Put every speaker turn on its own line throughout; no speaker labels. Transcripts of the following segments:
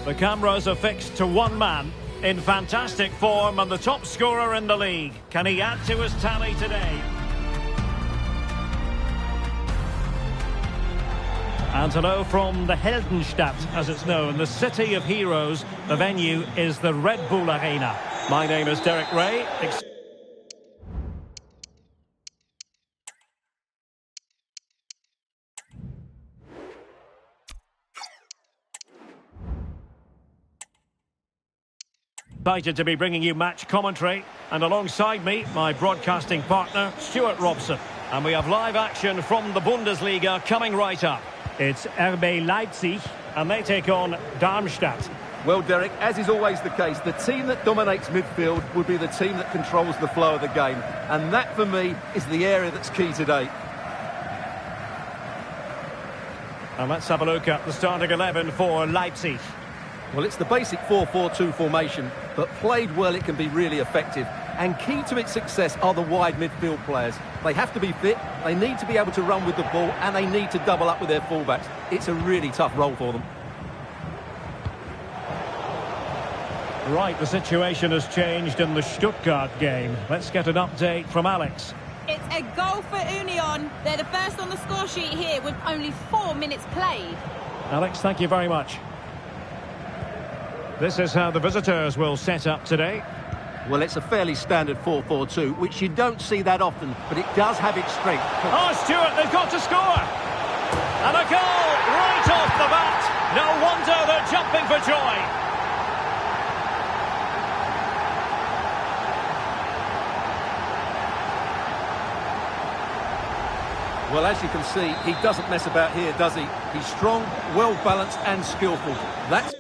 The cameras are fixed to one man in fantastic form and the top scorer in the league. Can he add to his tally today? And hello from the Heldenstadt, as it's known, the city of heroes. The venue is the Red Bull Arena. My name is Derek Ray. Excited to be bringing you match commentary, and alongside me, my broadcasting partner, Stuart Robson. And we have live action from the Bundesliga coming right up. It's RB Leipzig, and they take on Darmstadt.
Well, Derek, as is always the case, the team that dominates midfield would be the team that controls the flow of the game. And that, for me, is the area that's key today.
And let's have a look at the starting 11 for Leipzig.
Well, it's the basic 4-4-2 formation, but played well it can be really effective. And key to its success are the wide midfield players. They have to be fit, they need to be able to run with the ball, and they need to double up with their fullbacks. It's a really tough role for them.
Right, the situation has changed in the Stuttgart game. Let's get an update from Alex.
It's a goal for Union. They're the first on the score sheet here with only 4 minutes played.
Alex, thank you very much. This is how the visitors will set up today.
Well, it's a fairly standard 4-4-2, which you don't see that often, but it does have its strength.
Oh, Stuart, they've got to score! And a goal right off the bat. No wonder they're jumping for joy.
Well, as you can see, he doesn't mess about here, does he? He's strong, well-balanced and skillful. That's...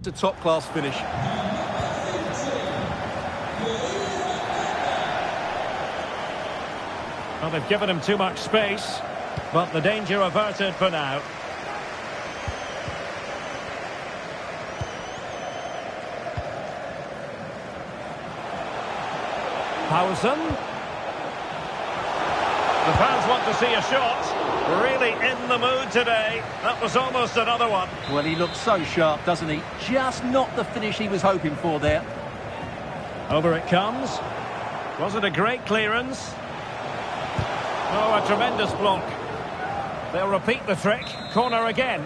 a top-class finish.
Well, they've given him too much space, but the danger averted for now. Paulsen. The fans want to see a shot. Really in the mood today. That was almost another one.
Well, he looks so sharp, doesn't he? Just not the finish he was hoping for there.
Over it comes. Was it a great clearance? Oh, a tremendous block. They'll repeat the trick. Corner again.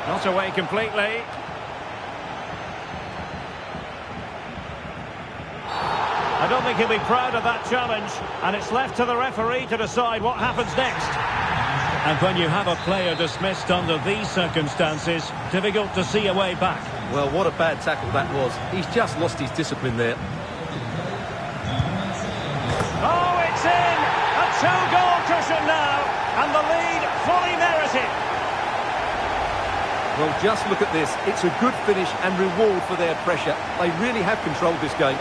Not away completely. I don't think he'll be proud of that challenge, and it's left to the referee to decide what happens next. And when you have a player dismissed under these circumstances, difficult to see a way back.
Well, what a bad tackle that was. He's just lost his discipline there.
Oh, it's in! A 2-goal cushion now, and the lead fully merited.
Well, just look at this. It's a good finish and reward for their pressure. They really have controlled this game.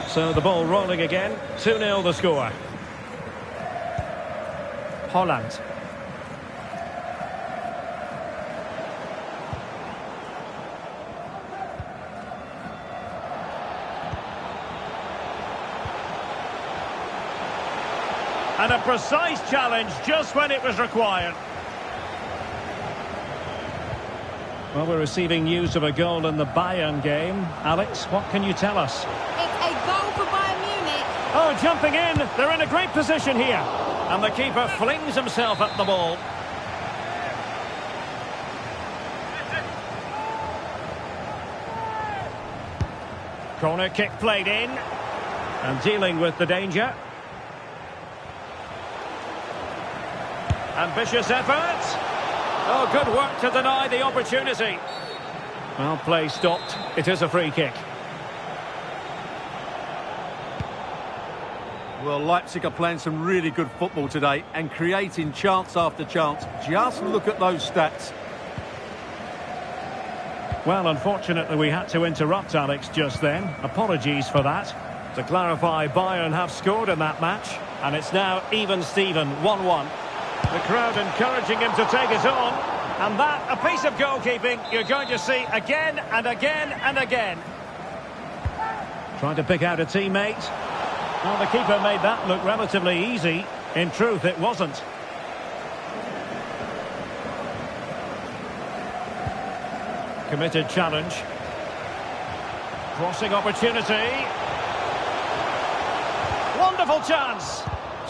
So the ball rolling again. 2-0 the score. Holland. And a precise challenge just when it was required. Well, we're receiving news of a goal in the Bayern game. Alex, what can you tell us?
It's a goal for Bayern Munich.
Oh, jumping in. They're in a great position here. And the keeper flings himself at the ball. Corner kick played in. And dealing with the danger. Ambitious effort. Oh, good work to deny the opportunity. Well, play stopped. It is a free kick.
Well, Leipzig are playing some really good football today and creating chance after chance. Just look at those stats.
Well, unfortunately, we had to interrupt Alex just then. Apologies for that. To clarify, Bayern have scored in that match, and it's now even Steven, 1-1. The crowd encouraging him to take it on, and that, a piece of goalkeeping you're going to see again and again and again. Trying to pick out a teammate. Well, the keeper made that look relatively easy. In truth, it wasn't. Committed challenge. Crossing opportunity. Wonderful chance.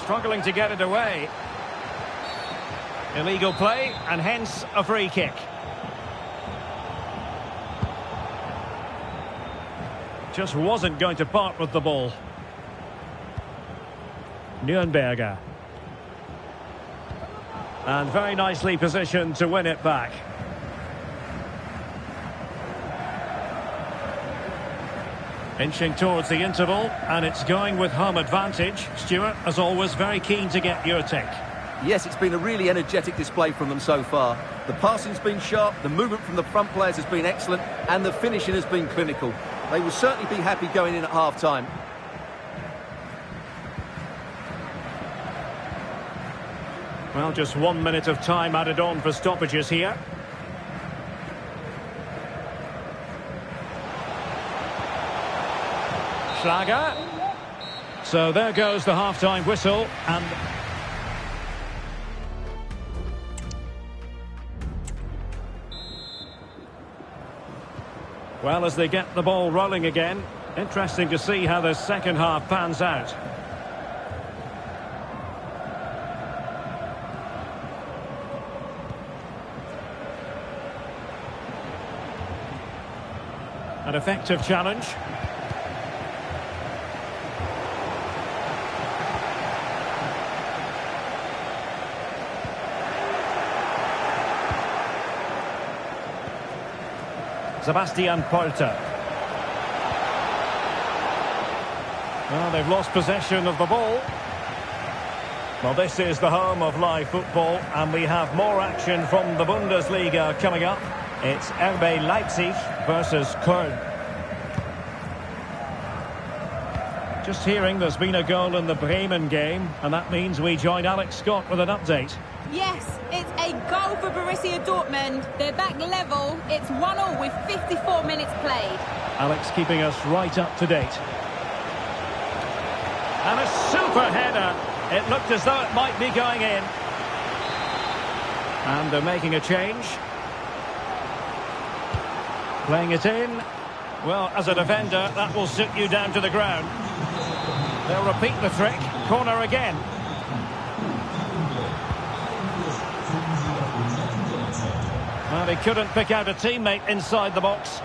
Struggling to get it away. Illegal play, and hence a free kick. Just wasn't going to part with the ball. Nürnberger. And very nicely positioned to win it back. Inching towards the interval, and it's going with home advantage. Stuart, as always, very keen to get your take.
Yes, it's been a really energetic display from them so far. The passing's been sharp, the movement from the front players has been excellent, and the finishing has been clinical. They will certainly be happy going in at half-time.
Well, just 1 minute of time added on for stoppages here. Schlager. So there goes the half-time whistle, and well, as they get the ball rolling again, interesting to see how the second half pans out. An effective challenge. Sebastian Polter. Well, they've lost possession of the ball. Well, this is the home of live football, and we have more action from the Bundesliga coming up. It's RB Leipzig versus Köln. Just hearing there's been a goal in the Bremen game, and that means we join Alex Scott with an update.
Yes, it's a goal for Borussia Dortmund. They're back level. It's 1-1 with 54 minutes played.
Alex keeping us right up to date. And a super header. It looked as though it might be going in. And they're making a change. Playing it in. Well, as a defender, that will sit you down to the ground. They'll repeat the trick. Corner again. Well, he couldn't pick out a teammate inside the box.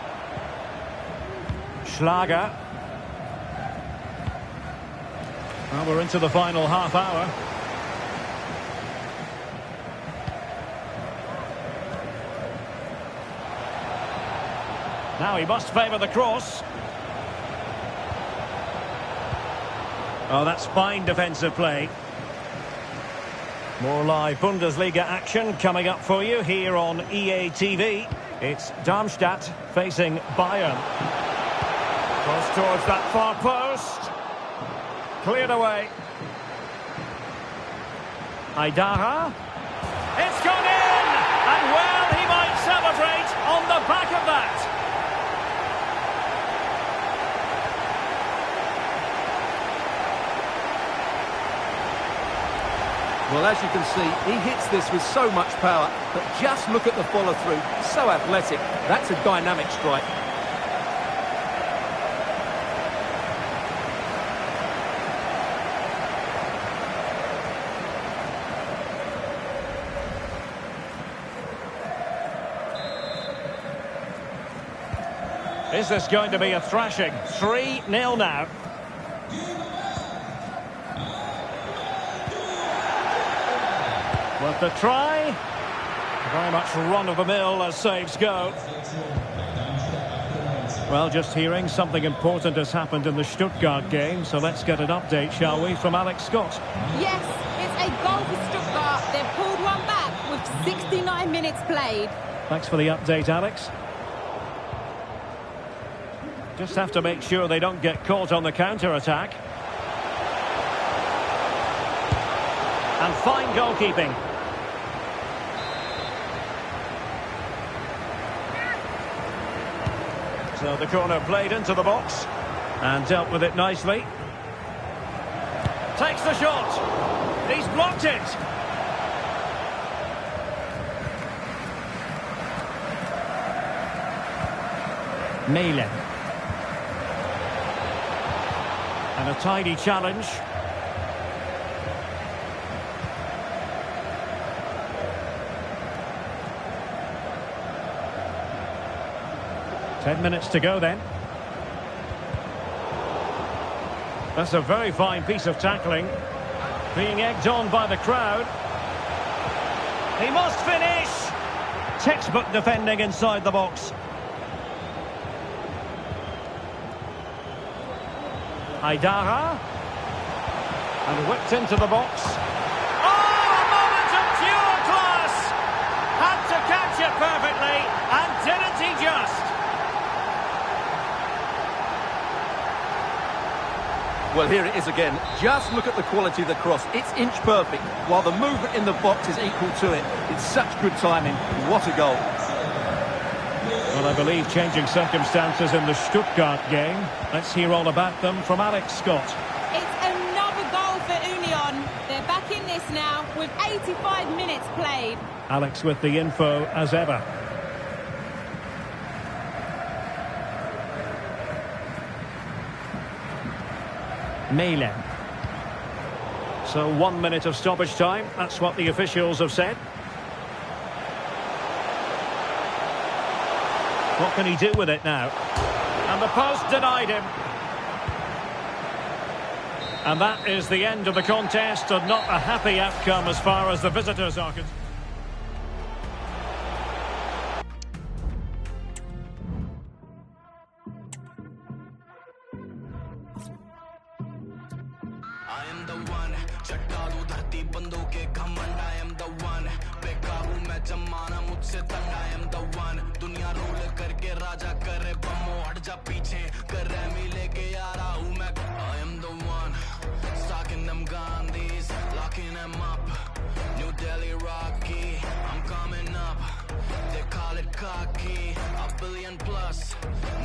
Schlager. Well, we're into the final half hour. Now he must favour the cross. Oh, that's fine defensive play. More live Bundesliga action coming up for you here on EA TV. It's Darmstadt facing Bayern. Cross towards that far post. Cleared away. Aidara. It's gone in! And well, he might celebrate on the back of that.
Well, as you can see, he hits this with so much power, but just look at the follow-through. So athletic. That's a dynamic strike.
Is this going to be a thrashing? 3-0 now. Worth the try. Very much run-of-the-mill as saves go. Well, just hearing something important has happened in the Stuttgart game, so let's get an update, shall we, from Alex Scott.
Yes, it's a goal for Stuttgart. They've pulled one back with 69 minutes played.
Thanks for the update, Alex. Just have to make sure they don't get caught on the counter-attack. And fine goalkeeping. So the corner played into the box and dealt with it nicely. Takes the shot. He's blocked it. Mele. And a tidy challenge. Ten minutes to go then. That's a very fine piece of tackling. Being egged on by the crowd. He must finish! Textbook defending inside the box. Aidara. And whipped into the box. Oh, a moment of pure class! Had to catch it perfectly, and didn't he just?
Well, here it is again. Just look at the quality of the cross. It's inch perfect, while the movement in the box is equal to it. It's such good timing. What a goal.
Well, I believe changing circumstances in the Stuttgart game. Let's hear all about them from Alex Scott.
It's another goal for Union. They're back in this now with 85 minutes played.
Alex with the info as ever. Mele. So 1 minute of stoppage time. That's what the officials have said. What can he do with it now? And the post denied him. And that is the end of the contest, and not a happy outcome as far as the visitors are concerned.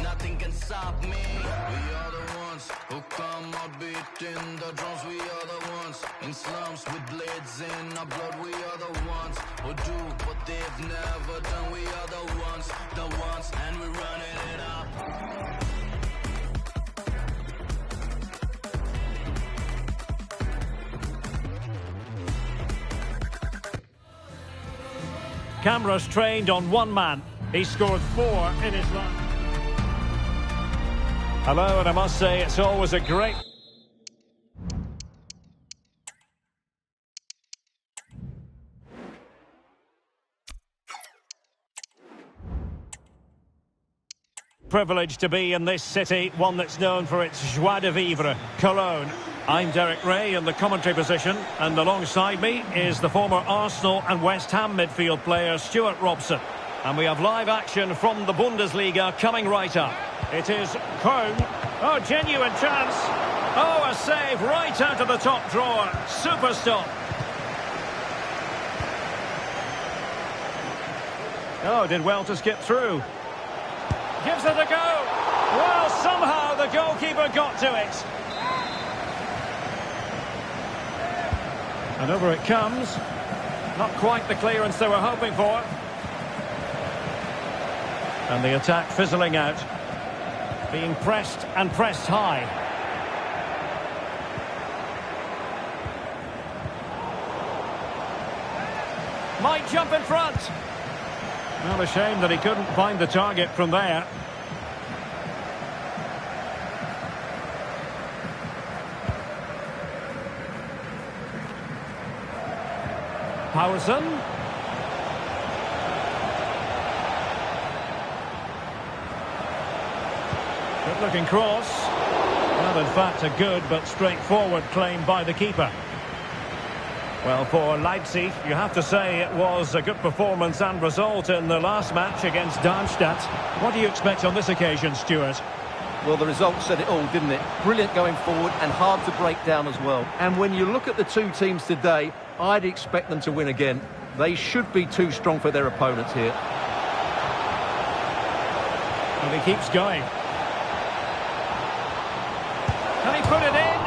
Nothing can stop me. We are the ones who come out beating the drums. We are the ones in slums with blades in our blood. We are the ones who do what they've never done. We are the ones, and we're running it up.
Cameras trained on one man. He scored 4 in his life. Hello, and I must say it's always a great... privilege to be in this city, one that's known for its joie de vivre, Cologne. I'm Derek Ray in the commentary position, and alongside me is the former Arsenal and West Ham midfield player Stuart Robson. And we have live action from the Bundesliga coming right up. It is Köln. Oh, genuine chance. Oh, a save right out of the top drawer. Super stop. Oh, did well to skip through. Gives it a go. Well, somehow the goalkeeper got to it. And over it comes. Not quite the clearance they were hoping for. And the attack fizzling out. Being pressed and pressed high. Might jump in front. Well, a shame that he couldn't find the target from there. Powerson. Good-looking cross. Well, in fact, a good but straightforward claim by the keeper. Well, for Leipzig, you have to say it was a good performance and result in the last match against Darmstadt. What do you expect on this occasion, Stuart?
Well, the result said it all, didn't it? Brilliant going forward and hard to break down as well. And when you look at the two teams today, I'd expect them to win again. They should be too strong for their opponents here.
And he keeps going. Can he put it in?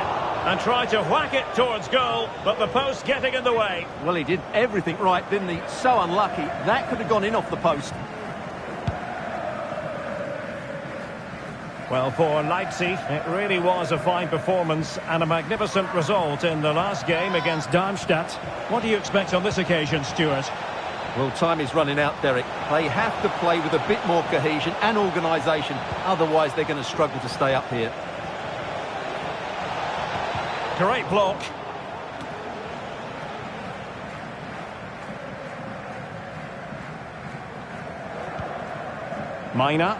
And try to whack it towards goal, but the post getting in the way.
Well, he did everything right, didn't he? So unlucky. That could have gone in off the post.
Well, for Leipzig, it really was a fine performance and a magnificent result in the last game against Darmstadt. What do you expect on this occasion, Stuart?
Well, time is running out, Derek. They have to play with a bit more cohesion and organisation. Otherwise, they're going to struggle to stay up here.
Great block. Mina.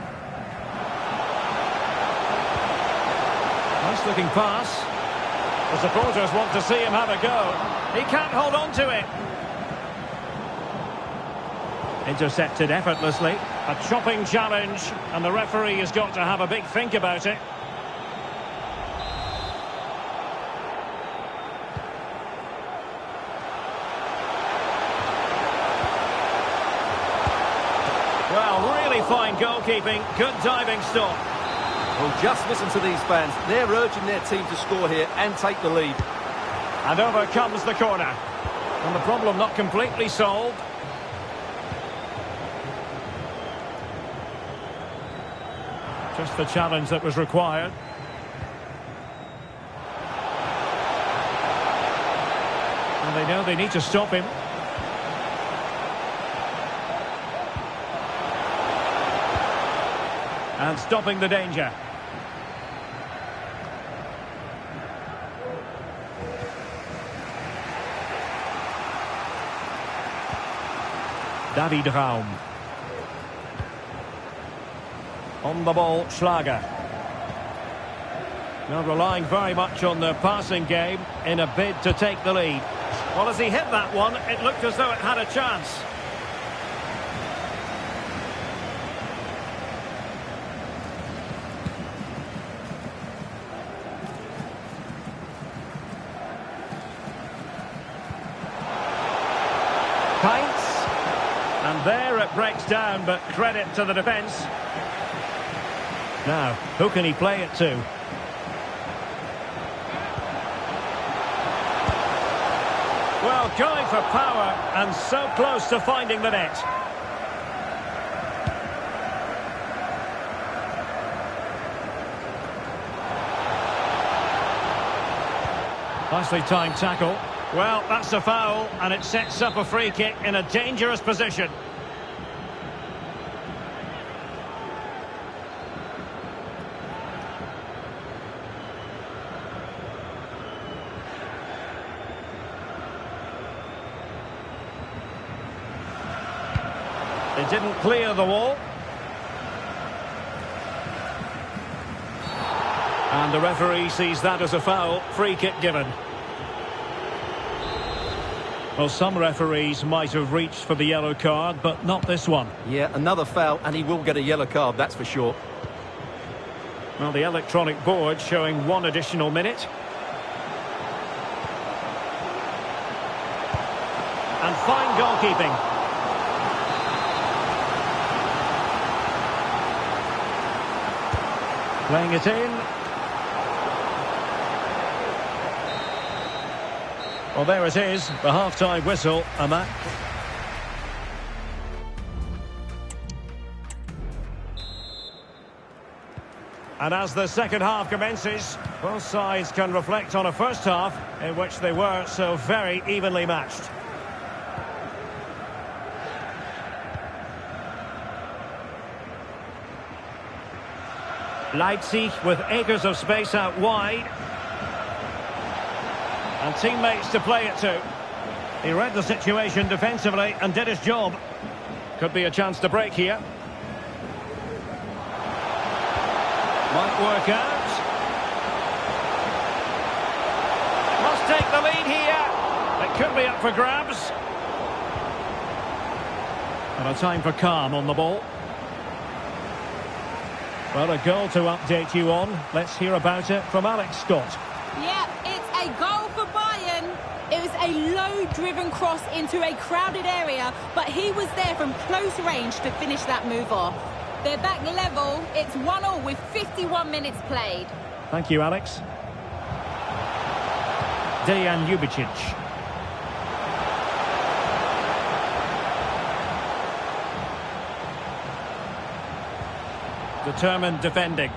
Nice looking pass. The supporters want to see him have a go. He can't hold on to it. Intercepted effortlessly. A chopping challenge, and the referee has got to have a big think about it. Well, really fine goalkeeping. Good diving stop.
Well, just listen to these fans. They're urging their team to score here and take the lead.
And over comes the corner. And the problem not completely solved. Just the challenge that was required. And they know they need to stop him. And stopping the danger. David Raum. On the ball, Schlager. Now relying very much on the passing game in a bid to take the lead. Well, as he hit that one, it looked as though it had a chance. Pints. And there it breaks down, but credit to the defence. Now, who can he play it to? Well, going for power and so close to finding the net. Nicely timed tackle. Well, that's a foul, and it sets up a free kick in a dangerous position. It didn't clear the wall. And the referee sees that as a foul. Free kick given. Well, some referees might have reached for the yellow card, but not this one.
Yeah, another foul, and he will get a yellow card, that's for sure.
Well, the electronic board showing one additional minute. And fine goalkeeping. Playing it in. Well, there it is, the half-time whistle, and that... And as the second half commences, both sides can reflect on a first half in which they were so very evenly matched. Leipzig with acres of space out wide. And teammates to play it to. He read the situation defensively and did his job. Could be a chance to break here. Might work out. Must take the lead here. It could be up for grabs. And a time for calm on the ball. Well, a goal to update you on. Let's hear about it from Alex Scott.
Yeah, it's a goal for Bayern. It was a low-driven cross into a crowded area, but he was there from close range to finish that move off. They're back level. It's 1-1 with 51 minutes played.
Thank you, Alex. Dejan Ljubicic. Determined defending.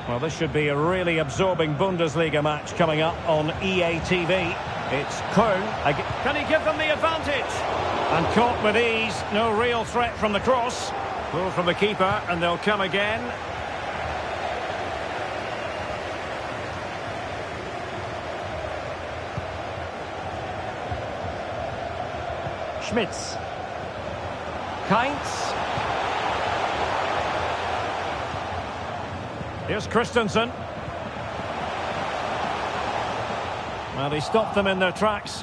Well, this should be a really absorbing Bundesliga match coming up on EA TV. It's Köln. Can he give them the advantage? And caught with ease. No real threat from the cross. Pull from the keeper, and they'll come again. Schmitz. Kainz. Here's Christensen. Well, he stopped them in their tracks.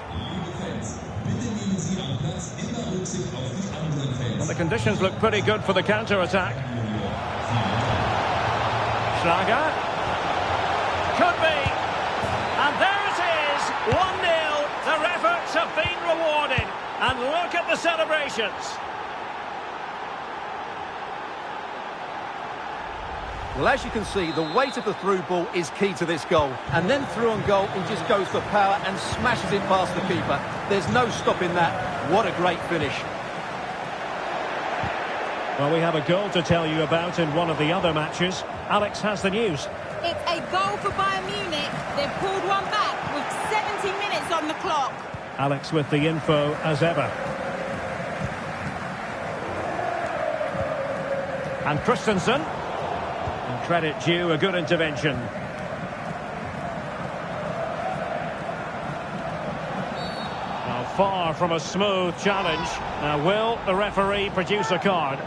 Well, the conditions look pretty good for the counter-attack. Schlager. Could be. And there it is, 1-0. Their efforts have been rewarded. And look at the celebrations.
Well, as you can see, the weight of the through ball is key to this goal. And then through on goal, he just goes for power and smashes it past the keeper. There's no stopping that. What a great finish.
Well, we have a goal to tell you about in one of the other matches. Alex has the news.
It's a goal for Bayern Munich. They've pulled one back with 70 minutes on the clock.
Alex with the info as ever. And Christensen. And credit due, a good intervention. Now, far from a smooth challenge. Now, will the referee produce a card?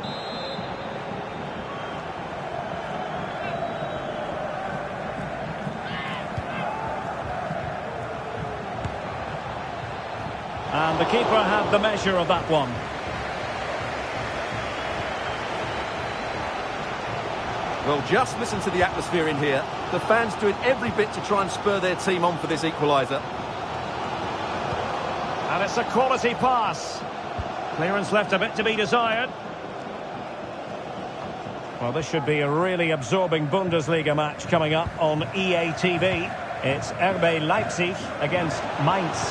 And the keeper had the measure of that one.
Well, just listen to the atmosphere in here. The fans doing every bit to try and spur their team on for this equaliser.
And it's a quality pass. Clearance left a bit to be desired. Well, this should be a really absorbing Bundesliga match coming up on EA TV. It's RB Leipzig against Mainz.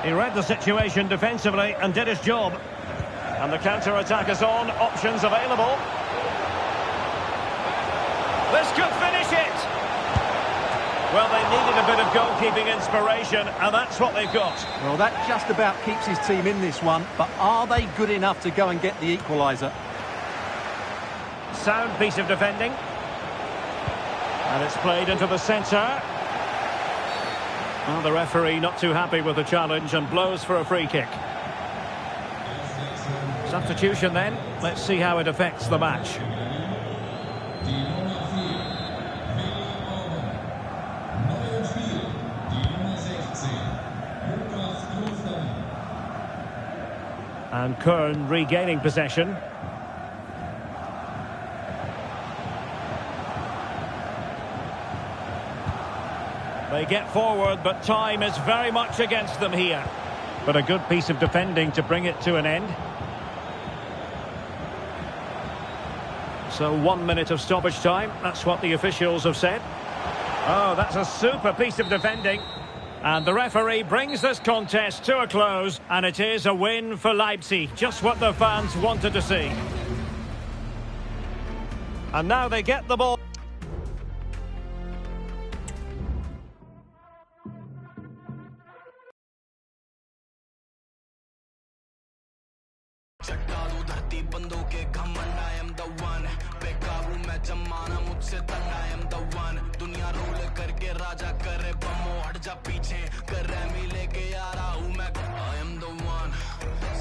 He read the situation defensively and did his job. And the counter-attack is on. Options available. This could finish it. Well, they needed a bit of goalkeeping inspiration, and that's what they've got.
Well, that just about keeps his team in this one, but are they good enough to go and get the equaliser?
Sound piece of defending. And it's played into the centre. Well, the referee not too happy with the challenge and blows for a free kick. Substitution then. Let's see how it affects the match. And Köln regaining possession. They get forward, but time is very much against them here. But a good piece of defending to bring it to an end. So 1 minute of stoppage time. That's what the officials have said. Oh, that's a super piece of defending. And the referee brings this contest to a close, and it is a win for Leipzig. Just what the fans wanted to see. And now they get the ball.
दुनिया role करके राजा करे बमो हट जा पीछे कर ramie लेके आ रहा हूँ मैं I am the one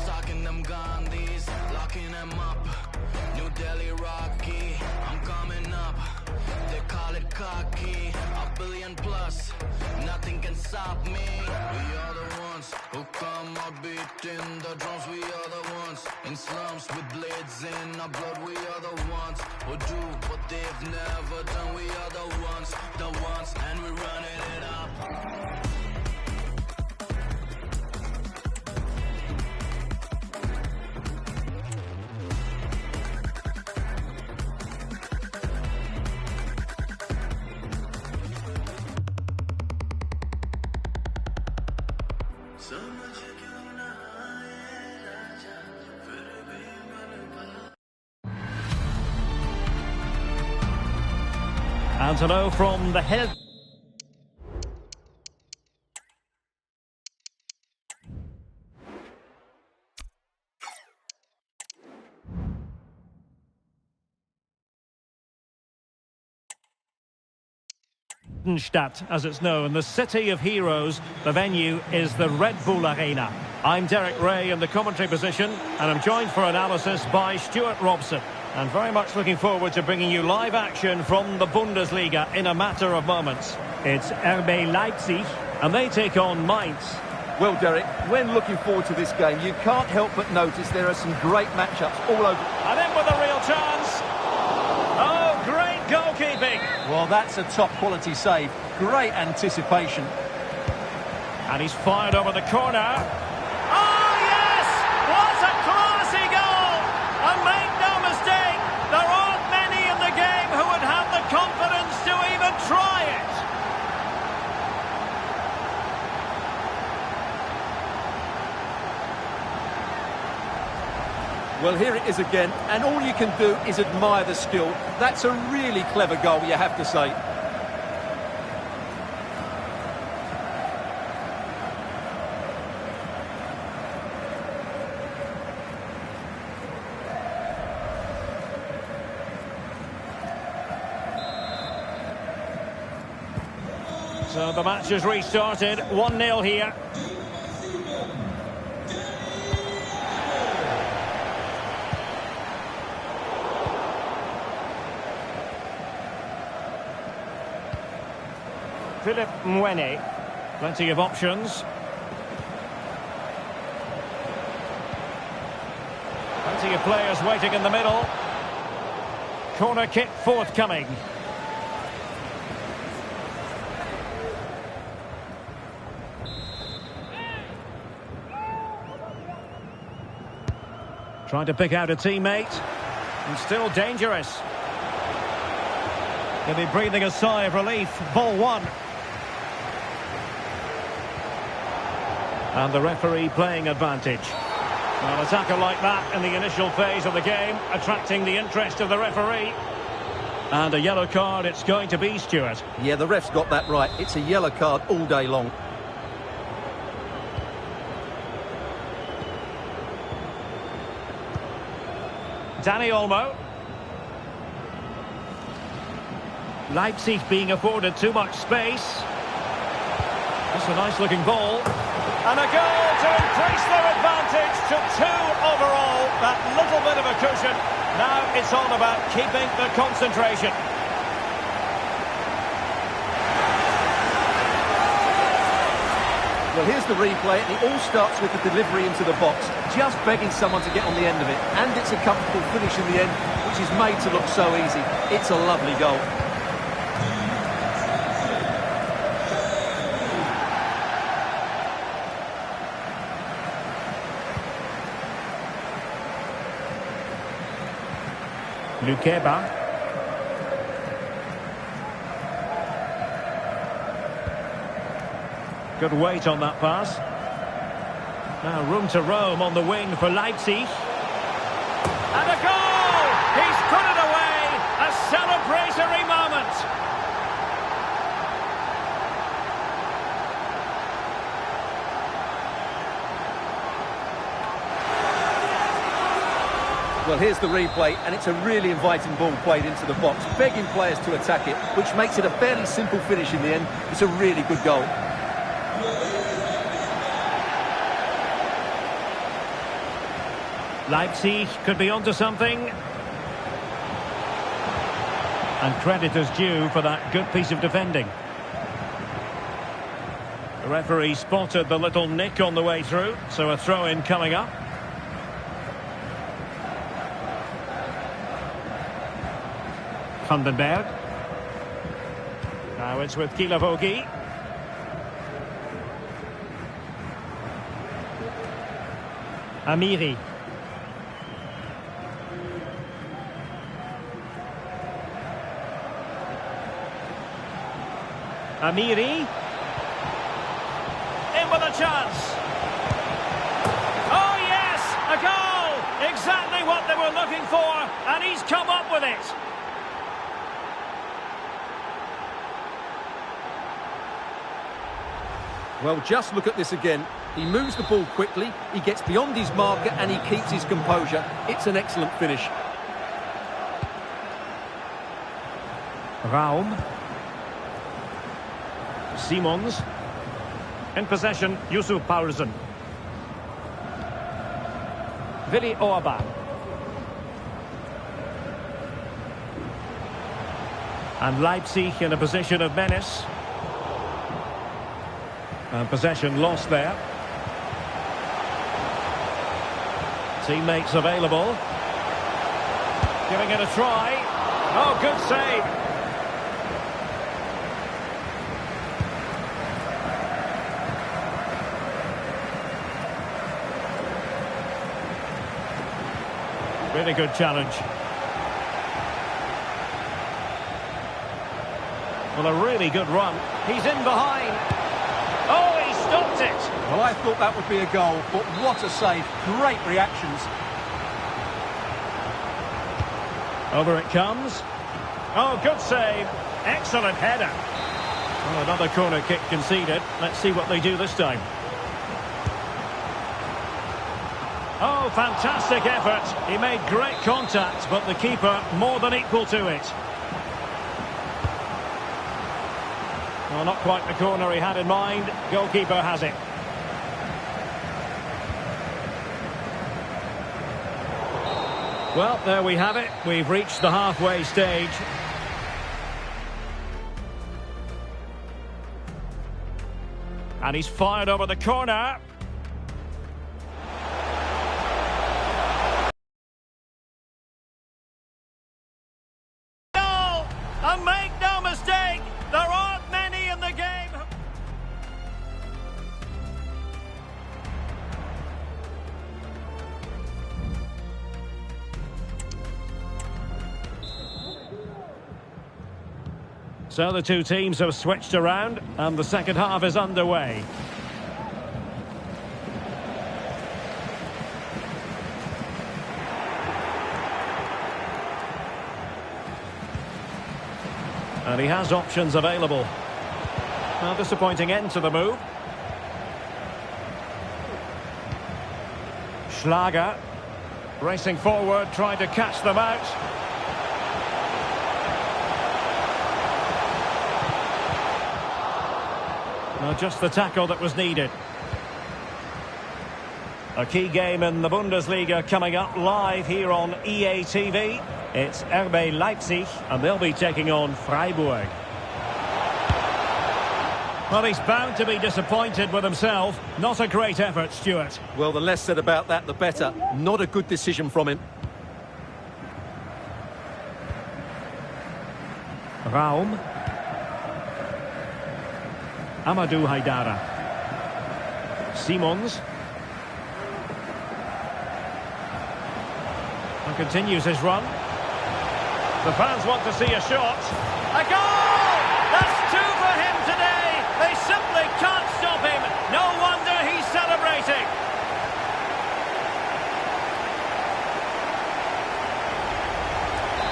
stocking them Gandhis locking them up New Delhi Rocky who come a beating the drums. We are the ones in slums with blades in our blood. We are the ones who do what they've never done. We are the ones, and we're running it up.
And hello from the head. Stadt, as it's known, the city of heroes. The venue is the Red Bull Arena. I'm Derek Ray in the commentary position, and I'm joined for analysis by Stuart Robson. And very much looking forward to bringing you live action from the Bundesliga in a matter of moments. It's RB Leipzig, and they take on Mainz.
Well, Derek, when looking forward to this game, you can't help but notice there are some great matchups all over.
And in with a real chance. Oh, great goalkeeping.
Well, that's a top-quality save. Great anticipation.
And he's fired over the corner. Oh, yes! What a classy goal! And make no mistake, there aren't many in the game who would have the confidence to even try it.
Well, here it is again, and all you can do is admire the skill. That's a really clever goal, you have to say.
So the match has restarted, 1-0 here. Philip Mwene, plenty of options. Plenty of players waiting in the middle. Corner kick forthcoming. Trying to pick out a teammate. And still dangerous. He'll be breathing a sigh of relief. Ball one. And the referee playing advantage. Well, an attacker like that in the initial phase of the game, attracting the interest of the referee. And a yellow card it's going to be, Stuart.
Yeah, the ref's got that right. It's a yellow card all day long.
Danny Olmo. Leipzig being afforded too much space. That's a nice looking ball. And a goal to increase their advantage to 2 overall. That little bit of a cushion. Now it's all about keeping the concentration.
Well, here's the replay, and it all starts with the delivery into the box, just begging someone to get on the end of it. And it's a comfortable finish in the end, which is made to look so easy. It's a lovely goal.
Lukeba. Good weight on that pass. Now room to roam on the wing for Leipzig. And a goal! He's put it away! A celebratory moment!
Well, here's the replay, and it's a really inviting ball played into the box, begging players to attack it, which makes it a fairly simple finish in the end. It's a really good goal.
Leipzig could be onto something. And credit is due for that good piece of defending. The referee spotted the little nick on the way through, so a throw-in coming up. Vandenberg. Now it's with Kilavogi. Amiri. Amiri. In with a chance. Oh yes, a goal! Exactly what they were looking for, and he's come up with it.
Well, just look at this again. He moves the ball quickly, he gets beyond his marker and he keeps his composure. It's an excellent finish.
Raum. Simons. In possession, Yusuf Paulsen. Willi Orban. And Leipzig in a position of menace. And possession lost there. Teammates available. Giving it a try. Oh, good save. Really good challenge. Well, a really good run. He's in behind. Oh, he stopped it.
Well, I thought that would be a goal, but what a save. Great reactions.
Over it comes. Oh, good save. Excellent header. Well, another corner kick conceded. Let's see what they do this time. Oh, fantastic effort. He made great contact, but the keeper more than equal to it. Well, not quite the corner he had in mind. Goalkeeper has it. Well, there we have it. We've reached the halfway stage. And he's fired over the corner. Goal! And make no mistake, there aren't many in the game. So the two teams have switched around and the second half is underway. And he has options available. A disappointing end to the move. Schlager racing forward, trying to catch them out. Just the tackle that was needed. A key game in the Bundesliga coming up live here on EA TV. It's RB Leipzig, and they'll be taking on Freiburg. Well, he's bound to be disappointed with himself. Not a great effort, Stuart.
Well, the less said about that, the better. Not a good decision from him.
Raum. Amadou Haidara. Simons. And continues his run. The fans want to see a shot. A goal! That's two for him today. They simply can't stop him. No wonder he's celebrating.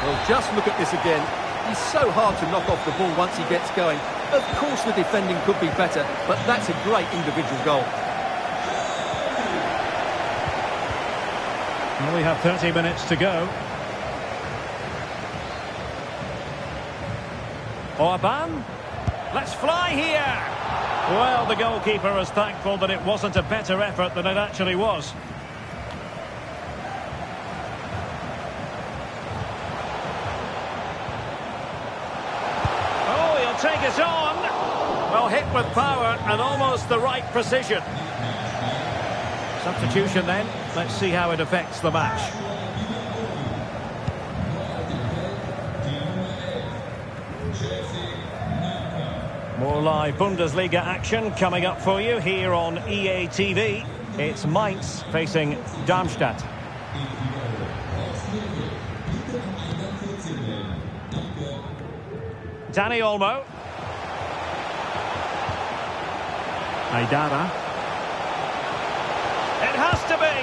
Well, just look at this again. He's so hard to knock off the ball once he gets going. Of course the defending could be better, but that's a great individual goal.
Well, we have 30 minutes to go. Orban. Let's fly here. Well, the goalkeeper is thankful that it wasn't a better effort than it actually was. Take it on. Well, Oh, hit with power and almost the right precision. Substitution then. Let's see how it affects the match. More live Bundesliga action coming up for you here on EA TV. It's Mainz facing Darmstadt. Danny Olmo. Aidara. It has to be.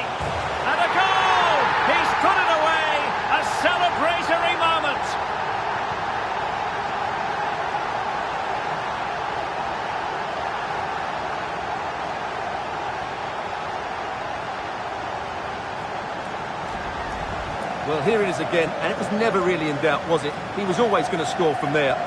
And a goal! He's put it away. A celebratory moment.
Well, here it is again, and it was never really in doubt, was it? He was always going to score from there.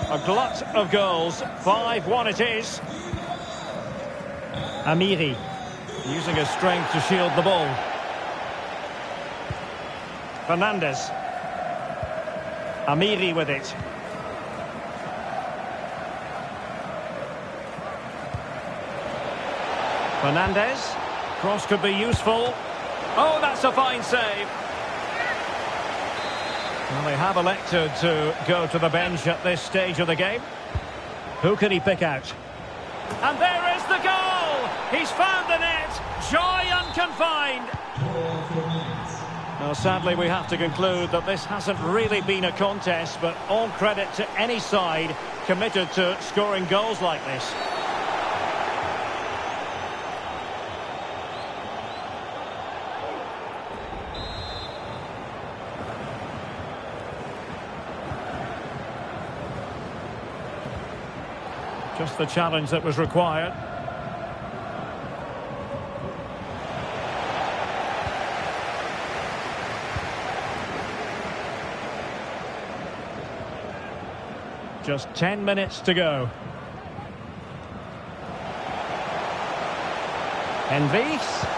A glut of goals. 5-1 it is.
Amiri.
Using his strength to shield the ball. Fernandes. Amiri with it. Fernandes. Cross could be useful. Oh, that's a fine save. Well, they have elected to go to the bench at this stage of the game. Who can he pick out? And there is the goal! He's found the net! Joy unconfined! Now, sadly, we have to conclude that this hasn't really been a contest, but all credit to any side committed to scoring goals like this. Just the challenge that was required. Just 10 minutes to go. Envis.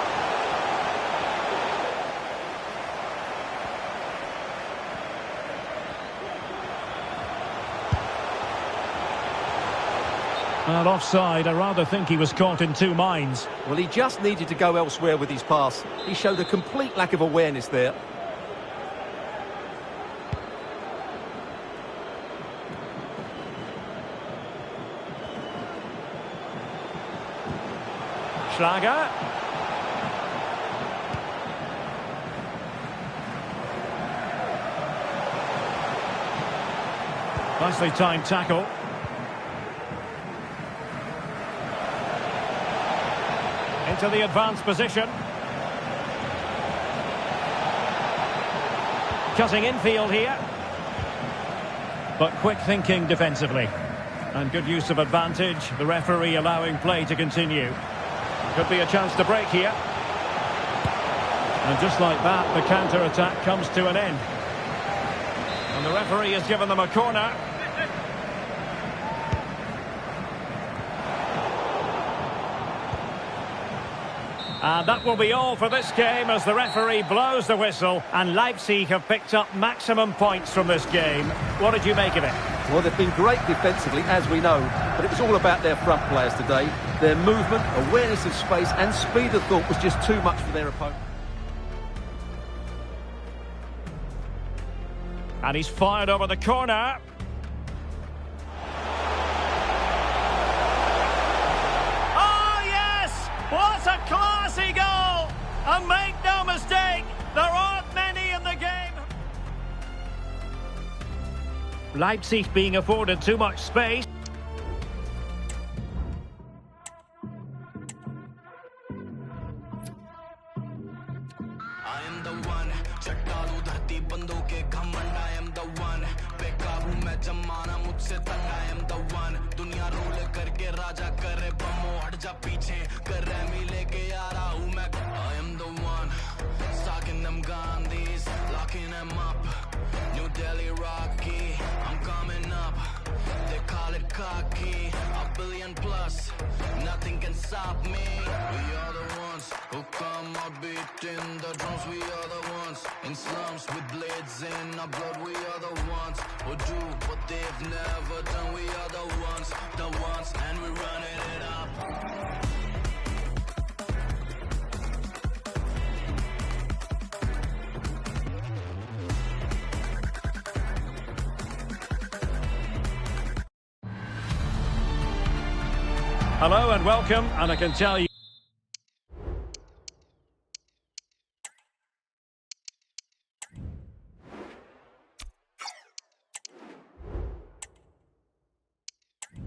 Well, offside. I rather think he was caught in two minds.
Well, he just needed to go elsewhere with his pass. He showed a complete lack of awareness there.
Schlager. Nicely timed tackle. Into the advanced position. Cutting infield here. But quick thinking defensively. And good use of advantage. The referee allowing play to continue. Could be a chance to break here. And just like that, the counter-attack comes to an end. And the referee has given them a corner. And that will be all for this game as the referee blows the whistle and Leipzig have picked up maximum points from this game. What did you make of it?
Well, they've been great defensively, as we know, but it was all about their front players today. Their movement, awareness of space and speed of thought was just too much for their opponent.
And he's fired over the corner. Oh, yes! What a classy goal! And make no mistake, there aren't many in the game. Leipzig being afforded too much space.
I am the one, चट्टानों धरती बंदों के घमंड I am the one, बेकाबू मैं जमाना मुझसे तंग I am the one, दुनिया रोल करके राजा करे बमो हट जा पीछे कर रैमी लेके आ रहा हूँ मैं I am the one, stocking them Gandhis, locking them up, New Delhi Rocky, I'm coming up, they call it cocky, a billion plus, nothing can stop me, we are the ones who come out beating the drums, we are the ones in slums with blades in our blood, we are the ones who do what they've never done, we are the ones, and we're running it up.
Hello and welcome, and I can tell you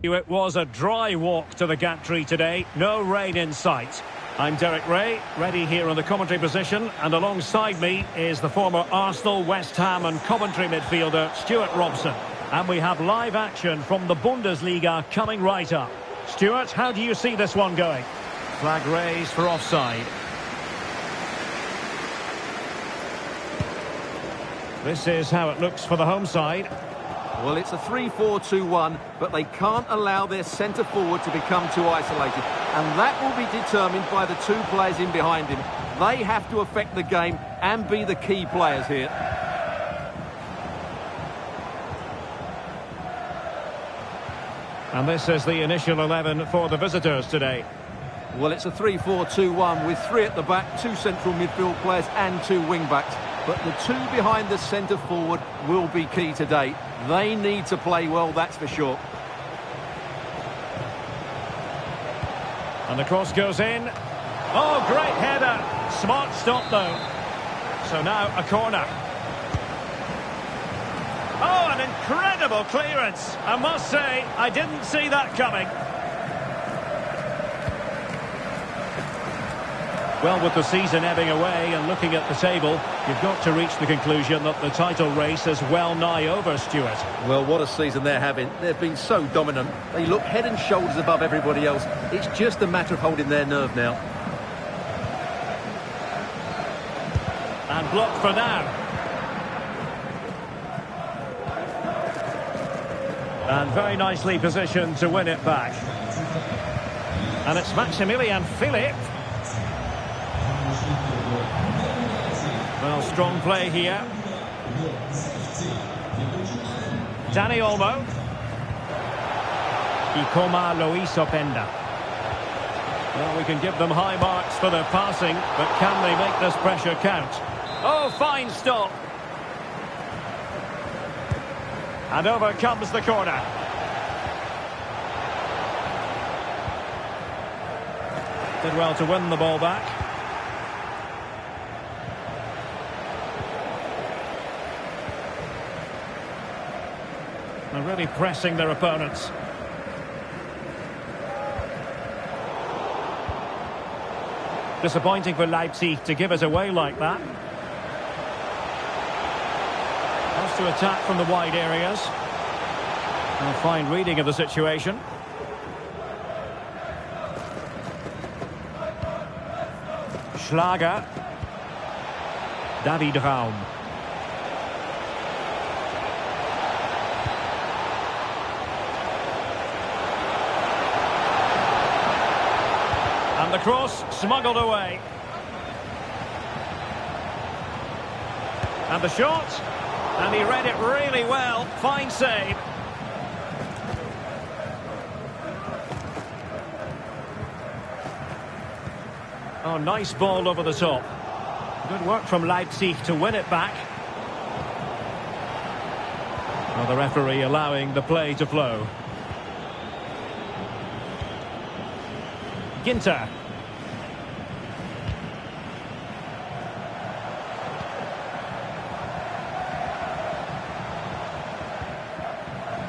it was a dry walk to the gantry today, no rain in sight. I'm Derek Ray, ready here on the commentary position, and alongside me is the former Arsenal, West Ham and Coventry midfielder Stuart Robson. And we have live action from the Bundesliga coming right up. Stuart, how do you see this one going? Flag raised for offside. This is how it looks for the home side.
Well, it's a 3-4-2-1, but they can't allow their centre-forward to become too isolated. And that will be determined by the two players in behind him. They have to affect the game and be the key players here.
And this is the initial 11 for the visitors today.
Well, it's a 3-4-2-1 with three at the back, two central midfield players and two wing-backs. But the two behind the centre-forward will be key today. They need to play well, that's for sure.
And the cross goes in. Oh, great header. Smart stop, though. So now a corner. Oh, an incredible clearance. I must say, I didn't see that coming. Well, with the season ebbing away and looking at the table, you've got to reach the conclusion that the title race is well nigh over, Stuart.
Well, what a season they're having. They've been so dominant. They look head and shoulders above everybody else. It's just a matter of holding their nerve now.
And blocked for now. And very nicely positioned to win it back. And it's Maximilian Philipp. Well, strong play here. Dani Olmo. Ikoma Luis Openda. Well, we can give them high marks for their passing, but can they make this pressure count? Oh, fine stop. And over comes the corner. Did well to win the ball back. They're really pressing their opponents. Disappointing for Leipzig to give us away like that. Has to attack from the wide areas. A fine reading of the situation. Schlager. David Raum. And the cross smuggled away. And the shot. And he read it really well. Fine save. Oh, nice ball over the top. Good work from Leipzig to win it back. Well, the referee allowing the play to flow. Ginter.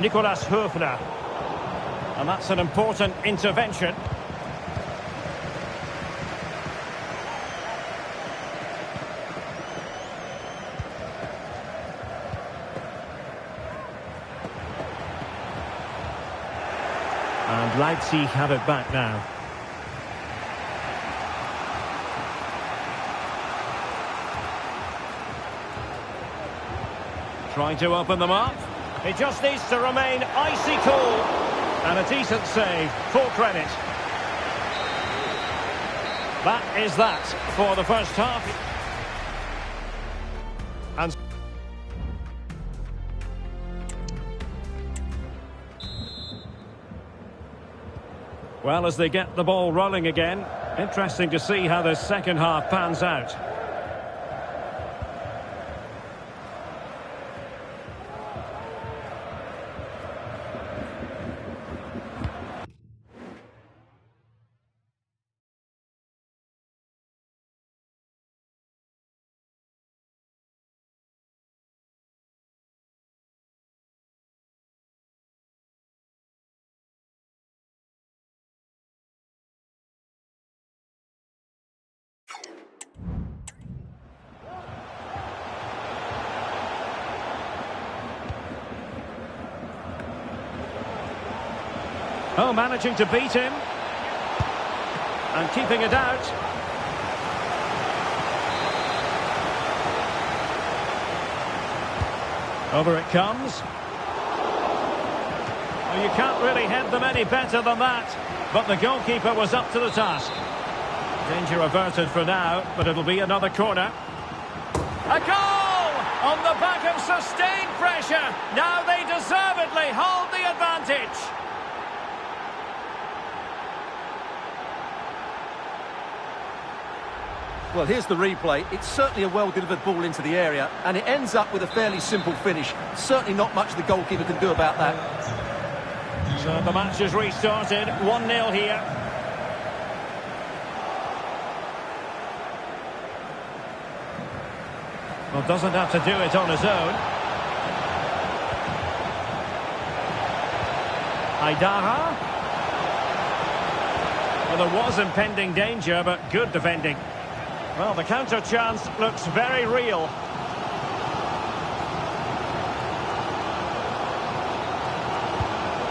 Nicolas Höfner. And that's an important intervention. And Leipzig have it back now. Trying to open them up. It just needs to remain icy cool. And a decent save. Full credit. That is that for the first half. And well, as they get the ball rolling again, interesting to see how the second half pans out. Oh, managing to beat him. And keeping it out. Over it comes. Well, you can't really head them any better than that. But the goalkeeper was up to the task. Danger averted for now, but it'll be another corner. A goal! On the back of sustained pressure. Now they deservedly hold the advantage.
Well, here's the replay. It's certainly a well-delivered ball into the area, and it ends up with a fairly simple finish. Certainly not much the goalkeeper can do about that.
So the match has restarted. 1-0 here. Well, doesn't have to do it on his own. Aidara. Well, there was impending danger, but good defending. Well, the counter chance looks very real.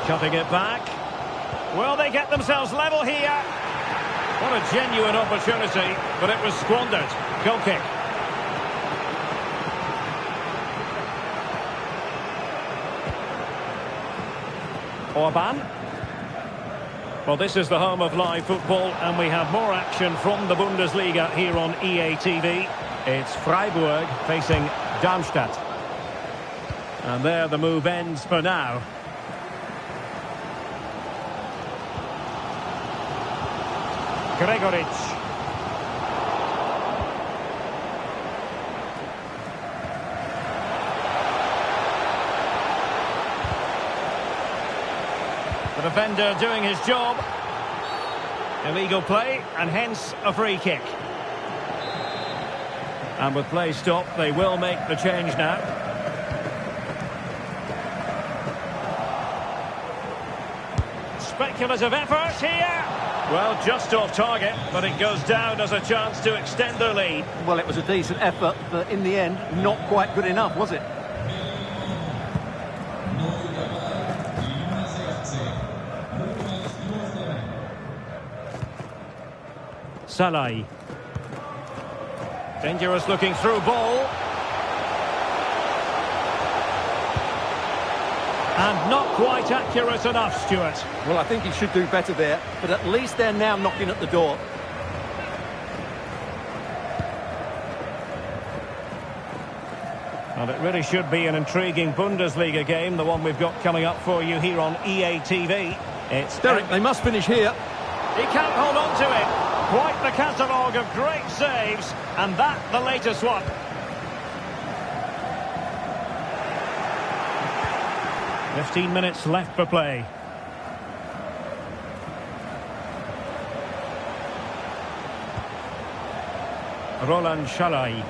Cutting it back. Will they get themselves level here? What a genuine opportunity, but it was squandered. Goal kick. Orban. Well, this is the home of live football, and we have more action from the Bundesliga here on EA TV. It's Freiburg facing Darmstadt. And there the move ends for now. Gregoritsch. The defender doing his job. Illegal play, and hence a free kick. And with play stopped, they will make the change now. Speculative effort here. Well, just off target, but it goes down as a chance to extend their lead.
Well, it was a decent effort, but in the end, not quite good enough, was it?
Salah. Dangerous looking through ball. And not quite accurate enough, Stuart.
Well, I think he should do better there, but at least they're now knocking at the door.
Well, it really should be an intriguing Bundesliga game, the one we've got coming up for you here on EA TV. It's
Derek, they must finish here.
He can't hold on to it. Quite the catalogue of great saves, and that the latest one. "15 minutes left for play. Roland Shalai.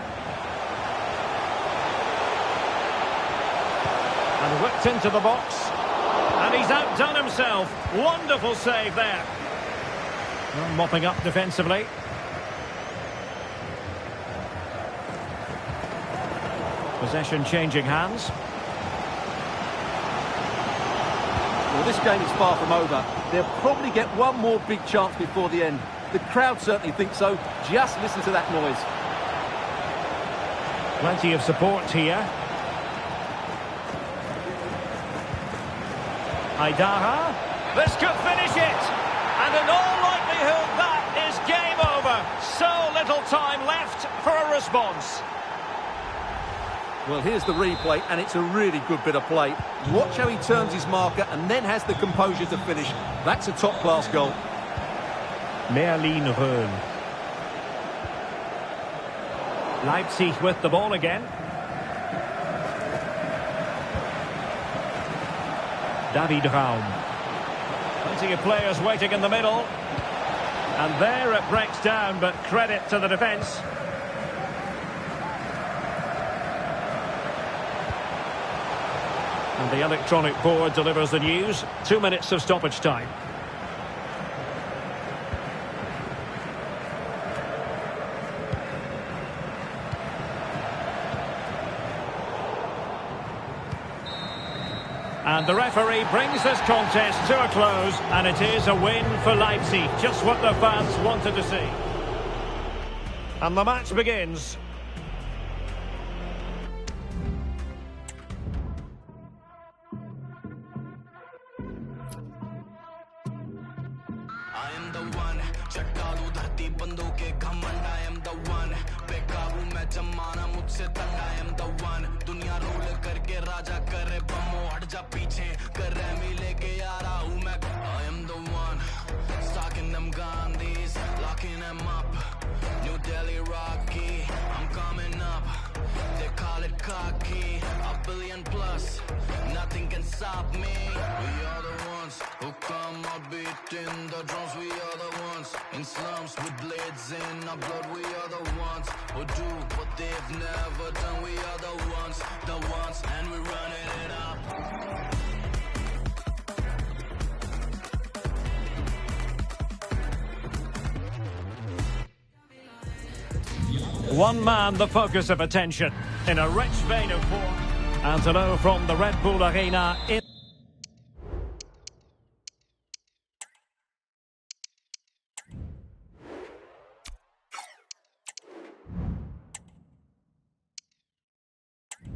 And whipped into the box. And he's outdone himself. Wonderful save there. Well, mopping up defensively. Possession changing hands.
Well, this game is far from over. They'll probably get one more big chance before the end. The crowd certainly think so. Just listen to that noise.
Plenty of support here. Aidara. This could finish it. And in all likelihood, that is game over. So little time left for a response.
Well, here's the replay, and it's a really good bit of play. Watch how he turns his marker and then has the composure to finish. That's a top-class goal.
Merlin Röhl. Leipzig with the ball again. David Raum. Plenty of players waiting in the middle. And there it breaks down, but credit to the defence. And the electronic board delivers the news. 2 minutes of stoppage time. And the referee brings this contest to a close, and it is a win for Leipzig. Just what the fans wanted to see. And the match begins.
I am the one, चट्टालू धरती बंदों के घमंड I am the one, बेकाबू मैं जमाना मुझसे तंग I am the one, दुनिया रोल करके राजा करे बमो हट जा पीछे कर रैमी लेके आ रहा हूँ मैं I am the one, stalking them Gandhis, locking them up, New Delhi Rocky, I'm coming up, they call it cocky, a billion plus, nothing can stop me, we are the ones who come out beating the drums, we are the ones in slums with blades in our blood, we are the ones who do what they've never done, we are the ones, and we're running it up.
One man the focus of attention in a rich vein of form. And hello from the Red Bull Arena in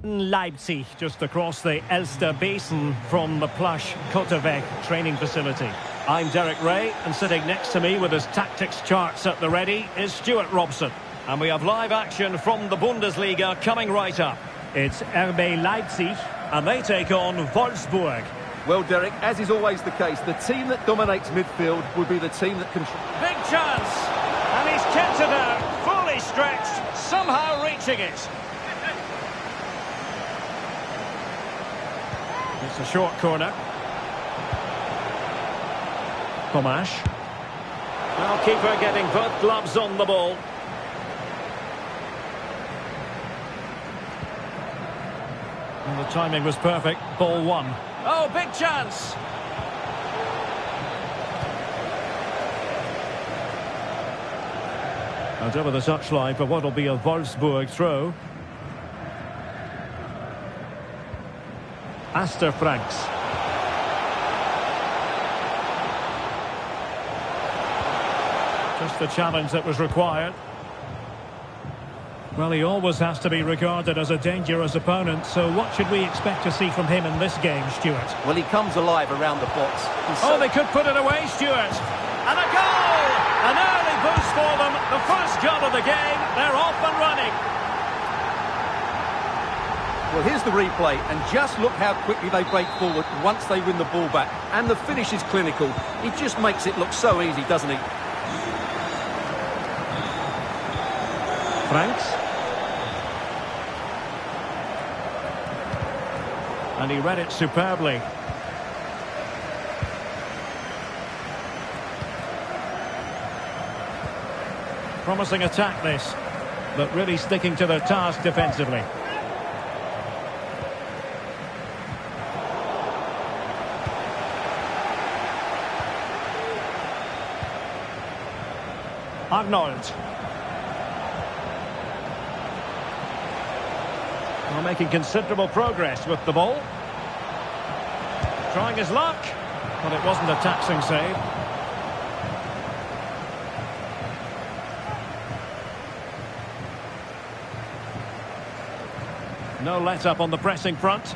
Leipzig, just across the Elster Basin from the plush Kotterweg training facility. I'm Derek Ray, and sitting next to me with his tactics charts at the ready is Stuart Robson. And we have live action from the Bundesliga coming right up. It's RB Leipzig, and they take on Wolfsburg.
Well, Derek, as is always the case, the team that dominates midfield will be the team that controls.
Big chance! And he's kept it out, fully stretched, somehow reaching it. It's a short corner. Tomash. Well, keeper getting both gloves on the ball. And the timing was perfect. Ball one. Oh, big chance! And over the touchline for what will be a Wolfsburg throw. Aster Franks. Just the challenge that was required. Well, he always has to be regarded as a dangerous opponent, so what should we expect to see from him in this game, Stuart?
Well, he comes alive around the box.
Oh, they could put it away, Stuart. And a goal! An early boost for them. The first goal of the game. They're off and running.
Well, here's the replay, and just look how quickly they break forward once they win the ball back. And the finish is clinical. He just makes it look so easy, doesn't he?
Franks. And he read it superbly. Promising attack this, but really sticking to their task defensively. Arnold. Well, making considerable progress with the ball. Trying his luck, but it wasn't a taxing save. No let-up on the pressing front.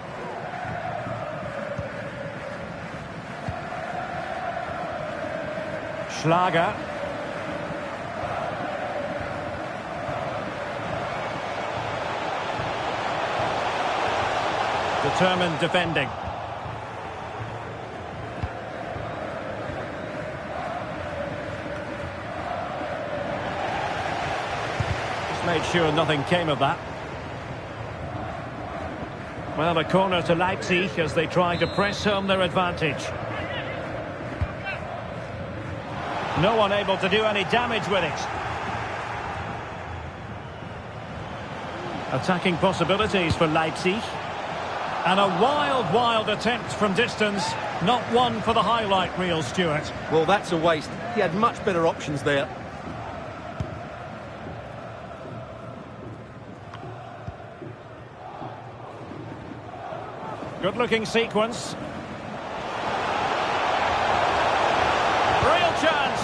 Schlager. Determined defending. Just made sure nothing came of that. Well, a corner to Leipzig as they try to press home their advantage. No one able to do any damage with it. Attacking possibilities for Leipzig. And a wild, wild attempt from distance. Not one for the highlight reel, Stuart.
Well, that's a waste. He had much better options there.
Good-looking sequence. Real chance.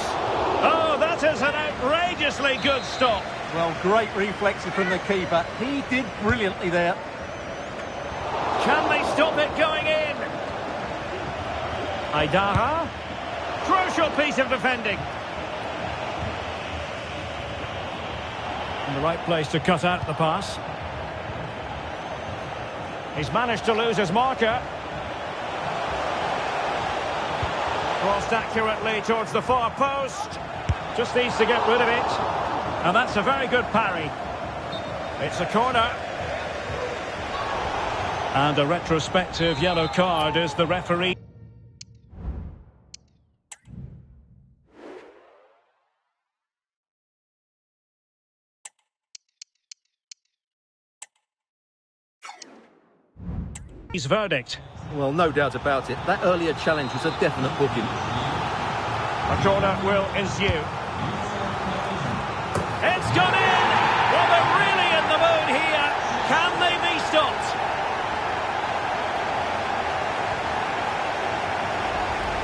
Oh, that is an outrageously good stop.
Well, great reflexes from the keeper. He did brilliantly there.
Can they stop it going in? Aidaha. Crucial piece of defending. In the right place to cut out the pass. He's managed to lose his marker. Crossed accurately towards the far post. Just needs to get rid of it. And that's a very good parry. It's a corner. And a retrospective yellow card as the referee. His verdict.
Well, no doubt about it. That earlier challenge was a definite booking.
A corner will ensue. It's gone in! Well, they're really in the mood here. Can they be stopped?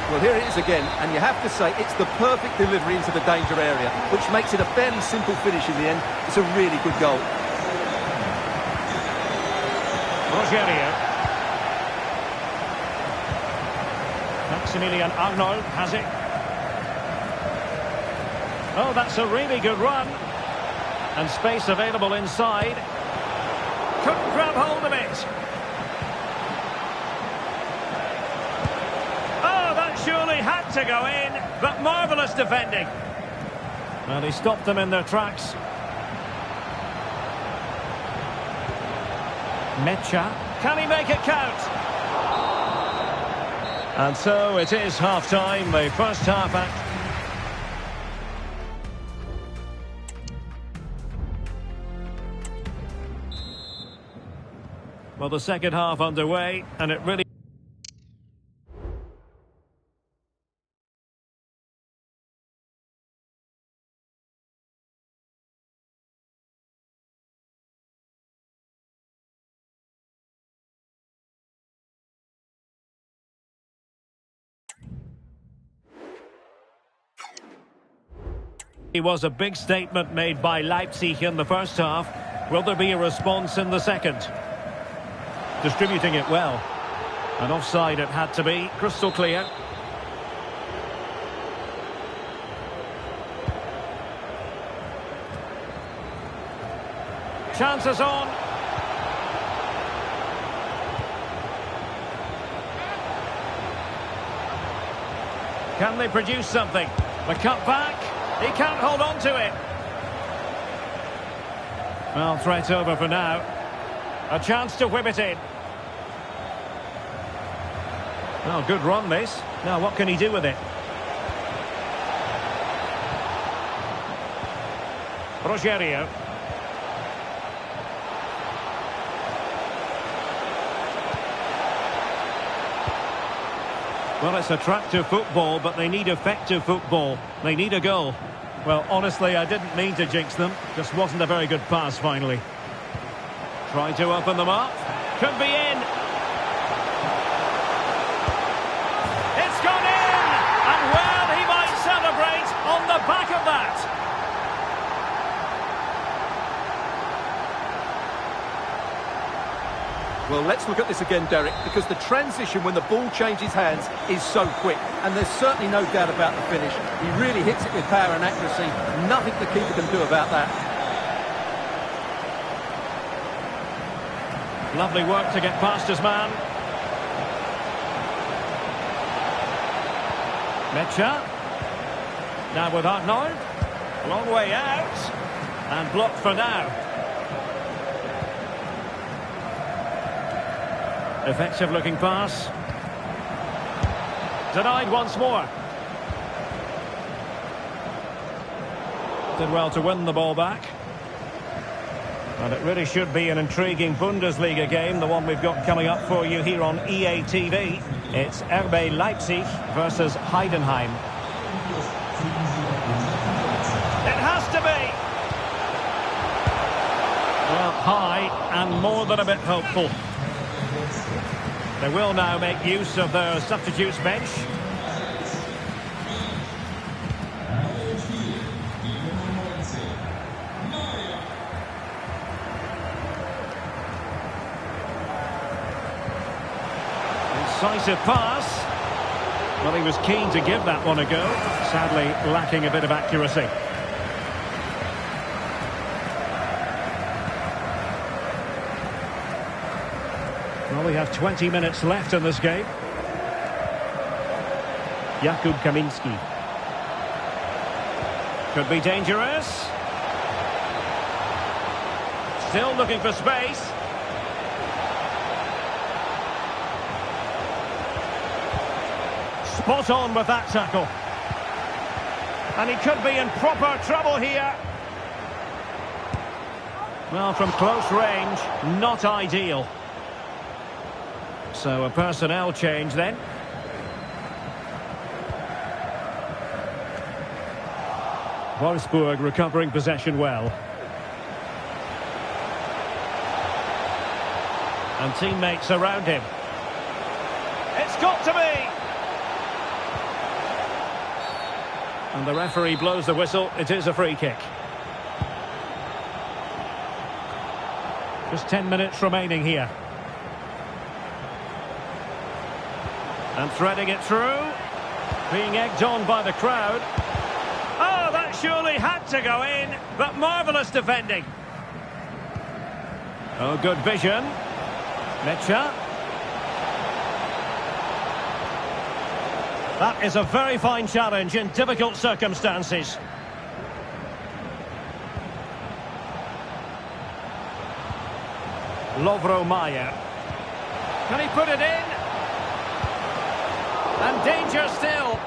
Well, here it is again, and you have to say it's the perfect delivery into the danger area, which makes it a fairly simple finish in the end. It's a really good goal.
Rogerio. Maximilian Arnold has it. Oh, that's a really good run. And space available inside. Couldn't grab hold of it. Oh, that surely had to go in. But marvellous defending. And he stopped them in their tracks. Mecha. Can he make it count? And so it is half-time, the first half act. Well, the second half underway, and it really... It was a big statement made by Leipzig in the first half. Will there be a response in the second? Distributing it well. An offside it had to be, crystal clear. Chances on. Can they produce something? The cut back. He can't hold on to it. Well, threat over for now. A chance to whip it in. Oh, good run this. Now what can he do with it? Rogerio. Well, it's attractive football, but they need effective football. They need a goal. Well, honestly, I didn't mean to jinx them. Just wasn't a very good pass, finally. Trying to open them up. Could be in. It's gone in! And, well, he might celebrate on the back of that.
Well, let's look at this again, Derek, because the transition when the ball changes hands is so quick. And there's certainly no doubt about the finish. He really hits it with power and accuracy. Nothing the keeper can do about that.
Lovely work to get past his man. Mecha. Now with Arnold. A long way out. And blocked for now. Effective looking pass. Denied once more. Did well to win the ball back. And it really should be an intriguing Bundesliga game, the one we've got coming up for you here on EA TV. It's RB Leipzig versus Heidenheim. It has to be. Well, high and more than a bit hopeful. They will now make use of their substitutes bench. Incisive pass. Well, he was keen to give that one a go. Sadly, lacking a bit of accuracy. Well, we have 20 minutes left in this game. Jakub Kaminski. Could be dangerous. Still looking for space. Spot on with that tackle. And he could be in proper trouble here. Well, from close range, not ideal. So a personnel change then. Wolfsburg recovering possession well. And teammates around him. It's got to be! And the referee blows the whistle. It is a free kick. Just 10 minutes remaining here. And threading it through. Being egged on by the crowd. Oh, that surely had to go in. But marvellous defending. Oh, good vision. Mecha. That is a very fine challenge in difficult circumstances. Lovro Mayer. Can he put it in? And danger still.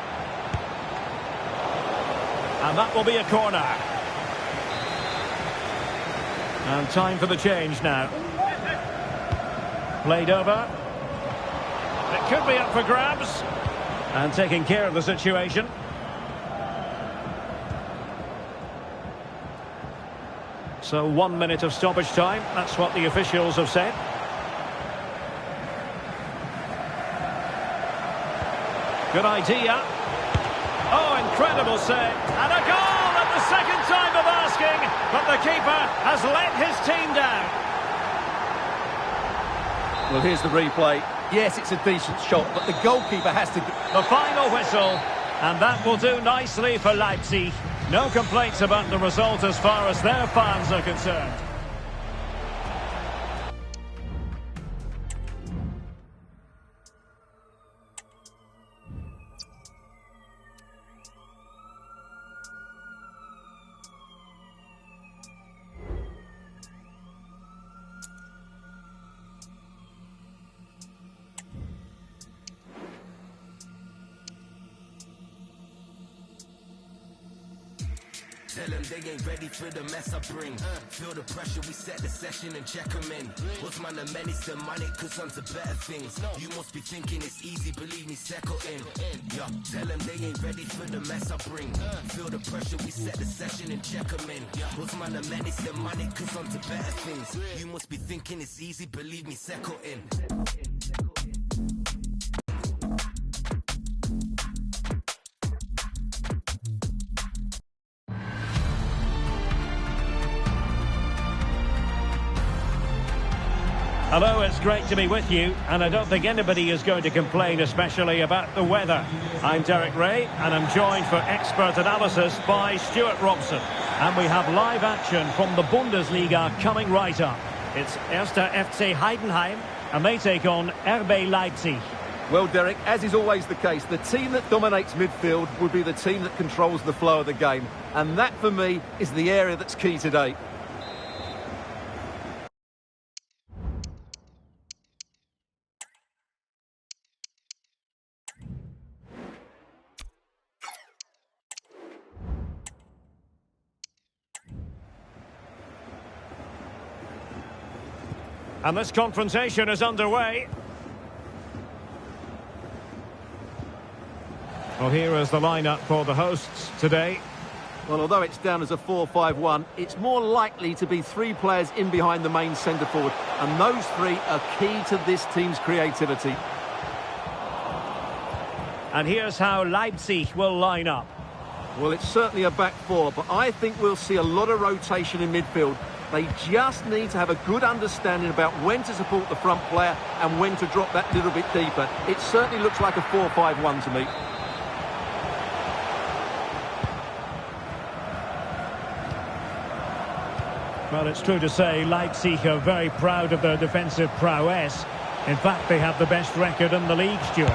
And that will be a corner. And time for the change now. Played over. It could be up for grabs. And taking care of the situation. So 1 minute of stoppage time. That's what the officials have said. Good idea. Oh, incredible save. And a goal at the second. goalkeeper has let his team down.
Well, here's the replay. Yes, it's a decent shot, but the goalkeeper has to...
The final whistle, and that will do nicely for Leipzig. No complaints about the result as far as their fans are concerned.
Tell them they ain't ready for the mess I bring. Feel the pressure, we set the session and check them in. What's man the many the money, cause on to better things. You must be thinking it's easy, believe me, settle in. Yeah, tell them they ain't ready for the mess I bring. Feel the pressure, we set the session and check them in. What's man the many the money, cause on to better things. You must be thinking it's easy, believe me, settle in.
Hello, it's great to be with you, and I don't think anybody is going to complain, especially about the weather. I'm Derek Ray, and I'm joined for expert analysis by Stuart Robson. And we have live action from the Bundesliga coming right up. It's 1. FC Heidenheim, and they take on RB Leipzig.
Well, Derek, as is always the case, the team that dominates midfield will be the team that controls the flow of the game. And that, for me, is the area that's key today.
And this confrontation is underway. Well, here is the lineup for the hosts today.
Well, although it's down as a 4-5-1, it's more likely to be three players in behind the main centre forward. And those three are key to this team's creativity.
And here's how Leipzig will line up.
Well, it's certainly a back four, but I think we'll see a lot of rotation in midfield. They just need to have a good understanding about when to support the front player and when to drop that little bit deeper. It certainly looks like a 4-5-1 to me.
Well, it's true to say Leipzig are very proud of their defensive prowess. In fact, they have the best record in the league, Stuart.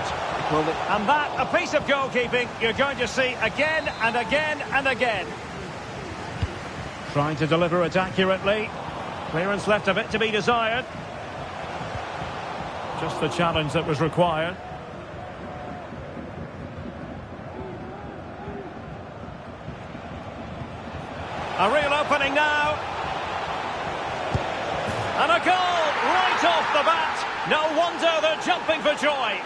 Well,
and that, a piece of goalkeeping you're going to see again and again and again. Trying to deliver it accurately. Clearance left a bit to be desired. Just the challenge that was required. A real opening now. And a goal right off the bat. No wonder they're jumping for joy.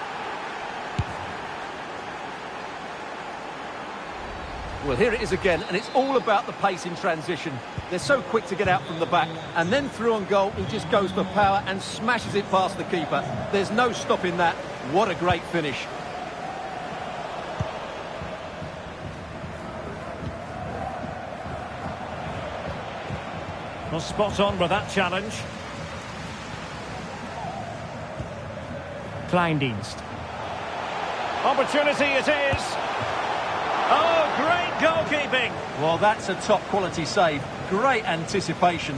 Well, here it is again, and it's all about the pace in transition. They're so quick to get out from the back, and then through on goal, he just goes for power and smashes it past the keeper. There's no stopping that. What a great finish.
Well, spot on with that challenge. Kleindienst. Opportunity it is. Oh, great goalkeeping.
Well, that's a top-quality save. Great anticipation.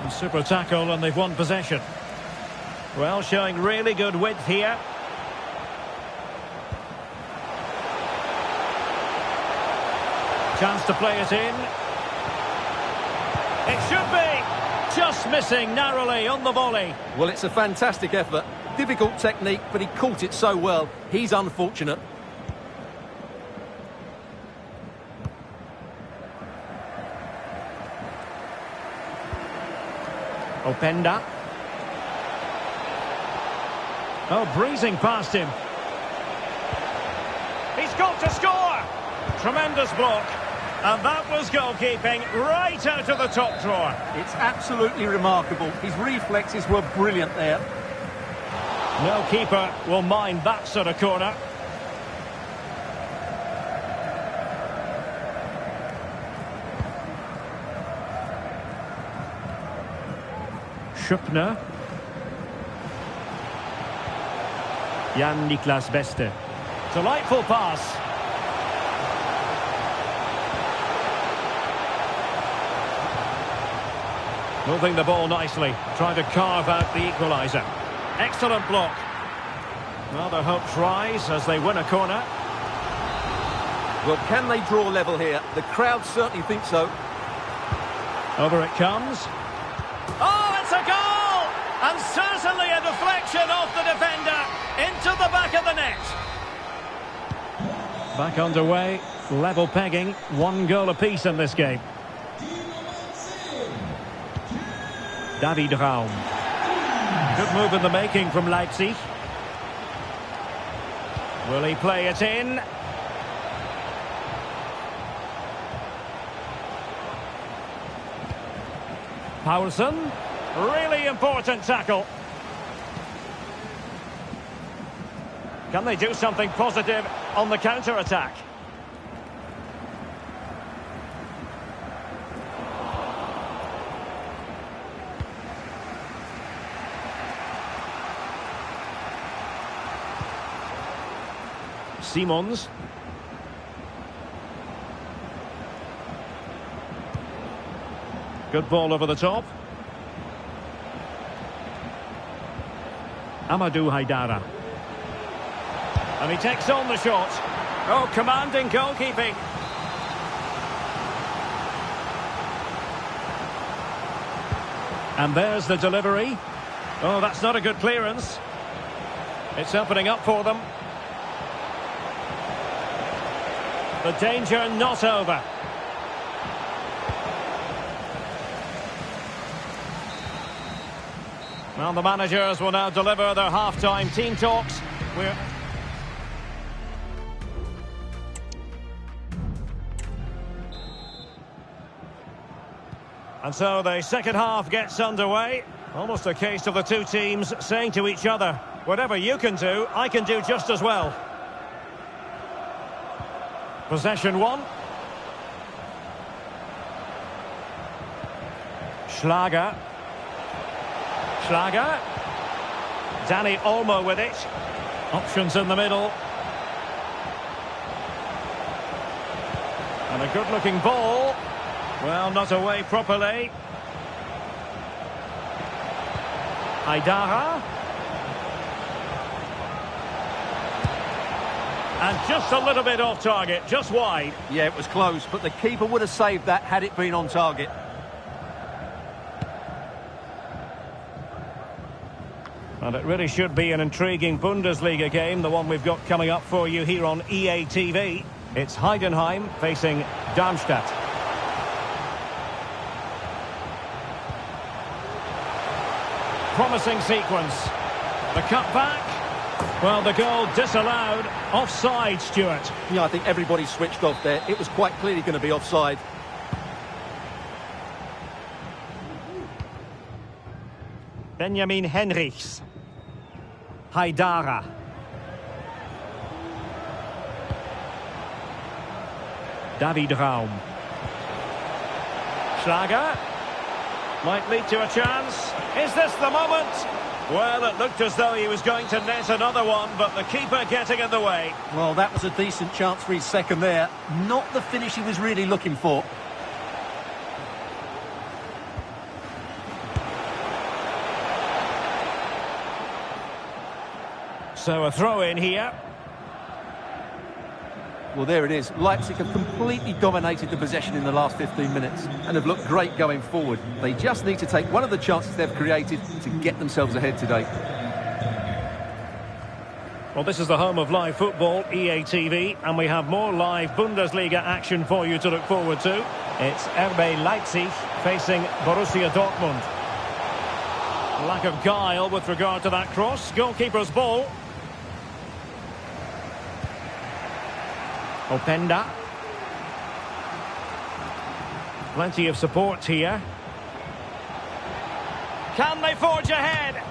And super tackle, and they've won possession. Well, showing really good width here. Chance to play it in. It should be. Just missing narrowly on the volley.
Well, it's a fantastic effort. Difficult technique, but he caught it so well. He's unfortunate.
Openda. Oh, breezing past him. He's got to score. Tremendous block. And that was goalkeeping right out of the top drawer.
It's absolutely remarkable. His reflexes were brilliant there.
No keeper will mind that sort of corner. Schöppner. Jan-Niklas Beste. Delightful pass. Moving the ball nicely, trying to carve out the equaliser. Excellent block. Well, their hopes rise as they win a corner.
Well, can they draw level here? The crowd certainly think so.
Over it comes. Oh, it's a goal! And certainly a deflection off the defender into the back of the net. Back underway, level pegging, 1 goal apiece in this game. David Raum. Good move in the making from Leipzig. Will he play it in? Paulsen. Really important tackle. Can they do something positive on the counter-attack? Simons. Good ball over the top. Amadou Haidara. And he takes on the shot. Oh, commanding goalkeeping. And there's the delivery. Oh, that's not a good clearance. It's opening up for them. The danger not over. Well, the managers will now deliver their half-time team talks. And so the second half gets underway. Almost a case of the two teams saying to each other, whatever you can do, I can do just as well. Possession one. Schlager. Schlager. Dani Olmo with it. Options in the middle. And a good-looking ball. Well, not away properly. Haidara. And just a little bit off target, just wide.
Yeah, it was close, but the keeper would have saved that had it been on target.
And it really should be an intriguing Bundesliga game, the one we've got coming up for you here on EA TV. It's Heidenheim facing Darmstadt. Promising sequence. The cutback. Well, the goal disallowed. Offside, Stuart.
Yeah, I think everybody switched off there. It was quite clearly going to be offside.
Benjamin Henrichs. Haidara. David Raum. Schlager. Might lead to a chance. Is this the moment? Well, it looked as though he was going to net another one, but the keeper getting in the way.
Well, that was a decent chance for his second there. Not the finish he was really looking for.
So a throw in here.
Well, there it is. Leipzig have completely dominated the possession in the last 15 minutes and have looked great going forward. They just need to take one of the chances they've created to get themselves ahead today.
Well, this is the home of live football, EA TV, and we have more live Bundesliga action for you to look forward to. It's RB Leipzig facing Borussia Dortmund. Lack of guile with regard to that cross. Goalkeeper's ball. Openda. Plenty of support here. Can they forge ahead?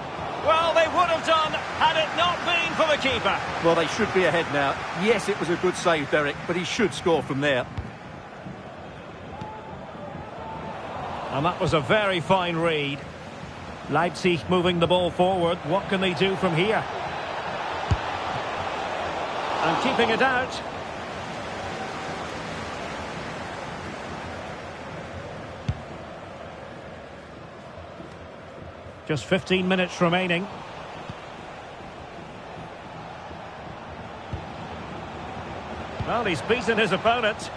Well, they would have done had it not been for the keeper.
Well, they should be ahead now. Yes, it was a good save, Derek, but he should score from there.
And that was a very fine read. Leipzig moving the ball forward. What can they do from here? And keeping it out. Just 15 minutes remaining. Well, he's beaten his opponent,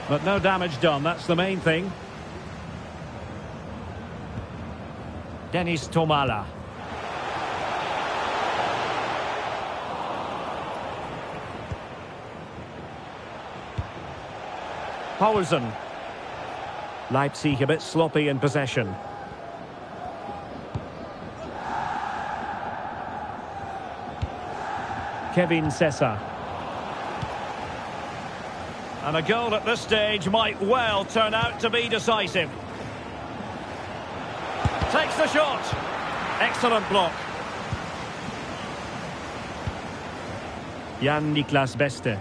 but no damage done. That's the main thing. Denis Tomala. Paulsen. Leipzig a bit sloppy in possession. Kevin Sessa. And a goal at this stage might well turn out to be decisive. Takes the shot. Excellent block. Jan Niklas Beste.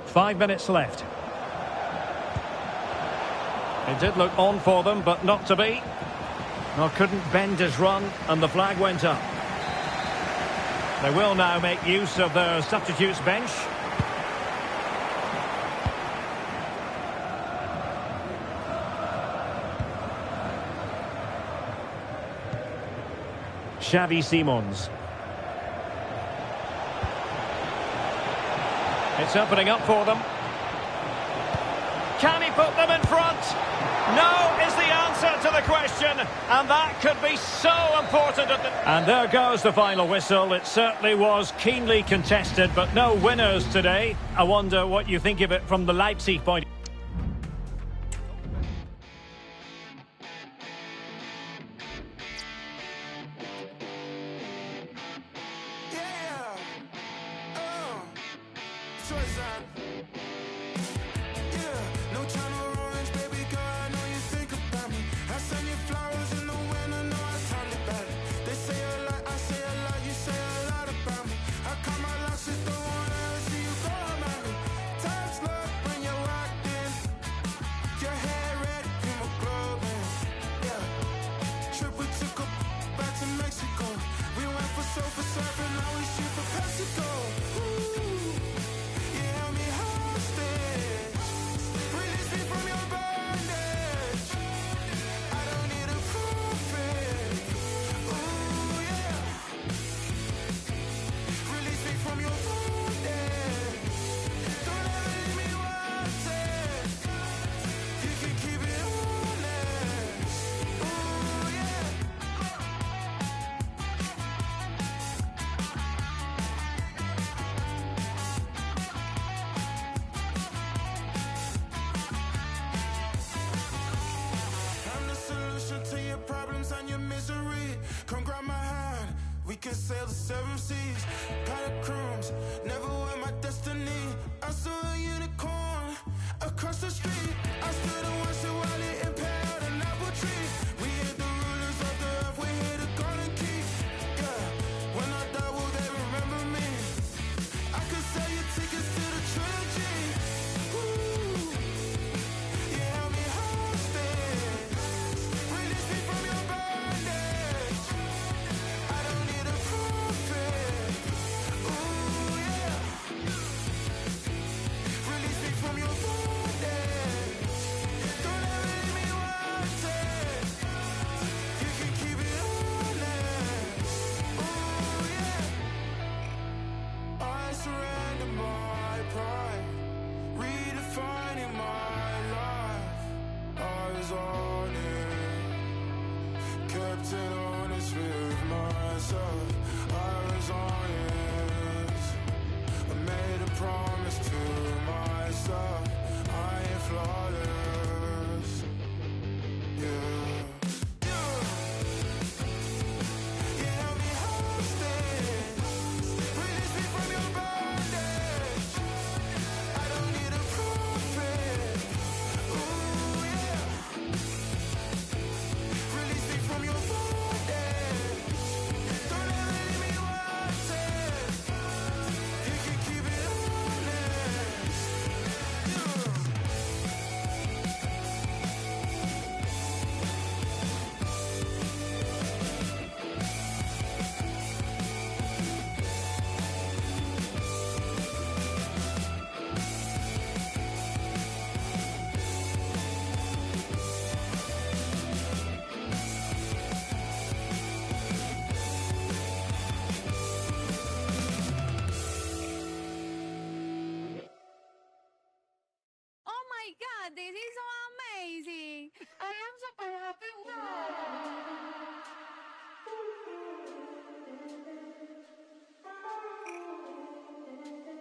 5 minutes left. It did look on for them, but not to be. Nor couldn't bend his run, and the flag went up. They will now make use of their substitutes bench. Xavi Simons. It's opening up for them. Can he put them in front? No is the answer to the question, and that could be so important. And there goes the final whistle. It certainly was keenly contested, but no winners today. I wonder what you think of it from the Leipzig point.
Can sail the 7 seas, catacombs, never were my destiny. I saw a unicorn across the street. I stood and watched it while it impaled an apple tree. We hit the rulers of the earth, we hit the golden key. Yeah, when I die, will they remember me? I could sell you tickets to the trilogy. Ooh, you held me hostage, release me from your bondage. I don't need a prophet. Ooh, yeah. Release me from your bondage.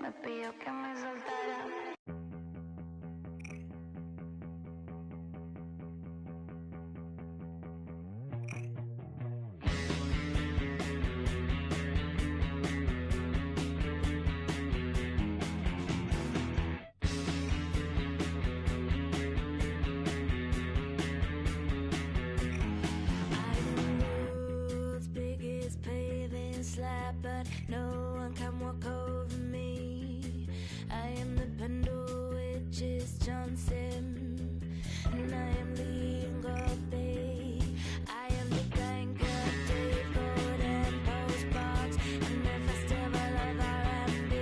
Me pidió que me soltara. But no one can walk over me. I am the pendle which is Johnson, and I am leaving God Bay. I am the banker, Dave Golden postbox, and the festival of R&B.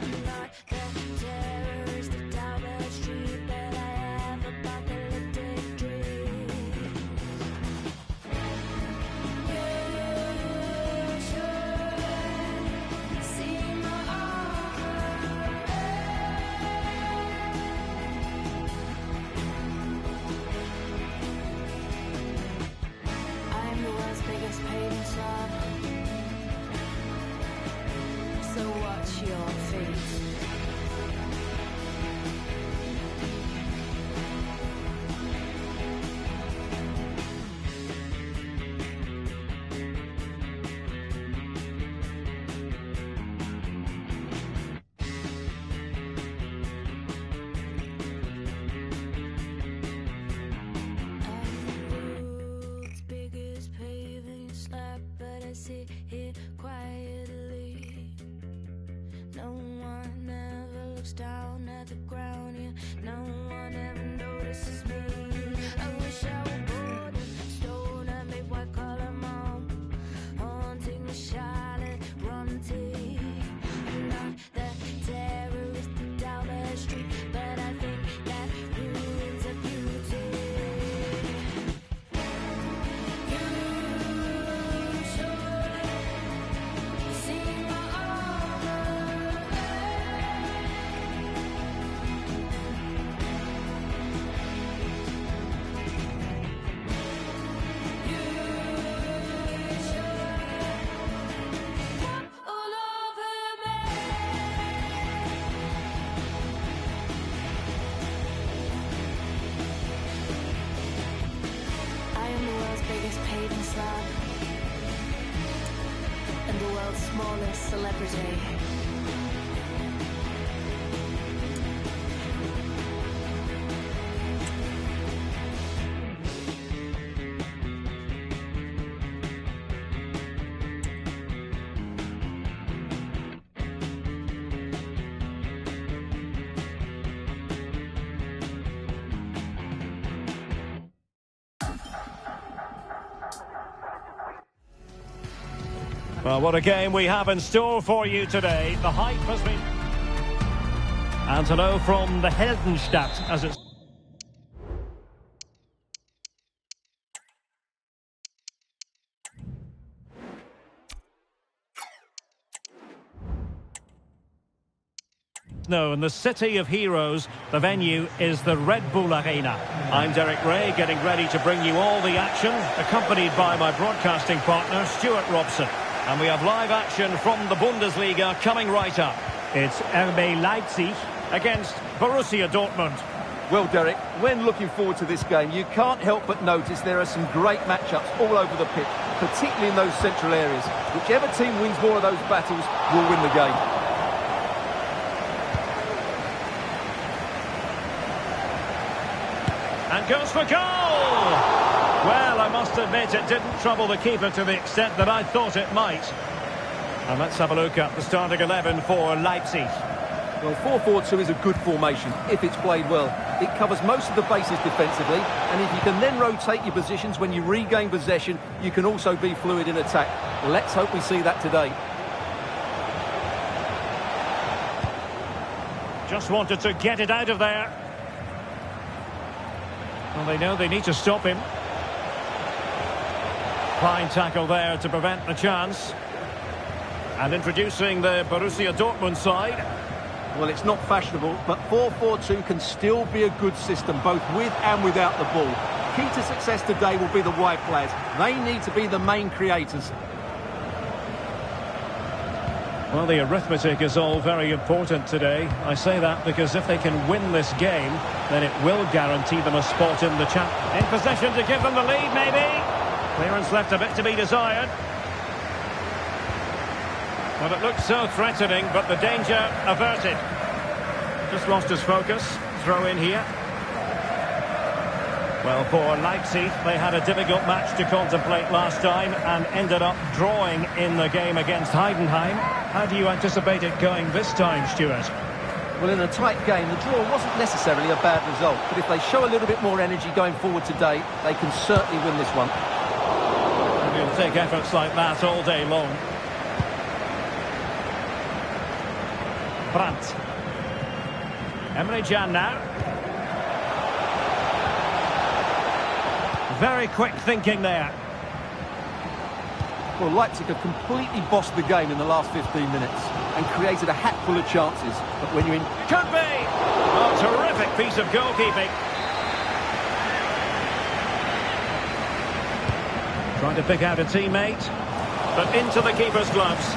I'm not the terrorist of Talbot Street, but I have apocalyptic dreams. So watch your feet. Sit here quietly. No one ever looks down at the ground here. No one ever notices me. I wish I were bored and stone and made white collar mom haunting the Charlotte Bronte. I'm not the terrorist down the street, but I think that ruins a beauty. Paving slab and the world's smallest celebrity.
Well, what a game we have in store for you today. The hype has been... And hello from the Heldenstadt, as it's... No, in the City of Heroes, the venue is the Red Bull Arena. I'm Derek Ray, getting ready to bring you all the action, accompanied by my broadcasting partner, Stuart Robson. And we have live action from the Bundesliga coming right up. It's RB Leipzig against Borussia Dortmund.
Well, Derek, when looking forward to this game, you can't help but notice there are some great matchups all over the pitch, particularly in those central areas. Whichever team wins more of those battles will win the game.
And goes for goal! Well, I must admit it didn't trouble the keeper to the extent that I thought it might. And let's have a look at the starting 11 for Leipzig.
Well, 4-4-2 is a good formation if it's played well. It covers most of the bases defensively, and if you can then rotate your positions when you regain possession, you can also be fluid in attack. Let's hope we see that today.
Just wanted to get it out of there. Well, they know they need to stop him. Fine tackle there to prevent the chance. And introducing the Borussia Dortmund side.
Well, it's not fashionable, but 4-4-2 can still be a good system, both with and without the ball. Key to success today will be the wide players. They need to be the main creators.
Well, the arithmetic is all very important today. I say that because if they can win this game, then it will guarantee them a spot in the champ. In possession to give them the lead, maybe. Clearance left a bit to be desired. Well, it looked so threatening, but the danger averted. Just lost his focus. Throw in here. Well, for Leipzig, they had a difficult match to contemplate last time and ended up drawing in the game against Heidenheim. How do you anticipate it going this time, Stuart?
Well, in a tight game, the draw wasn't necessarily a bad result, but if they show a little bit more energy going forward today, they can certainly win this one.
He'll take efforts like that all day long. Brandt. Emre Can now. Very quick thinking there.
Well, Leipzig have completely bossed the game in the last 15 minutes and created a hatful of chances. But when you're in...
Could be! A terrific piece of goalkeeping. Trying to pick out a teammate, but into the keeper's gloves.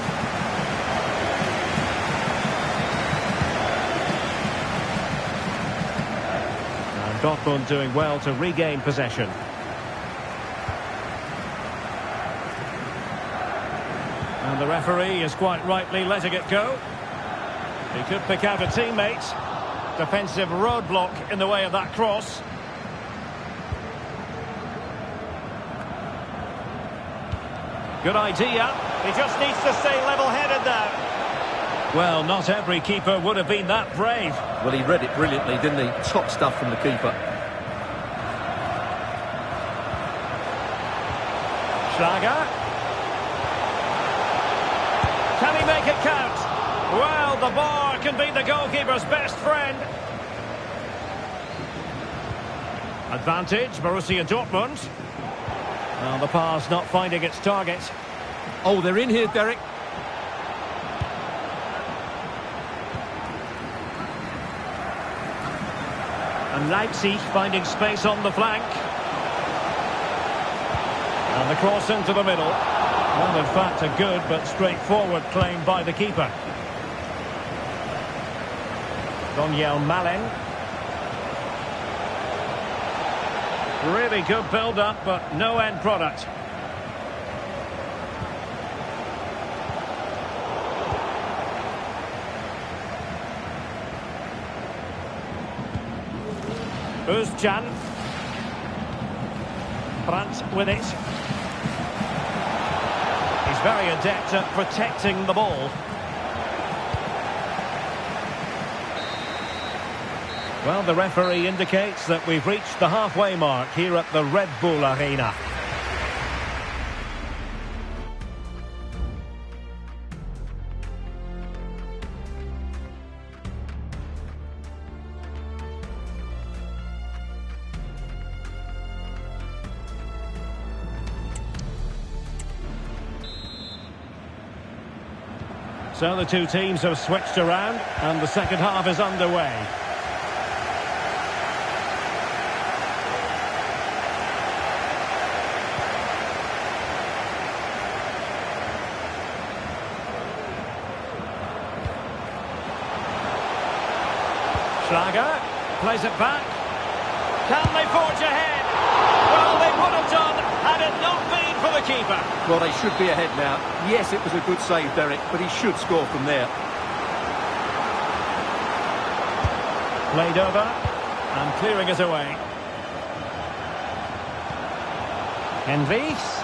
And Dortmund doing well to regain possession. And the referee is quite rightly letting it go. He could pick out a teammate. Defensive roadblock in the way of that cross. Good idea. He just needs to stay level-headed now. Well, not every keeper would have been that brave.
Well, he read it brilliantly, didn't he? Top stuff from the keeper.
Schlager. Can he make it count? Well, the bar can be the goalkeeper's best friend. Advantage, Borussia Dortmund. Well, the pass not finding its target.
Oh, they're in here, Derek.
And Leipzig finding space on the flank. And the cross into the middle. Well, in fact, a good but straightforward claim by the keeper. Daniel Malen. Really good build-up, but no end product. Özcan. Brandt with it. He's very adept at protecting the ball. Well, the referee indicates that we've reached the halfway mark here at the Red Bull Arena. So the two teams have switched around and the second half is underway. Schlager plays it back. Can they forge ahead? Well, they would have done had it not been for the keeper.
Well, they should be ahead now. Yes, it was a good save, Derek, but he should score from there.
Played over and clearing it away. Henrichs.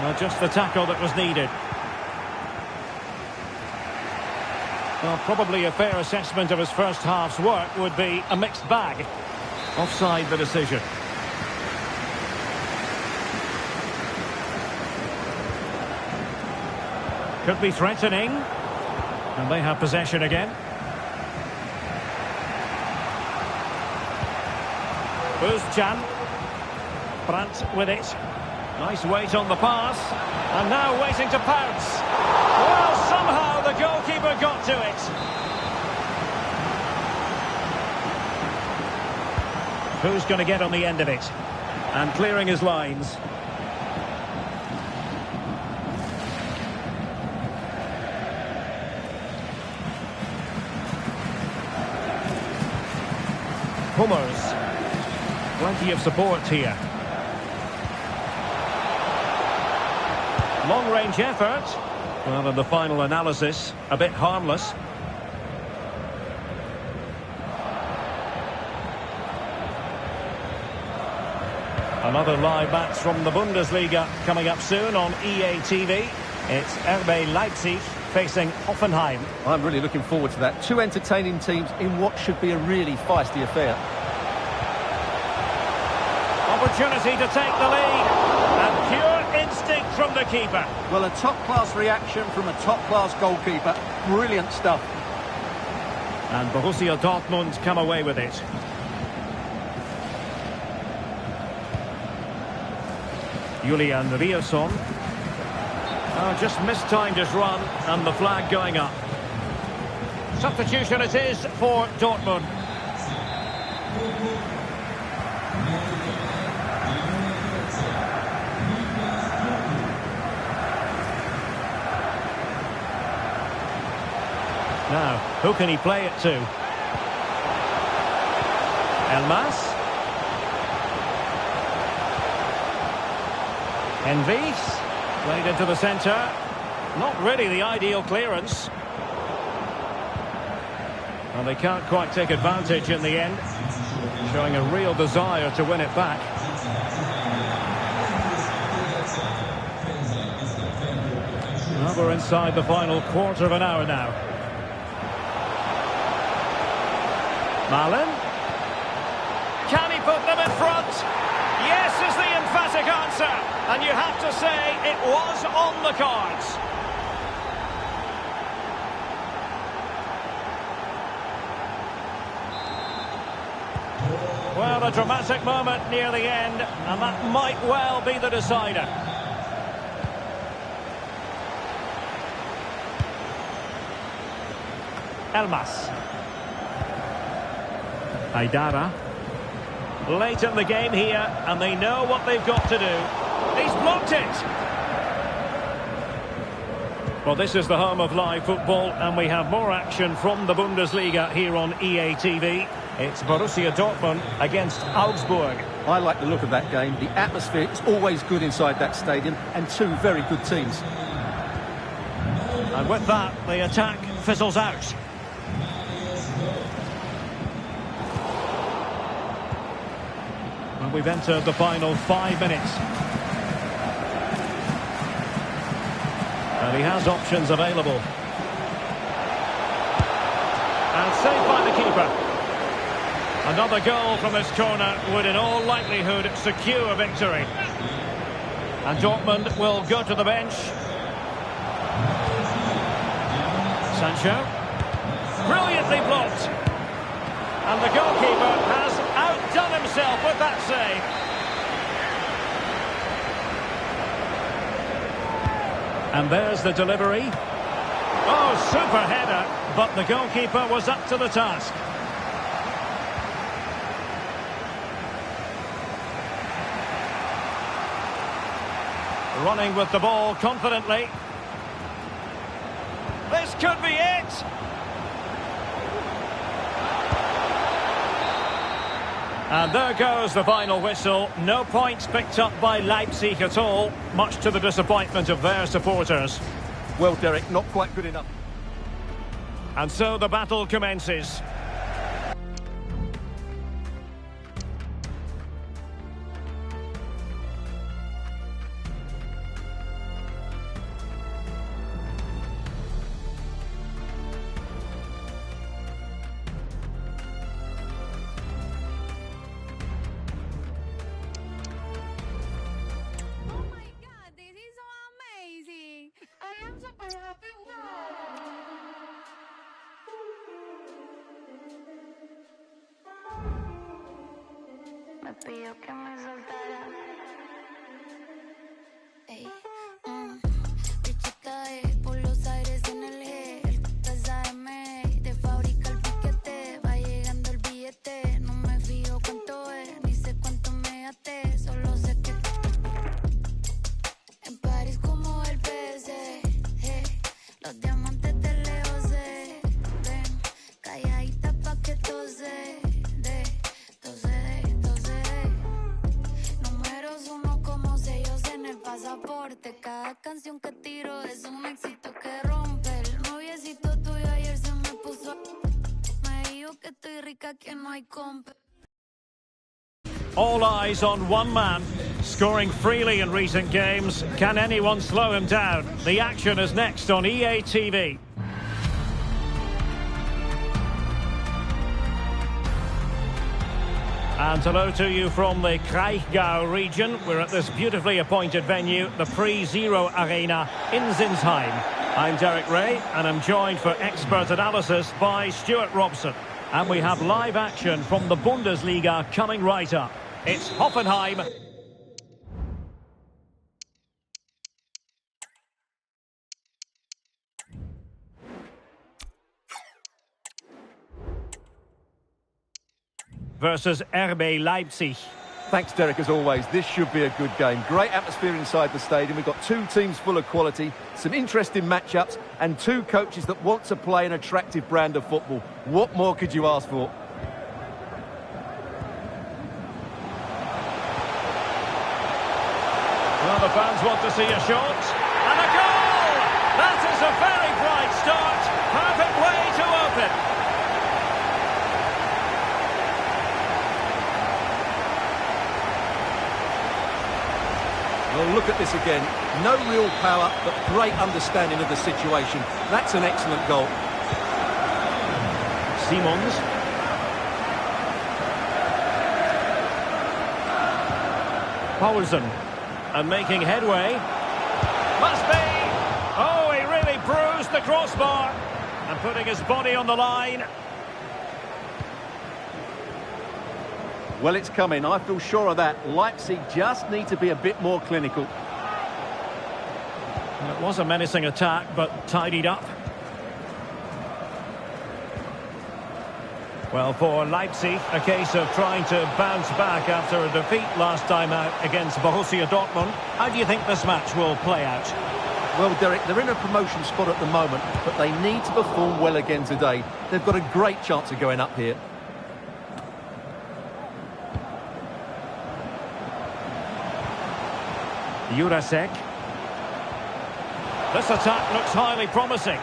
Well, just the tackle that was needed. Well, probably a fair assessment of his first half's work would be a mixed bag. Offside the decision. Could be threatening. And they have possession again. Özcan. Brandt with it. Nice weight on the pass. And now waiting to pounce. Well, somehow the goalkeeper got to it. Who's going to get on the end of it? And clearing his lines. Hummers. Plenty of support here. Long-range effort. Well, in the final analysis, a bit harmless. Another live match from the Bundesliga coming up soon on EA TV. It's RB Leipzig facing Hoffenheim.
I'm really looking forward to that. Two entertaining teams in what should be a really feisty affair.
Opportunity to take the lead. And pure instinct from the keeper.
Well, a top-class reaction from a top-class goalkeeper. Brilliant stuff.
And Borussia Dortmund come away with it. Julian Rierson. Oh, just mistimed his run, and the flag going up. Substitution it is for Dortmund. Now, who can he play it to? Elmas. Envis. Played into the centre. Not really the ideal clearance. And they can't quite take advantage in the end. Showing a real desire to win it back. Well, we're inside the final quarter of an hour now. Malen. Can he put them in front? Yes is the emphatic answer. And you have to say it was on the cards. Well, a dramatic moment near the end, and that might well be the decider. Elmas. Aidara. Late in the game here, and they know what they've got to do. He's blocked it! Well, this is the home of live football, and we have more action from the Bundesliga here on EA TV. It's Borussia Dortmund against Augsburg.
I like the look of that game. The atmosphere is always good inside that stadium, and two very good teams.
And with that, the attack fizzles out. Well, we've entered the final 5 minutes. And he has options available. And saved by the keeper. Another goal from this corner would in all likelihood secure victory. And Dortmund will go to the bench. Sancho. Brilliantly blocked. And the goalkeeper has outdone himself with that save. And there's the delivery. Oh, super header, but the goalkeeper was up to the task. Running with the ball confidently. This could be it. And there goes the final whistle. No points picked up by Leipzig at all, much to the disappointment of their supporters.
Well, Derek, not quite good enough.
And so the battle commences.
Me pidió que me soltara. Ey, bichita por los aires en el G. El KSM te fabrica el piquete. Va llegando el billete. No me fijo cuánto es, ni sé cuánto me gasté. Solo sé que en París como el PSG. Los diamantes de lejos se ven. Calladita pa' que tose. canción que tiro es un éxito que rompe. El noviecito tuyo ayer se me puso. Me dijo que estoy rica, que no hay compa.
All eyes on one man, scoring freely in recent games. Can anyone slow him down? The action is next on EA TV. And hello to you from the Kraichgau region. We're at this beautifully appointed venue, the Pre-Zero Arena in Zinsheim. I'm Derek Ray, and I'm joined for expert analysis by Stuart Robson. And we have live action from the Bundesliga coming right up. It's Hoffenheim versus RB Leipzig.
Thanks, Derek, as always. This should be a good game. Great atmosphere inside the stadium. We've got two teams full of quality, some interesting matchups, and two coaches that want to play an attractive brand of football. What more could you ask for?
Well, the fans want to see a shot. And a goal! That is a very bright start. Perfect way to open.
Well, look at this again. No real power, but great understanding of the situation. That's an excellent goal.
Simons. Poulsen. And making headway. Must be! Oh, he really bruised the crossbar. And putting his body on the line.
Well, it's coming. I feel sure of that. Leipzig just need to be a bit more clinical.
Well, it was a menacing attack, but tidied up. Well, for Leipzig, a case of trying to bounce back after a defeat last time out against Borussia Dortmund. How do you think this match will play out?
Well, Derek, they're in a promotion spot at the moment, but they need to perform well again today. They've got a great chance of going up here.
Jurasek. This attack looks highly promising.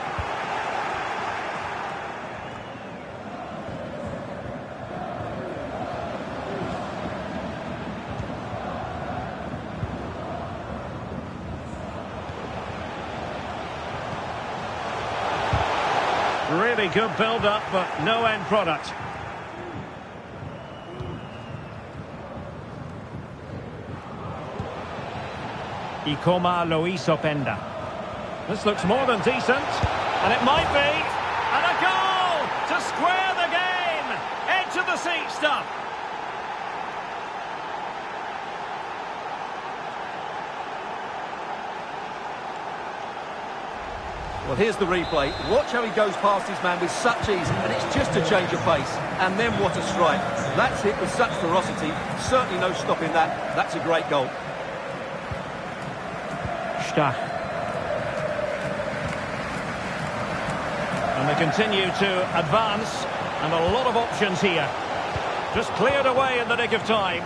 Really good build-up, but no end product. Ikoma Loisopenda. This looks more than decent, and it might be. And a goal to square the game. Edge of the seat stuff.
Well, here's the replay. Watch how he goes past his man with such ease, and it's just a change of pace. And then what a strike. That's hit with such ferocity. Certainly no stopping that. That's a great goal.
Stach. And they continue to advance, and a lot of options here. Just cleared away in the nick of time.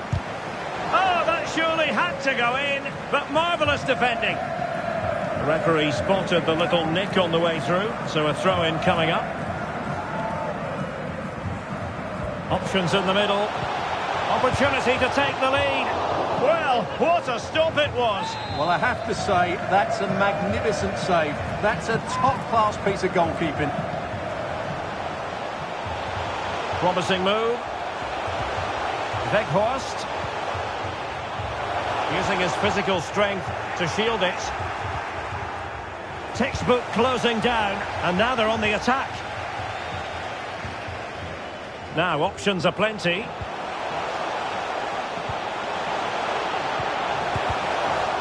Oh, that surely had to go in, but marvellous defending. The referee spotted the little nick on the way through, so a throw-in coming up. Options in the middle. Opportunity to take the lead. Well, what a stop it was.
Well, I have to say, that's a magnificent save. That's a top-class piece of goalkeeping.
Promising move. Weghorst. Using his physical strength to shield it. Textbook closing down, and now they're on the attack. Now, options are plenty.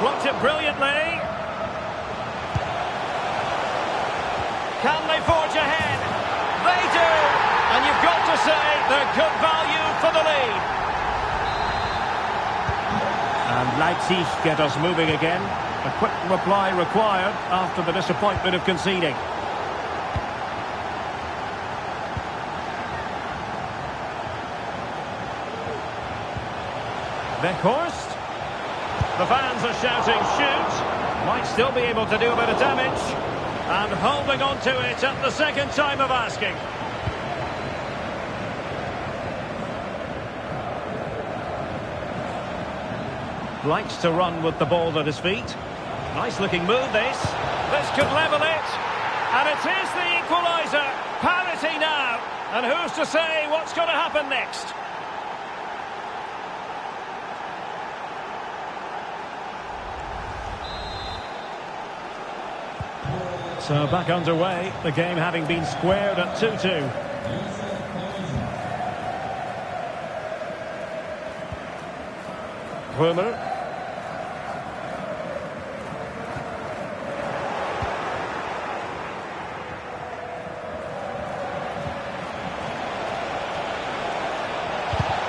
Blocked it brilliantly. Can they forge ahead? They do! And you've got to say they're good value for the lead. And Leipzig get us moving again. A quick reply required after the disappointment of conceding. Weghorst. The fans are shouting, shoot! Might still be able to do a bit of damage. And holding on to it at the second time of asking. Likes to run with the ball at his feet. Nice looking move this. This could level it. And it is the equaliser. Parity now. And who's to say what's going to happen next? So back underway, the game having been squared at 2-2. Römer.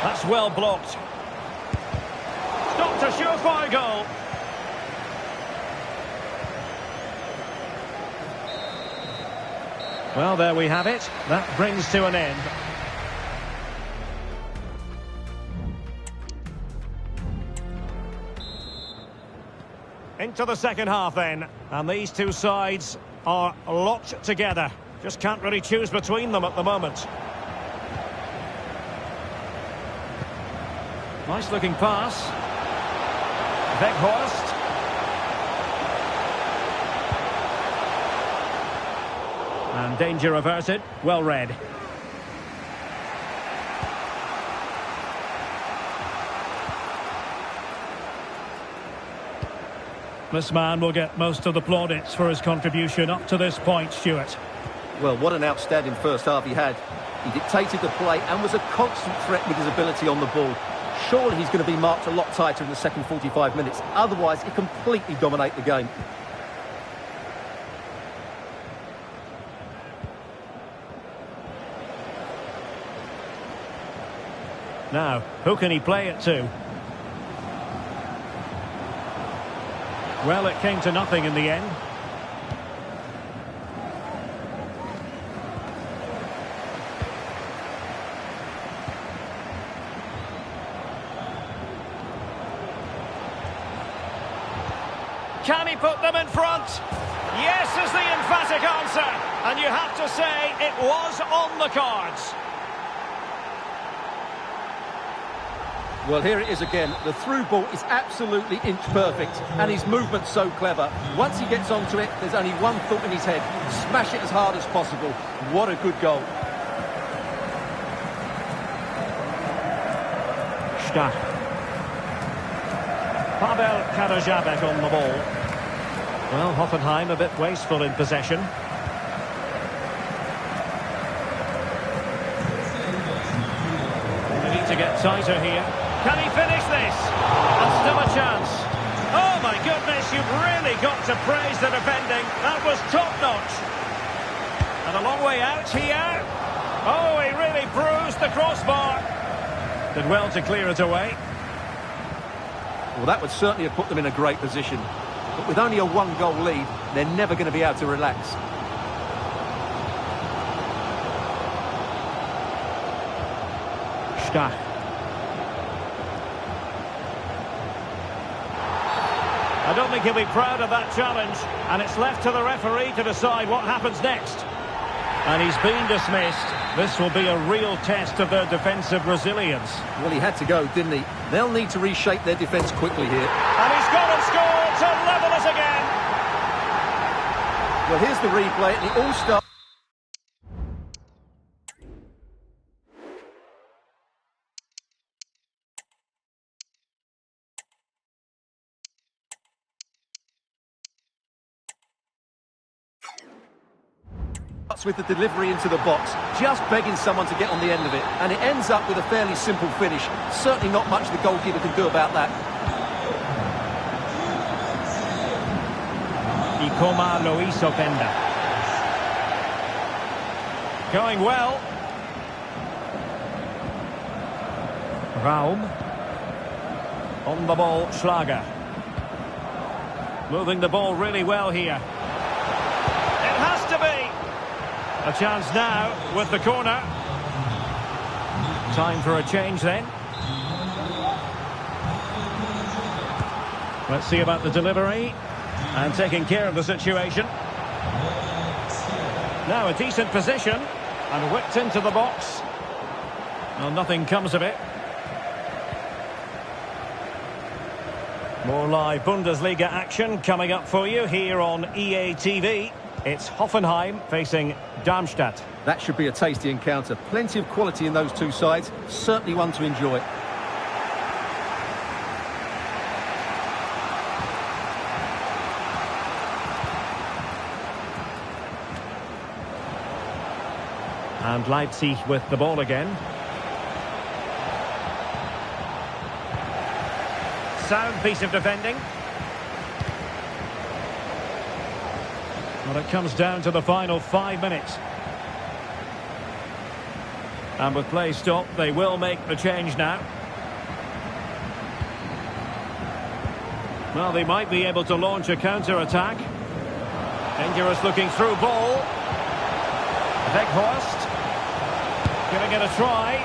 That's well blocked. Stopped a surefire goal. Well, there we have it. That brings to an end. Into the second half then. And these two sides are locked together. Just can't really choose between them at the moment. Nice looking pass. Weghorst. And danger averted. Well read. This man will get most of the plaudits for his contribution up to this point, Stuart.
Well, what an outstanding first half he had. He dictated the play and was a constant threat with his ability on the ball. Surely he's going to be marked a lot tighter in the second 45 minutes. Otherwise, he completely dominate the game.
Now, who can he play it to? Well, it came to nothing in the end. Can he put them in front? Yes is the emphatic answer. And you have to say it was on the cards.
Well, here it is again. The through ball is absolutely inch perfect, and his movement's so clever. Once he gets onto it, there's only one thought in his head. Smash it as hard as possible. What a good goal.
Stach. Pavel Karajabek on the ball. Well, Hoffenheim a bit wasteful in possession. They need to get tighter here. Can he finish this? And still a chance. Oh my goodness, you've really got to praise the defending. That was top-notch. And a long way out here. Oh, he really bruised the crossbar. Did well to clear it away.
Well, that would certainly have put them in a great position. But with only a one-goal lead, they're never going to be able to relax.
Stach. I don't think he'll be proud of that challenge, and it's left to the referee to decide what happens next. And he's been dismissed. This will be a real test of their defensive resilience.
Well, he had to go, didn't he? They'll need to reshape their defence quickly here.
And he's gone and scored to level us again.
Well, here's the replay, and it all starts. With the delivery into the box, just begging someone to get on the end of it, and it ends up with a fairly simple finish. Certainly not much the goalkeeper can do about that.
Ikoma Loiso Penda. Going well. Raum. On the ball, Schlager. Moving the ball really well here. It has to be. A chance now with the corner. Time for a change then. Let's see about the delivery. And taking care of the situation. Now a decent position. And whipped into the box. Well, nothing comes of it. More live Bundesliga action coming up for you here on EA TV. It's Hoffenheim facing Darmstadt.
That should be a tasty encounter. Plenty of quality in those two sides. Certainly one to enjoy.
And Leipzig with the ball again. Sound piece of defending. Well, it comes down to the final 5 minutes. And with play stopped, they will make the change now. Well, they might be able to launch a counter-attack. Dangerous looking through ball. Weghorst. Giving it a try.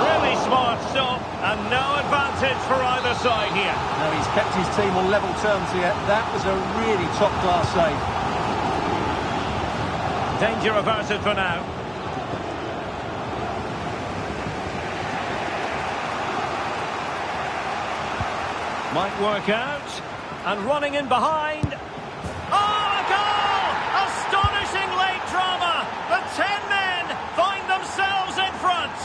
Really smart stop. And no advantage for either side here.
Now he's kept his team on level terms here. That was a really top-class save.
Danger averted for now. Might work out. And running in behind. Oh, a goal! Astonishing late drama. The 10 men find themselves in front.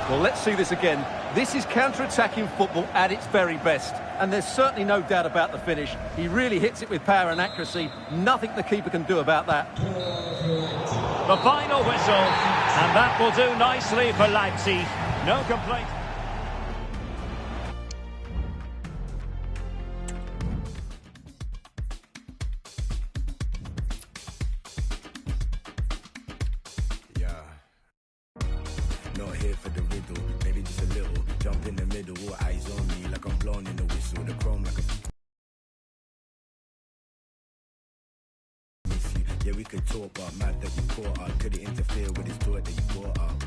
Well, let's see this again. This is counter-attacking football at its very best. And there's certainly no doubt about the finish. He really hits it with power and accuracy. Nothing the keeper can do about that.
The final whistle. And that will do nicely for Leipzig. No complaint.
Not here for the riddle, maybe just a little. Jump in the middle, all eyes on me like I'm blowing in the whistle. The chrome like a... Yeah, we could talk, but mad that you caught up. Couldn't interfere with his thought that you brought up.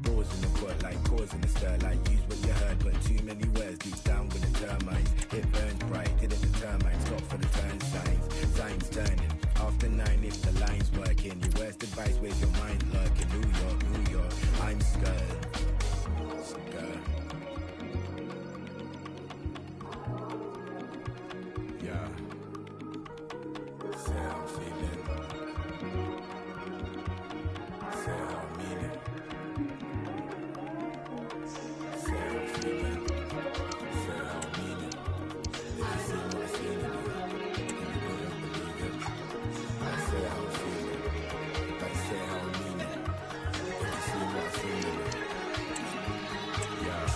Balls in the court like cause in the stir. Like use what you heard, but too many words deep down with the termites. It burns bright, didn't the termites. Stop for the turn signs. Signs turning. After 9 if the line's working. Your worst advice, where's your mind lurking? New York, I'm scared. Yeah. Say how I'm feeling. Say how I mean it. Say how I'm feeling. Say how I mean it. If you see what I feel in it, then you wouldn't believe it. I say how I'm feeling. I say how I mean it. If you see what I feel in it. Yeah.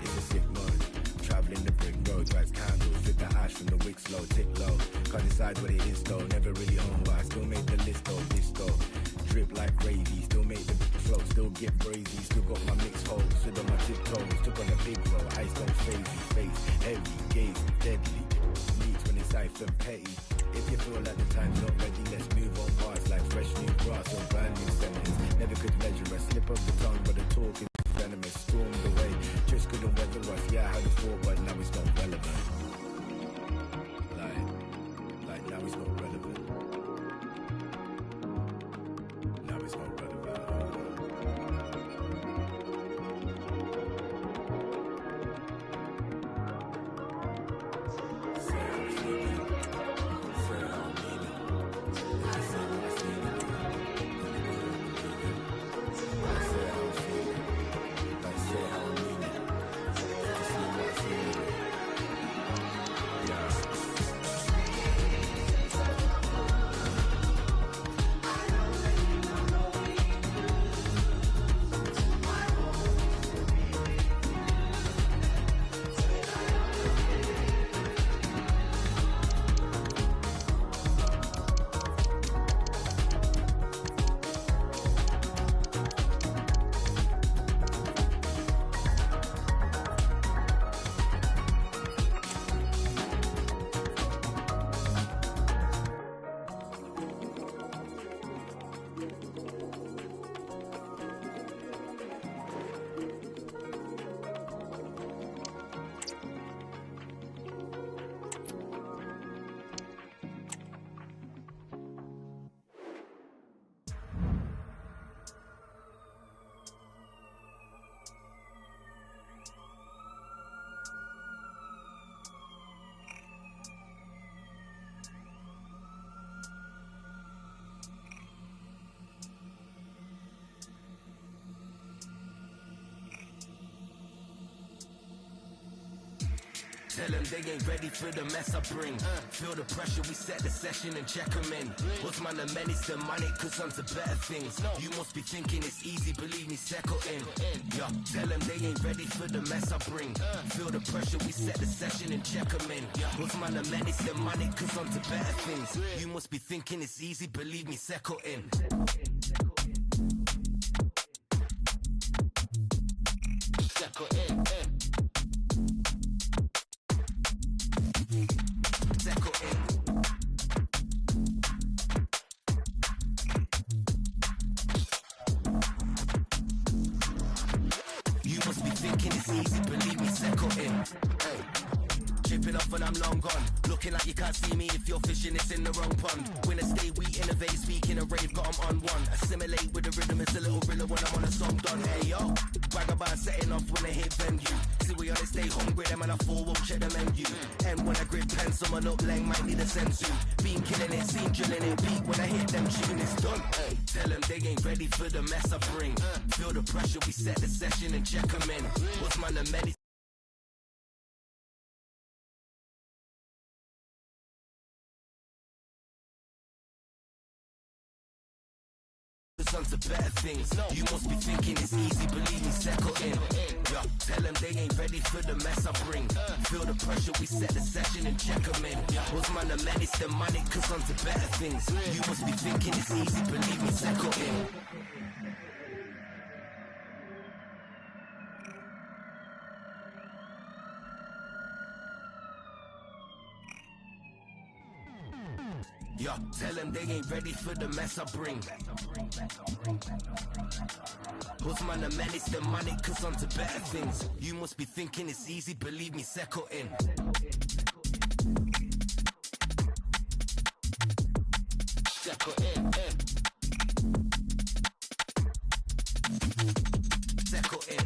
It's a sick mode. Traveling the brick road, drives candles, drip the ash from the wick slow, tick low. Can't decide what it is though, never really home, but I still make the list though, this though. Drip like gravy, still make the flow, still get brazy, still got my mixed holes, stood on my tiptoes, took on a big roll, eyes don't phase me, face heavy, gaze deadly, neat when it's life and petty. If you feel like the time's not ready, let's move on past like fresh new grass or brand new sentence. Never could measure a slip of the tongue, but the talk is venomous, stormed away. Just couldn't weather us, yeah, I had a thought, but now it's not relevant. Like now it's not relevant. Now it's not relevant. Say how I'm feeling. Say how I mean it. If you say what I feel in it, then you wouldn't believe it. I say how I'm feeling. tell them they ain't ready for the mess I bring. Feel the pressure, we set the session and check them in. What's man the menace, the money, cause on to better things. You must be thinking it's easy, believe me, settle in. Yeah, tell them they ain't ready for the mess I bring. Feel the pressure, we set the session and check them in. What's man the menace, the money, cause on to better things. You must be thinking it's easy, believe me, settle in. Settle in. Settle in. You must be thinking it's easy, believe me, settle in. Hey. Chipping off when I'm long gone. Looking like you can't see me if you're fishing, it's in the wrong pond. When I stay, we innovate, speaking a rave, got 'em on one. Assimilate with the rhythm, it's a little thriller when I'm on a song done. Hey yo, brag about setting off when I hit venue. See we on it, stay hungry, them and I fall, won't check the menu. And when I grip pen, someone up lang might need a sensu. Been killing it, seen drilling it, beat when I hit them, tune it's done. Hey, tell them they ain't ready for the mess I bring. Feel the pressure, we set the session and check them in. What's man the medicine? To better things. You must be thinking it's easy, believe me, settle in. Yeah, tell them they ain't ready for the mess I bring. Feel the pressure, we set the session and check them in. What's man the menace, the money, cause on to better things. You must be thinking it's easy, believe me, settle in. Yo, tell them they ain't ready for the mess I bring. Who's man the menace, the money, cause on to better things. You must be thinking it's easy, believe me, settle in. Settle in, Settle in.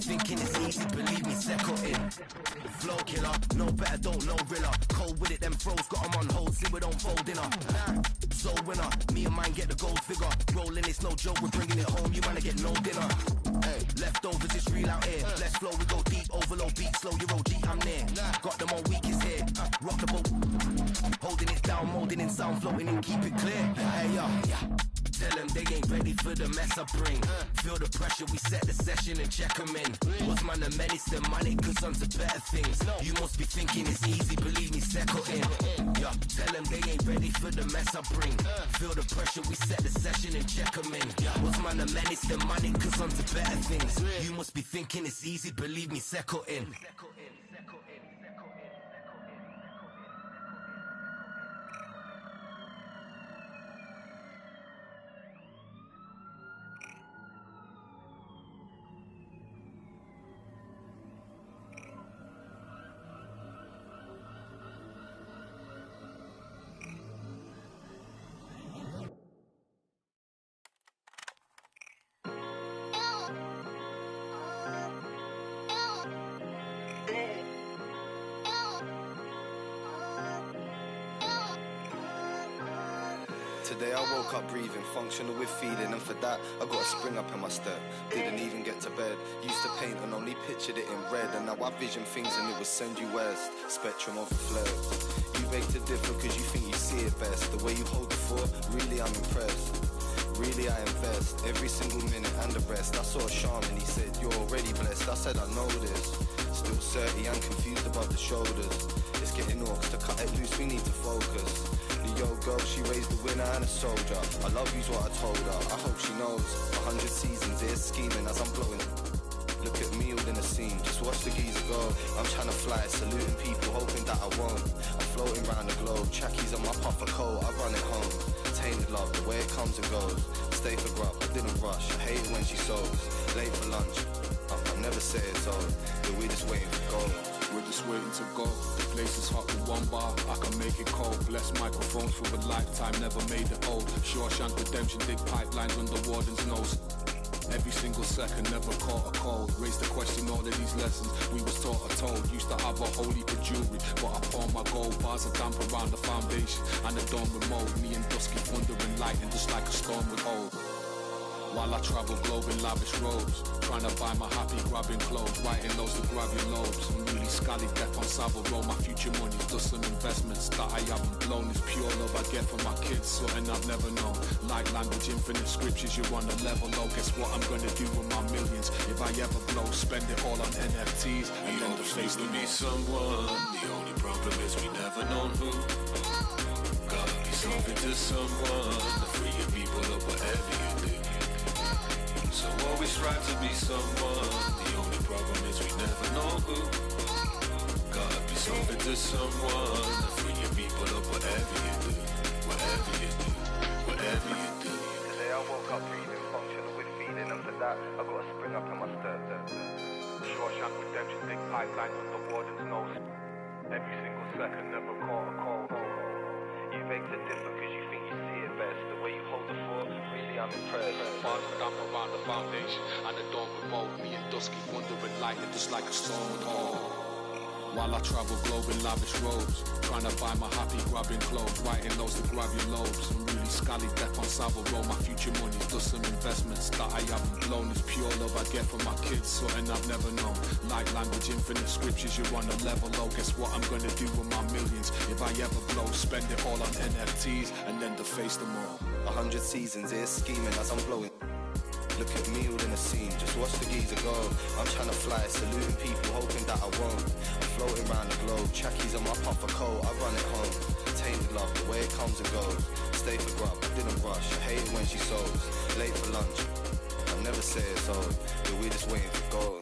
Thinking it's easy, believe me, settle in. Flow killer, no better, don't know riller. Cold with it, them froze, got 'em on hold, see we don't fold in her. So winner, me and mine get the gold figure. Rolling, it's no joke, we're bringing it home, you wanna get no dinner. Hey, leftovers, it's real out here. Let's flow, we go deep, overload, beat slow, your OG, I'm near. Got them all weakest here, rock the boat. Holding it down, molding in sound, floating in, keep it clear. Hey, yo, tell them they ain't ready for the mess I bring. Feel the pressure, we set the session and check them in. What's man the menace, the money, cause on to better things. You must be thinking it's easy, believe me, settle in. Yeah, tell them they ain't ready for the mess I bring. Feel the pressure, we set the session and check them in. What's man the menace, the money, cause on to better things. You must be thinking it's easy, believe me, settle in.
Today I woke up breathing, functional with feeling, and for that I got a spring up in my step. Didn't even get to bed, used to paint and only pictured it in red, and now I vision things and it will send you west. Spectrum of flirt. You beg to differ cause you think you see it best. The way you hold the fort, really I'm impressed. Really I invest, every single minute and the rest. I saw a shaman, he said you're already blessed. I said I know this, still 30 and confused above the shoulders. It's getting orcs to cut it loose, we need to focus. The yo girl, she raised a winner and a soldier. I love you's what I told her, I hope she knows. 100 seasons here scheming as I'm blowing. Look at me all in a scene, just watch the geezer go. I'm trying to fly, saluting people, hoping that I won't. I'm floating round the globe, trackies on my puffer coat, I run it home. Tainted love, the way it comes and goes. Stay for grub, I didn't rush, I hate it when she sows. Late for lunch, I'll never say it's over, but we're just waiting for gold.
We're just waiting to go. The place is hot with one bar, I can make it cold. Bless microphones for a lifetime, never made it old. Shawshank Redemption, dig pipelines under warden's nose. Every single second, never caught a cold. Raised the question, all of these lessons we was taught or told. Used to have a whole heap of jewelry, but I pawn my gold. Bars are damp around the foundation, and the dawn remote. Me and Dusky wandering lightning just like a storm would hold. While I travel globe in lavish robes, trying to buy my happy grabbing clothes, writing loads to grab your lobes. I'm really scally death on Savile Row. My future money's just some investments that I haven't blown. It's pure love I get from my kids, something I've never known. Light language, infinite scriptures, you're on a level low. Guess what I'm gonna do with my millions? If I ever blow, spend it all on NFTs and then the face to be someone. The only problem is we never known who. Gotta be something to someone to free your people up whatever you do. So always strive to be someone. The only problem is we never know who. Gotta be something to someone to free your people up whatever you do. Whatever you do. Whatever you do.
Today I woke up breathing, functional with feeling, and for that I got a spring up in my step.
Shawshank Redemption, big pipeline on the warden's nose. Every single second, never caught a cold.
You beg to differ because you think you see it best. The way you hold the fort, really I'm impressed.
Bars are damp around the foundation, and the dawn remote. Me and Dusky wandering lightning just like a storm would hold. While I travel globe in lavish robes, trying to buy my happy grabbing clothes, writing loads to grab your lobes. I'm really scally death on Savile Row. My future money's just some investments that I haven't blown. It's pure love I get from my kids, something I've never known. Light language, infinite scriptures, you're on a level low. Guess what I'm gonna do with my millions? If I ever blow, spend it all on NFTs and then deface them all.
100 seasons here scheming as I'm blowing. Look at me all in a scene, just watch the geezer go. I'm trying to fly, saluting people, hoping that I won't. I'm floating around the globe, trackies on my puffer coat, I run it home. Tainted love, the way it comes and goes. Stay for grub, I didn't rush, I hate it when she sows. Late for lunch, I never say it's old, but we're just waiting for gold.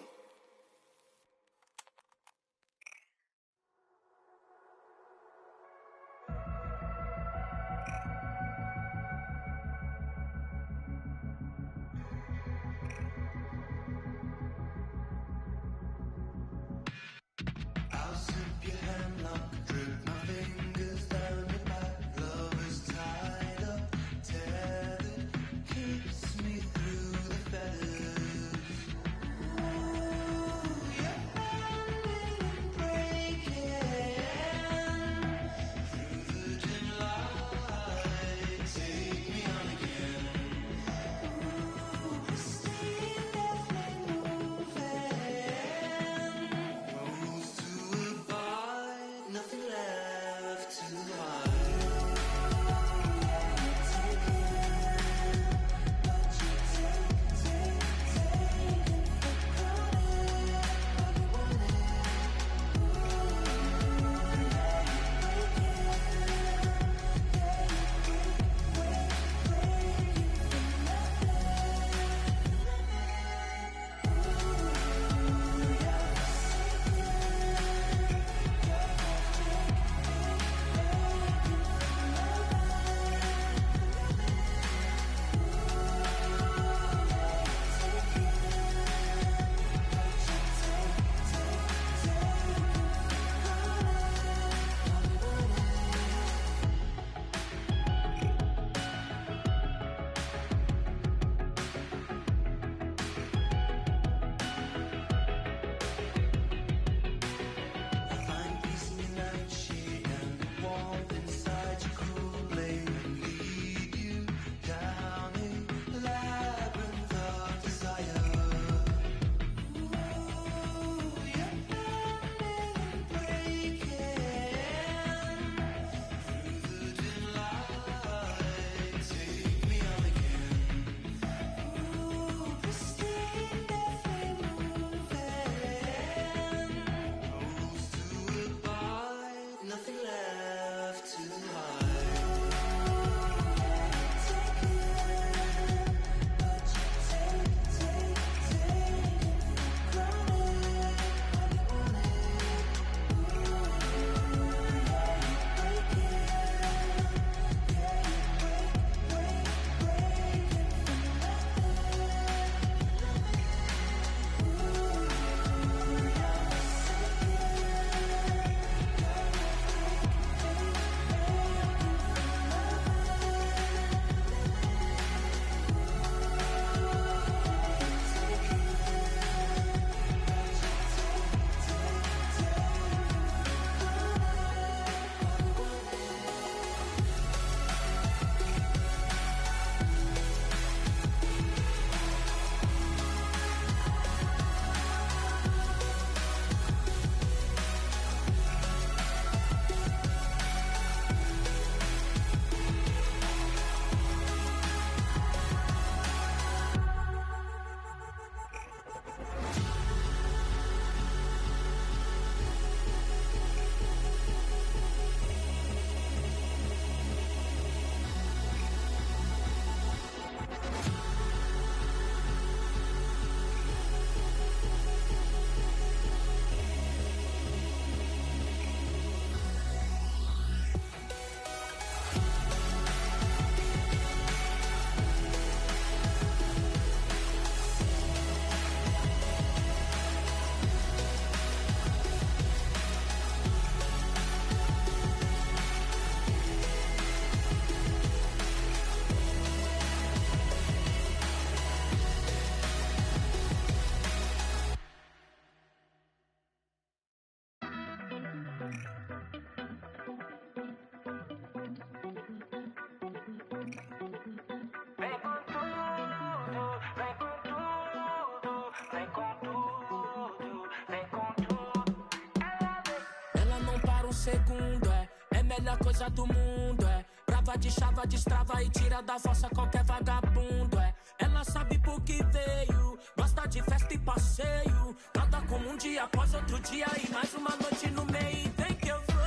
um segundo, é melhor coisa do mundo, brava de chava, destrava e tira da fossa qualquer vagabundo, ela sabe por que veio, gosta de festa e passeio, nada como um dia após outro dia e mais uma noite no meio, vem que eu vou.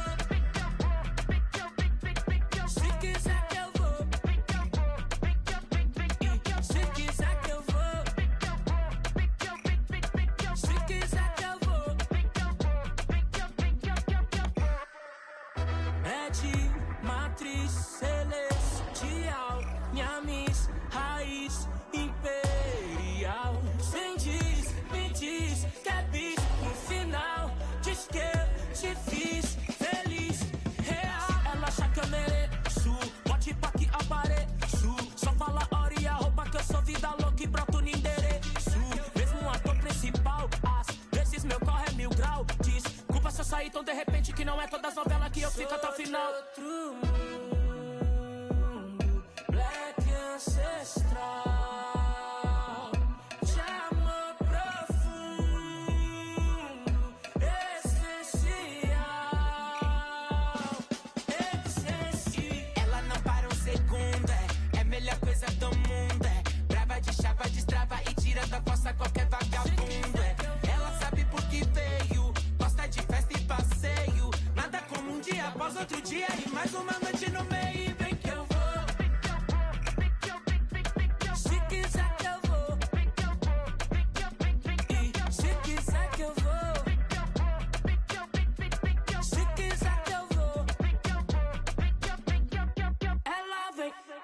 Se quiser que eu vou, se quiser que eu vou, se quiser que eu vou. É de matriz celestial, minha miss, raiz imperial. Sem diz, me diz que é bis no final. Diz que eu te fiz feliz, real. Ela acha que eu mereço, bote pra que apareço. Só fala hora e a roupa que eu sou vida louca e broto no endereço. Mesmo um ator principal, às vezes meu corre é 1000 graus. Desculpa se eu sair tão de repente que não é todas as novelas que eu fico até o final. Outro mundo, black ancestral. Qualquer vagabundo, ela sabe por que veio, gosta de festa e passeio, nada como um dia após outro dia e mais uma noite no meio, vem que eu vou. Se quiser que eu vou, se quiser que eu vou, se quiser que eu vou.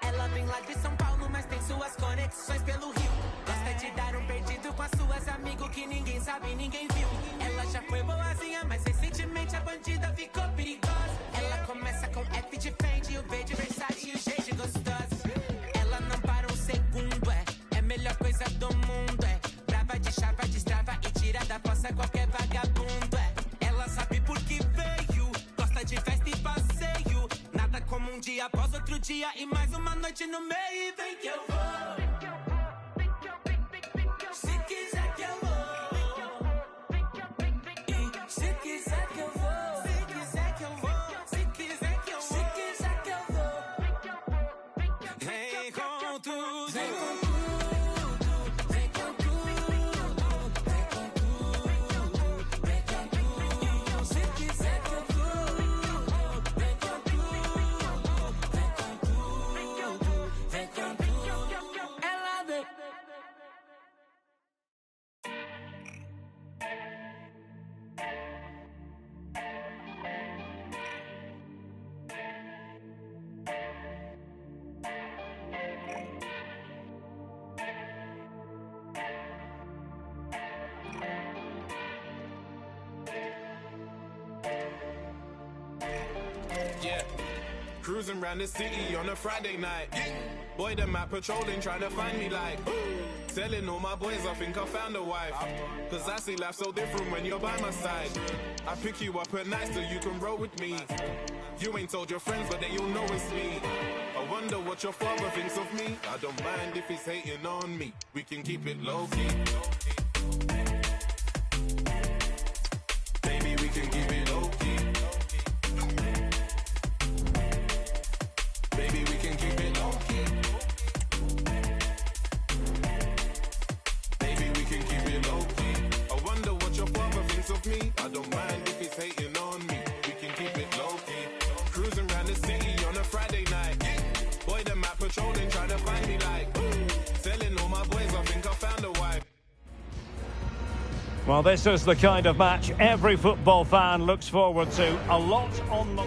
Ela vem lá de São Paulo, mas tem suas conexões pelo Rio. Gosta de dar um perdido com as suas amigos que ninguém sabe, ninguém viu. Ela já foi boazinha, mas recentemente a bandida ficou perigosa. Ela começa com F de Fendi, o V de Versace e o G de gostosa. Ela não para um segundo, é melhor coisa do mundo, brava de chava, destrava e tira da fossa qualquer vagabundo, ela sabe por que veio, gosta de festa e passeio, nada como um dia após outro dia e mais uma noite no meio, vem que eu vou. Se quiser que eu vou, se quiser que eu vou, se quiser que eu vou, se quiser que eu vou, se quiser que eu vou, vem com tudo, vem com tudo, vem com tudo, vem com tudo, vem com tudo, se quiser que eu vou, vem com tudo, vem com tudo, vem com tudo, ela vem.
Yeah, cruising around the city on a Friday night. Boy, them out patrolling, trying to find me like telling all my boys I think I found a wife. Cause I see life so different when you're by my side. I pick you up at night so you can roll with me. You ain't told your friends, but then you'll know it's me. I wonder what your father thinks of me. I don't mind if he's hating on me. We can keep it low-key. Baby, we can keep it low-key. Baby, we can keep it low-key. Baby, we can keep it low-key. I wonder what your father thinks of me. I don't mind if he's hating on me. We can keep it low-key. Cruising around the city on a Friday night. Boy, them out patrolling, trying to find me like telling all my boys I think I found a wife.
Well, this is the kind of match every football fan looks forward to. A lot on the...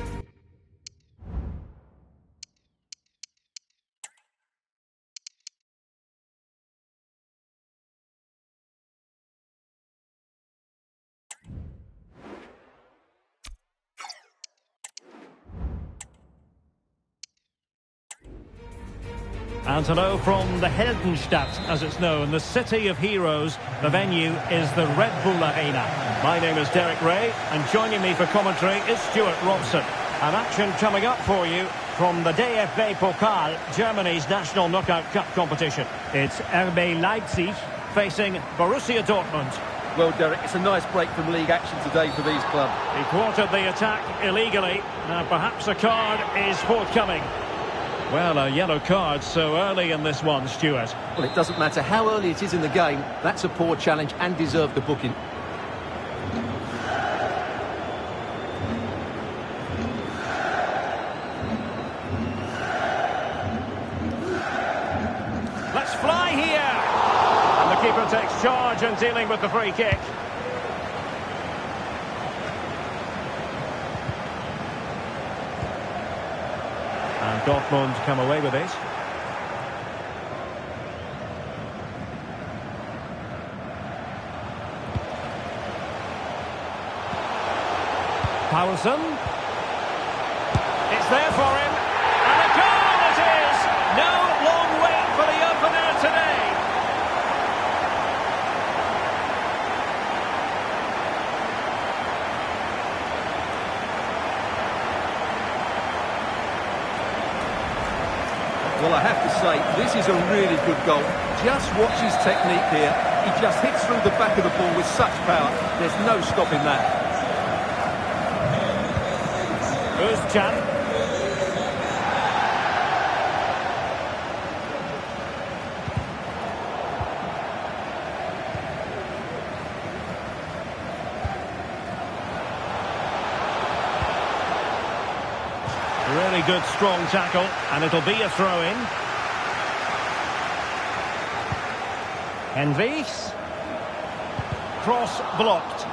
And hello from the Heldenstadt, as it's known, the city of heroes. The venue is the Red Bull Arena. My name is Derek Ray, and joining me for commentary is Stuart Robson. An action coming up for you from the DFB Pokal, Germany's national knockout cup competition. It's RB Leipzig facing Borussia Dortmund.
Well, Derek, it's a nice break from league action today for these clubs.
He thwarted the attack illegally. Now perhaps a card is forthcoming. Well, a yellow card so early in this one, Stuart.
Well, it doesn't matter how early it is in the game. That's a poor challenge and deserved the booking.
Let's fly here! And the keeper takes charge in dealing with the free kick. And Dortmund come away with it. Paulsen. It's there for him. And a goal it is! No long wait for the opener today.
Well, I have to say, this is a really good goal. Just watch his technique here. He just hits through the back of the ball with such power. There's no stopping that.
Özcan. Really good, strong tackle, and it'll be a throw-in. Henrichs. Cross blocked.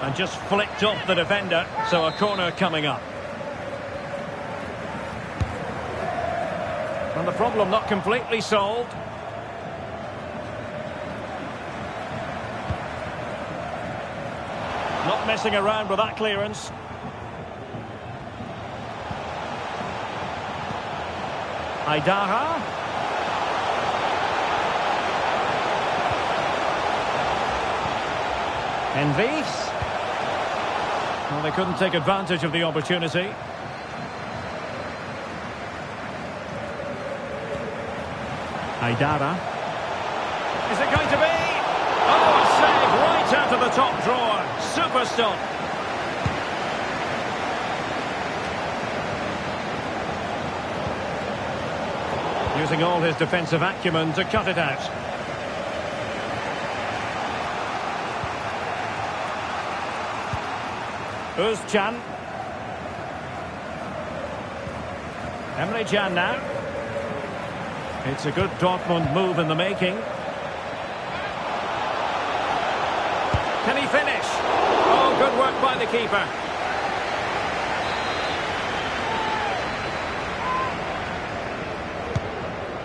And just flicked off the defender, so a corner coming up. And the problem not completely solved. Not messing around with that clearance. Aidara. Henrichs. Well, they couldn't take advantage of the opportunity. Aidara. Is it going to be? Oh, a save right out of the top drawer. Super stop. Using all his defensive acumen to cut it out. Özcan. Emre Can now. It's a good Dortmund move in the making. Can he finish? Oh, good work by the keeper.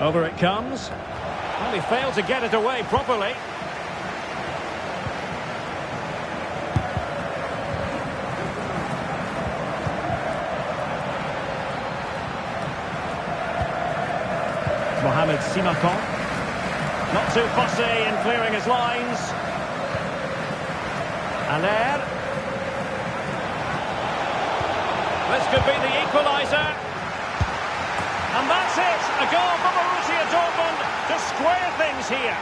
Over it comes. Well, he failed to get it away properly. Mohamed Simakon. Not too fussy in clearing his lines. Aller. This could be the equaliser. And that's it. A goal for Borussia Dortmund to square things here.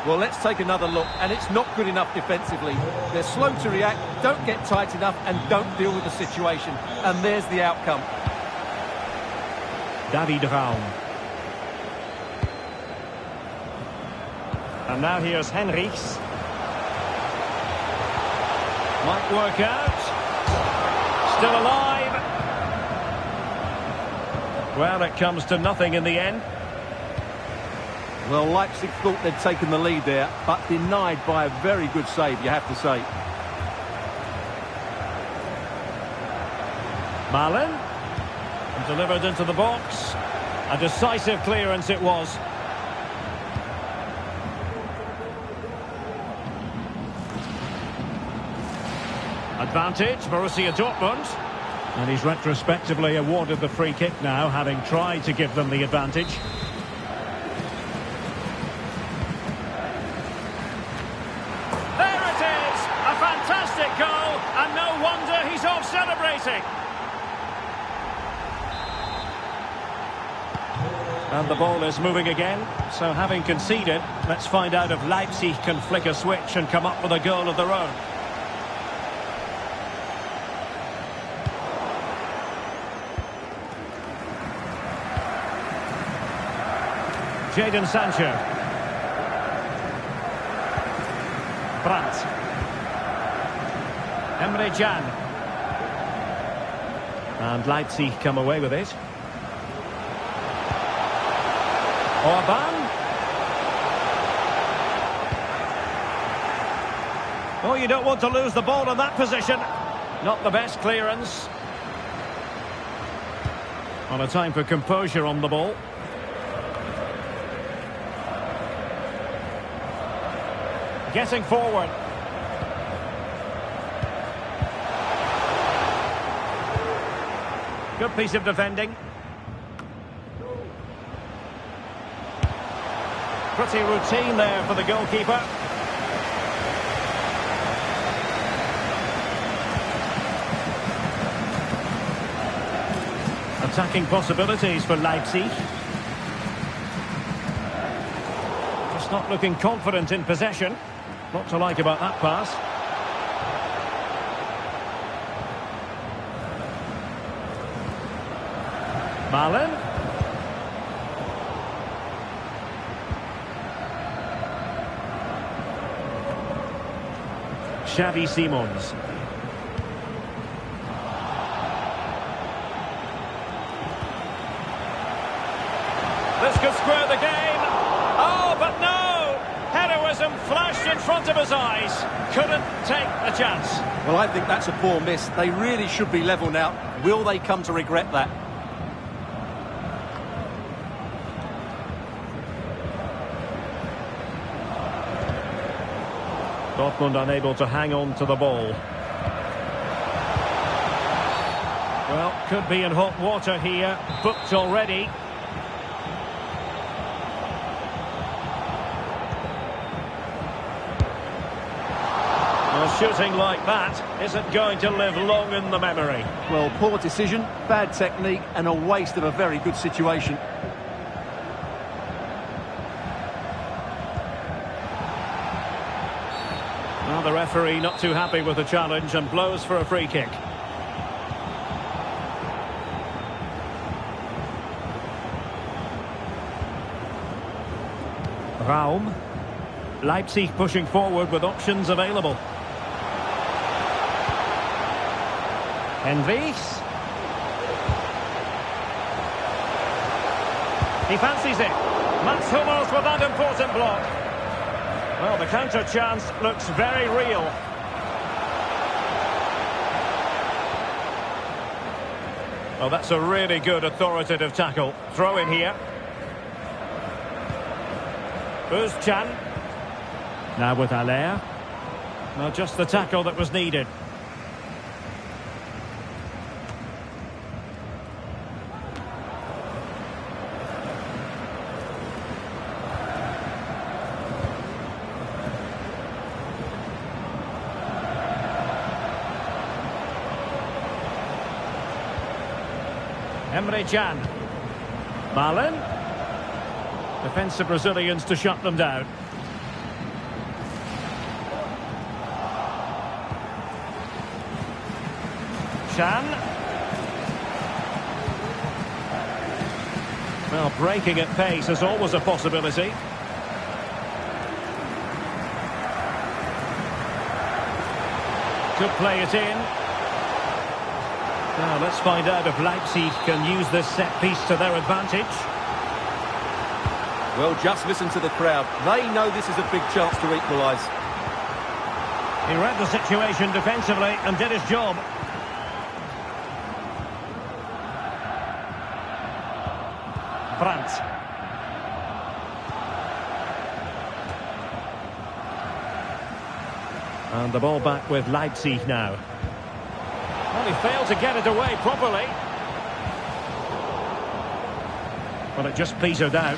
Well, let's take another look, and it's not good enough defensively. They're slow to react, don't get tight enough, and don't deal with the situation. And there's the outcome.
David Raum. And now here's Henrichs. Might work out. Still alive. Well, it comes to nothing in the end.
Well, Leipzig thought they'd taken the lead there, but denied by a very good save, you have to say.
Malen. Delivered into the box. A decisive clearance it was. Advantage, Borussia Dortmund. And he's retrospectively awarded the free kick now, having tried to give them the advantage. There it is! A fantastic goal, and no wonder he's off celebrating. And the ball is moving again. So having conceded, let's find out if Leipzig can flick a switch and come up with a goal of their own. Jadon Sancho. Brandt. Emre Can. And Leipzig come away with it. Orban. Oh, you don't want to lose the ball in that position. Not the best clearance. On a time for composure on the ball. Getting forward. Good piece of defending. Pretty routine there for the goalkeeper. Attacking possibilities for Leipzig. Just not looking confident in possession. What to like about that pass. Malen. Xavi Simons. This could square the game. Oh, but no! Heroism flashed in front of his eyes. Couldn't take the chance.
Well, I think that's a poor miss. They really should be level now. Will they come to regret that?
Dortmund unable to hang on to the ball. Well, could be in hot water here. Booked already. Well, shooting like that isn't going to live long in the memory.
Well, poor decision, bad technique, and a waste of a very good situation.
Well, the referee not too happy with the challenge and blows for a free kick. Raum. Leipzig pushing forward with options available. Henrichs. He fancies it. Mats Hummels with that important block. Well, the counter chance looks very real. Well, that's a really good authoritative tackle. Throw in here. Özcan. Now with Allaire. Well, just the tackle that was needed. Emre Can. Malen. Defensive Brazilians to shut them down. Can. Well, breaking at pace is always a possibility. Could play it in. Now, let's find out if Leipzig can use this set piece to their advantage.
Well, just listen to the crowd. They know this is a big chance to equalise.
He read the situation defensively and did his job. Brandt. And the ball back with Leipzig now. Well, he failed to get it away properly. Well, it just petered out.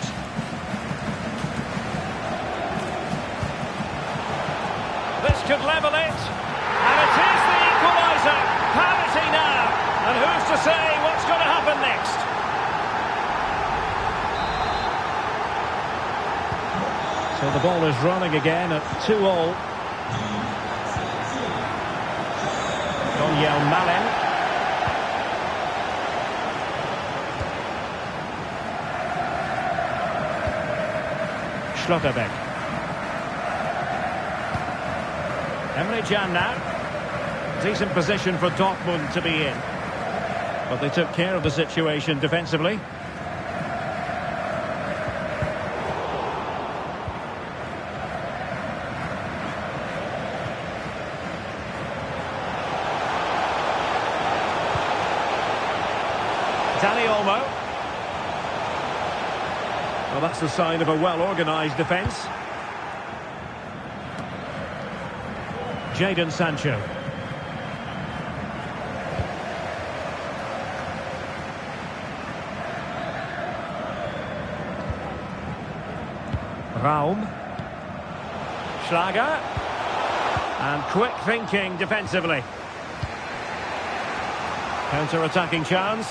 This could level it. And it is the equaliser. Parity now. And who's to say what's going to happen next? So the ball is running again at 2-all. Daniel Malen. Schlotterbeck. Emre Can now. Decent position for Dortmund to be in. But they took care of the situation defensively. Dani Olmo. Well, that's the sign of a well-organised defence. Jadon Sancho. Raum. Schlager. And quick thinking defensively. Counter-attacking chance.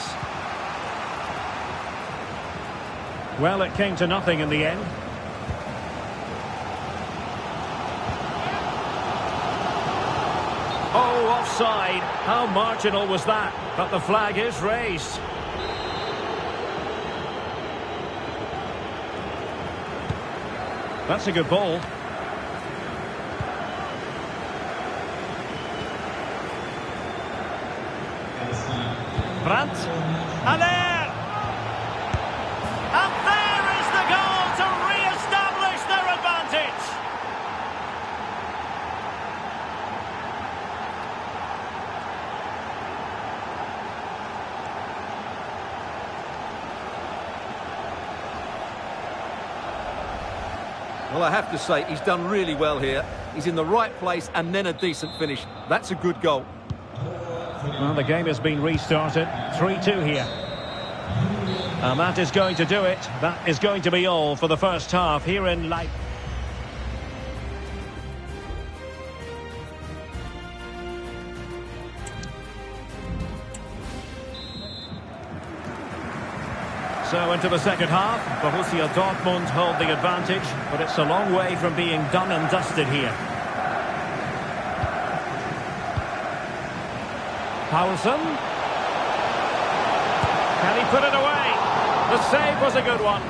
Well, it came to nothing in the end. Oh, offside. How marginal was that? But the flag is raised. That's a good ball. Brandt. Aller! And there is the goal to re-establish their advantage.
Well, I have to say, he's done really well here. He's in the right place and then a decent finish. That's a good goal.
Well, the game has been restarted. 3-2 here. And that is going to do it. That is going to be all for the first half here in Leipzig. So into the second half, Borussia Dortmund hold the advantage, but it's a long way from being done and dusted here. Paulsen. Can he put it away? The save was a good one.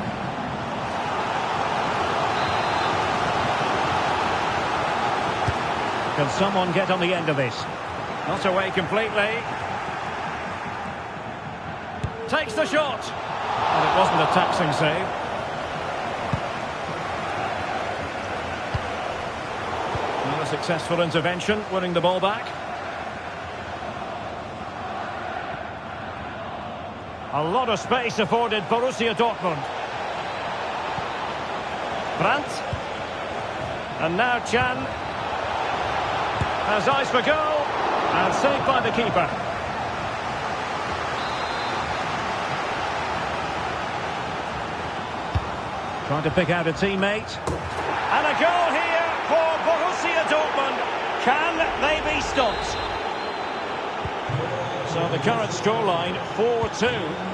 Can someone get on the end of this? Not away completely. Takes the shot. And it wasn't a taxing save. Not a successful intervention, winning the ball back. A lot of space afforded Borussia Dortmund. Brandt. And now Can. Has eyes for goal. And saved by the keeper. Trying to pick out a teammate. And a goal here for Borussia Dortmund. Can they be stopped? So the current scoreline, 4-2.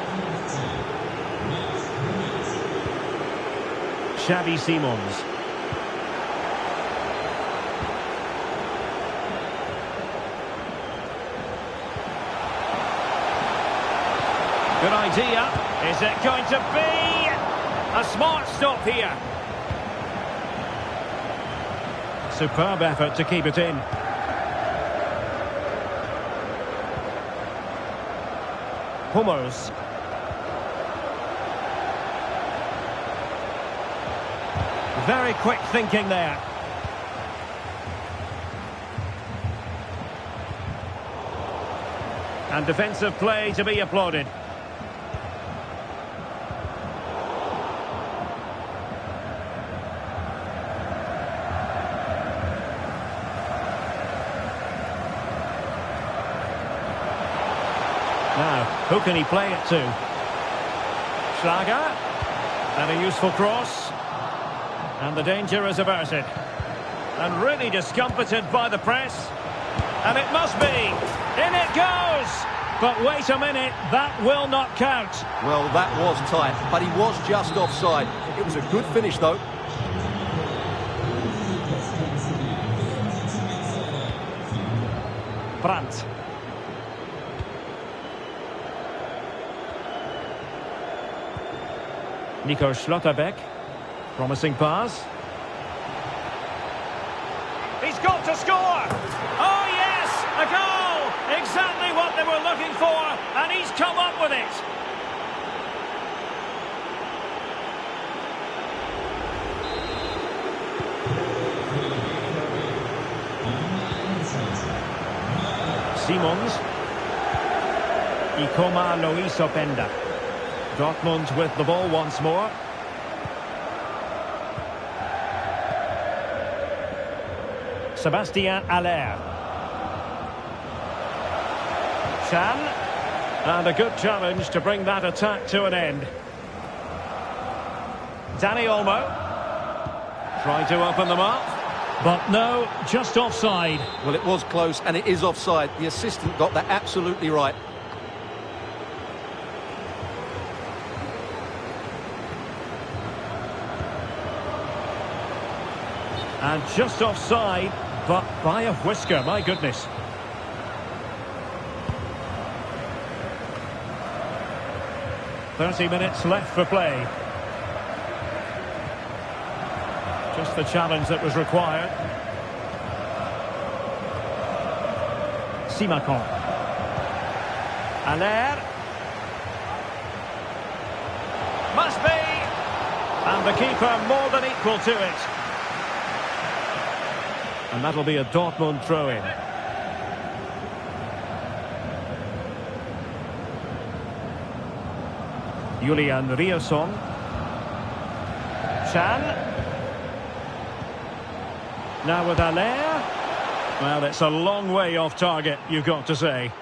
Xavi Simons. Good idea. Is it going to be a smart stop here? Superb effort to keep it in. Hummels. Very quick thinking there. And defensive play to be applauded. Now, who can he play it to? Schlager. And a useful cross. And the danger is averted. And really discomfited by the press. And it must be. In it goes. But wait a minute, that will not count.
Well, that was tight, but he was just offside. It was a good finish, though.
Brandt. Nico Schlotterbeck. Promising pass. He's got to score! Oh yes! A goal! Exactly what they were looking for, and he's come up with it! Simons. Ikoma Loisopenda. Dortmund with the ball once more. Sebastian Aller. Chan. And a good challenge to bring that attack to an end. Danny Olmo. Trying to open them up. But no, just offside.
Well, it was close, and it is offside. The assistant got that absolutely right.
And just offside, but by a whisker, my goodness. "30 minutes left for play. Just the challenge that was required. Simakon. Aller. Must be! And the keeper more than equal to it. And that'll be a Dortmund throw-in. Julian Riosson. Chan. Now with Aller. Well, it's a long way off target, you've got to say.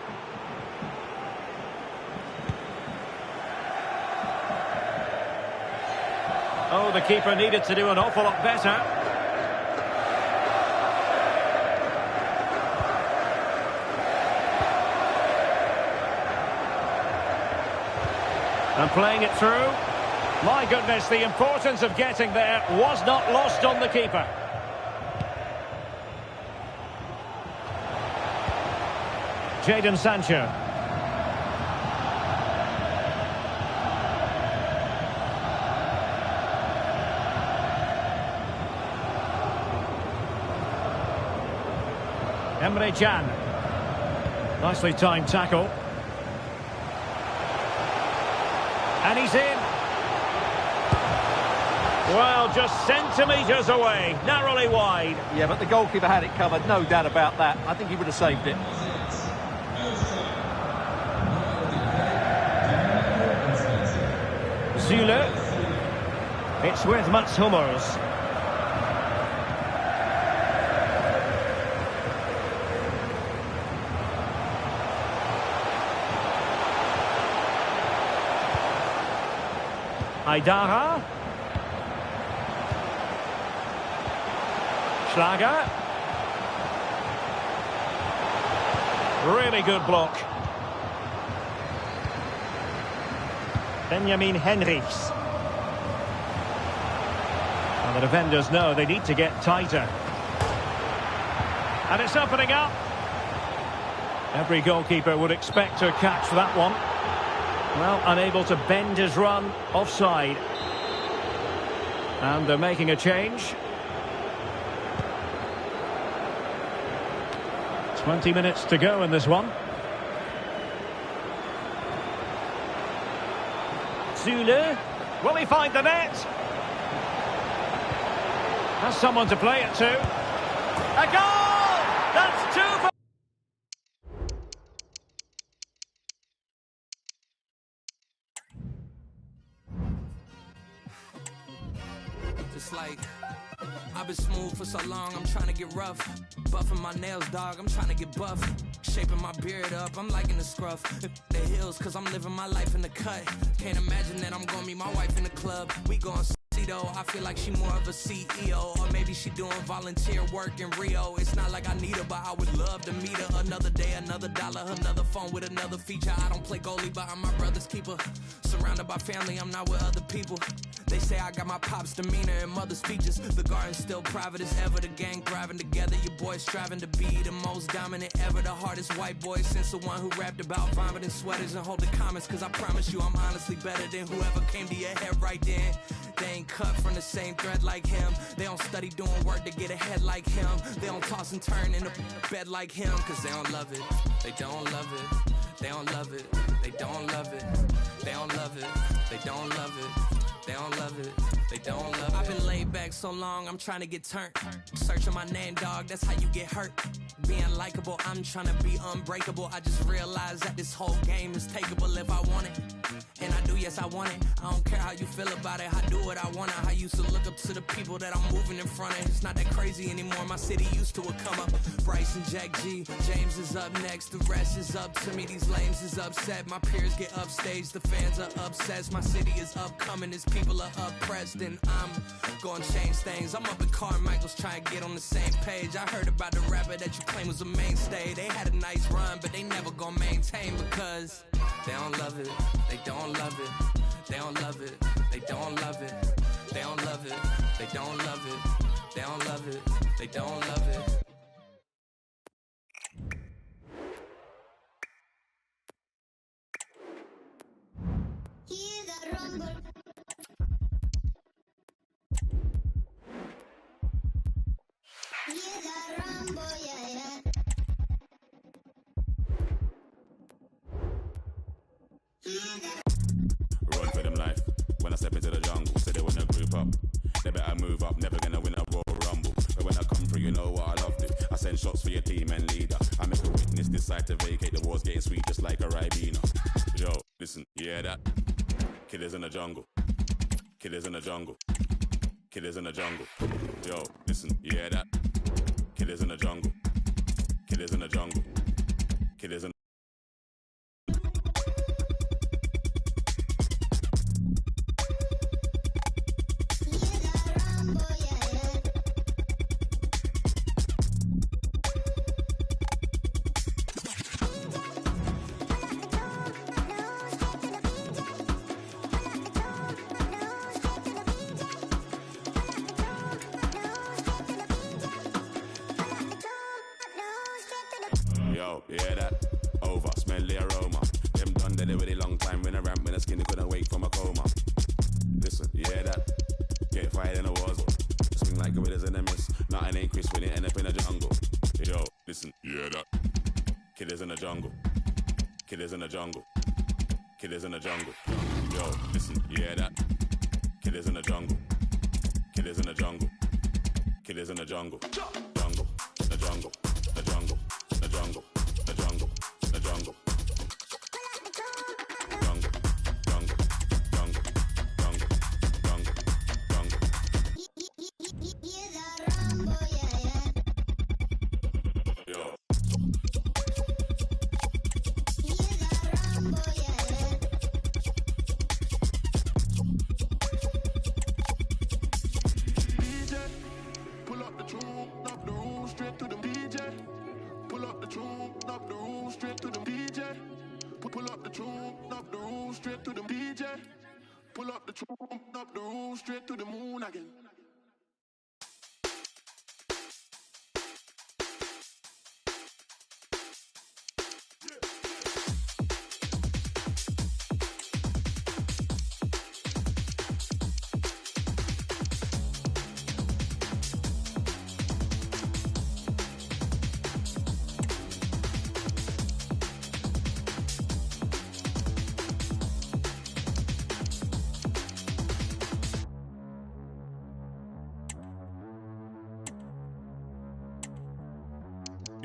Oh, the keeper needed to do an awful lot better. And playing it through. My goodness, the importance of getting there was not lost on the keeper. Jadon Sancho. Emre Can. Nicely timed tackle. And he's in. Well, just centimetres away, narrowly wide.
Yeah, but the goalkeeper had it covered, no doubt about that. I think he would have saved it.
Zule. It's with Mats Hummels. Aidara. Schlager. Really good block. Benjamin Henrichs. And the defenders know they need to get tighter. And it's opening up. Every goalkeeper would expect to catch that one. Well, unable to bend his run, offside. And they're making a change. 20 minutes to go in this one. Zule. Will he find the net? Has someone to play it to. A goal! That's two for...
It's like I've been smooth for so long, I'm trying to get rough. Buffing my nails, dog, I'm trying to get buff. Shaping my beard up, I'm liking the scruff. The hills, cause I'm living my life in the cut. Can't imagine that I'm gonna meet my wife in the club. We going though, I feel like she more of a CEO. Or maybe she doing volunteer work in Rio. It's not like I need her, but I would love to meet her. Another day, another dollar, another phone with another feature. I don't play goalie, but I'm my brother's keeper. Surrounded by family, I'm not with other people.
They say I got my pop's demeanor and mother's features. The garden's still private as ever. The gang thriving together. Your boys striving to be the most dominant ever. The hardest white boy since the one who rapped about vomiting sweaters and holding comments. Cause I promise you I'm honestly better than whoever came to your head right then. They ain't cut from the same thread like him. They don't study doing work to get ahead like him. They don't toss and turn in the bed like him. Cause they don't love it. They don't love it. They don't love it. They don't love it. They don't love it. They don't love it. They don't love it. They don't love it. I've been laid back so long, I'm trying to get turned. Searching my name, dog, that's how you get hurt. Being likable, I'm trying to be unbreakable. I just realized that this whole game is takeable if I want it. And I do, yes, I want it. I don't care how you feel about it. I do what I want. I used to look up to the people that I'm moving in front of. It's not that crazy anymore. My city used to a come up. Bryce and Jack G. James is up next. The rest is up to me. These lames is upset. My peers get upstage. The fans are obsessed. My city is upcoming. These people are oppressed. And I'm gonna change things. I'm up at Carmichael's trying to get on the same page. I heard about the rapper that you claim was a mainstay. They had a nice run, but they never gonna maintain because they don't love it. They don't love it. They don't love it. They don't love it. They don't love it. They don't love it. They don't love it. They don't love it.
Hear the rumble. Hear the rumble, yeah, yeah.
Run for them life. When I step into the jungle, say they wanna group up. They better move up, never gonna win a Royal Rumble. But when I come through, you know what I loved it. I send shots for your team and leader. I make a witness decide to vacate. The war's getting sweet just like a Ribena. Yo, listen, you hear that? Killers in the jungle. Killers in the jungle. Killers in the jungle. Yo, listen, you hear that? Killers in the jungle. Killers in the jungle. Killers in the you hear that? Over, smell the aroma. Them done did it really long time when I ramp when the skinny couldn't wake from a coma. Listen, you hear that? Get fired in a war zone. Swing like gorillas in a mist. Nothing ain't crisp when it end up in the jungle. Yo, listen, you hear that? Killers in the jungle. Killers in the jungle. Killers in the jungle. Yo, listen, you hear that? Killers in the jungle. Killers in the jungle. Killers in the jungle. Jungle. The jungle. The jungle. The jungle. The jungle, the jungle. Jungle, jungle, jungle, jungle, jungle, jungle.
Hear the rumble, yeah, yeah.
Yo.
Hear the rumble, yeah, yeah.
DJ, pull up the tune, up the room, straight to the DJ. Pull up the tune, up the room, straight to the DJ. Pull up the tune, up the room, straight to the DJ. Pull up the tune, up the room, straight to the moon again.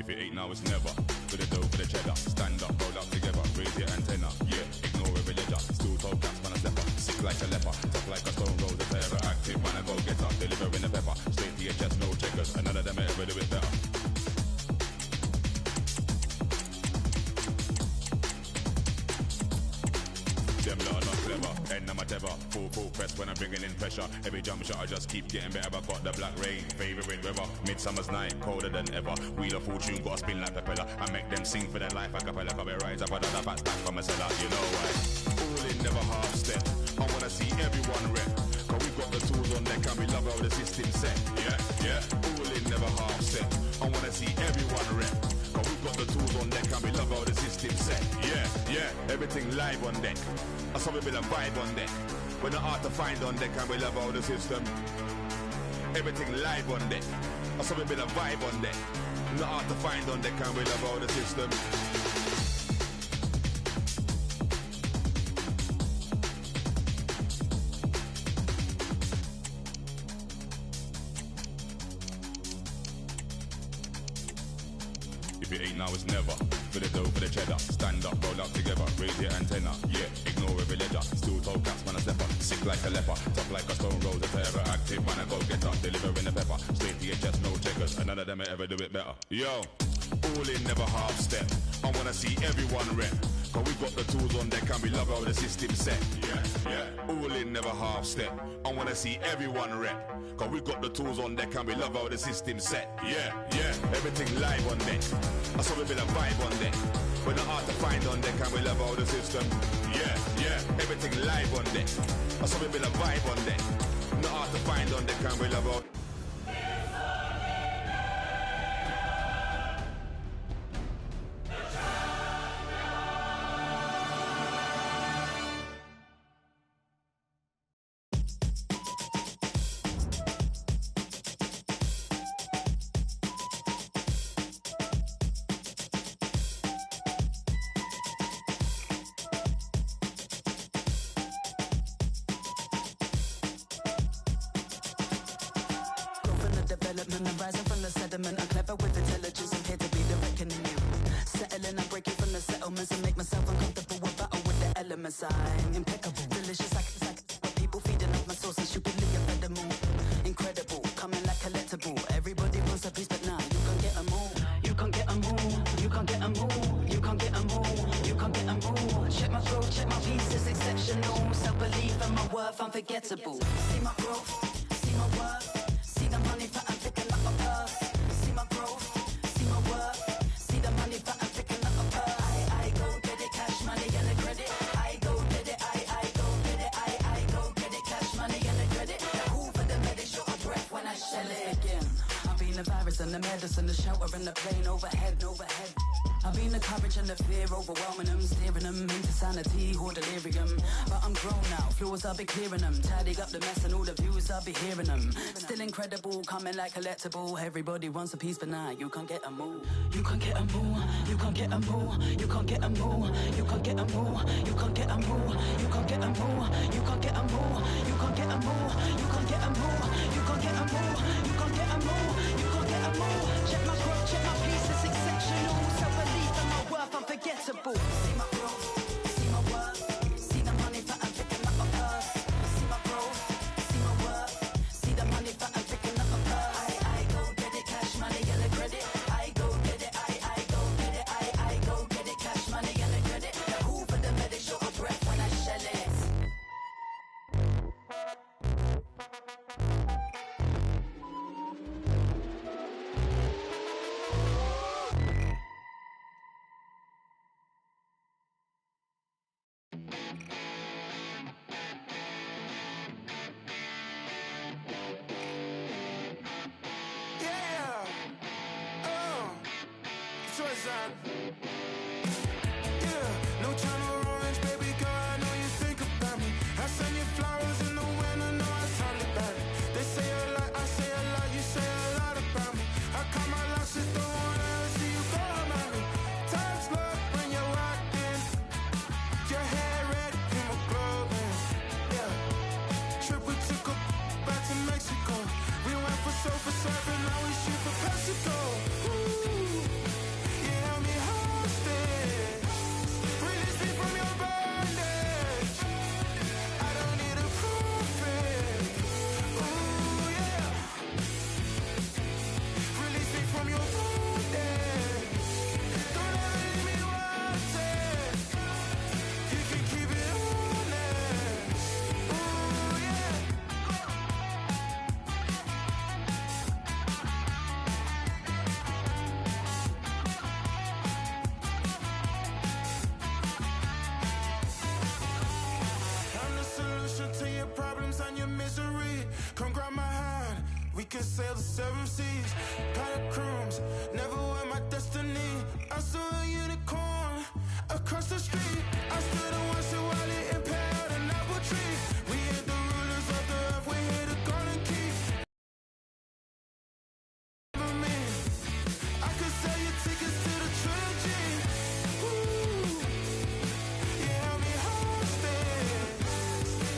If it ain't now, it's never. For the dough, for the cheddar. Stand up, roll up together. Raise your antenna. Yeah, ignore every ledger. Still told cats, man, a stepper. Sick like a leper. Tough like a stone roll. If I ever active, man, I go get up. Delivering the pepper. Straight to your chest, no checkers. And none of them ever do it better. Them lot are not clever, end I'm a tether. Full press when I'm bringing in pressure. Every jump shot I just keep getting better. I got the black rain, favouring weather. Midsummer's night, colder than ever. Wheel of fortune, got a spin like propeller. I make them sing for their life, a cappella. Come rise up another fat stack from a cellar. You know why? All in, never half step. I wanna see everyone rep. Cause we system set. Yeah. All in, never half set. I wanna see everyone rep. Cause we've got the tools on deck and we love how the system set. Yeah. Everything live on deck. I saw we build a vibe on deck. We're not hard to find on deck and we love how the system. Everything live on deck. I saw we build a vibe on deck. Not hard to find on deck and we love how the system. If it ain't now, it's never. For the dough, for the cheddar. Stand up, roll up together, raise your antenna. Yeah, ignore every ledger. Still told cats, man, a stepper. Sick like a leper, tough like a stone rose, a terror. Active, man, I go get up. Delivering the pepper. Straight to your chest, no checkers. And none of them will ever do it better. Yo, all in, never half step. I wanna see everyone rep. Cause we got the tools on deck and we love how the system set. Yeah. All in, never half step. I wanna see everyone rep. Cause we got the tools on deck and we love how the system set. Yeah. Everything live on deck. I saw we build a vibe on deck. We're not hard to find on deck and we love how the system. Yeah. Everything live on deck. I saw we build a vibe on deck. Not hard to find on deck and we love how.
I'm rising from the sediment. I'm clever with intelligence. I'm here to be the reckoning you. Settling, I'm breaking from the settlements and make myself uncomfortable with battle with the elements. I'm impeccable, delicious. But people feeding off my sauce and stupidly incredible. Incredible, coming like collectible. Everybody wants a piece, but now you can't get 'em all. You can't get 'em all. You can't get 'em all. You can't get 'em all. You can't get 'em all. Check my growth, check my piece, it's exceptional. Self-belief and my worth unforgettable. See my growth, see my worth. See the money that I'm picking up a purse. See my growth, see my worth. See the money that I'm picking up a purse. I go get it, cash money and the credit. I go get it, I go get it, I go get it, cash money and the credit. Cool for the medic, short of breath when I shell it again. I've been the virus and the medicine, the shelter and the plane overhead. I've been the courage and the fear, overwhelming them, steering them into sanity or delirium. But I'm grown now, flaws I'll be clearing them, tidying up the mess and all the views I'll be hearing them. Still incredible, coming like collectible. Everybody wants a piece, but now you can't get 'em all. You can't get 'em all. You can't get 'em all. You can't get 'em all. You can't get 'em all. You can't get 'em all. You can't get 'em all. You can't get 'em all. You can't get 'em all. You can't get 'em all. You can't get 'em all. You can't get 'em all. You can't get 'em all. Check my growth, check my piece, it's exceptional. Self-belief and my worth unforgettable. See my growth, see my worth. See the money that I'm picking up a purse. See my growth, see my worth. See the money that I'm picking up a purse. I go get it, cash money and the credit. I go get it, I go get it, I go get it, cash money and the credit. Cool for the medic, short of breath when I shell it.
No Channel Orange, baby girl, I know you think about me. I send you flowers in the winter, know I sound about it. They say a lot, I say a lot, you say a lot about me. I call my lashes, don't wanna ever see you go about me. Times love when you're walked in. Your hair red, hemoglobin. Yeah. Trip we took a back to Mexico. We went for surfing, now we shoot for Mexico. Ooh. You held me hostage. can sail the seven seas. Catacombs, never were my destiny. I saw a unicorn across the street. I stood and watched it while it impaled an apple tree. We hit the rulers of the earth, we hit the golden key. I could sell you tickets to the trilogy. Ooh, you held me hostage.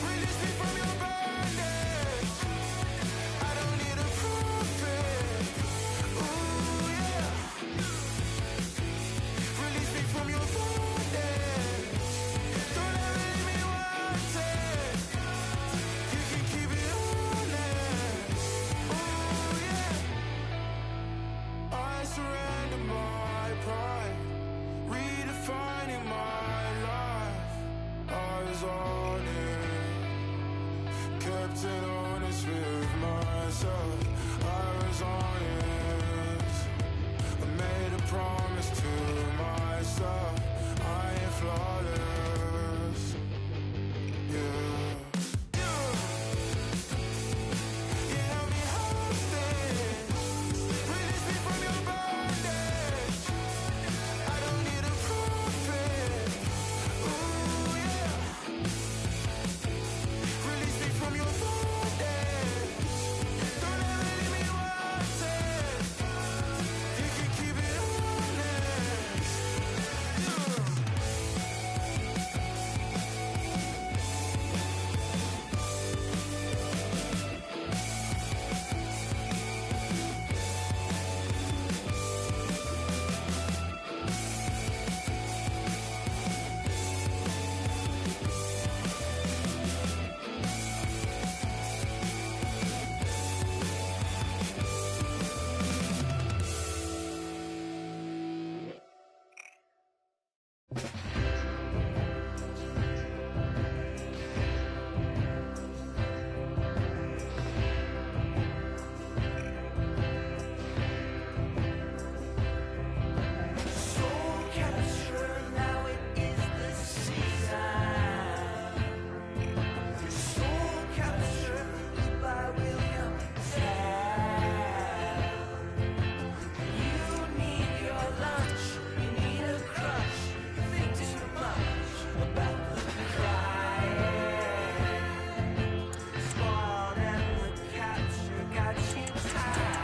Release me from your bondage. I don't need a prophet. Ooh, yeah. Release me from your bondage. Don't ever leave me wanted. You can keep it honest. Ooh, yeah. I surrender my pride, redefining my life. I was honest, kept it honest with myself. I was honest, I made a promise to myself. I ain't flawless, yeah. You held me hostage. Release me from your bondage. I don't need a prophet. Ooh, yeah. Release me from your bondage. Don't ever leave me wanted. You can keep it honest. Soul capture, now it is the season. Soul capture by William Tell. You need your lunch, you need a crush. You think too much about the crying. Spawn and the capture got you tied.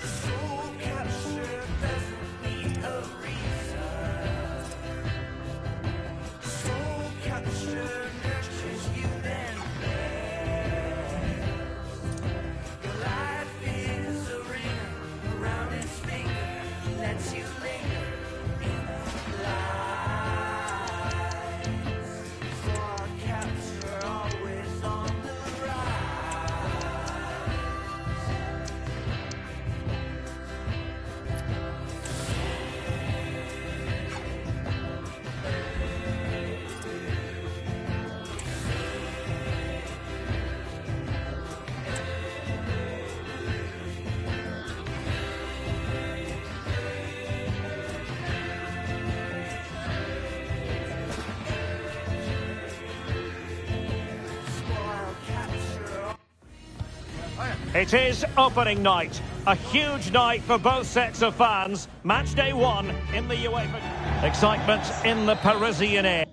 Soul capture doesn't need a reason. Soul capture nurtures you then bears. Your life is a ring around its finger, lets you linger in the light. Soul capture always on the rise. Spoil capture.
It is opening night. A huge night for both sets of fans. Match day one in the UEFA. Excitement in the Parisian air.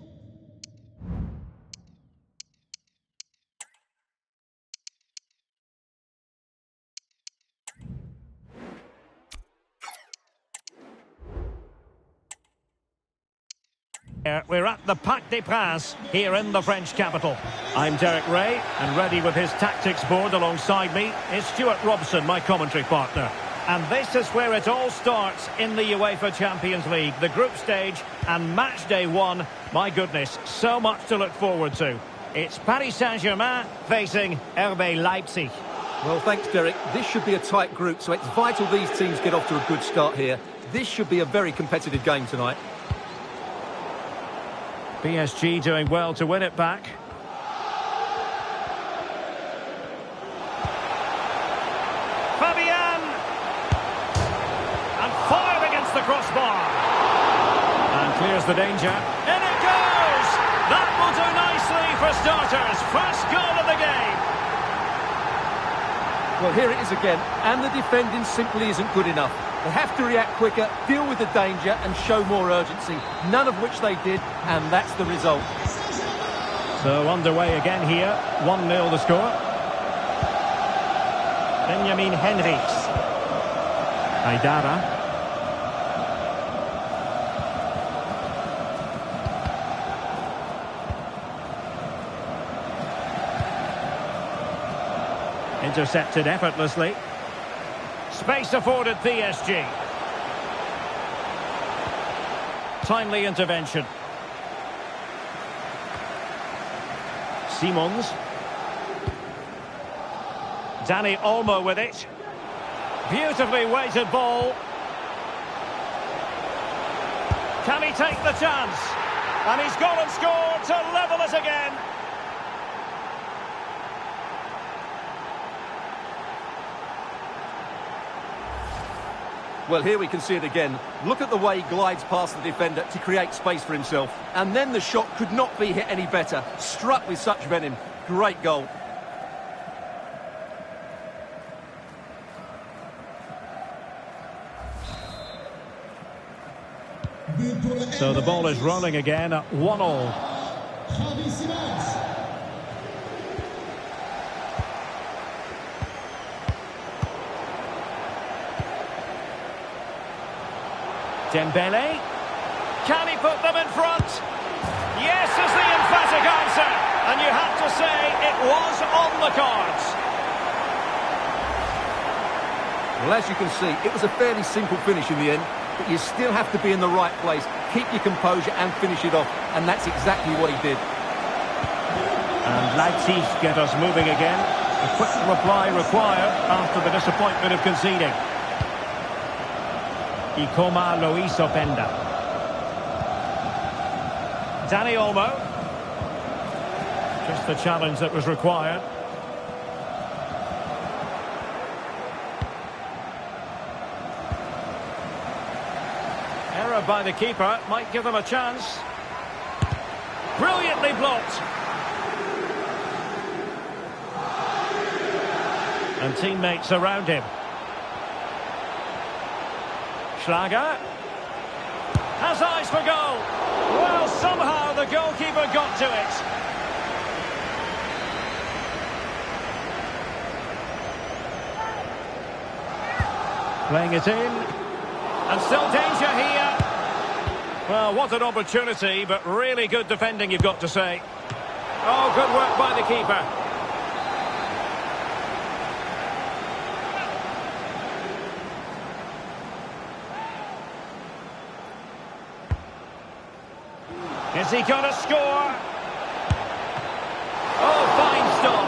We're at the Parc des Princes here in the French capital. I'm Derek Ray, and ready with his tactics board alongside me is Stuart Robson, my commentary partner. And this is where it all starts in the UEFA Champions League, the group stage and match day one. My goodness, so much to look forward to. It's Paris Saint-Germain facing RB Leipzig.
Well, thanks, Derek. This should be a tight group, so it's vital these teams get off to a good start here. This should be a very competitive game tonight.
PSG doing well to win it back. Fabian! And fired against the crossbar. And clears the danger. In it goes! That will do nicely for starters. First goal of the game.
Well, here it is again, and the defending simply isn't good enough. They have to react quicker, deal with the danger and show more urgency, none of which they did, and that's the result.
So underway again here, 1-0 the score. Benjamin Henrichs. Aidara. Intercepted effortlessly. Space afforded PSG. Timely intervention. Simons. Dani Olmo with it. Beautifully weighted ball. Can he take the chance? And he's gone and scored to level it again.
Well, here we can see it again. Look at the way he glides past the defender to create space for himself. And then the shot could not be hit any better. Struck with such venom. Great goal.
So the ball is rolling again at 1-1. Dembele. Can he put them in front? Yes is the emphatic answer. And you have to say it was on the cards.
Well, as you can see, it was a fairly simple finish in the end. But you still have to be in the right place, keep your composure and finish it off. And that's exactly what he did.
And Leipzig get us moving again. A quick reply required after the disappointment of conceding. Ikoma Luis Openda. Dani Olmo. Just the challenge that was required. Error by the keeper might give them a chance. Brilliantly blocked. And teammates around him. Schlager has eyes for goal. Well, somehow the goalkeeper got to it. Playing it in. And still danger here. Well, what an opportunity, but really good defending, you've got to say. Oh, good work by the keeper. Is he going to score? Oh, fine stop.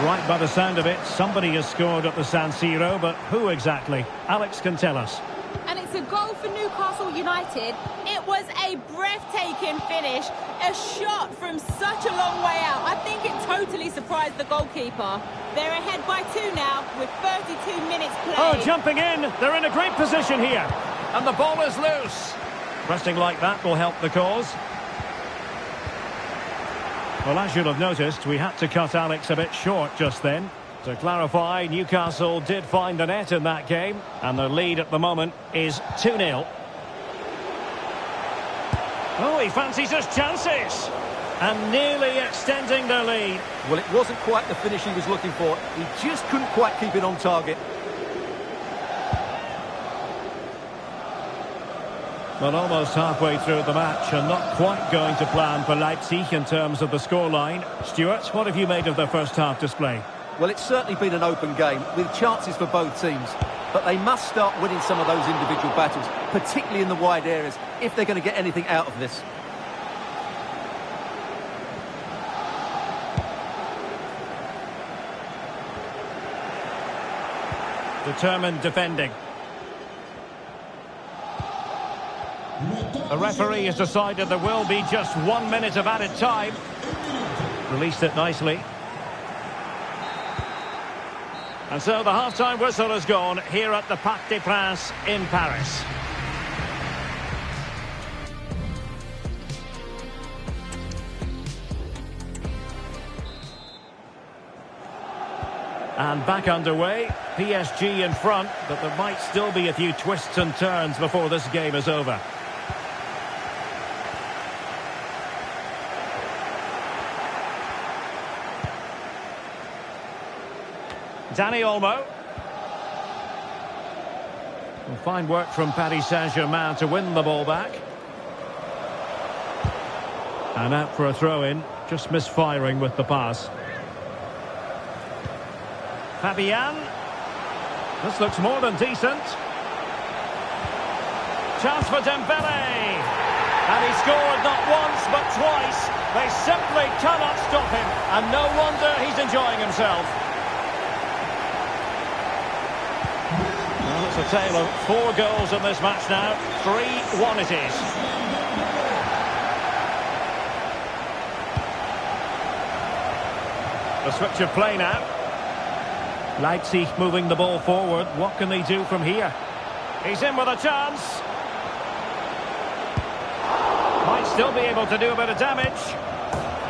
Right by the sound of it, somebody has scored at the San Siro, but who exactly? Alex can tell us.
And it's a goal for Newcastle United. It was a breathtaking finish. A shot from such a long way out. I think it totally surprised the goalkeeper. They're ahead by 2 now with 32 minutes played.
Oh, jumping in. They're in a great position here. And the ball is loose. Pressing like that will help the cause. Well, as you'll have noticed, we had to cut Alex a bit short just then. To clarify, Newcastle did find the net in that game, and their lead at the moment is 2-0. Oh, he fancies his chances. And nearly extending their lead.
Well, it wasn't quite the finish he was looking for. He just couldn't quite keep it on target.
Well, almost halfway through the match and not quite going to plan for Leipzig in terms of the scoreline. Stuart, what have you made of their first half display?
Well, it's certainly been an open game with chances for both teams. But they must start winning some of those individual battles, particularly in the wide areas, if they're going to get anything out of this.
Determined defending. The referee has decided there will be just 1 minute of added time. Released it nicely. And so the half-time whistle has gone here at the Parc des Princes in Paris. And back underway, PSG in front, but there might still be a few twists and turns before this game is over. Dani Olmo. Fine work from Paris Saint-Germain to win the ball back. And out for a throw-in, just misfiring with the pass. Fabian. This looks more than decent. Chance for Dembele. And he scored not once but twice. They simply cannot stop him. And no wonder he's enjoying himself. Well, it's a tale of 4 goals in this match now. 3-1 it is. The switch of play now. Leipzig moving the ball forward. What can they do from here? He's in with a chance. Might still be able to do a bit of damage.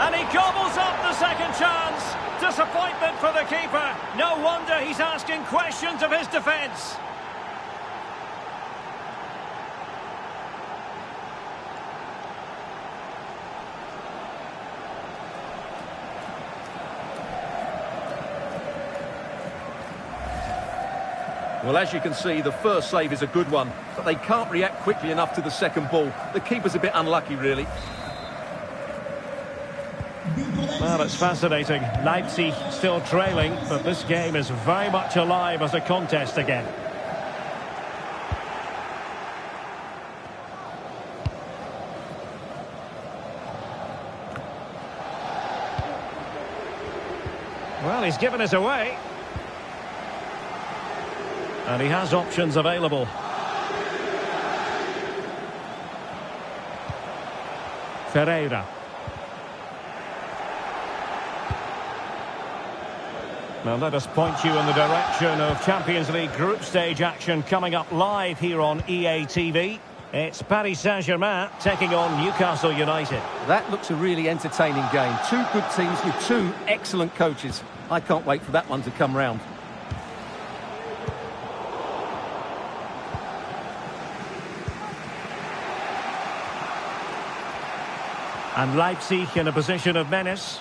And he gobbles up the second chance. Disappointment for the keeper. No wonder he's asking questions of his defence.
Well, as you can see, the first save is a good one, but they can't react quickly enough to the second ball. The keeper's a bit unlucky, really.
Well, it's fascinating. Leipzig still trailing, but this game is very much alive as a contest again. Well, he's given us away. And he has options available. Ferreira. Now let us point you in the direction of Champions League group stage action coming up live here on EA TV. It's Paris Saint-Germain taking on Newcastle United.
That looks a really entertaining game. 2 good teams with 2 excellent coaches. I can't wait for that one to come round.
And Leipzig in a position of menace,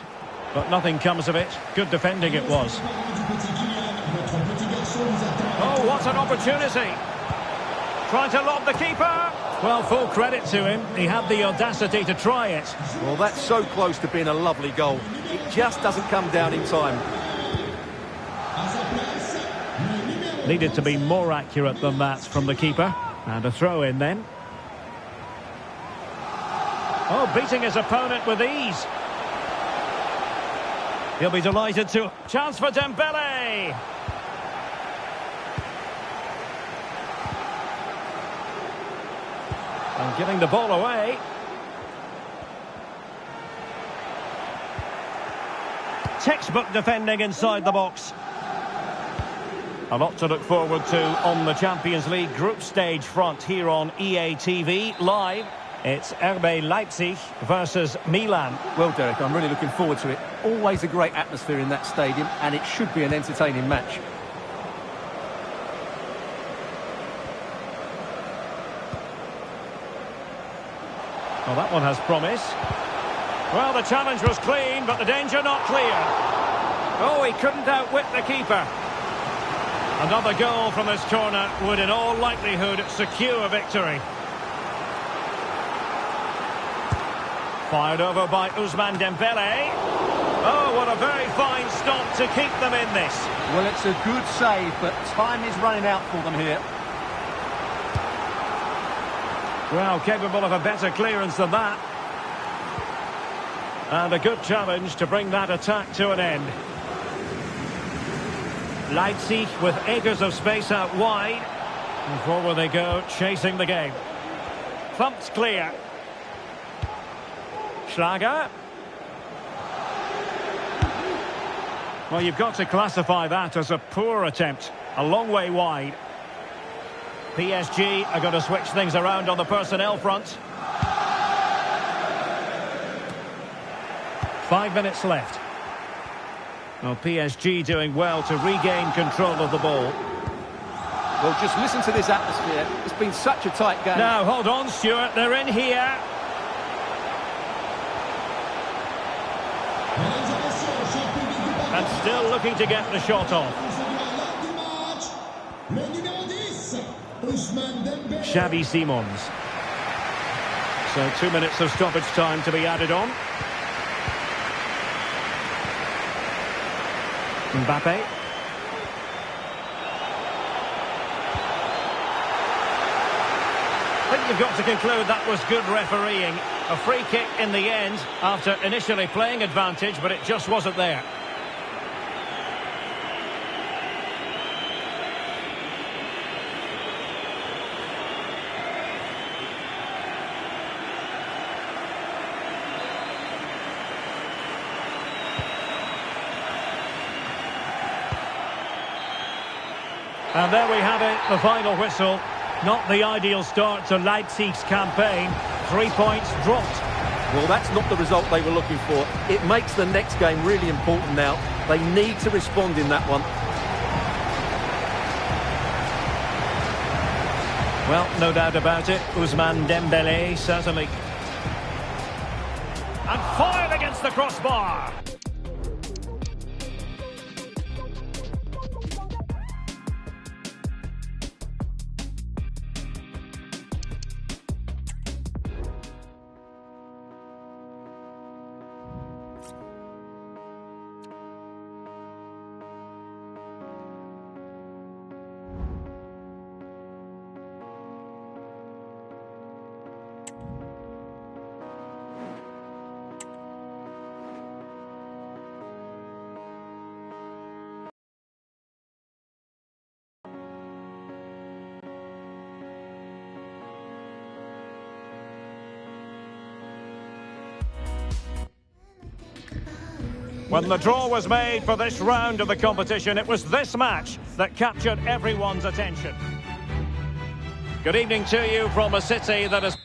but nothing comes of it. Good defending it was. Oh, what an opportunity. Trying to lob the keeper. Well, full credit to him. He had the audacity to try it.
Well, that's so close to being a lovely goal. It just doesn't come down in time.
Needed to be more accurate than that from the keeper. And a throw in then. Oh, beating his opponent with ease. He'll be delighted to... Chance for Dembele! And giving the ball away. Textbook defending inside the box. A lot to look forward to on the Champions League group stage front here on EA TV live. It's RB Leipzig versus Milan.
Well, Derek, I'm really looking forward to it. Always a great atmosphere in that stadium, and it should be an entertaining match.
Well, that one has promise. Well, the challenge was clean, but the danger not clear. Oh, he couldn't outwit the keeper. Another goal from this corner would in all likelihood secure victory. Fired over by Ousmane Dembele. Oh, what a very fine stop to keep them in this.
Well, it's a good save, but time is running out for them here.
Well, capable of a better clearance than that. And a good challenge to bring that attack to an end. Leipzig with acres of space out wide. And forward they go, chasing the game. Thumped clear. Schlager. Well, you've got to classify that as a poor attempt. A long way wide. PSG are going to switch things around on the personnel front. 5 minutes left. Well, PSG doing well to regain control of the ball.
Well, just listen to this atmosphere. It's been such a tight game.
Now, hold on, Stuart. They're in here. And still looking to get the shot off. Xavi Simons. So 2 minutes of stoppage time to be added on. Mbappe. I think you've got to conclude that was good refereeing. A free kick in the end after initially playing advantage, but it just wasn't there. And there we have it, the final whistle. Not the ideal start to Leipzig's campaign. 3 points dropped.
Well, that's not the result they were looking for. It makes the next game really important now. They need to respond in that one.
Well, no doubt about it. Ousmane Dembélé, certainly. And fired against the crossbar. When the draw was made for this round of the competition, it was this match that captured everyone's attention. Good evening to you from a city that has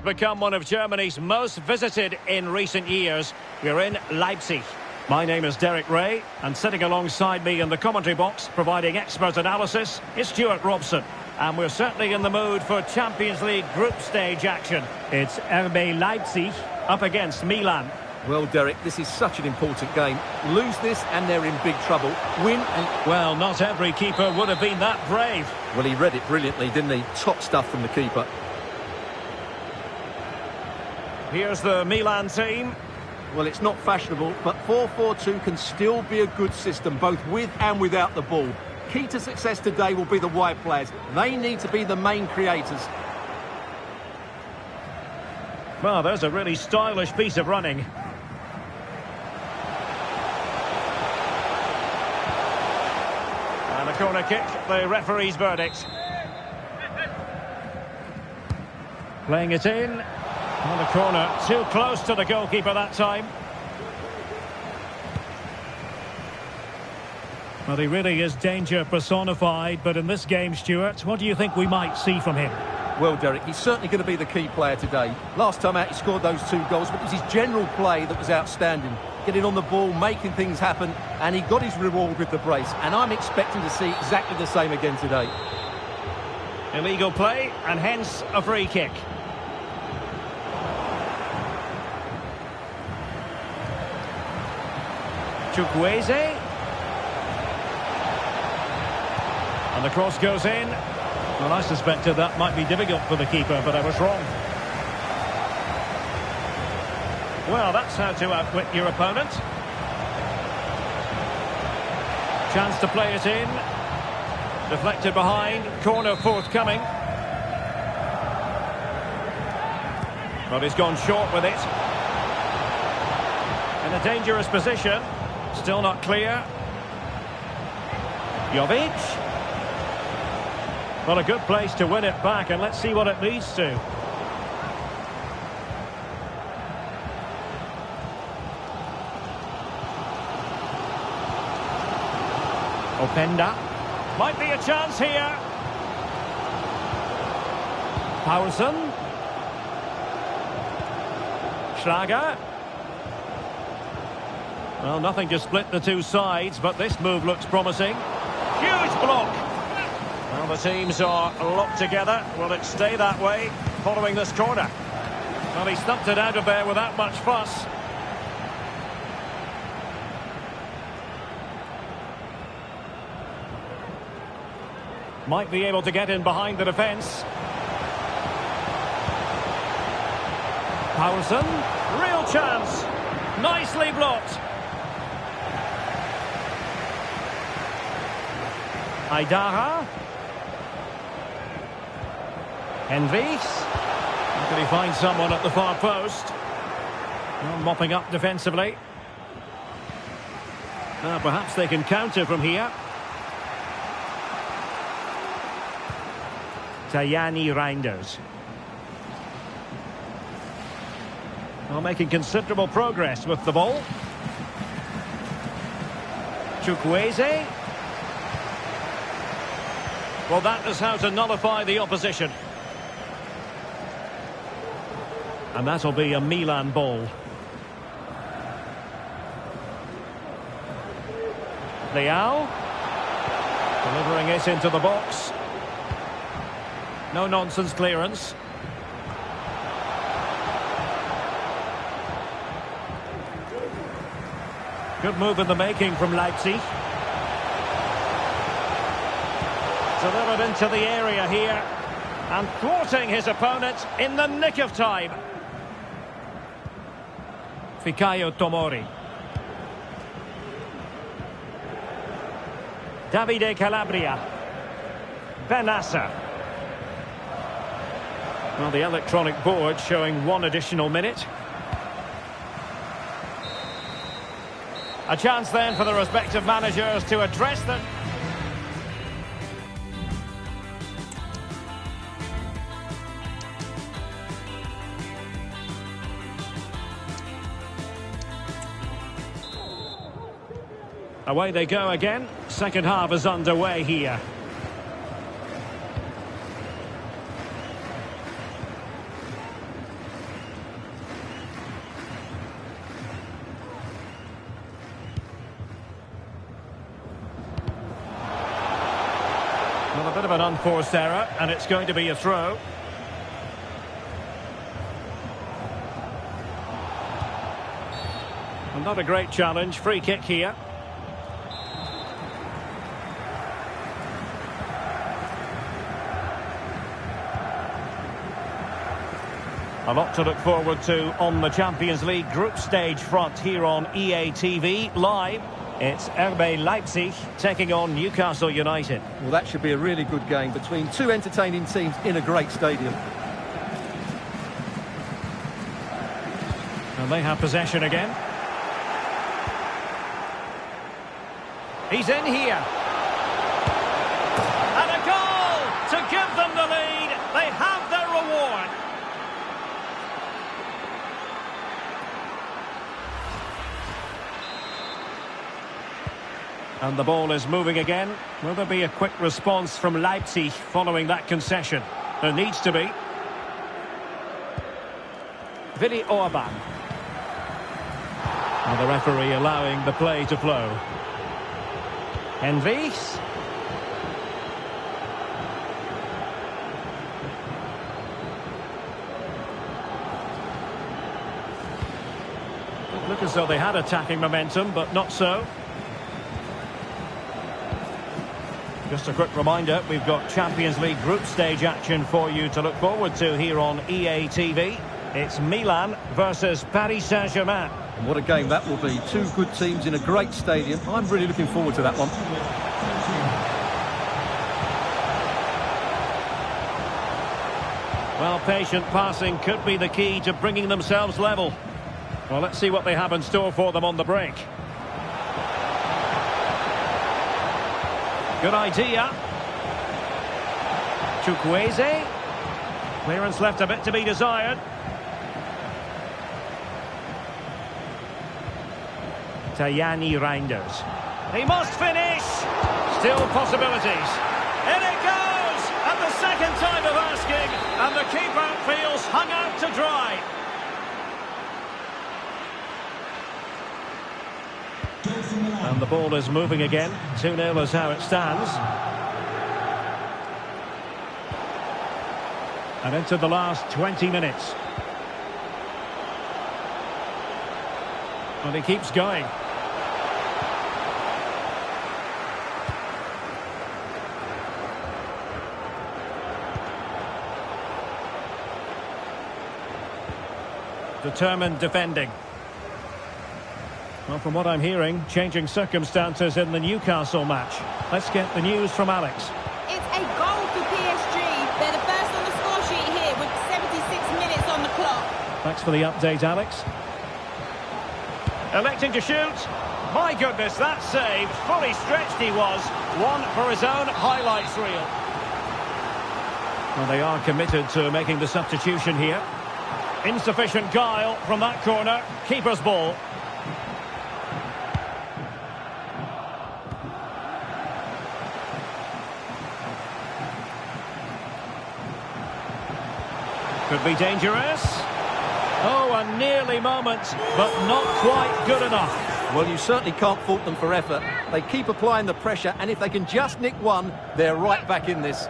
become one of Germany's most visited in recent years. We're in Leipzig. My name is Derek Ray, and sitting alongside me in the commentary box, providing expert analysis, is Stuart Robson. And we're certainly in the mood for Champions League group stage action. It's RB Leipzig up against Milan.
Well, Derek, this is such an important game. Lose this and they're in big trouble. Win and...
Well, not every keeper would have been that brave.
Well, he read it brilliantly, didn't he? Top stuff from the keeper.
Here's the Milan team.
Well, it's not fashionable, but 4-4-2 can still be a good system, both with and without the ball. Key to success today will be the wide players. They need to be the main creators.
Well, there's a really stylish piece of running. And a corner kick, the referee's verdict. Playing it in. On the corner, too close to the goalkeeper that time. Well, he really is danger personified, but in this game, Stuart, what do you think we might see from him?
Well, Derek, he's certainly going to be the key player today. Last time out, he scored those 2 goals, but it was his general play that was outstanding. Getting on the ball, making things happen, and he got his reward with the brace. And I'm expecting to see exactly the same again today.
Illegal play, and hence a free kick. Chukwueze. And the cross goes in. Well, I suspected that might be difficult for the keeper, but I was wrong. Well, that's how to outwit your opponent. Chance to play it in. Deflected behind. Corner forthcoming. But he's gone short with it. In a dangerous position. Still not clear. Jovic. Well, a good place to win it back, and let's see what it leads to. Openda. Might be a chance here. Paulsen. Schlager. Well, nothing to split the two sides, but this move looks promising. Huge block. Well, the teams are locked together. Will it stay that way following this corner? Well, he stumped it out of there without much fuss. Might be able to get in behind the defence. Paulsen, real chance. Nicely blocked. Aidara. Henrichs. Can he find someone at the far post? Well, mopping up defensively. Perhaps they can counter from here. Tajani Reinders. Well, making considerable progress with the ball. Chukwueze. Well, that is how to nullify the opposition. And that'll be a Milan ball. Leao. Delivering it into the box. No-nonsense clearance. Good move in the making from Leipzig. Delivered into the area here. And thwarting his opponent in the nick of time. Fikayo Tomori. Davide Calabria. Benassa. Well, the electronic board showing one additional minute. A chance then for the respective managers to address them. Away they go again. Second half is underway here. Well, a bit of an unforced error, and it's going to be a throw. Well, not a great challenge. Free kick here. A lot to look forward to on the Champions League group stage front here on EA TV live. It's RB Leipzig taking on Newcastle United.
Well, that should be a really good game between two entertaining teams in a great stadium.
And they have possession again. He's in here. And a goal to give them the lead. They have their reward. And the ball is moving again. Will there be a quick response from Leipzig following that concession? There needs to be. Willi Orban. And the referee allowing the play to flow. Henrichs. Look as though they had attacking momentum, but not so. Just a quick reminder, we've got Champions League group stage action for you to look forward to here on EA TV. It's Milan versus Paris Saint-Germain.
And what a game that will be. Two good teams in a great stadium. I'm really looking forward to that one.
Well, patient passing could be the key to bringing themselves level. Well, let's see what they have in store for them on the break. Good idea. Chukwueze. Clearance left a bit to be desired. Tajani Reinders. He must finish. Still possibilities. In it goes! And the second time of asking, and the keeper feels hung out to dry. And the ball is moving again. 2-0 is how it stands. And into the last 20 minutes. And he keeps going. Determined defending. Well, from what I'm hearing, changing circumstances in the Newcastle match. Let's get the news from Alex.
It's a goal for PSG. They're the first on the score sheet here with 76 minutes on the clock.
Thanks for the update, Alex. Electing to shoot. My goodness, that save. Fully stretched he was. One for his own highlights reel. Well, they are committed to making the substitution here. Insufficient guile from that corner. Keeper's ball. Could be dangerous. Oh, a nearly moment, but not quite good enough.
Well, you certainly can't fault them for effort. They keep applying the pressure, and if they can just nick one, they're right back in this.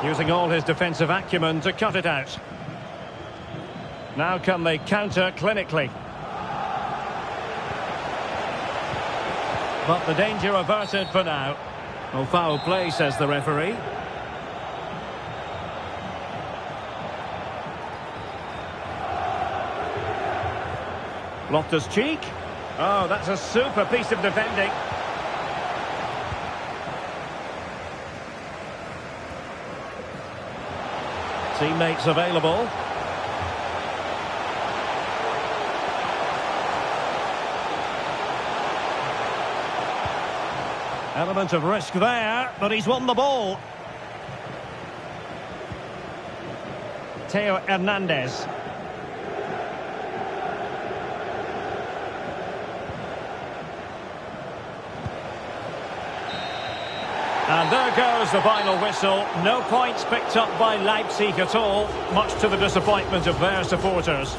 Using all his defensive acumen to cut it out. Now can they counter clinically? But the danger averted for now. Oh, foul play, says the referee. Loftus-Cheek. Oh, that's a super piece of defending. Teammates available. Element of risk there, but he's won the ball. Theo Hernandez. And there goes the final whistle. No points picked up by Leipzig at all, much to the disappointment of their supporters.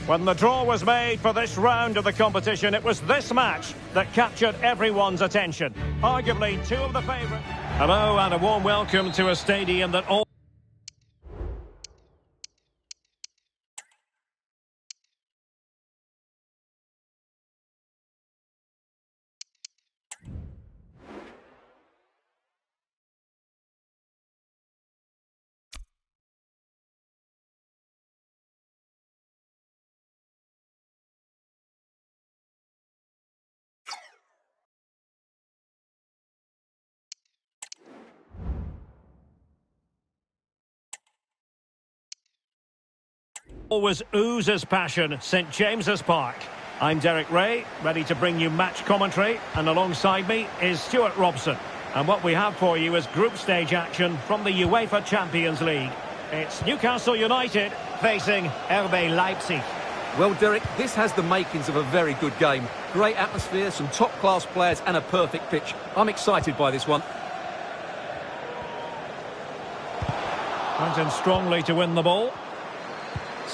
When the draw was made for this round of the competition, it was this match that captured everyone's attention. Arguably two of the favourites. Hello and a warm welcome to a stadium that all... always oozes passion, St James's Park. I'm Derek Ray, ready to bring you match commentary, and alongside me is Stuart Robson. And what we have for you is group stage action from the UEFA Champions League. It's Newcastle United facing RB Leipzig.
Well, Derek, this has the makings of a very good game. Great atmosphere, some top-class players and a perfect pitch. I'm excited by this one.
Went in strongly to win the ball.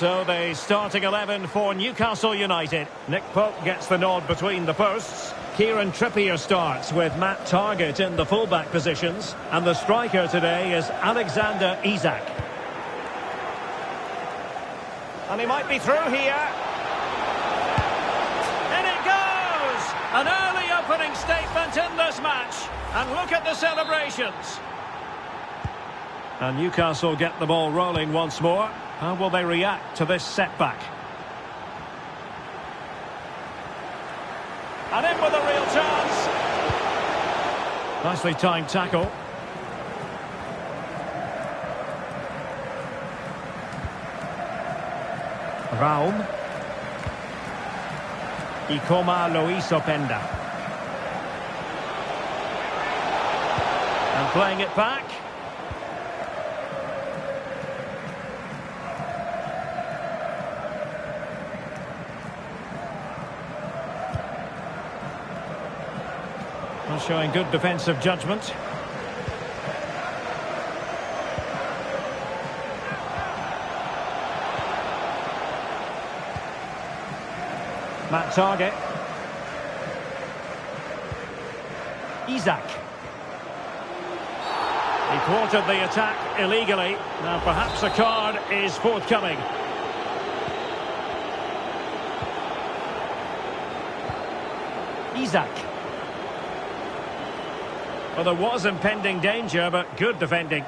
So the starting 11 for Newcastle United. Nick Pope gets the nod between the posts. Kieran Trippier starts with Matt Targett in the fullback positions. And the striker today is Alexander Isak. And he might be through here. In it goes! An early opening statement in this match. And look at the celebrations. And Newcastle get the ball rolling once more. How will they react to this setback? And in with a real chance. Nicely timed tackle. Raum. Ikoma Luis Openda. And playing it back. Well, showing good defensive judgment. Matt Targett. Isak. He thwarted the attack illegally. Now perhaps a card is forthcoming. Isak. Well, there was impending danger, but good defending.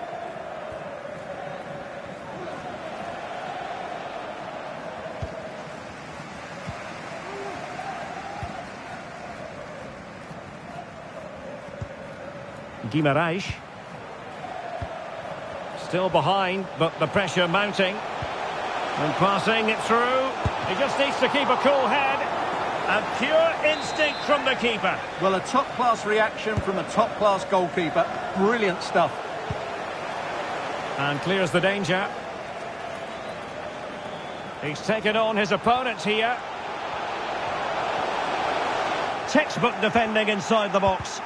Guimaraes. Still behind, but the pressure mounting. And passing it through. He just needs to keep a cool head. And pure instinct from the keeper.
Well, a top-class reaction from a top-class goalkeeper. Brilliant stuff.
And clears the danger. He's taken on his opponents here. Textbook defending inside the box.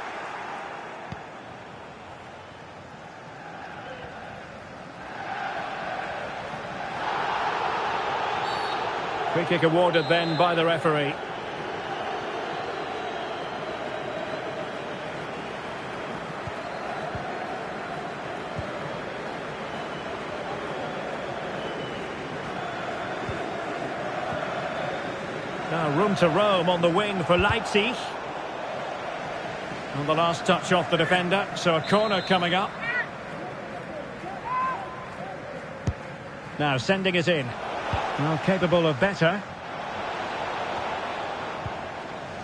Free kick awarded then by the referee. Now room to roam on the wing for Leipzig. And the last touch off the defender, so a corner coming up. Now sending it in. Well, capable of better.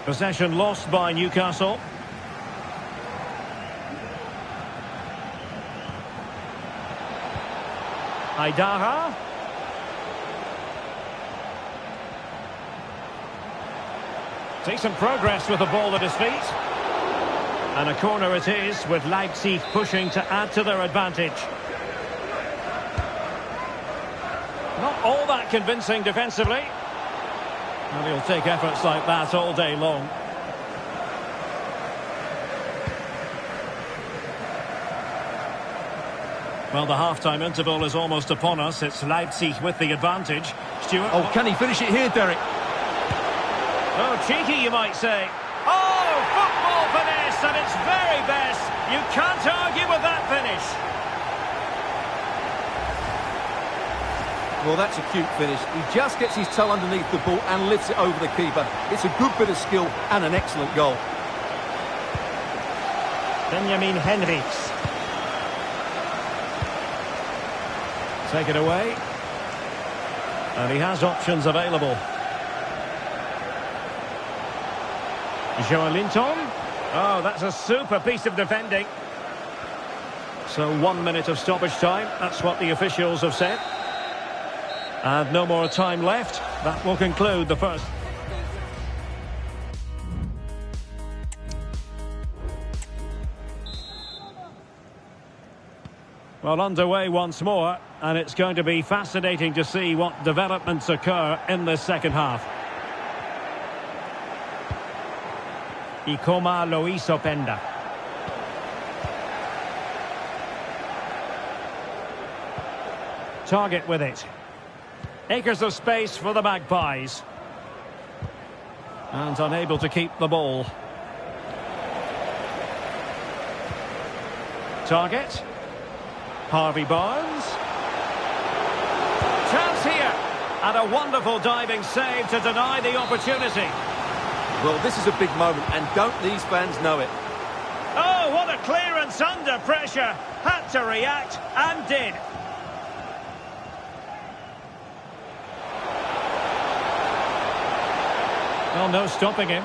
Possession lost by Newcastle. Aidara. Decent progress with the ball at his feet. And a corner it is, with Leipzig pushing to add to their advantage. Not all that convincing defensively. And he'll take efforts like that all day long. Well, the half-time interval is almost upon us. It's Leipzig with the advantage. Stuart.
Oh, can he finish it here, Derek?
Oh, cheeky, you might say. Oh, football finesse at its very best. You can't argue with that finish.
Well, that's a cute finish. He just gets his toe underneath the ball and lifts it over the keeper. It's a good bit of skill and an excellent goal.
Benjamin Henrichs. Take it away. And he has options available. Joelinton. Oh, that's a super piece of defending. So 1 minute of stoppage time. That's what the officials have said. And no more time left. That will conclude the first. Well, underway once more, and it's going to be fascinating to see what developments occur in the second half. Ikoma Luis Openda. Target with it. Acres of space for the Magpies. And unable to keep the ball. Target. Harvey Barnes. Chance here. And a wonderful diving save to deny the opportunity.
Well, this is a big moment, and don't these fans know it?
Oh, what a clearance under pressure. Had to react, and did. Well, no stopping him.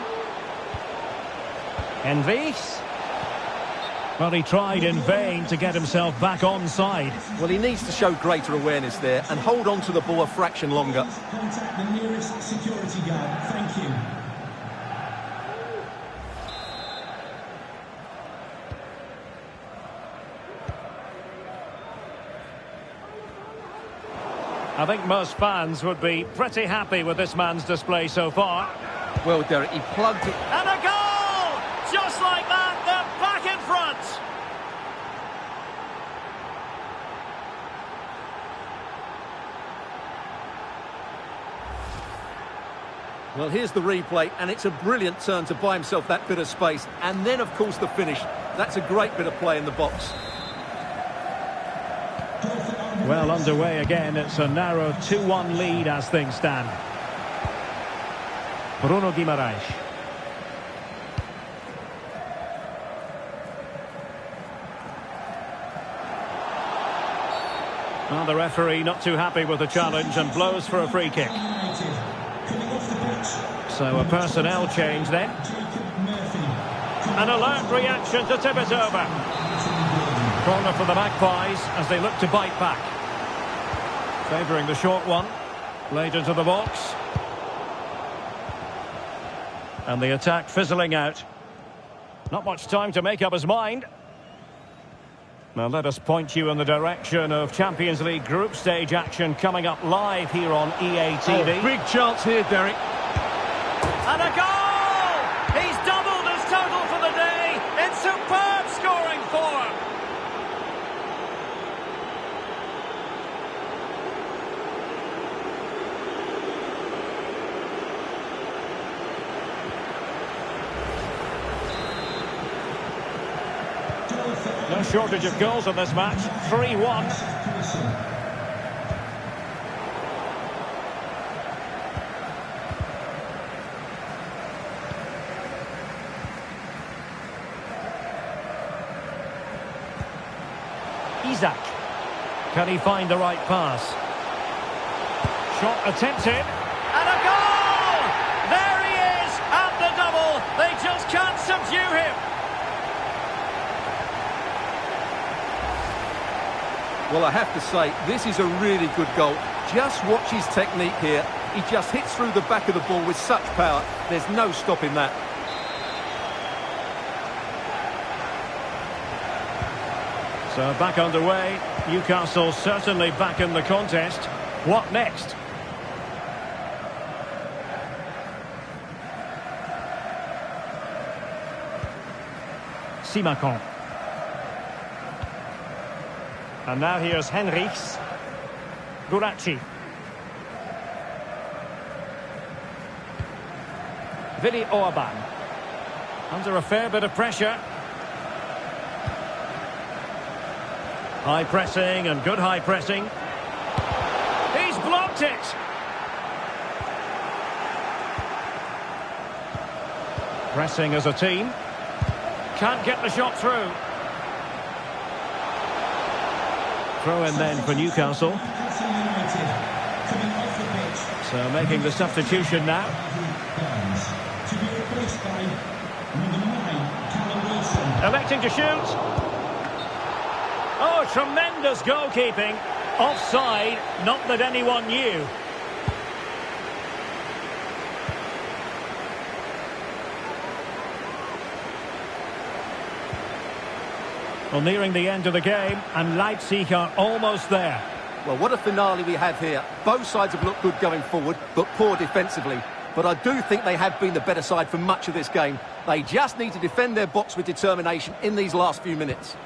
Henrichs. Well, he tried in vain to get himself back onside.
Well, he needs to show greater awareness there and hold on to the ball a fraction longer.
Contact the nearest security guard. Thank you.
I think most fans would be pretty happy with this man's display so far.
Well, Derek, he plugged it.
And a goal! Just like that, they're back in front.
Well, here's the replay, and it's a brilliant turn to buy himself that bit of space. And then, of course, the finish. That's a great bit of play in the box.
Well, underway again. It's a narrow 2-1 lead as things stand. Bruno Guimaraes. Well, the referee not too happy with the challenge and blows for a free kick. So a personnel change then. An alert reaction to tip it over. Corner for the Magpies as they look to bite back. Favouring the short one. Played into the box. And the attack fizzling out. Not much time to make up his mind. Now let us point you in the direction of Champions League group stage action coming up live here on EA TV.
Oh, big chance here, Derek.
And a goal! He's doubled his total for the day in superb scoring form. No shortage of goals in this match. 3-1. Isaac. Can he find the right pass? Shot attempted. And a goal! There he is at the double. They just can't subdue him.
Well, I have to say, this is a really good goal. Just watch his technique here. He just hits through the back of the ball with such power. There's no stopping that.
So back underway. Newcastle certainly back in the contest. What next? Simakon. And now here's Henrichs. Guracci. Willy Orban. Under a fair bit of pressure. High pressing and good high pressing. He's blocked it. Pressing as a team. Can't get the shot through. Throw in then for Newcastle. So making the substitution now. Electing to shoot. Oh, tremendous goalkeeping. Offside, not that anyone knew. Well, nearing the end of the game, and Leipzig are almost there.
Well, what a finale we have here. Both sides have looked good going forward, but poor defensively. But I do think they have been the better side for much of this game. They just need to defend their box with determination in these last few minutes.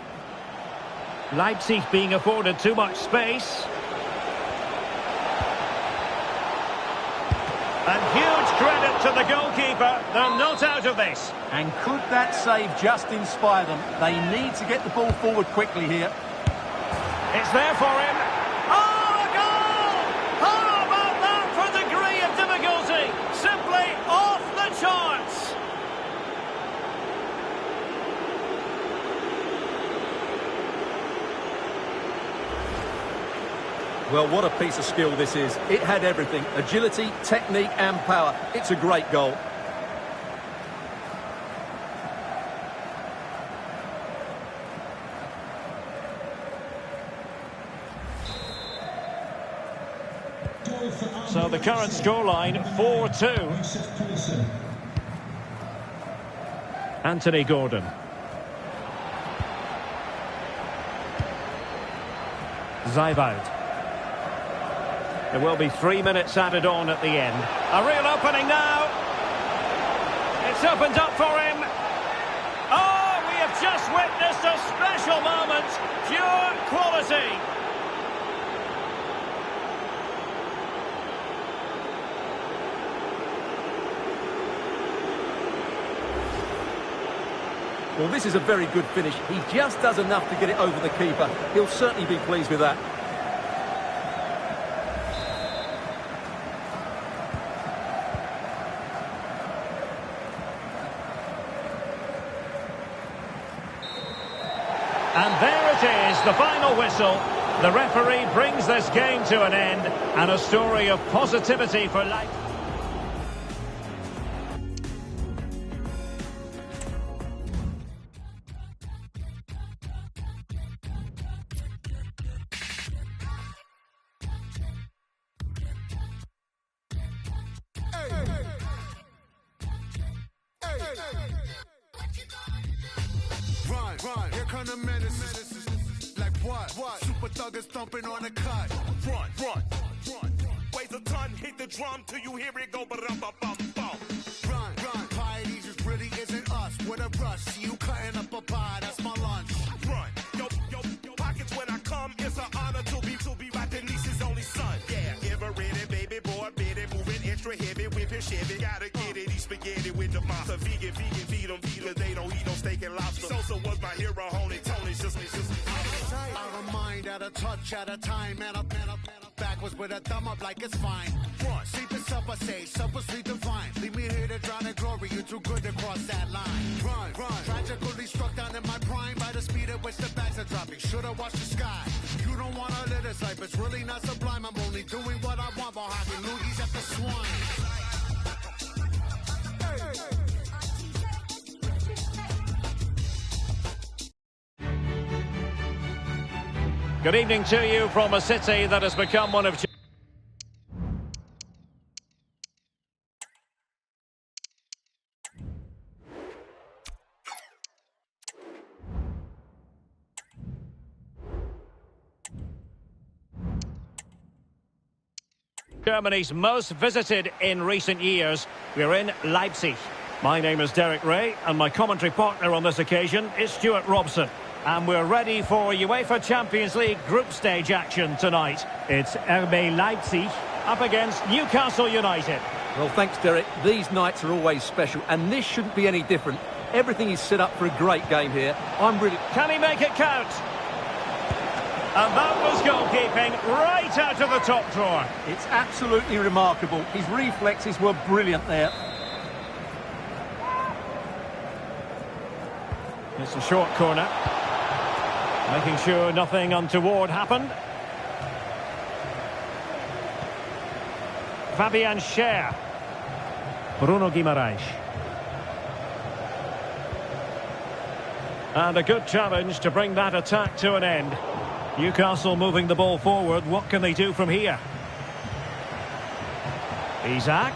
Leipzig being afforded too much space. And huge credit to the goalkeeper. They're not out of this.
And could that save just inspire them? They need to get the ball forward quickly here.
It's there for him. Oh, a goal! How about that for degree of difficulty? Simply off the charts.
Well, what a piece of skill this is. It had everything. Agility, technique and power. It's a great goal.
So the current scoreline, 4-2. Anthony Gordon. Zayvoud. There will be 3 minutes added on at the end. A real opening now. It's opened up for him. Oh, we have just witnessed a special moment. Pure quality.
Well, this is a very good finish. He just does enough to get it over the keeper. He'll certainly be pleased with that.
And there it is, the final whistle. The referee brings this game to an end, and a story of positivity for Leipzig.
Run, here come the menaces. Like what? Super thug is thumping on the cut. Run. Weighs a ton, hit the drum till you hear it go ba-dum-bum-bum-bum. Run. Piety just really isn't us. With a rush, see you cutting up a pie, that's my lunch. Run. Yo, pockets when I come, it's an honor to be right Denise's only son. Yeah, ever ready, baby boy, bitty, moving extra heavy, whipping Chevy. Gotta get it, eat spaghetti with the monster. Vegan, feed them, cause they don't eat no steak and lobster. So was my hero, Honey Tony's just out of mind, at a touch, at a time, man up, backwards with a thumb up like it's fine. Run, sleep is supper say, supper sweet divine. Leave me here to drown in glory, you're too good to cross that line. Run, tragically struck down in my prime by the speed at which the bags are dropping. Should've watched the sky. You don't wanna live this life, it's really not sublime. I'm only doing what I want while having loogies at the swine.
Good evening to you from a city that has become one of Germany's most visited in recent years. We're in Leipzig. My name is Derek Ray, and my commentary partner on this occasion is Stuart Robson. And we're ready for UEFA Champions League group stage action tonight. It's RB Leipzig up against Newcastle United.
Well, thanks, Derek. These nights are always special, and this shouldn't be any different. Everything is set up for a great game here.
Can he make it count? And that was goalkeeping right out of the top drawer.
It's absolutely remarkable. His reflexes were brilliant there.
It's a short corner. Making sure nothing untoward happened. Fabian Schär. Bruno Guimaraes. And a good challenge to bring that attack to an end. Newcastle moving the ball forward. What can they do from here? Isaac.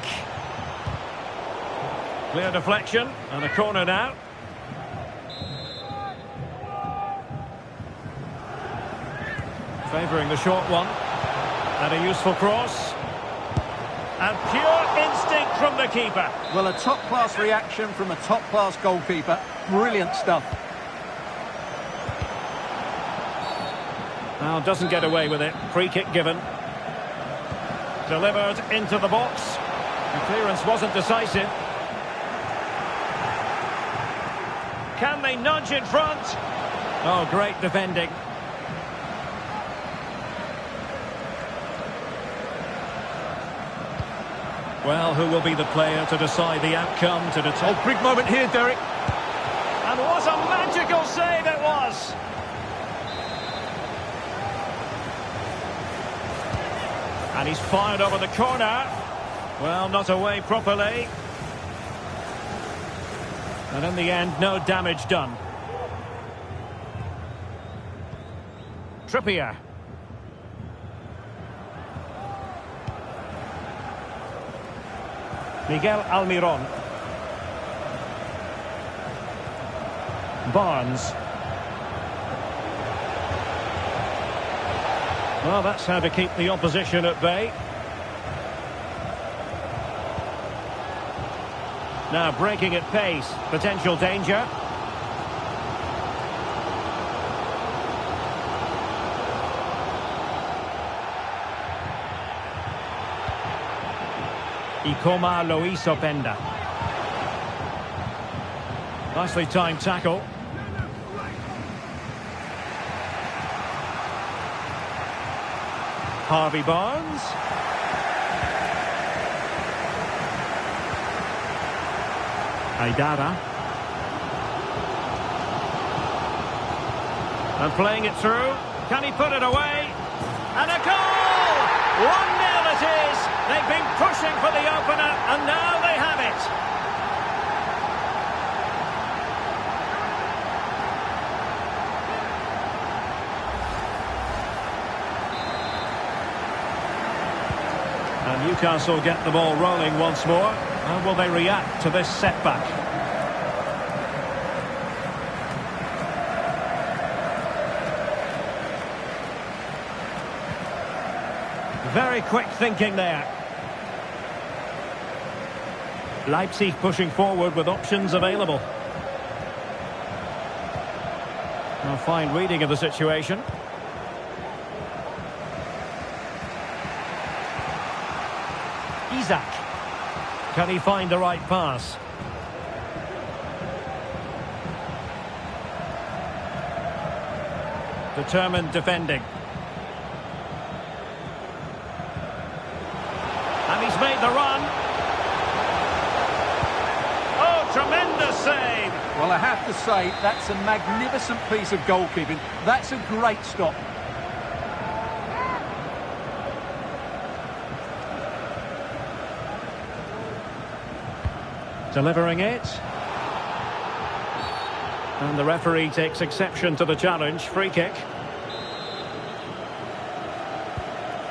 Clear deflection and a corner now. Favouring the short one. And a useful cross. And pure instinct from the keeper.
Well, a top-class reaction from a top-class goalkeeper. Brilliant stuff.
Now doesn't get away with it. Free kick given. Delivered into the box. The clearance wasn't decisive. Can they nudge in front? Oh, great defending. Well, who will be the player to decide the outcome, to determine...
Oh, big moment here, Derek.
And what a magical save it was! And he's fired over the corner. Well, not away properly. And in the end, no damage done. Trippier. Miguel Almiron. Barnes. Well, that's how to keep the opposition at bay. Now breaking at pace. Potential danger. Ikoma Lois Openda. Nicely timed tackle. Harvey Barnes. Aidara. And playing it through. Can he put it away? And a goal! 1-0 it is. They've been pushing for the opener, and now they have it. And Newcastle get the ball rolling once more. How will they react to this setback? Very quick thinking there. Leipzig pushing forward with options available. A fine reading of the situation. Isaac. Can he find the right pass? Determined defending. And he's made the run. Oh, tremendous save.
Well, I have to say, that's a magnificent piece of goalkeeping. That's a great stop.
Delivering it. And the referee takes exception to the challenge. Free kick.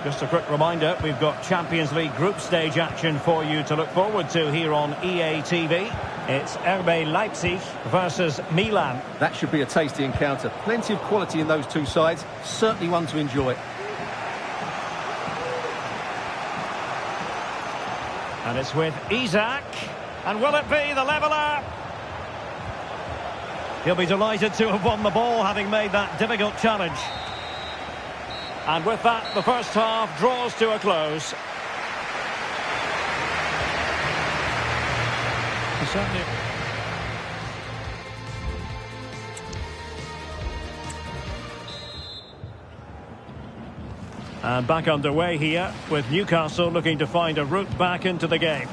Just a quick reminder, we've got Champions League group stage action for you to look forward to here on EA TV. It's RB Leipzig versus Milan.
That should be a tasty encounter. Plenty of quality in those two sides. Certainly one to enjoy.
And it's with Isaac. And will it be the leveller? He'll be delighted to have won the ball, having made that difficult challenge. And with that, the first half draws to a close. Certainly. And back underway here, with Newcastle looking to find a route back into the game.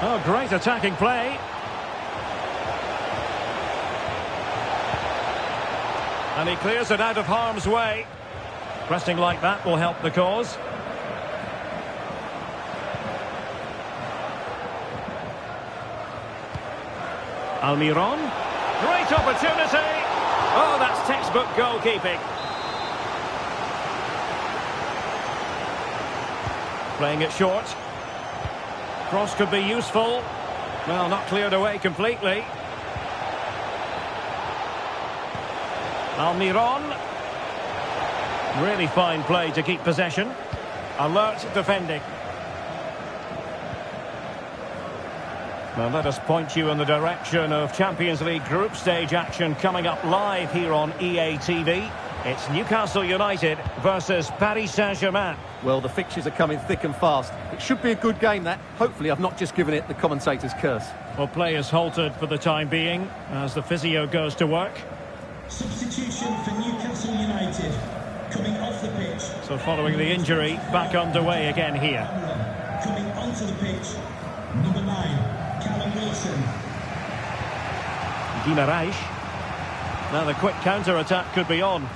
Oh, great attacking play. And he clears it out of harm's way. Pressing like that will help the cause. Almiron. Great opportunity. Oh, that's textbook goalkeeping. Playing it short. Cross could be useful. Well, not cleared away completely. Almiron. Really fine play to keep possession. Alert defending. Now let us point you in the direction of Champions League group stage action coming up live here on EA TV. It's Newcastle United versus Paris Saint-Germain.
Well, the fixtures are coming thick and fast. It should be a good game, that. Hopefully I've not just given it the commentator's curse.
Well, play is halted for the time being as the physio goes to work.
Substitution for Newcastle United. Coming off the pitch.
So following the injury, back underway again here.
Coming onto the pitch, number 9, Callum Wilson.
Guimaraes. Now the quick counter-attack could be on.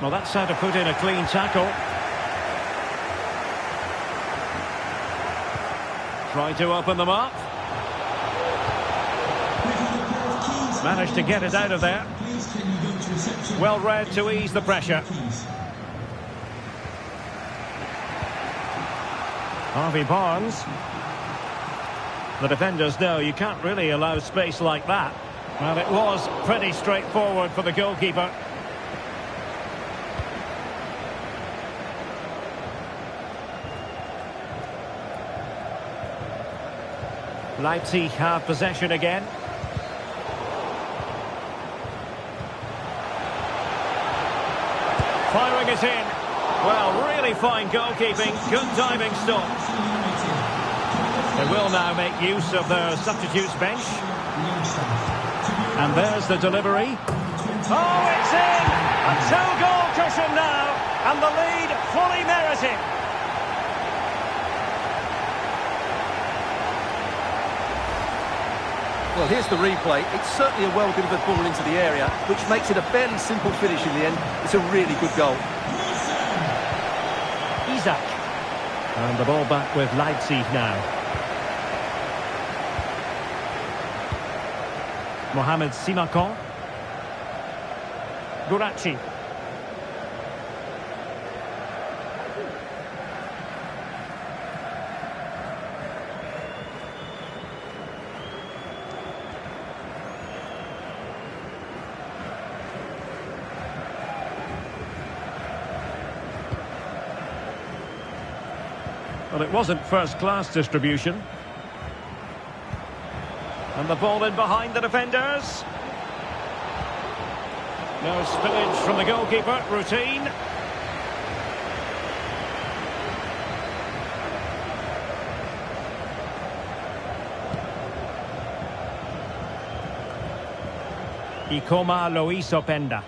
Well, that's how to put in a clean tackle. Try to open them up. Managed to get it out of there. Well read to ease the pressure. Harvey Barnes. The defenders know you can't really allow space like that. Well, it was pretty straightforward for the goalkeeper. Leipzig have possession again. Firing it in. Well, really fine goalkeeping. Good diving stop. They will now make use of their substitutes bench. And there's the delivery. Oh, it's in! A two-goal cushion now. And the lead fully merited.
Well, here's the replay. It's certainly a well-delivered ball into the area, which makes it a fairly simple finish in the end. It's a really good goal.
Isaac. And the ball back with Leipzig now. Mohamed Simakon. Gurachi. Well, it wasn't first-class distribution. And the ball in behind the defenders. No spillage from the goalkeeper. Routine. Ikoma Lois Openda.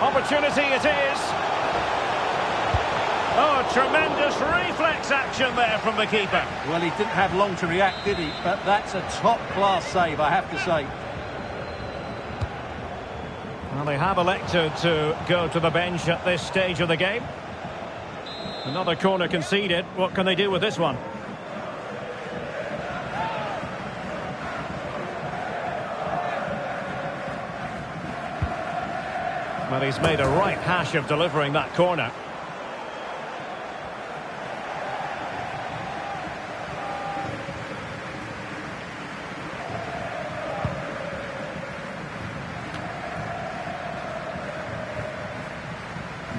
Opportunity it is. Oh, tremendous reflex action there from the keeper.
Well, he didn't have long to react, did he? But that's a top-class save, I have to say.
Well, they have elected to go to the bench at this stage of the game. Another corner conceded. What can they do with this one? Well, he's made a right hash of delivering that corner.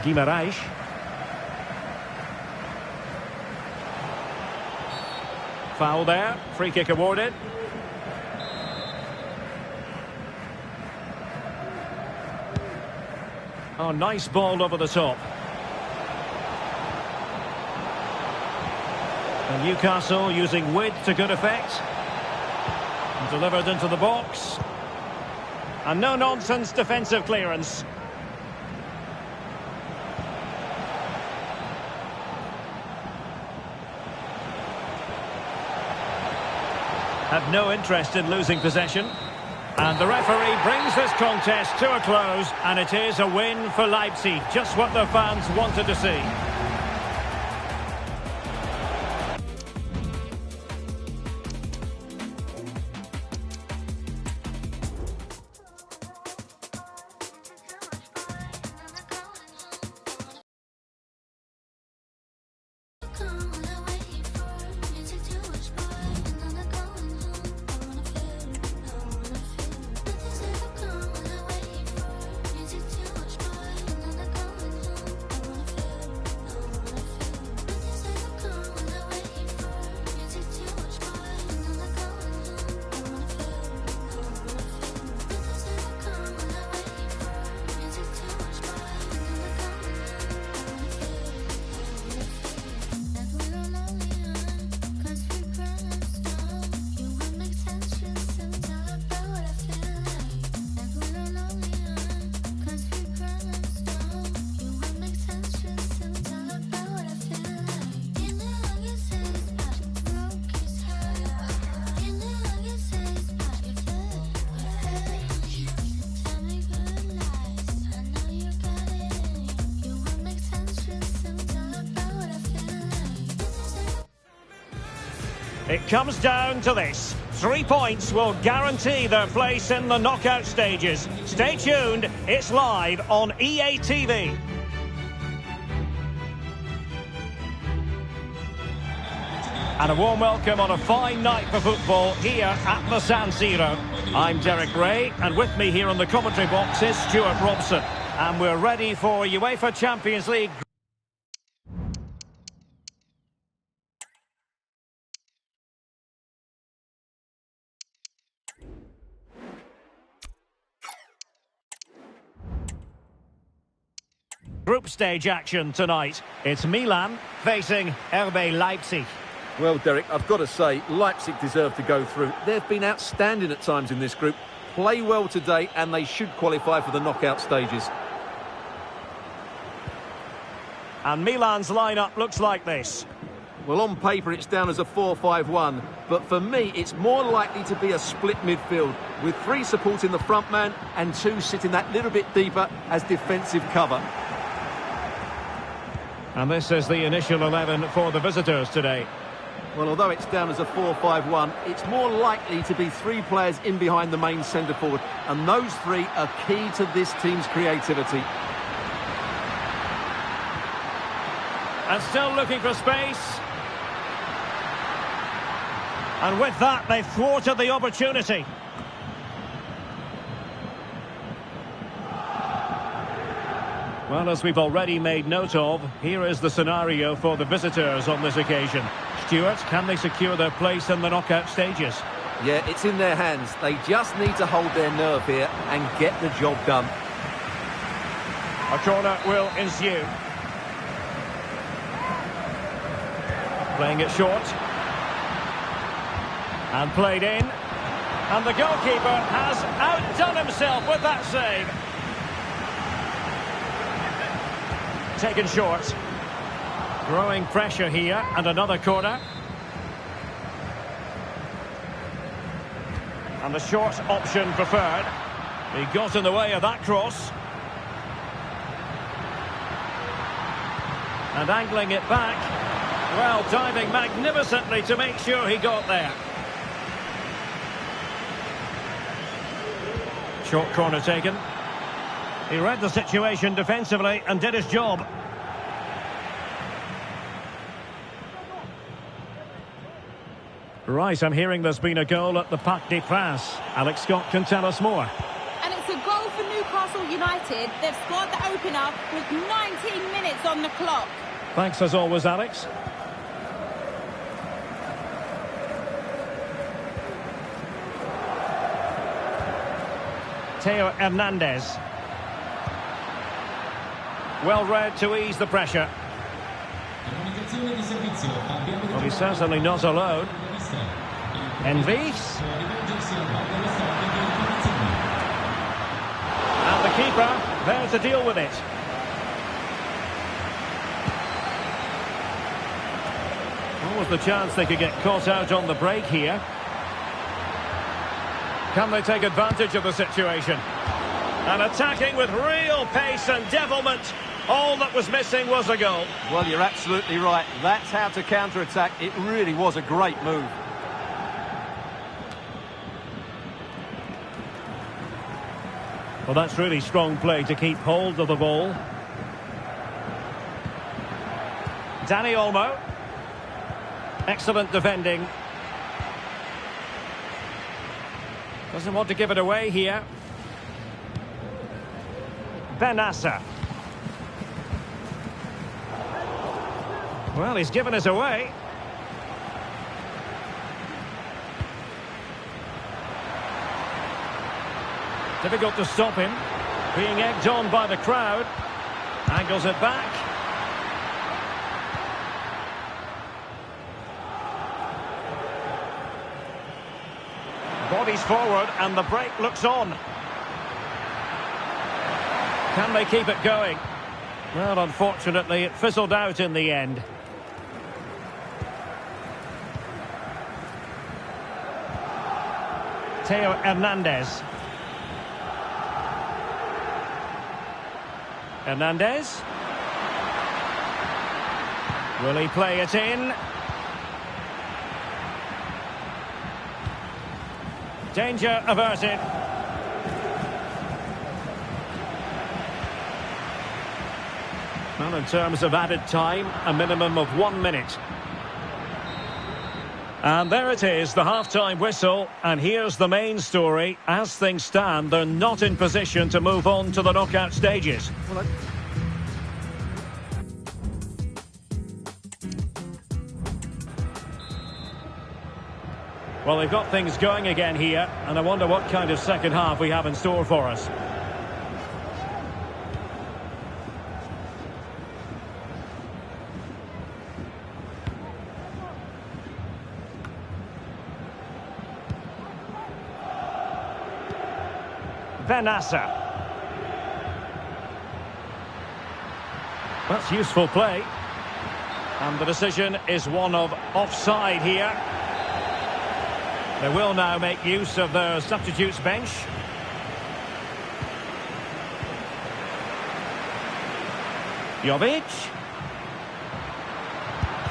Guimaraes. Foul there. Free kick awarded. Oh, nice ball over the top. And Newcastle using width to good effect. Delivered into the box. And no-nonsense defensive clearance. Have no interest in losing possession. And the referee brings this contest to a close, and it is a win for Leipzig. Just what the fans wanted to see. It comes down to this. 3 points will guarantee their place in the knockout stages. Stay tuned, it's live on EA TV. And a warm welcome on a fine night for football here at the San Siro. I'm Derek Ray, and with me here on the commentary box is Stuart Robson. And we're ready for UEFA Champions League. Group stage action tonight. It's Milan facing RB Leipzig.
Well, Derek, I've got to say, Leipzig deserve to go through. They've been outstanding at times in this group. Play well today, and they should qualify for the knockout stages.
And Milan's lineup looks like this.
Well, on paper, it's down as a 4-5-1. But for me, it's more likely to be a split midfield, with 3 supporting the front man and 2 sitting that little bit deeper as defensive cover.
And this is the initial 11 for the visitors today.
Well, although it's down as a 4-5-1, it's more likely to be 3 players in behind the main centre-forward. And those 3 are key to this team's creativity.
And still looking for space. And with that, they've thwarted the opportunity. Well, as we've already made note of, here is the scenario for the visitors on this occasion. Stuart, can they secure their place in the knockout stages?
Yeah, it's in their hands. They just need to hold their nerve here and get the job done.
A corner will ensue. Playing it short. And played in. And the goalkeeper has outdone himself with that save. Taken short. Growing pressure here, and another corner. And the short option preferred. He got in the way of that cross. And angling it back. Well, diving magnificently to make sure he got there. Short corner taken. He read the situation defensively and did his job. Right, I'm hearing there's been a goal at the Parc des Princes. Alex Scott can tell us more.
And it's a goal for Newcastle United. They've scored the opener with 19 minutes on the clock.
Thanks as always, Alex. Theo Hernandez. Well read to ease the pressure. Well, he's certainly not alone. Envis. And the keeper there to deal with it. What was the chance they could get caught out on the break here? Can they take advantage of the situation? And attacking with real pace and devilment. All that was missing was a goal.
Well, you're absolutely right. That's how to counter-attack. It really was a great move.
Well, that's really strong play to keep hold of the ball. Dani Olmo. Excellent defending. Doesn't want to give it away here. Benassa. Well, he's given us away. Difficult to stop him. Being egged on by the crowd. Angles it back. Bodies forward and the break looks on. Can they keep it going? Well, unfortunately, it fizzled out in the end. Theo Hernandez. Hernandez. Will he play it in? Danger averted. Well, in terms of added time, a minimum of 1 minute. And there it is, the half-time whistle. And here's the main story. As things stand, they're not in position to move on to the knockout stages. Well, they've got things going again here, and I wonder what kind of second half we have in store for us. Benassa. That's useful play. And the decision is one of offside here. They will now make use of their substitutes bench. Jovic.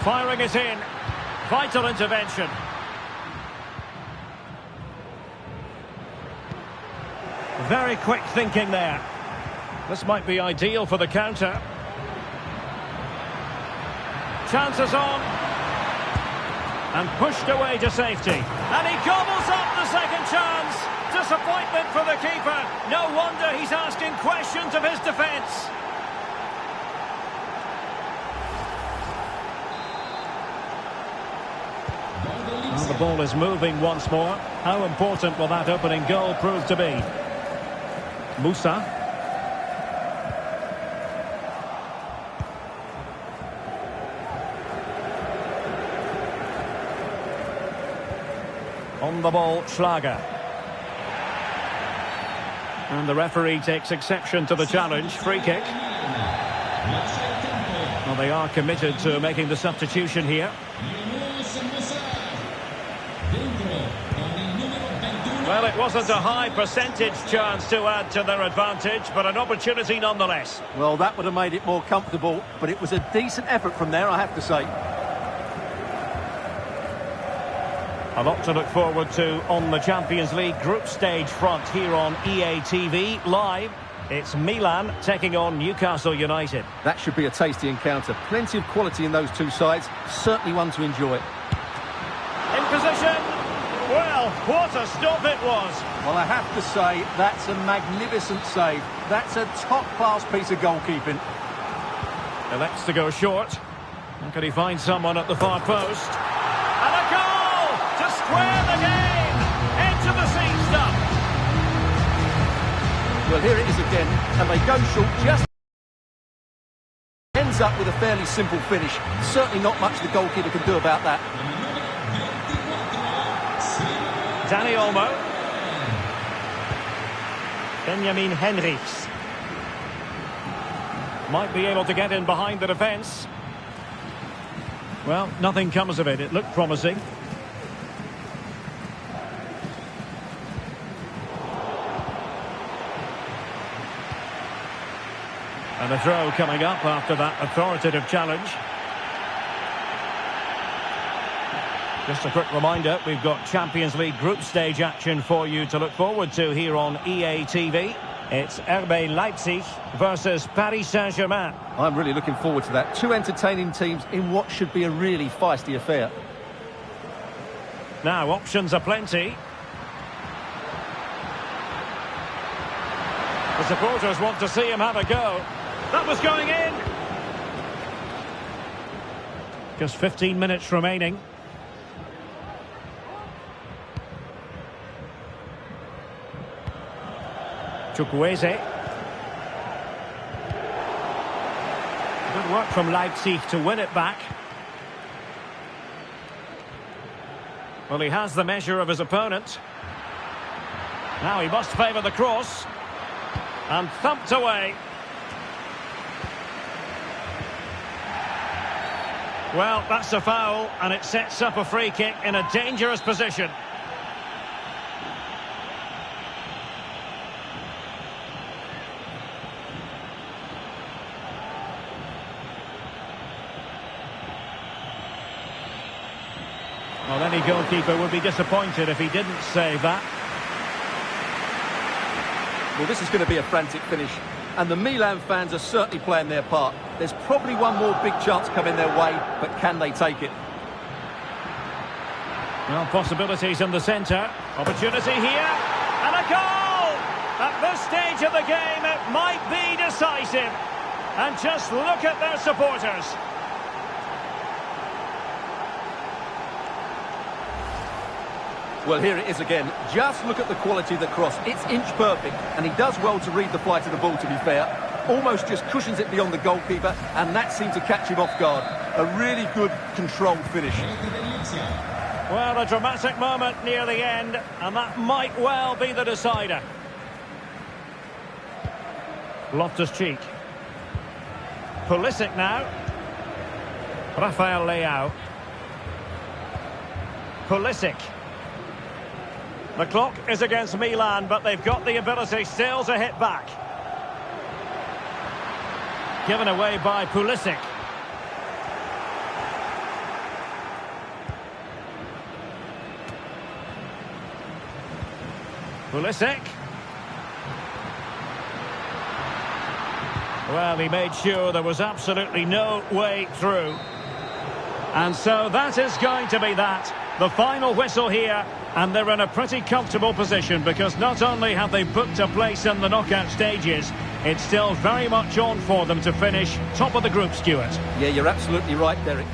Firing it in. Vital intervention. Very quick thinking there. This might be ideal for the counter. Chances on. And pushed away to safety. And he gobbles up the second chance. Disappointment for the keeper. No wonder he's asking questions of his defence. Well, the ball is moving once more. How important will that opening goal prove to be? Musa. On the ball, Schlager. And the referee takes exception to the challenge. Free kick. Well, they are committed to making the substitution here. Well, it wasn't a high percentage chance to add to their advantage, but an opportunity nonetheless.
Well, that would have made it more comfortable, but it was a decent effort from there, I have to say.
A lot to look forward to on the Champions League group stage front here on EA TV live. It's Milan taking on Newcastle United.
That should be a tasty encounter. Plenty of quality in those two sides. Certainly one to enjoy.
In position. Well, what a stop it was.
Well, I have to say, that's a magnificent save. That's a top-class piece of goalkeeping.
Elects to go short. And can he find someone at the far post? And a goal to square the game. Into the seat stuff.
Well, here it is again, and they go short just... Ends up with a fairly simple finish. Certainly not much the goalkeeper can do about that.
Danny Olmo. Benjamin Henrichs. Might be able to get in behind the defence. Well, nothing comes of it. It looked promising. And a throw coming up after that authoritative challenge. Just a quick reminder, we've got Champions League group stage action for you to look forward to here on EA TV. It's RB Leipzig versus Paris Saint-Germain.
I'm really looking forward to that. Two entertaining teams in what should be a really feisty affair.
Now, options are plenty. The supporters want to see him have a go. That was going in. Just 15 minutes remaining. Chukwueze. Good work from Leipzig to win it back. Well, he has the measure of his opponent. Now he must favour the cross. And thumped away. Well, that's a foul, and it sets up a free kick in a dangerous position. Well, any goalkeeper would be disappointed if he didn't save that.
Well, this is going to be a frantic finish, and the Milan fans are certainly playing their part. There's probably one more big chance coming their way, but can they take it?
Well, possibilities in the centre. Opportunity here, and a goal! At this stage of the game, it might be decisive. And just look at their supporters.
Well, here it is again. Just look at the quality of the cross. It's inch perfect, and he does well to read the flight of the ball, to be fair. Almost just cushions it beyond the goalkeeper, and that seemed to catch him off guard. A really good, controlled finish.
Well, a dramatic moment near the end, and that might well be the decider. Loftus-Cheek. Pulisic now. Rafael Leao. Pulisic. The clock is against Milan, but they've got the ability still to hit back. Given away by Pulisic. Pulisic. Well, he made sure there was absolutely no way through. And so that is going to be that. The final whistle here, and they're in a pretty comfortable position because not only have they booked a place in the knockout stages, it's still very much on for them to finish top of the group, Stuart.
Yeah, you're absolutely right, Derek.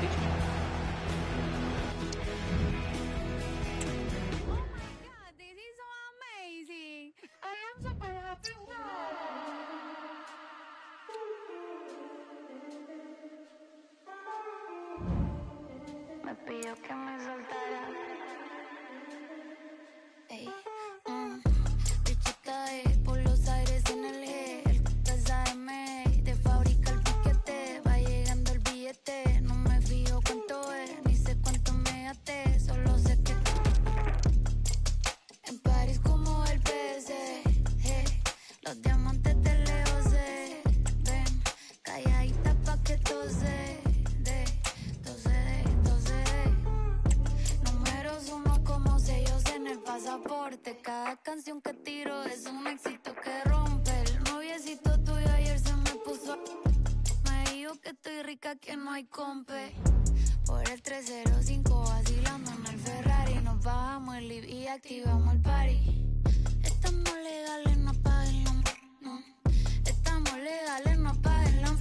Cada canción que tiro es un éxito que rompe. El noviecito tuyo ayer se me puso. Me dijo que estoy rica, que no hay compe. Por el 305 vacilando en el Ferrari. Nos bajamos el live y activamos el party. Estamos legales, no apaguen la no. Estamos legales, no apaguen la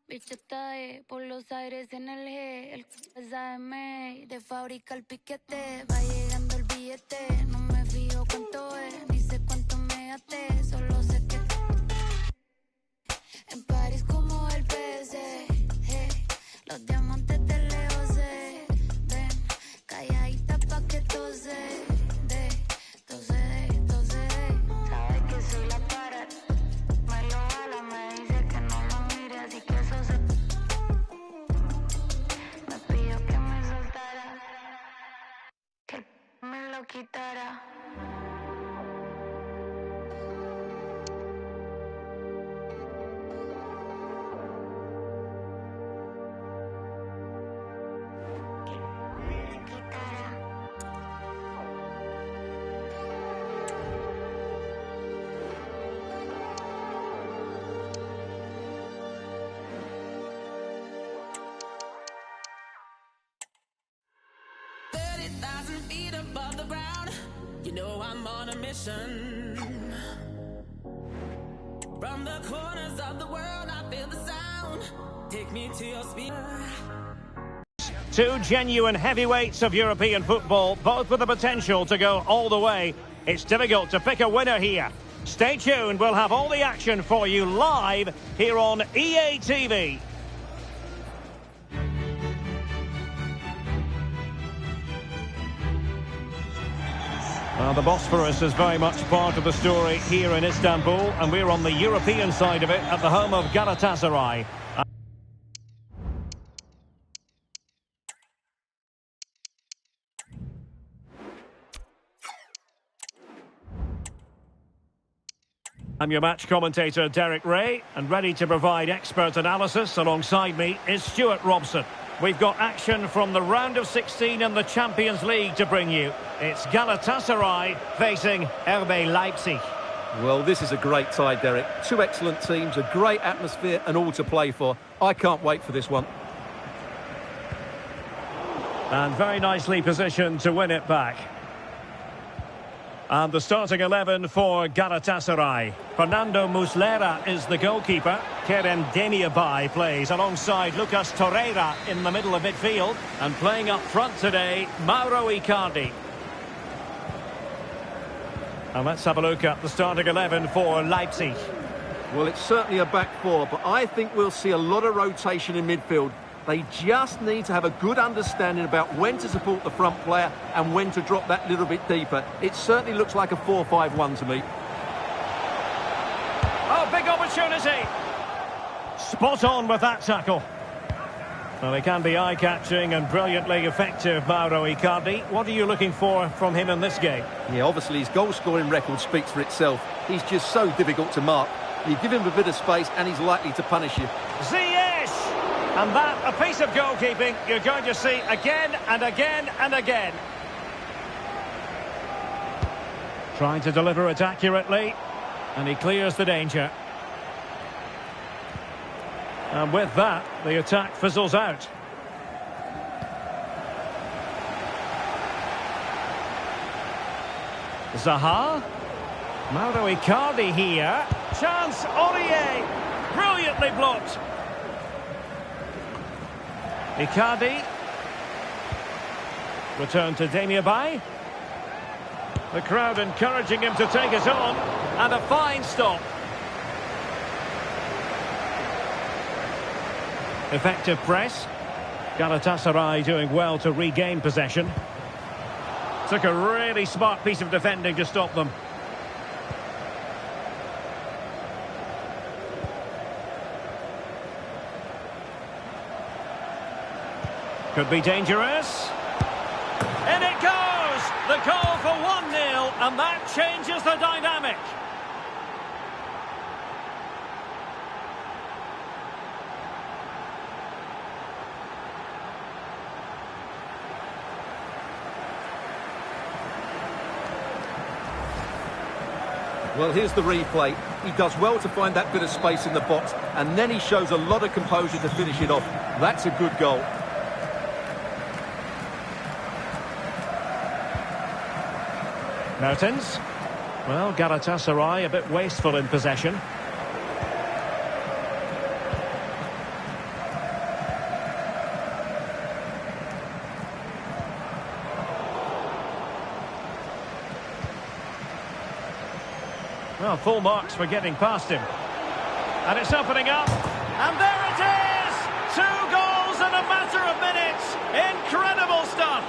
bicho está por los aires en el G. El SAM de fábrica el piquete. Va llegando el billete. No me fijo cuánto es, ni sé cuánto me gasté. Solo sé que en París como el PSG. Los diamantes de Leo se ven. Calladita pa' que todo se dé. Todo se dé, todo se dé. Sabe que soy la para. Me lo jala, me dice que no lo mire, así que eso se... Me pidió que me soltara, que me lo quitara.
You know I'm on a mission. From the corners of the world, I feel the sound. Take me to your speaker.
Two genuine heavyweights of European football, both with the potential to go all the way. It's difficult to pick a winner here. Stay tuned, we'll have all the action for you live here on EA TV. Well, the Bosphorus is very much part of the story here in Istanbul, and we're on the European side of it at the home of Galatasaray. I'm your match commentator, Derek Ray, and ready to provide expert analysis alongside me is Stuart Robson. We've got action from the round of 16 in the Champions League to bring you. It's Galatasaray facing RB Leipzig.
Well, this is a great tie, Derek. Two excellent teams, a great atmosphere and all to play for. I can't wait for this one.
And very nicely positioned to win it back. And the starting 11 for Galatasaray. Fernando Muslera is the goalkeeper. Kerem Demirbay plays alongside Lucas Torreira in the middle of midfield. And playing up front today, Mauro Icardi. And let's have a look at the starting 11 for Leipzig.
Well, it's certainly a back four, but I think we'll see a lot of rotation in midfield. They just need to have a good understanding about when to support the front player and when to drop that little bit deeper. It certainly looks like a 4-5-1 to me.
Oh, big opportunity. Spot on with that tackle. Well, he can be eye-catching and brilliantly effective, Mauro Icardi. What are you looking for from him in this game?
Yeah, obviously his goal-scoring record speaks for itself. He's just so difficult to mark. You give him a bit of space and he's likely to punish you.
Ziyech! And that, a piece of goalkeeping you're going to see again and again and again. Trying to deliver it accurately. And he clears the danger. And with that, the attack fizzles out. Zaha. Mauro Icardi here. Chance, Aurier. Brilliantly blocked. Icardi. Return to Demirbay. The crowd encouraging him to take it on. And a fine stop. Effective press. Galatasaray doing well to regain possession. Took a really smart piece of defending to stop them. Could be dangerous. In it goes! The goal for 1-0, and that changes the dynamic.
Well, here's the replay. He does well to find that bit of space in the box, and then he shows a lot of composure to finish it off. That's a good goal.
Mertens. Well, Galatasaray a bit wasteful in possession. Well, full marks for getting past him. And it's opening up. And there it is! 2 goals in a matter of minutes. Incredible stuff.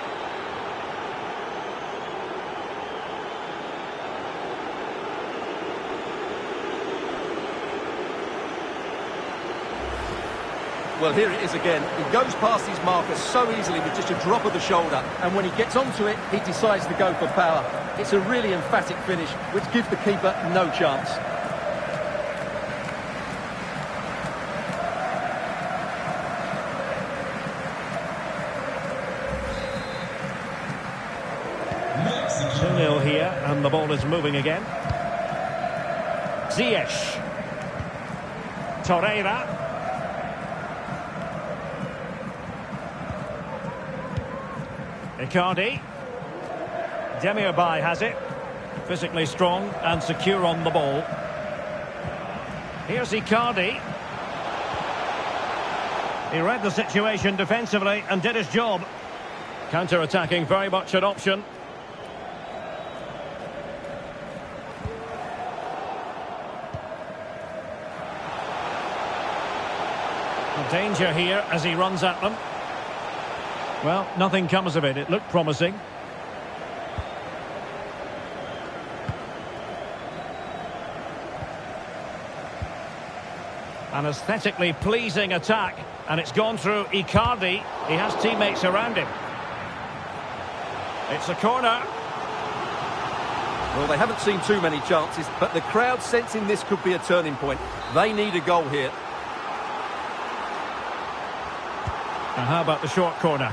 Well, here it is again. He goes past his marker so easily with just a drop of the shoulder. And when he gets onto it, he decides to go for power. It's a really emphatic finish, which gives the keeper no chance.
Mexico. 2-0 here, and the ball is moving again. Ziyech. Torreira. Icardi. Demirbay has it. Physically strong and secure on the ball. Here's Icardi. He read the situation defensively and did his job. Counter-attacking, very much an option. Danger here as he runs at them. Well, nothing comes of it. It looked promising. An aesthetically pleasing attack, and it's gone through Icardi. He has teammates around him. It's a corner.
Well, they haven't seen too many chances, but the crowd sensing this could be a turning point. They need a goal here.
And how about the short corner?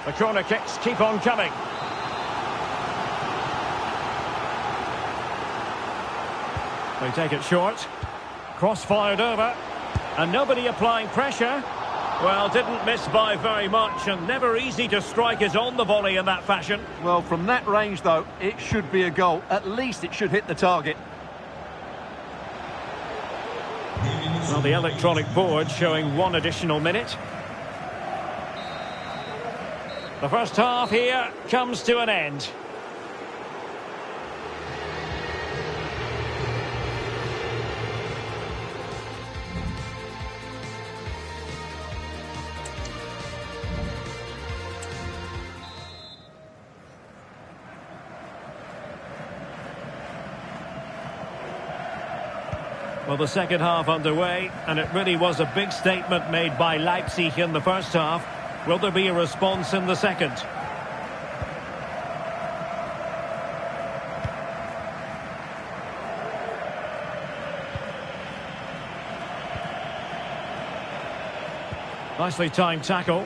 The corner kicks keep on coming. They take it short. Cross fired over. And nobody applying pressure. Well, didn't miss by very much, and never easy to strike it on the volley in that fashion.
Well, from that range, though, it should be a goal. At least it should hit the target.
Well, the electronic board showing 1 additional minute. The first half here comes to an end. Well, the second half underway, and it really was a big statement made by Leipzig in the first half. Will there be a response in the second? Nicely timed tackle.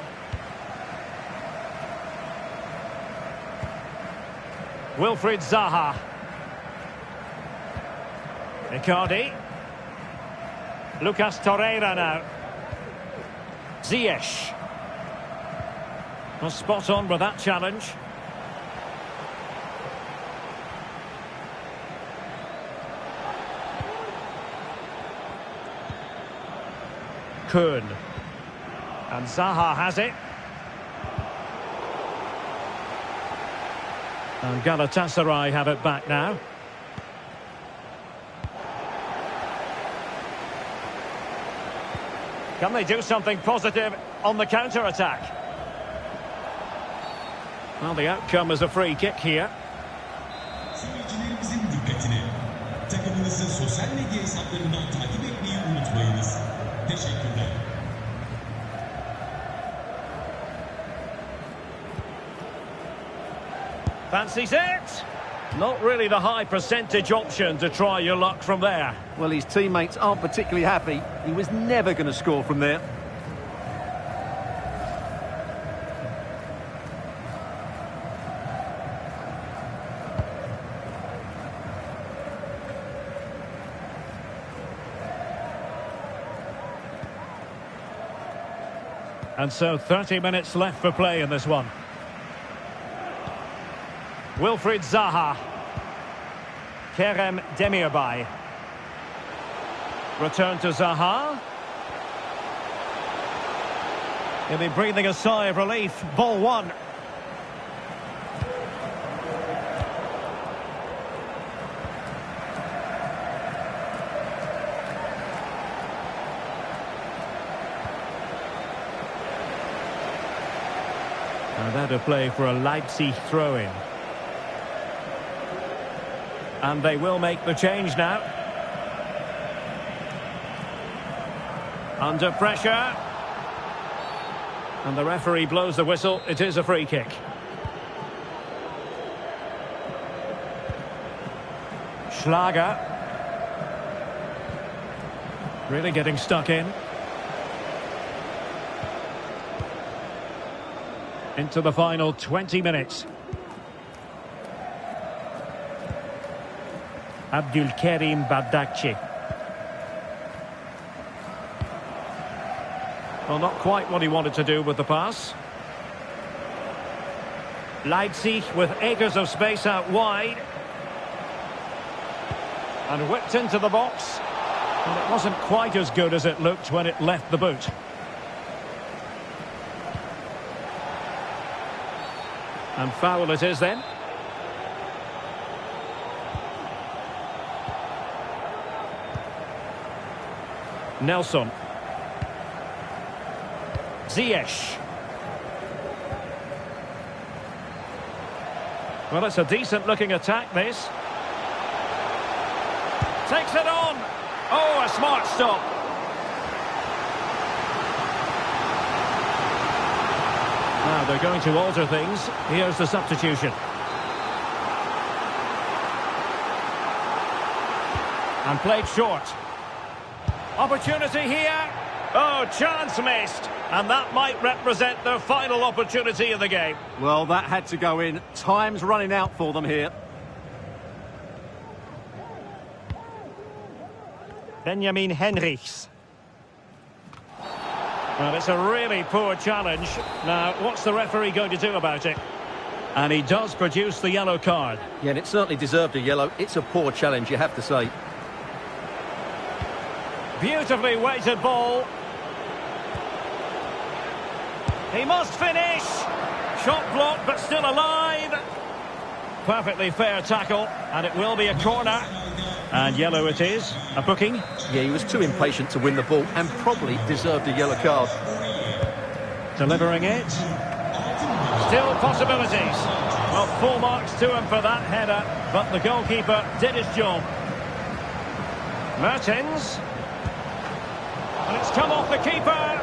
Wilfried Zaha. Icardi. Lucas Torreira now. Ziyech. Was spot on with that challenge. Kuhn. And Zaha has it. And Galatasaray have it back now. Can they do something positive on the counter-attack? Well, the outcome is a free kick here.
Seyircilerimizin dikkatini. Takımınızı sosyal medya hesaplarından takip etmeyi unutmayınız. Teşekkürler.
Fancies it. Not really the high percentage option to try your luck from there.
Well, his teammates aren't particularly happy. He was never going to score from there.
And so 30 minutes left for play in this one. Wilfried Zaha. Kerem Demirbay. Return to Zaha. He'll be breathing a sigh of relief. Ball one. And that a play for a Leipzig throw-in. And they will make the change now. Under pressure. And the referee blows the whistle. It is a free kick. Schlager. Really getting stuck in. Into the final 20 minutes. Abdulkarim Bardakci. Well, not quite what he wanted to do with the pass. Leipzig with acres of space out wide. And whipped into the box. And it wasn't quite as good as it looked when it left the boot. And foul it is then. Nelson. Ziyech. Well, it's a decent-looking attack, this. Takes it on. Oh, a smart stop. Now they're going to alter things. Here's the substitution. And played short. Opportunity here. Oh, chance missed. And that might represent their final opportunity in the game.
Well, that had to go in. Time's running out for them here.
Benjamin Henrichs. Well, it's a really poor challenge. Now, what's the referee going to do about it? And he does produce the yellow card.
Yeah, and it certainly deserved a yellow. It's a poor challenge, you have to say.
Beautifully weighted ball. He must finish. Shot blocked, but still alive. Perfectly fair tackle, and it will be a corner. And yellow it is. A booking.
Yeah, he was too impatient to win the ball and probably deserved a yellow card.
Delivering it. Still possibilities. Well, full marks to him for that header, but the goalkeeper did his job. Mertens. And it's come off the keeper.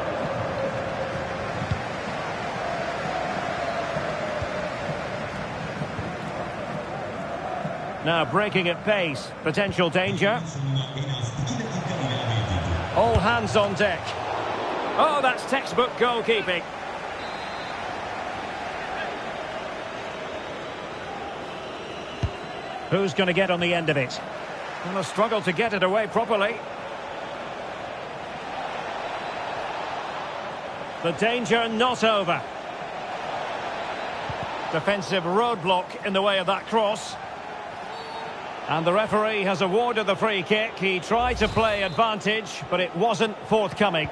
Now breaking at pace. Potential danger. All hands on deck. Oh, that's textbook goalkeeping. Who's going to get on the end of it? Well, a struggle to get it away properly. The danger not over. Defensive roadblock in the way of that cross. And the referee has awarded the free kick. He tried to play advantage, but it wasn't forthcoming.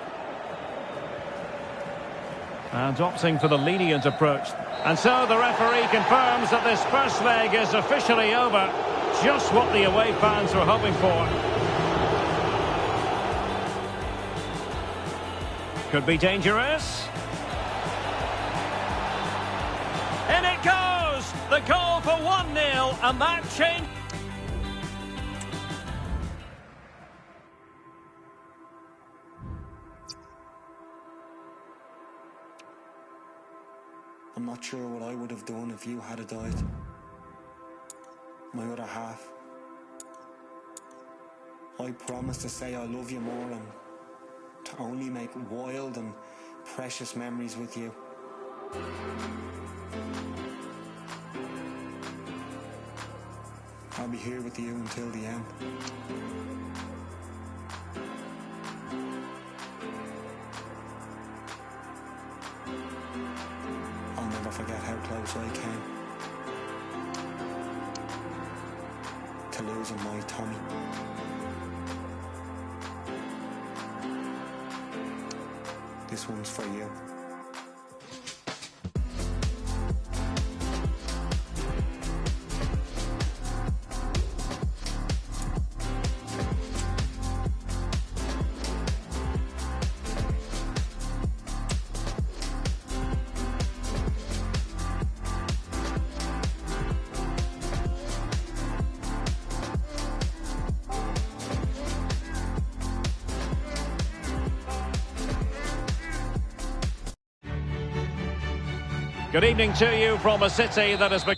And opting for the lenient approach. And so the referee confirms that this first leg is officially over. Just what the away fans were hoping for. Could be dangerous. In it goes! The goal for 1-0, and that change.
I'm not sure what I would have done if you had died. My other half. I promise to say I love you more and to only make wild and precious memories with you. I'll be here with you until the end. I'll never forget how close I came to losing my Tommy. This one's for you.
Good evening to you from a city that has been...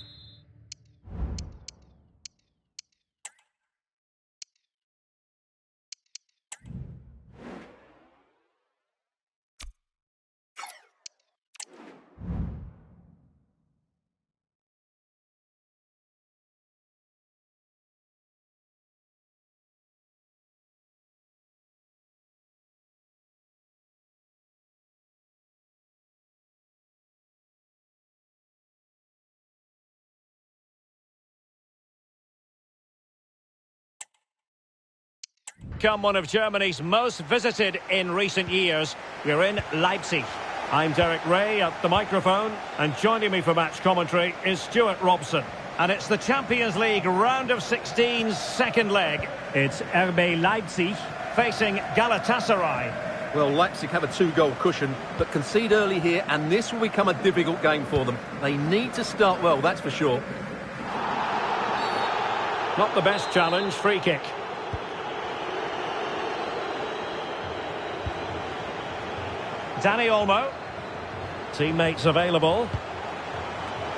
Become one of Germany's most visited in recent years. We're in Leipzig. I'm Derek Ray at the microphone, and joining me for match commentary is Stuart Robson. And it's the Champions League round of 16's second leg. It's RB Leipzig facing Galatasaray.
Well, Leipzig have a 2-goal cushion, but concede early here, and this will become a difficult game for them. They need to start well, that's for sure.
Not the best challenge, free kick. Danny Olmo. Teammates available.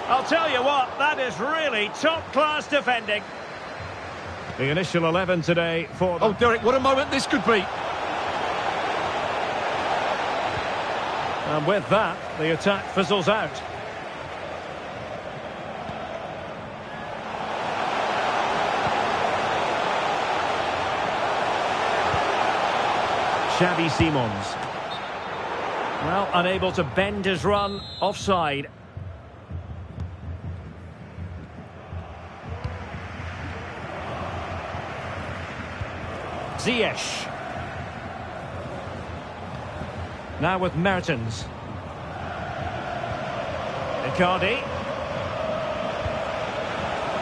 I'll tell you what, that is really top-class defending. The initial 11 today for...
Oh, Derek, what a moment this could be.
And with that, the attack fizzles out. Xavi Simons. Well, unable to bend his run, offside. Ziyech. Now with Mertens. Icardi.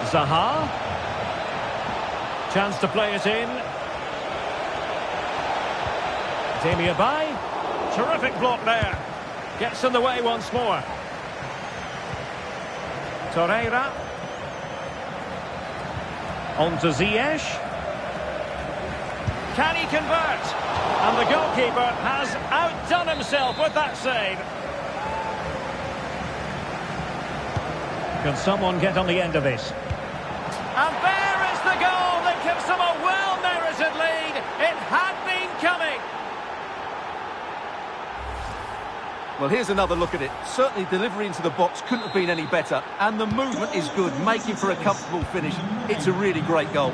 Zaha. Chance to play it in. Demi Bay. Terrific block there. Gets in the way once more. Torreira. On to Ziyech. Can he convert? And the goalkeeper has outdone himself with that save. Can someone get on the end of this? And there is the goal that gives them a well-merited lead. It had been coming.
Well, here's another look at it. Certainly delivery into the box couldn't have been any better. And the movement is good, making for a comfortable finish. It's a really great goal.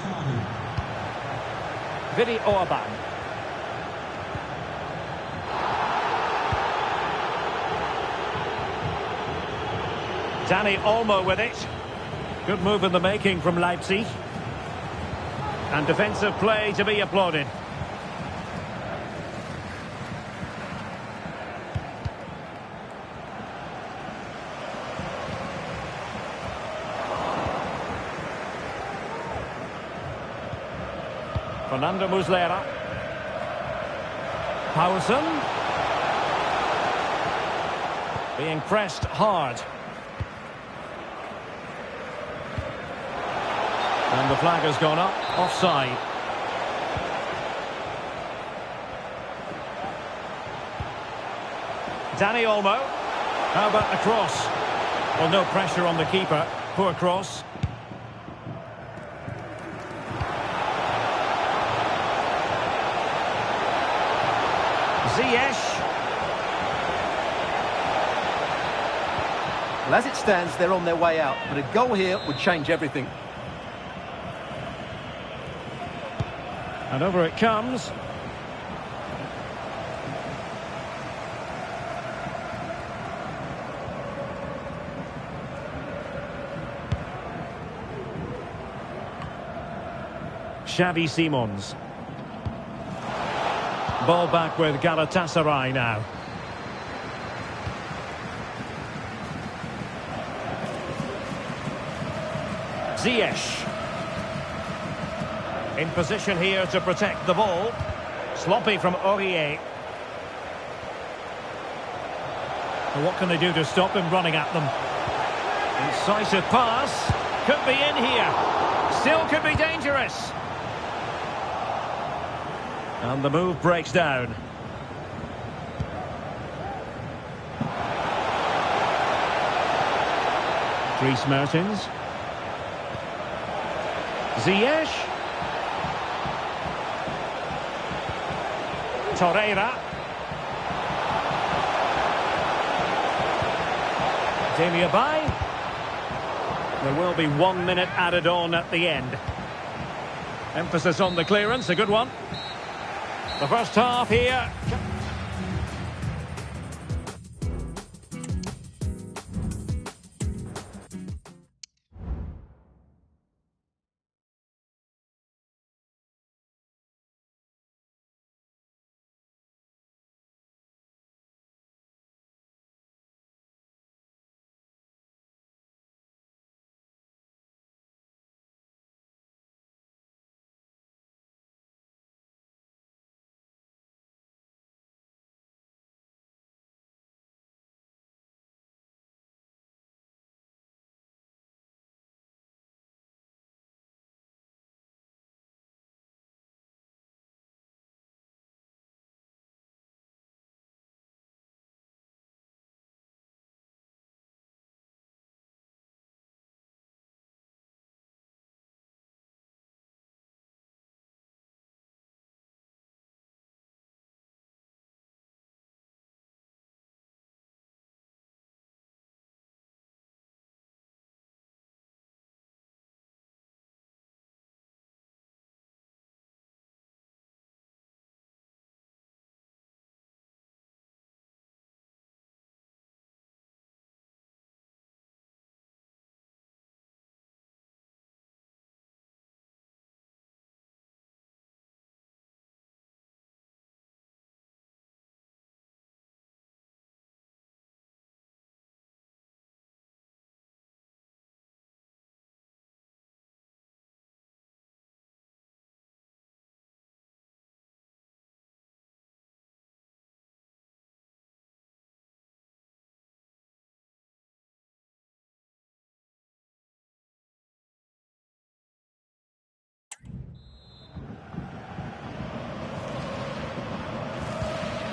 Vidi Orban. Dani Olmo with it. Good move in the making from Leipzig. And defensive play to be applauded. Fernando Muslera. Paulsen. Being pressed hard. And the flag has gone up. Offside. Dani Olmo. How about the cross? Well, no pressure on the keeper. Poor cross. Ziyech.
Well, as it stands, they're on their way out. But a goal here would change everything.
And over it comes. Xavi Simons. Ball back with Galatasaray now. Ziyech. In position here to protect the ball. Sloppy from Aurier. So what can they do to stop him running at them? Incisive pass. Could be in here. Still could be dangerous. And the move breaks down. Dries Mertens. Ziyech. Torreira. Demi Bay. There will be 1 minute added on at the end. Emphasis on the clearance, a good one. The first half here.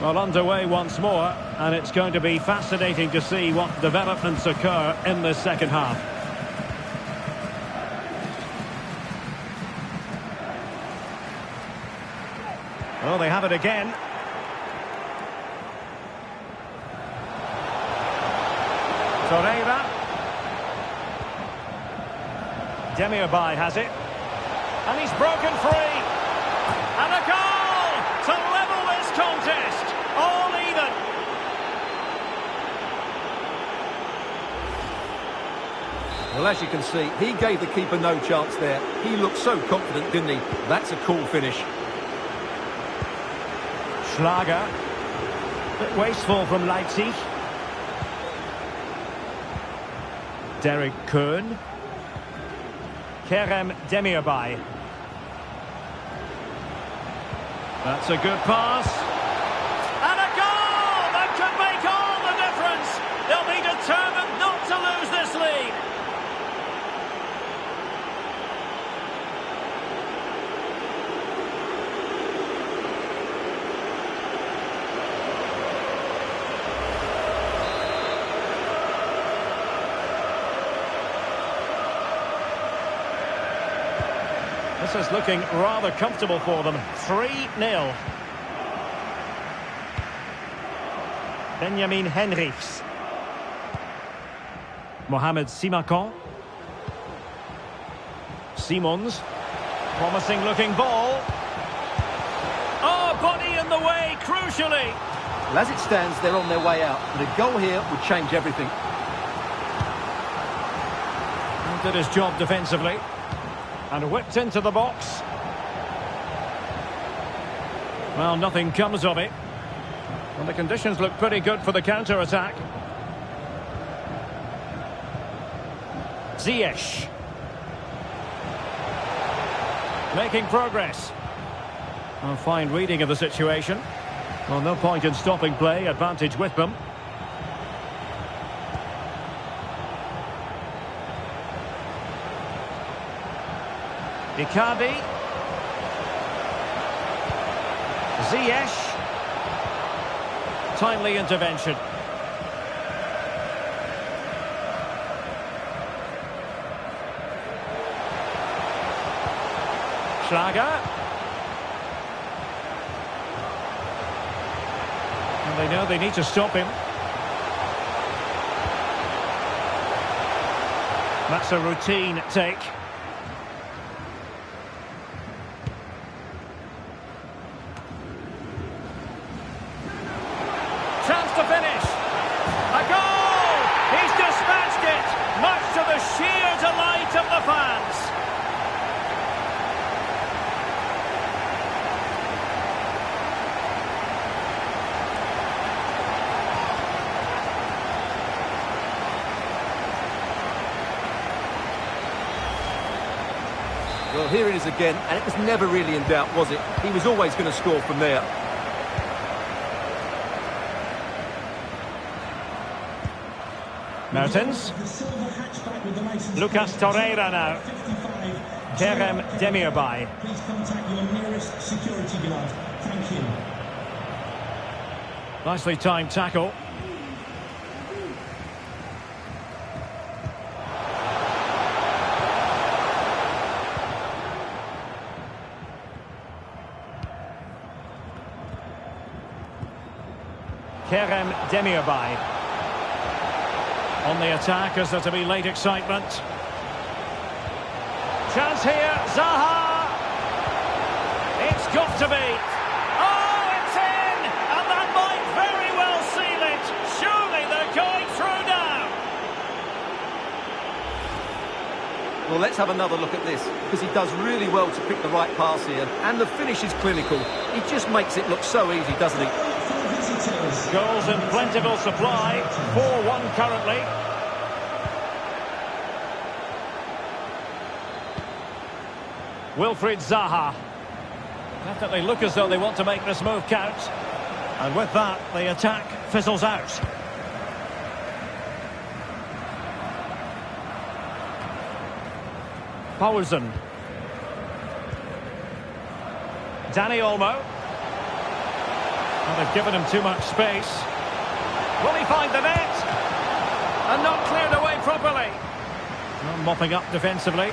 Well, underway once more, and it's going to be fascinating to see what developments occur in the second half. Well, they have it again. Torreira. Demirbay has it. And he's broken free. And a goal to level this contest. All even.
Well, as you can see, he gave the keeper no chance there. He looked so confident, didn't he? That's a cool finish.
Schlager. Bit wasteful from Leipzig. Derek Kuhn. Kerem Demirbay. That's a good pass. And a goal that could make all the difference. They'll be determined not to lose this lead. This is looking rather comfortable for them. 3-0. Benjamin Henrichs. Mohamed Simakan. Simons. Promising looking ball. Oh, body in the way, crucially.
Well, as it stands, they're on their way out. And a goal here would change everything.
And did his job defensively. And whipped into the box. Well, nothing comes of it. And the conditions look pretty good for the counter-attack. Ziyech. Making progress. A fine reading of the situation. Well, no point in stopping play. Advantage with them. Icardi. Ziyech. Timely intervention. Schlager. And they know they need to stop him. That's a routine take. Chance to finish. A goal! He's dispatched it, much to the sheer delight of the fans.
Well, here it is again, and it was never really in doubt, was it? He was always going to score from there.
Mertens. Lucas Torreira now. Kerem Demirbay.
Please contact your nearest security guard. Thank you.
Nicely timed tackle. Kerem Demirbay. On the attack as there to be late excitement. Chance here, Zaha. It's got to be. Oh, it's in! And that might very well seal it. Surely they're going through now.
Well, let's have another look at this, because he does really well to pick the right pass here. And the finish is clinical. He just makes it look so easy, doesn't he?
Goals in plentiful supply. 4-1 currently. Wilfried Zaha. Definitely look as though they want to make this move count. And with that, the attack fizzles out. Poulsen. Dani Olmo. Well, they've given him too much space. Will he find the net? And not cleared away properly. Well, mopping up defensively.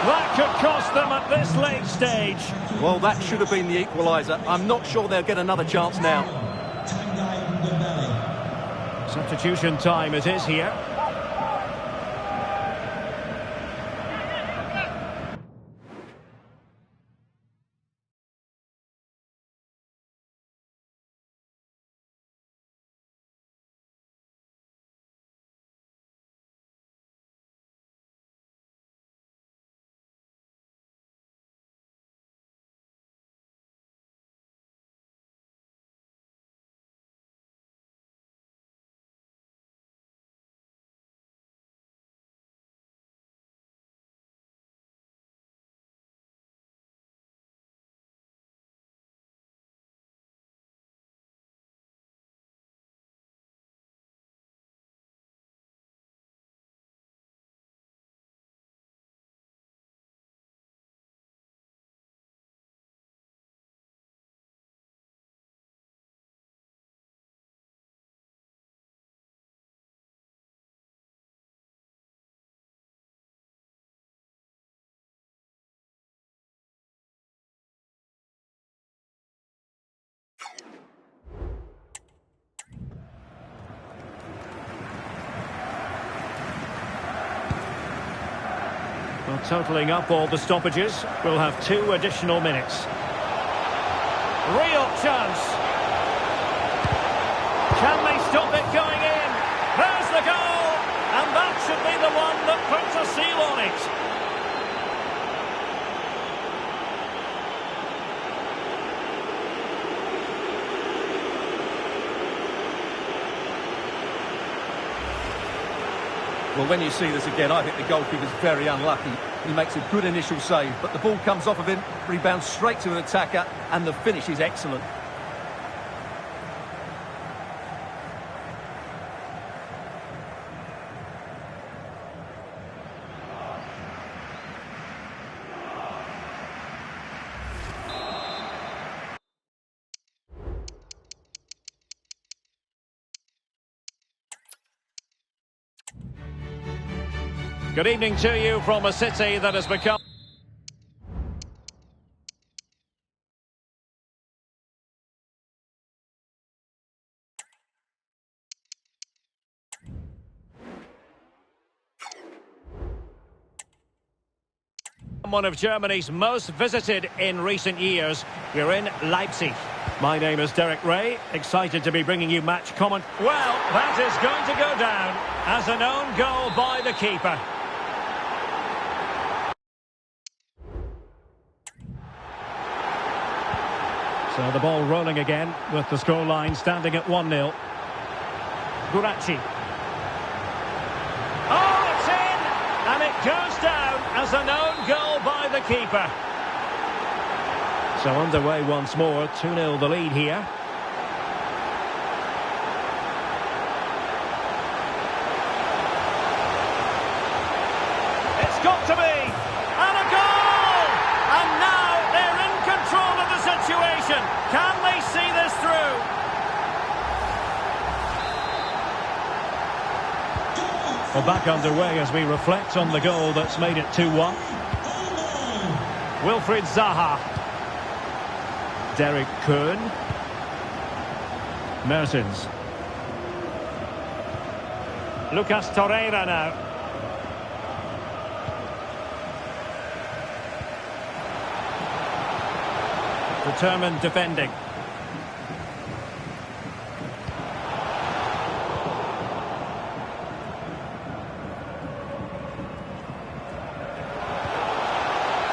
That could cost them at this late stage.
Well, that should have been the equaliser. I'm not sure they'll get another chance now.
Substitution time it is here. Well, totalling up all the stoppages, we'll have 2 additional minutes. Real chance. Can they stop it going in? There's the goal! And that should be the one that puts a seal on it.
Well, when you see this again, I think the goalkeeper's very unlucky. He makes a good initial save, but the ball comes off of him, rebounds straight to an attacker, and the finish is excellent.
Good evening to you from a city that has become... one of Germany's most visited in recent years. We're in Leipzig. My name is Derek Ray, excited to be bringing you match comment. Well, that is going to go down as an own goal by the keeper. So the ball rolling again with the scoreline standing at 1-0. Guracci. Oh, it's in! And it goes down as an own goal by the keeper. So underway once more, 2-0 the lead here. It's got to be! And a goal! And now they're in control of the situation. Can they see this through? Well, back underway as we reflect on the goal that's made it 2-1. Wilfried Zaha. Derek Kuhn. Mertens. Lucas Torreira now. Determined defending.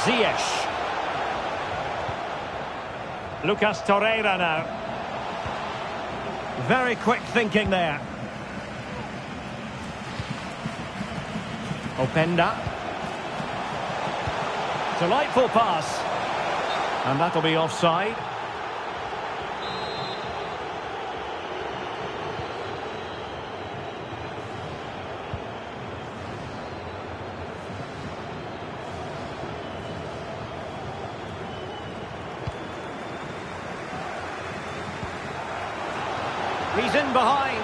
Ziyech. Lucas Torreira now. Very quick thinking there. Openda. Delightful pass. And that'll be offside. He's in behind.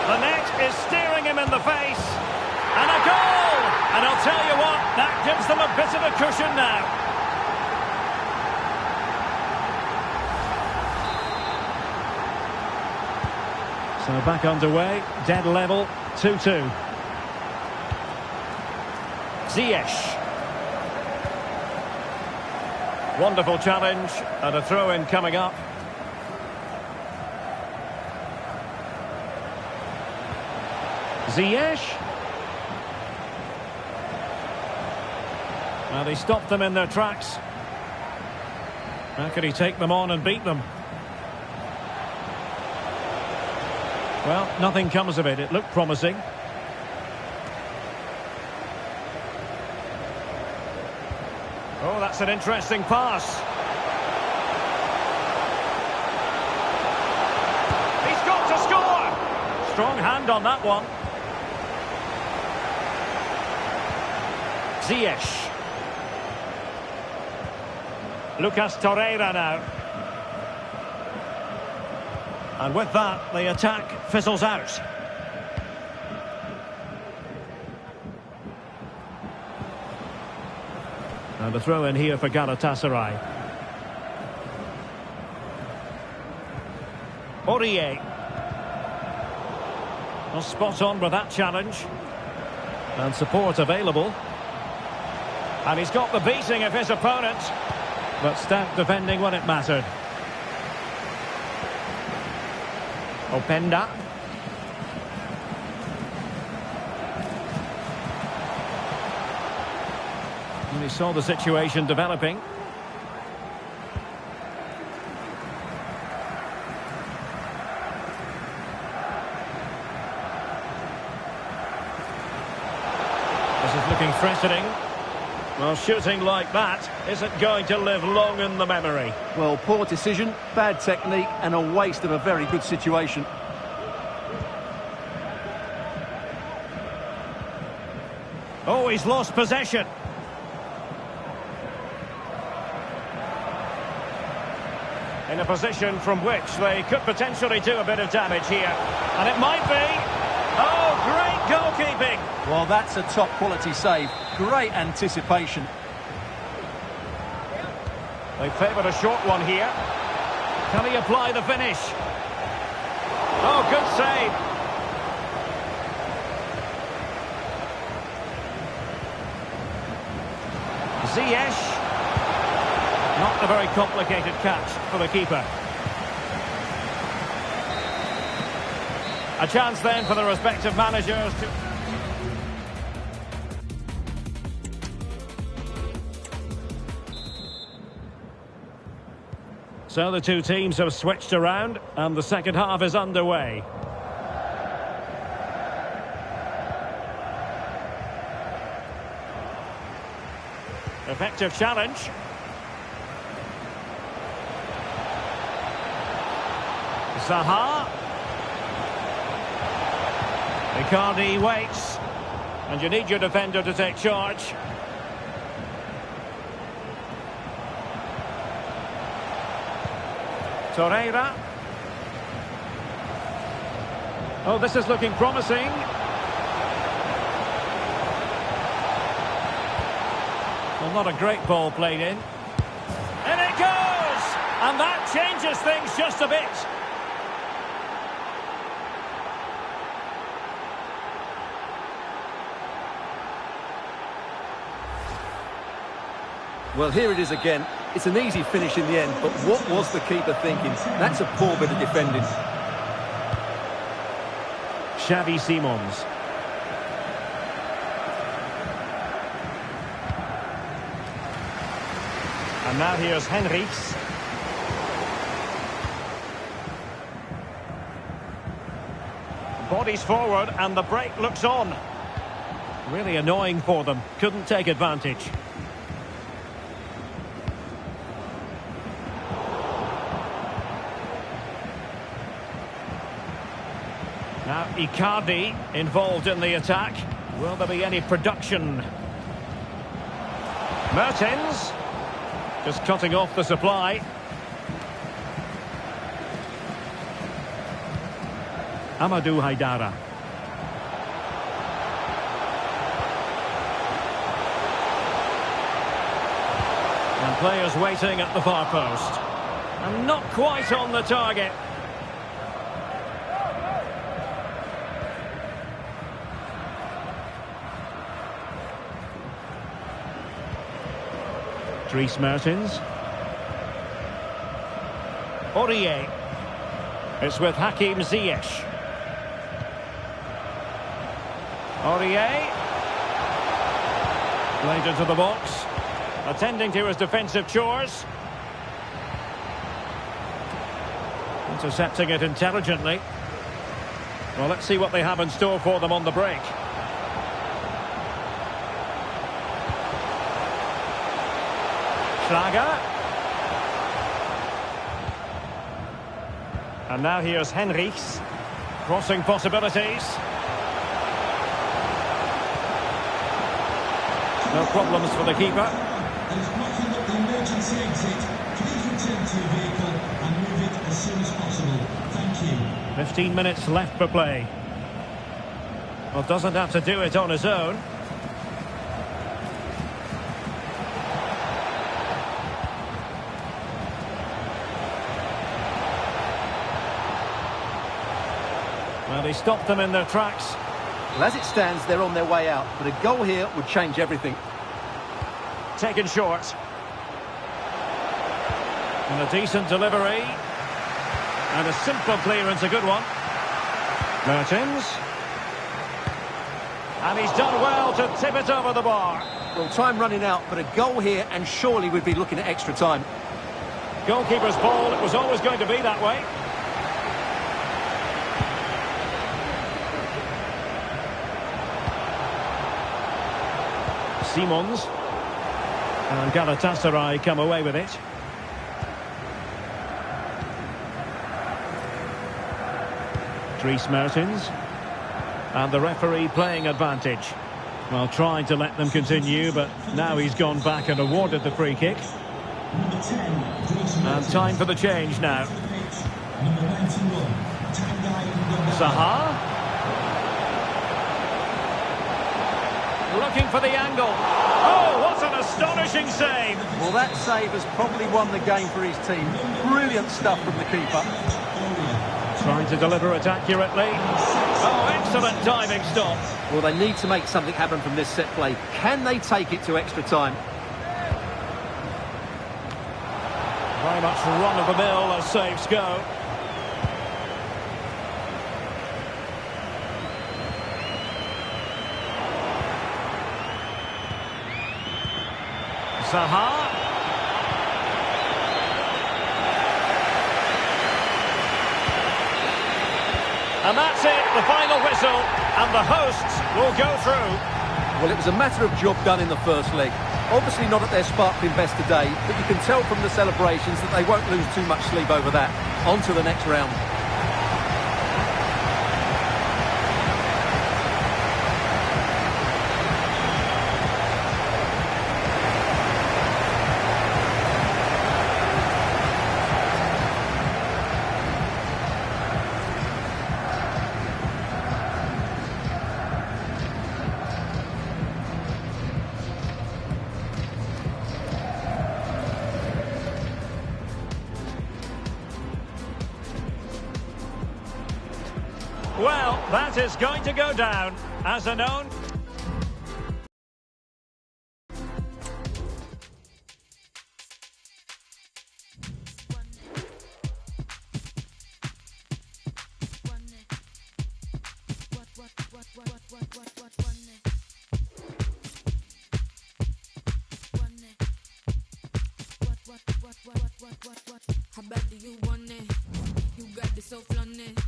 The net is staring him in the face. And a goal! And I'll tell you what, that gives them a bit of a cushion now. So back underway, dead level, 2-2. Ziyech. Wonderful challenge, and a throw-in coming up. Ziyech. Well, they stopped them in their tracks. How could he take them on and beat them? Well, nothing comes of it. It looked promising. Oh, that's an interesting pass. He's got to score! Strong hand on that one. Ziyech. Lucas Torreira now. And with that, the attack fizzles out. And a throw in here for Galatasaray. Aurier. Well, spot on with that challenge. And support available. And he's got the beating of his opponent. But stout defending when it mattered. Openda. And he saw the situation developing. This is looking threatening. Well, shooting like that isn't going to live long in the memory.
Well, poor decision, bad technique, and a waste of a very good situation.
Oh, he's lost possession. In a position from which they could potentially do a bit of damage here. And it might be. Oh, great goalkeeping.
Well, that's a top-quality save. Great anticipation.
They favoured a short one here. Can he apply the finish? Oh, good save. Ziyech. Not a very complicated catch for the keeper. A chance then for the respective managers to... So the two teams have switched around and the second half is underway. Effective challenge. Zaha. Icardi waits. And you need your defender to take charge. Torreira. Oh, this is looking promising. Well, not a great ball played in. And it goes! And that changes things just a bit.
Well, here it is again. It's an easy finish in the end, but what was the keeper thinking? That's a poor bit of defending.
Xavi Simons. And now here's Henrichs. Bodies forward and the break looks on. Really annoying for them. Couldn't take advantage. Now Icardi involved in the attack. Will there be any production? Mertens just cutting off the supply. Amadou Haidara. And players waiting at the far post. And not quite on the target. Dries Mertens. Aurier. It's with Hakim Ziyech. Aurier. Played into the box. Attending to his defensive chores. Intercepting it intelligently. Well, let's see what they have in store for them on the break. Schlager. And now here's Henrichs. Crossing possibilities. No problems for the keeper.
And blocking up the emergency exit, please return to your vehicle and move it as soon as possible. Thank you.
15 minutes left for play. Well, doesn't have to do it on his own. Well, he stopped them in their tracks.
Well, as it stands, they're on their way out, but a goal here would change everything.
Taken short. And a decent delivery. And a simple clearance, a good one. Mertens. And he's done well to tip it over the bar.
Well, time running out, but a goal here, and surely we'd be looking at extra time.
Goalkeeper's ball, it was always going to be that way. Simons. And Galatasaray come away with it. Dries Mertens. And the referee playing advantage. Well, trying to let them continue, but now he's gone back and awarded the free kick. And time for the change now. Zaha. Looking for the angle. Oh, what an astonishing save.
Well, that save has probably won the game for his team. Brilliant stuff from the keeper.
Trying to deliver it accurately. Oh, excellent diving stop.
Well, they need to make something happen from this set play. Can they take it to extra time?
Very much run-of-the-mill as saves go. Zaha. And that's it, the final whistle, and the hosts will go through.
Well, it was a matter of job done in the first leg. Obviously not at their sparkling best today, but you can tell from the celebrations that they won't lose too much sleep over that. On to the next round.
Well, that is going to go down as a known...
How bad do you want it? You got this so flaunted.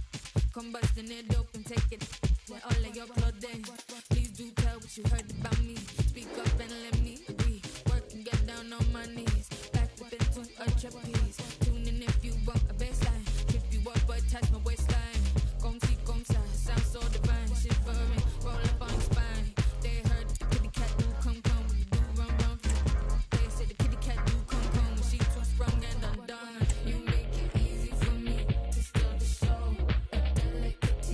Come busting it open, take it with all of your clothing. Please do tell what you heard about me. Speak up and let me agree. Work and get down on my knees. Back up into a trapeze. Tune in if you want a baseline. Trip you up but touch my waistline. Come see, come side, sound so divine. Shivering, roll up on your spine. They heard the kitty cat do come when you do run. They say the kitty cat do come when she too sprung and undone. You make it easy for me to steal the show. A delicate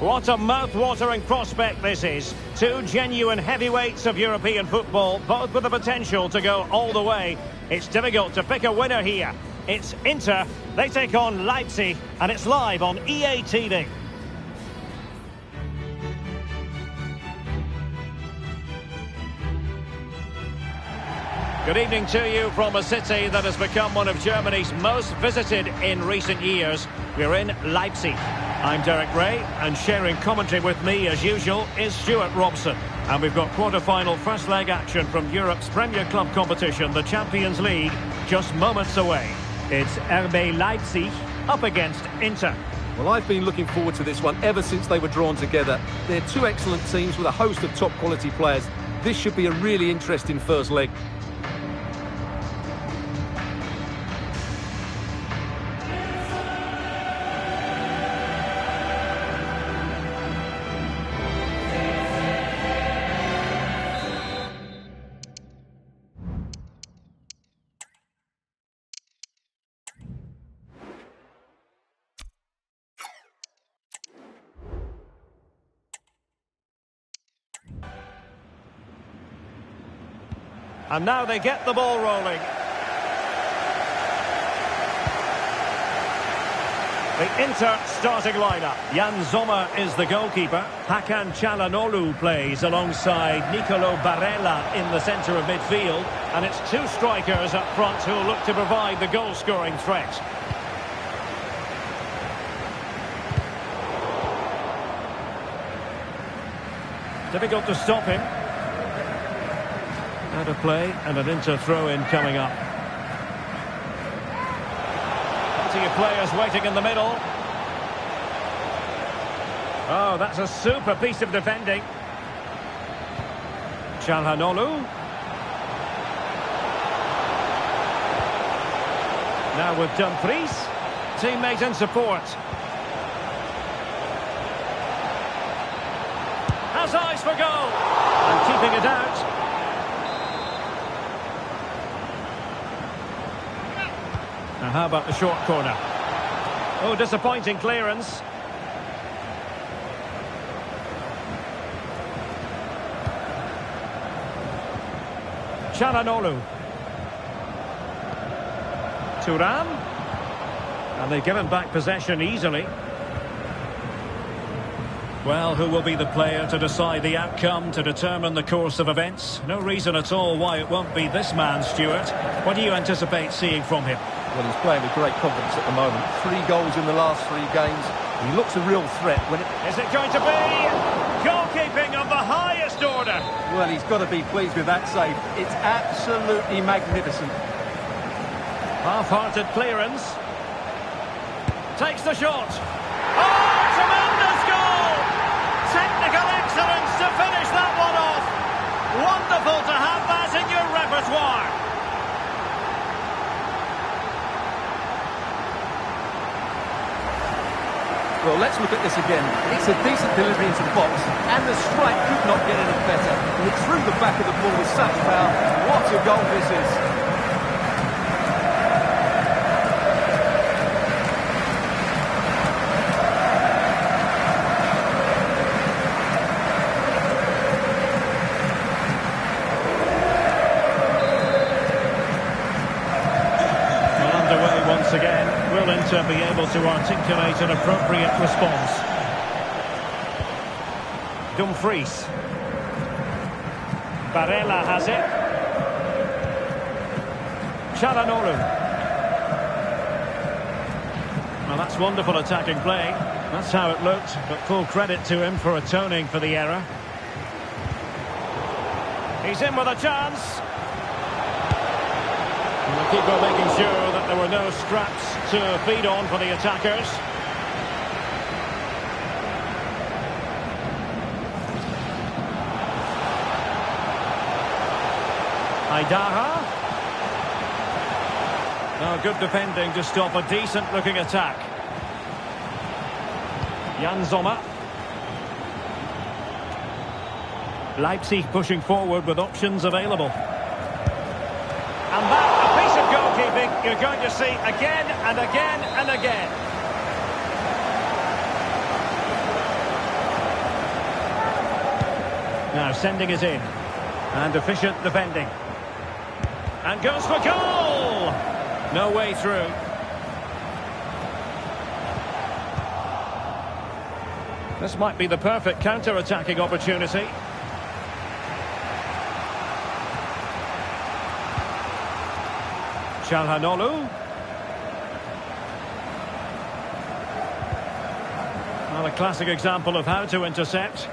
What a mouth-watering prospect this is. Two genuine heavyweights of European football, both with the potential to go all the way. It's difficult to pick a winner here. It's Inter, they take on Leipzig, and it's live on EA TV. Good evening to you from a city that has become one of Germany's most visited in recent years. We're in Leipzig. I'm Derek Ray, and sharing commentary with me, as usual, is Stuart Robson. And we've got quarter-final first-leg action from Europe's Premier Club competition, the Champions League, just moments away. It's RB Leipzig up against Inter.
Well, I've been looking forward to this one ever since they were drawn together. They're two excellent teams with a host of top-quality players. This should be a really interesting first leg.
And now they get the ball rolling. The Inter starting lineup. Jan Sommer is the goalkeeper. Hakan Çalhanoğlu plays alongside Nicolo Barella in the centre of midfield. And it's two strikers up front who will look to provide the goal-scoring threat. Difficult to stop him. Out of play, and an Inter throw-in coming up. Plenty of players waiting in the middle. Oh, that's a super piece of defending. Çalhanoğlu. Now with Dumfries. Teammate and support. Has eyes for goal. And keeping it out. Now how about the short corner? Oh, disappointing clearance. Çalhanoğlu. Thuram. And they've given back possession easily. Well, who will be the player to decide the outcome, to determine the course of events? No reason at all why it won't be this man, Stuart. What do you anticipate seeing from him?
Well, he's playing with great confidence at the moment. 3 goals in the last 3 games. He looks a real threat when it...
Is it going to be goalkeeping of the highest order?
Well, he's got to be pleased with that save. It's absolutely magnificent.
Half-hearted clearance. Takes the shot. Oh, tremendous goal! Technical excellence to finish that one off. Wonderful to have that in your repertoire.
Well, let's look at this again. It's a decent delivery into the box, and the strike could not get any better. And it's through the back of the ball with such power. What a goal this is.
Well, underway once again. Will Inter be able to articulate an appropriate response? Dumfries. Barella has it. Çalhanoğlu. Well, that's wonderful attacking play. That's how it looked, but full credit to him for atoning for the error. He's in with a chance. And the keeper making sure that there were no scraps to feed on for the attackers. Aidara. Now good defending to stop a decent-looking attack. Jan Sommer. Leipzig pushing forward with options available. And that, a piece of goalkeeping you're going to see again and again and again. Now sending it in. And efficient defending. And goes for goal! No way through. This might be the perfect counter-attacking opportunity. Çalhanoğlu. Well, a classic example of how to intercept.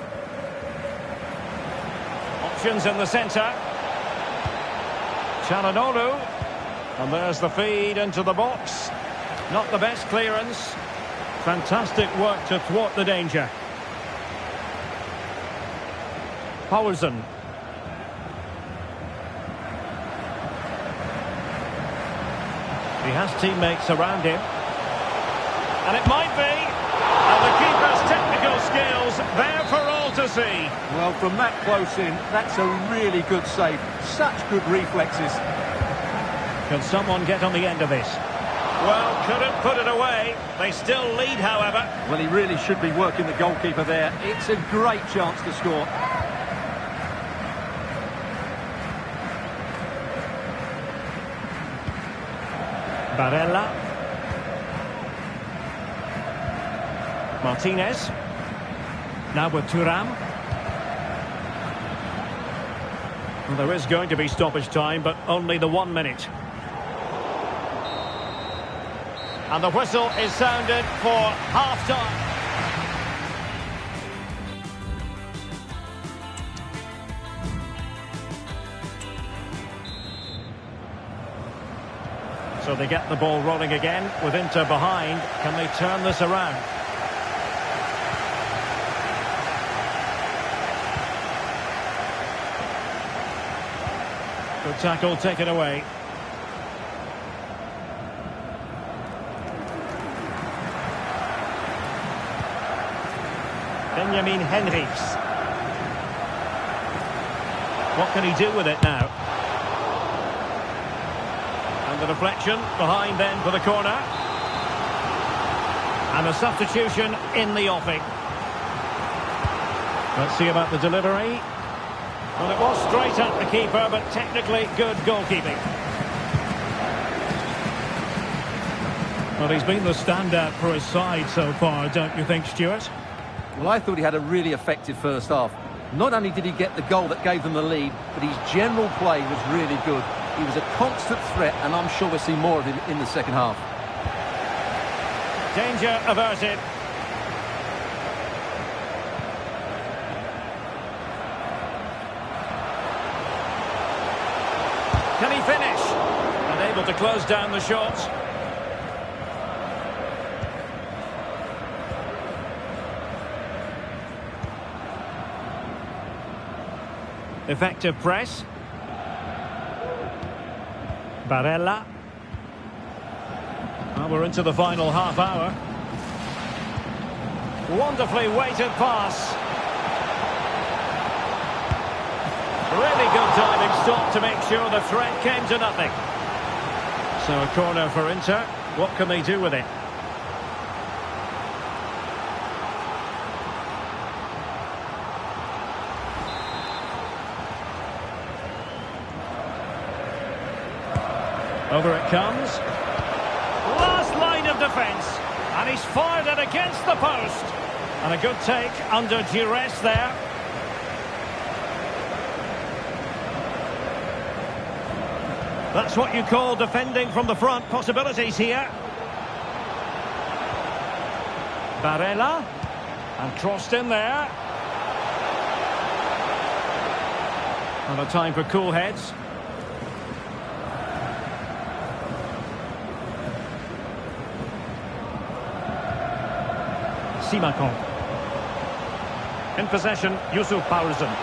Options in the centre. Çalhanoğlu. And there's the feed into the box. Not the best clearance. Fantastic work to thwart the danger. Poulsen. He has teammates around him. And it might be. And the keeper's technical skills there for all to see.
Well, from that close in, that's a really good save. Such good reflexes.
Can someone get on the end of this? Well, couldn't put it away. They still lead, however.
Well, he really should be working the goalkeeper there. It's a great chance to score.
Barella. Martinez. Now with Thuram. Well, there is going to be stoppage time, but only the 1 minute. And the whistle is sounded for half-time. So they get the ball rolling again with Inter behind. Can they turn this around? Good tackle taken away. Benjamin Henrichs. What can he do with it now? And the deflection behind then for the corner. And a substitution in the offing. Let's see about the delivery. Well, it was straight at the keeper, but technically good goalkeeping. Well, he's been the standout for his side so far, don't you think, Stuart?
Well, I thought he had a really effective first half. Not only did he get the goal that gave them the lead, but his general play was really good. He was a constant threat, and I'm sure we'll see more of him in the second half.
Danger averted. Can he finish? Unable to close down the shot. Effective press. Barella. Well, we're into the final half hour. Wonderfully weighted pass. Really good diving stop to make sure the threat came to nothing. So a corner for Inter. What can they do with it? Over it comes. Last line of defence. And he's fired it against the post. And a good take under duress there. That's what you call defending from the front. Possibilities here. Barella. And crossed in there. And a time for cool heads. Simakon. In possession, Yusuf Poulsen.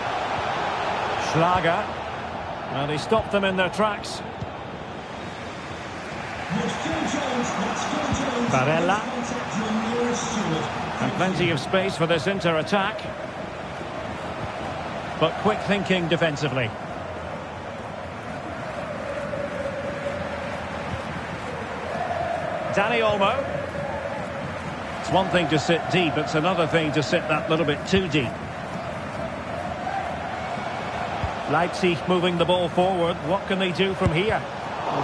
Schlager. And he stopped them in their tracks. Barella. And plenty of space for this Inter attack. But quick thinking defensively. Dani Olmo. It's one thing to sit deep, it's another thing to sit that little bit too deep. Leipzig moving the ball forward. What can they do from here?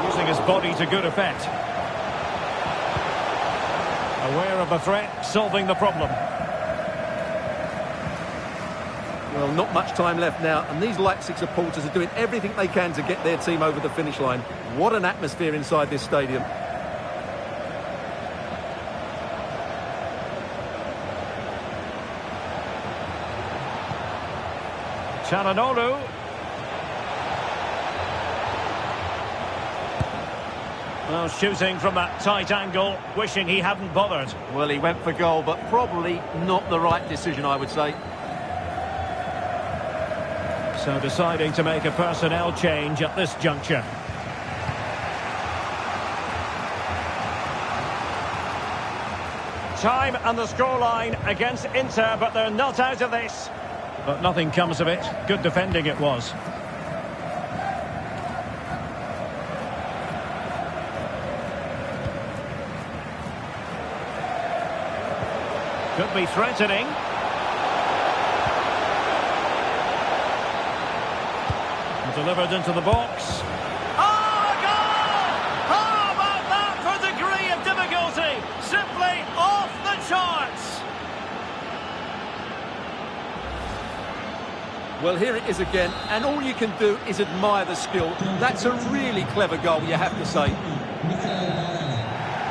Using his body to good effect. Aware of the threat, solving the problem.
Well, not much time left now, and these Leipzig supporters are doing everything they can to get their team over the finish line. What an atmosphere inside this stadium.
Çalhanoğlu. Well, shooting from that tight angle, wishing he hadn't bothered.
Well, he went for goal, but probably not the right decision, I would say.
So deciding to make a personnel change at this juncture. Time and the scoreline against Inter, but they're not out of this. But nothing comes of it. Good defending it was. Could be threatening. Delivered into the box. Oh, a goal! How about that for degree of difficulty? Simply off the charts.
Well, here it is again, and all you can do is admire the skill. That's a really clever goal, you have to say.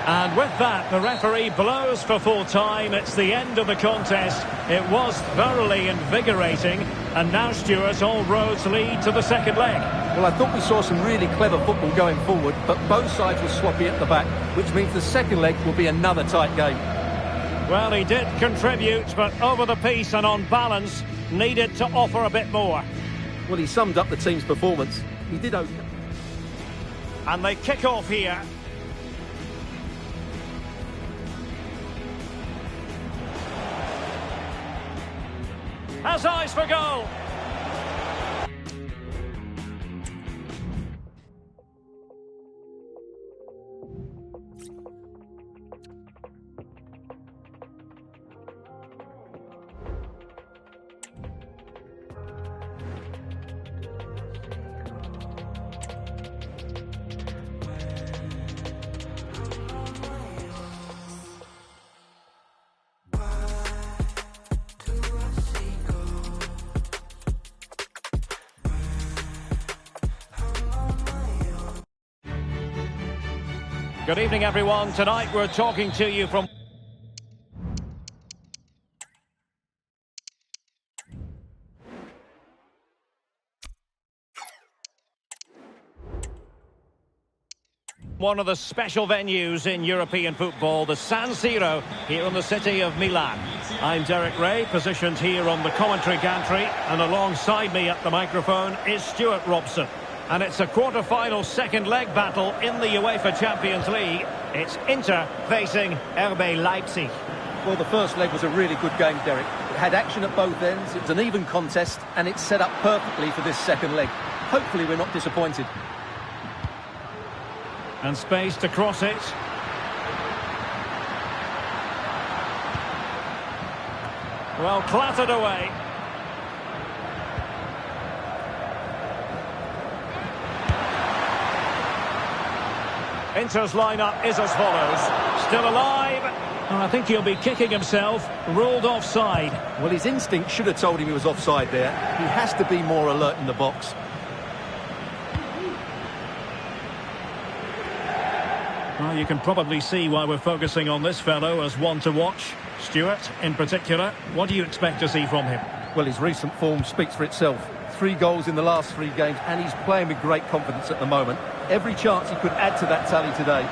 And with that, the referee blows for full time. It's the end of the contest. It was thoroughly invigorating. And now, Stuart, all roads lead to the second leg.
Well, I thought we saw some really clever football going forward, but both sides were sloppy at the back, which means the second leg will be another tight game.
Well, he did contribute, but over the piece and on balance, needed to offer a bit more.
Well, he summed up the team's performance. He did okay.
And they kick off here. Has eyes for goal. Good evening, everyone. Tonight we're talking to you from one of the special venues in European football, the San Siro, here in the city of Milan. I'm Derek Ray, positioned here on the commentary gantry, and alongside me at the microphone is Stuart Robson. And it's a quarter-final second leg battle in the UEFA Champions League. It's Inter facing RB Leipzig.
Well, the first leg was a really good game, Derek. It had action at both ends, it was an even contest, and it's set up perfectly for this second leg. Hopefully we're not disappointed.
And space to cross it. Well, clattered away. Inter's lineup is as follows. Still alive. And I think he'll be kicking himself. Ruled offside.
Well, his instinct should have told him he was offside there. He has to be more alert in the box.
Well, you can probably see why we're focusing on this fellow as one to watch. Stuart, in particular, what do you expect to see from him?
Well, his recent form speaks for itself. 3 goals in the last 3 games, and he's playing with great confidence at the moment. Every chance he could add to that tally today.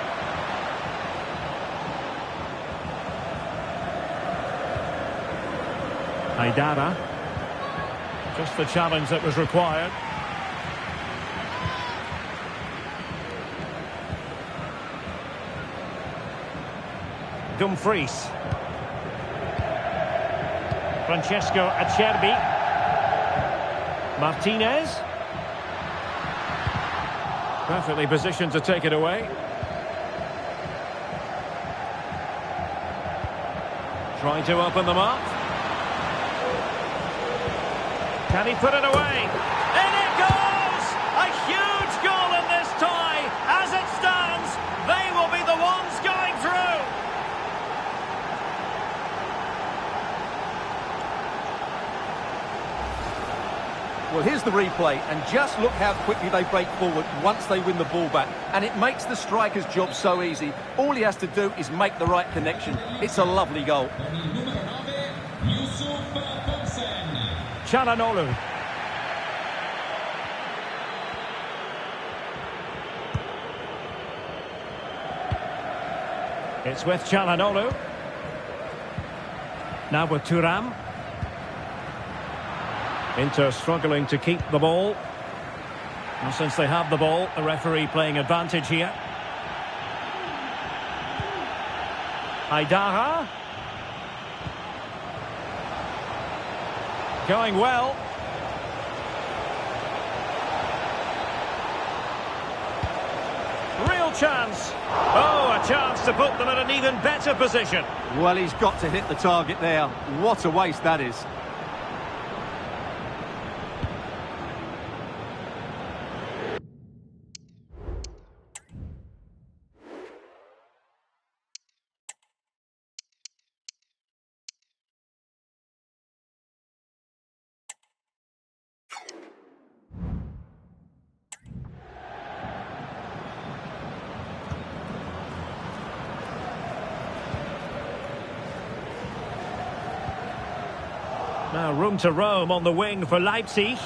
Haidara. Just the challenge that was required. Dumfries. Francesco Acerbi. Martinez. Perfectly positioned to take it away. Trying to open them up. Can he put it away? In it
Well, here's the replay, and just look how quickly they break forward once they win the ball back. And it makes the striker's job so easy. All he has to do is make the right connection. It's a lovely goal.
Çalhanoğlu. It's with Çalhanoğlu. Now with Thuram. Inter struggling to keep the ball. And since they have the ball, the referee playing advantage here. Haidara. Going well. Real chance. Oh, a chance to put them in an even better position.
Well, he's got to hit the target there. What a waste that is.
Now room to roam on the wing for Leipzig.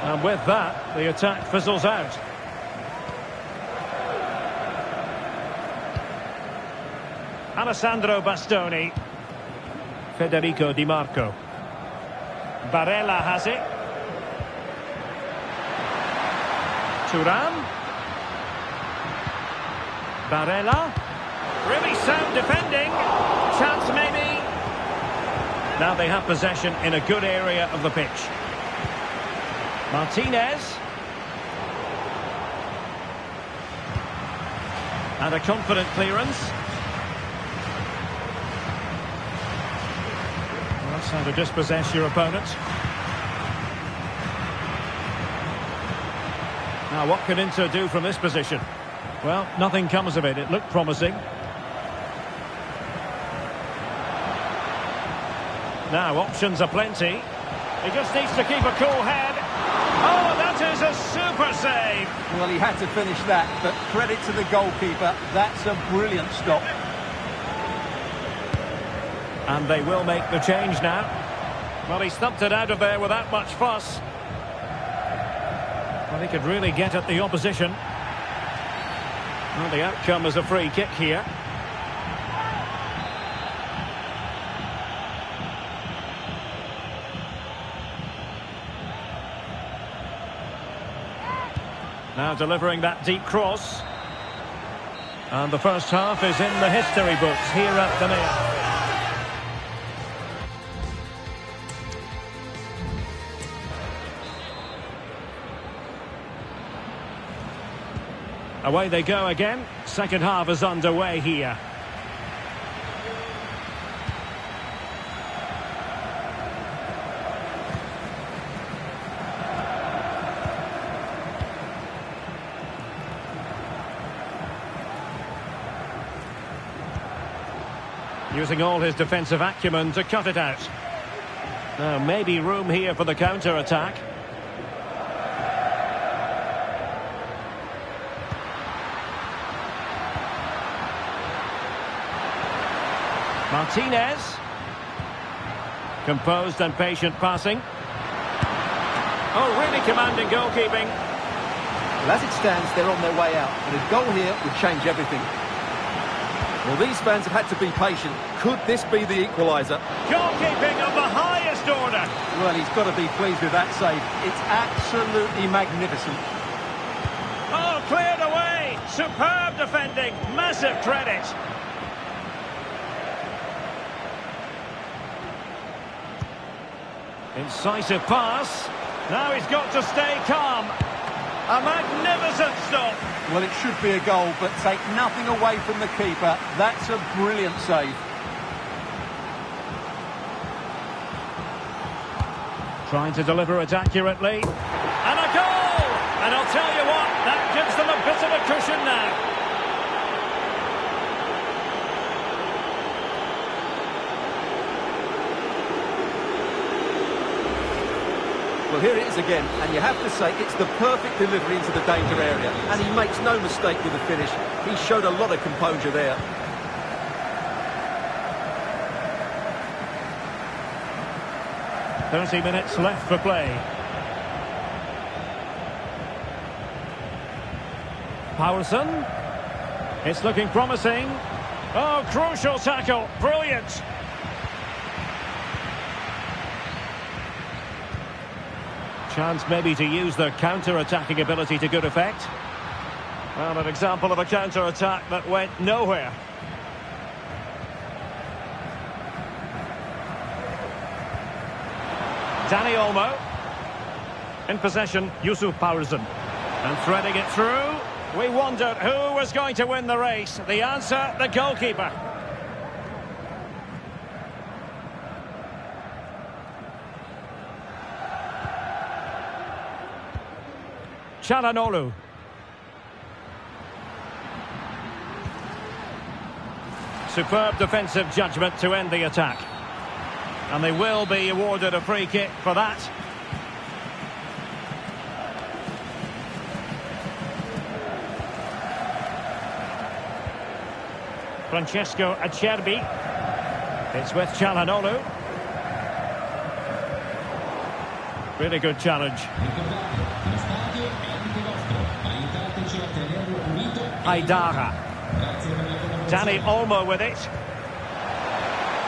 And with that, the attack fizzles out. Alessandro Bastoni. Federico Di Marco. Barella has it. Thuram. Barella. Really sound defending. Chance maybe. Now they have possession in a good area of the pitch. Martinez. And a confident clearance. Well, that's how to dispossess your opponent. Now what can Inter do from this position? Well, nothing comes of it. It looked promising. Now, options are plenty. He just needs to keep a cool head. Oh, that is a super save.
Well, he had to finish that, but credit to the goalkeeper. That's a brilliant stop.
And they will make the change now. Well, he stumped it out of there without much fuss. Well, he could really get at the opposition. Well, the outcome is a free kick here. Now delivering that deep cross. And the first half is in the history books here at the Mirror. Away they go again. Second half is underway here. Using all his defensive acumen to cut it out. Now maybe room here for the counter-attack. Martinez. Composed and patient passing. Oh, really commanding goalkeeping.
Well, as it stands, they're on their way out. And a goal here would change everything. Well, these fans have had to be patient. Could this be the equaliser?
Goalkeeping of the highest order.
Well, he's got to be pleased with that save. It's absolutely magnificent.
Oh, cleared away. Superb defending. Massive credit. Incisive pass. Now he's got to stay calm. A magnificent stop.
Well, it should be a goal, but take nothing away from the keeper. That's a brilliant save.
Trying to deliver it accurately. And a goal! And I'll tell you what, that gives them a bit of a cushion now.
Well, here it is again, and you have to say it's the perfect delivery into the danger area, and he makes no mistake with the finish. He showed a lot of composure there.
"30 minutes left for play." Powerson. It's looking promising. Oh, crucial tackle. Brilliant. Chance maybe to use their counter-attacking ability to good effect. Well, an example of a counter-attack that went nowhere. Danny Olmo. In possession, Yusuf Powerson. And threading it through. We wondered who was going to win the race. The answer, the goalkeeper. Çalhanoğlu. Superb defensive judgment to end the attack. And they will be awarded a free kick for that. Francesco Acerbi. It's with Çalhanoğlu. Really good challenge. Haidara. Danny Olmo with it.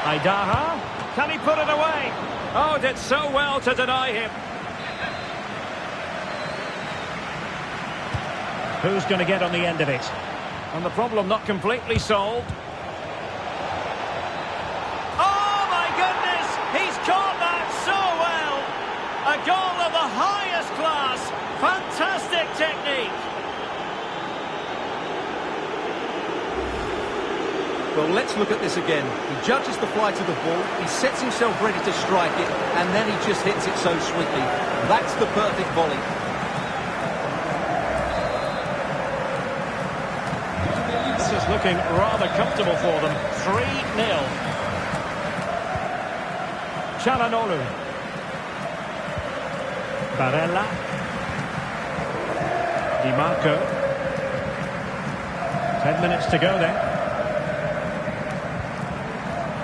Haidara. Can he put it away? Oh, did so well to deny him. Who's going to get on the end of it? And the problem not completely solved. Oh, my goodness! He's caught that so well! A goal of the highest class. Fantastic technique.
Well, let's look at this again. He judges the flight of the ball, he sets himself ready to strike it, and then he just hits it so sweetly. That's the perfect volley.
This is looking rather comfortable for them. 3-0. Çalhanoğlu. Barella. Di Marco. 10 minutes to go then.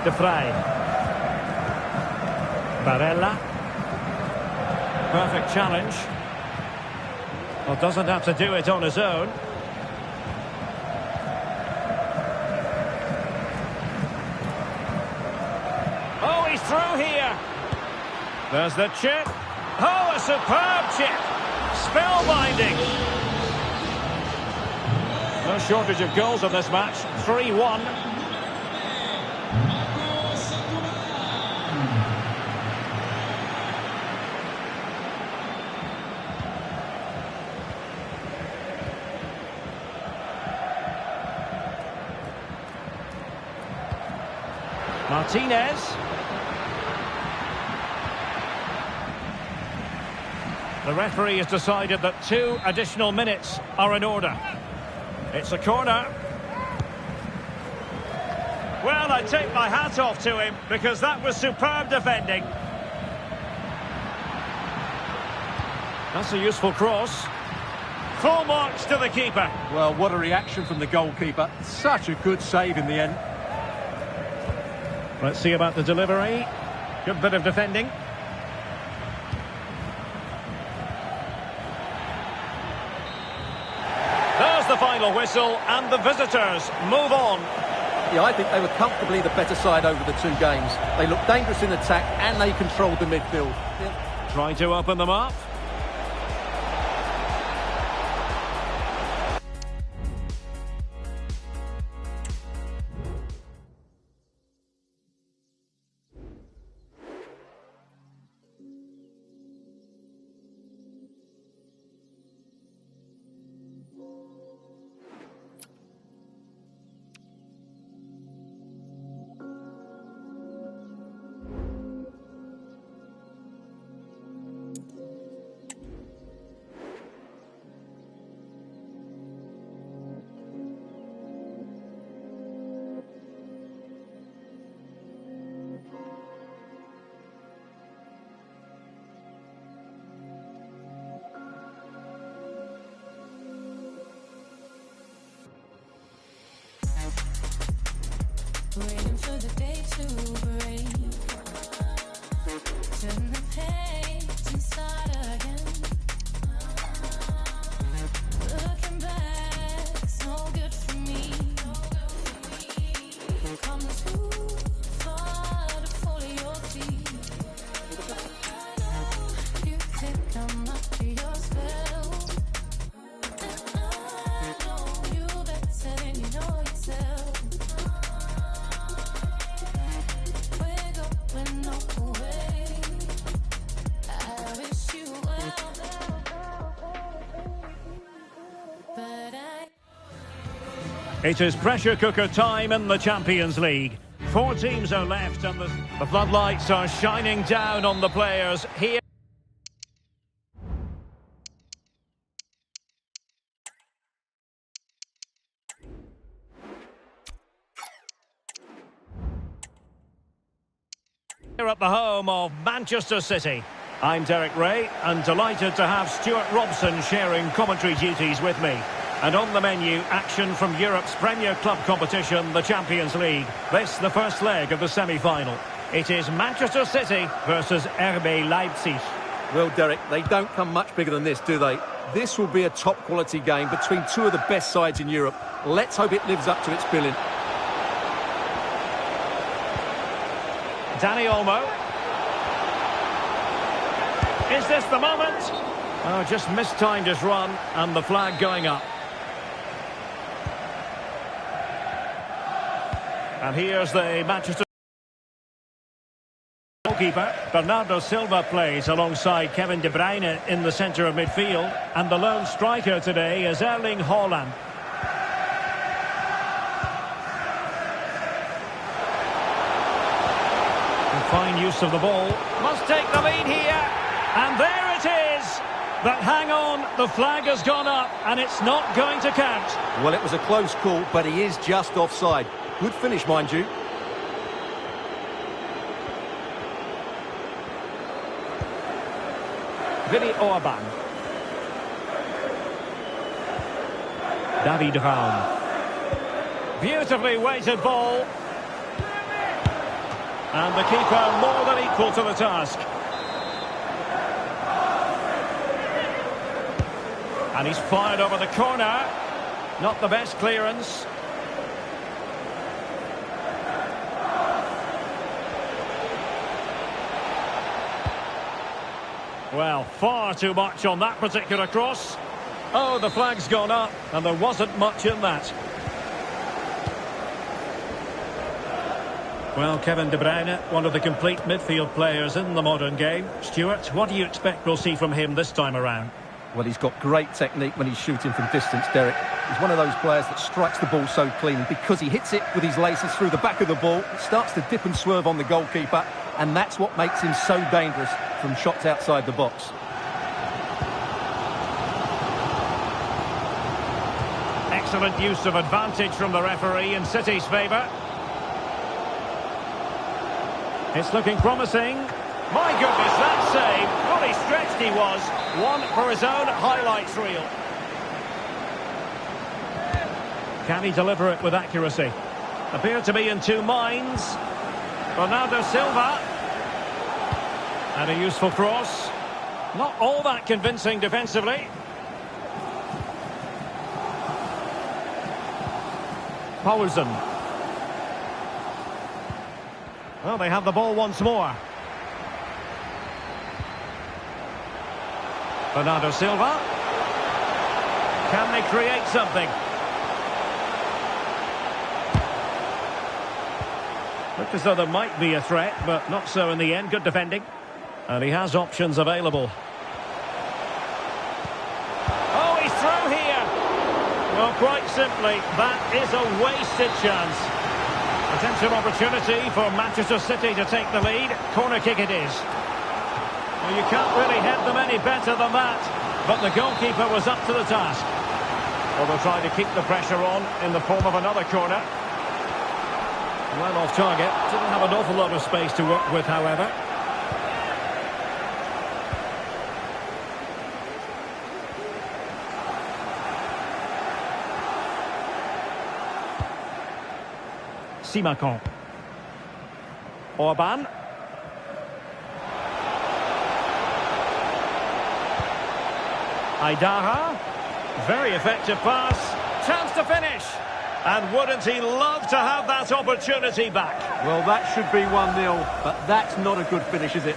De Vrij. Barella. Perfect challenge. Well, doesn't have to do it on his own. Oh, he's through here. There's the chip. Oh, a superb chip. Spellbinding. No shortage of goals in this match. 3-1. Martinez. The referee has decided that 2 additional minutes are in order. It's a corner. Well, I take my hat off to him because that was superb defending. That's a useful cross. Full marks to the keeper.
Well, what a reaction from the goalkeeper. Such a good save in the end.
Let's see about the delivery. Good bit of defending. There's the final whistle, and the visitors move on.
Yeah, I think they were comfortably the better side over the 2 games. They looked dangerous in attack and they controlled the midfield.
Trying to open them up.
Waiting for the day to break. Turn the page and start again. Looking back's no good for me. Come too far to follow your feet. You think I might be your spell. I know you better than you know yourself. We're going nowhere. I wish you well, but
It is pressure cooker time in the Champions League. 4 teams are left and the floodlights are shining down on the players here. Here at the home of Manchester City. I'm Derek Ray and delighted to have Stuart Robson sharing commentary duties with me. And on the menu, action from Europe's premier club competition, the Champions League. This, the first leg of the semi-final. It is Manchester City versus RB Leipzig.
Well, Derek, they don't come much bigger than this, do they? This will be a top-quality game between two of the best sides in Europe. Let's hope it lives up to its billing.
Dani Olmo. Is this the moment? Oh, just mistimed his run and the flag going up. And here's the Manchester goalkeeper. Bernardo Silva plays alongside Kevin De Bruyne in the centre of midfield. And the lone striker today is Erling Haaland. Fine use of the ball. Must take the lead here. And there it is. But hang on, the flag has gone up and it's not going to count.
Well, it was a close call, but he is just offside. Good finish, mind you.
Vinny Orban. David Raum. Beautifully weighted ball. And the keeper more than equal to the task. And he's fired over the corner. Not the best clearance. Well, far too much on that particular cross. Oh, the flag's gone up, and there wasn't much in that. Well, Kevin De Bruyne, one of the complete midfield players in the modern game. Stuart, what do you expect we'll see from him this time around?
Well, he's got great technique when he's shooting from distance, Derek. He's one of those players that strikes the ball so clean because he hits it with his laces through the back of the ball. It starts to dip and swerve on the goalkeeper, and that's what makes him so dangerous from shots outside the box.
Excellent use of advantage from the referee in City's favour. It's looking promising. My goodness, that save. Fully stretched he was. One for his own highlights reel. Can he deliver it with accuracy? Appear to be in two minds. Bernardo Silva. And a useful cross. Not all that convincing defensively. Paulsen. Well, they have the ball once more. Bernardo Silva. Can they create something? Looked as though there might be a threat, but not so in the end. Good defending. And he has options available. Oh, he's through here. Well, quite simply, that is a wasted chance. Potential opportunity for Manchester City to take the lead. Corner kick it is. Well, you can't really head them any better than that. But the goalkeeper was up to the task. Well, they'll try to keep the pressure on in the form of another corner. Well off target. Didn't have an awful lot of space to work with, however. Simakon. Orban. Aidara. Very effective pass. Chance to finish. And wouldn't he love to have that opportunity back?
Well, that should be 1-0, but that's not a good finish, is it?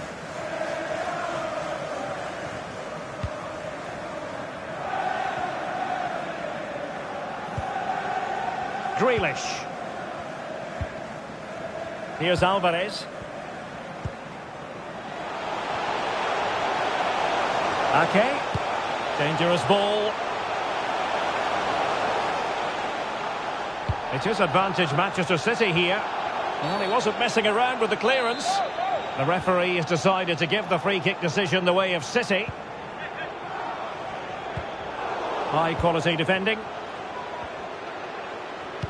Grealish. Here's Alvarez. Ake. Dangerous ball. It is advantage Manchester City here. Well, he wasn't messing around with the clearance. The referee has decided to give the free kick decision the way of City. High quality defending.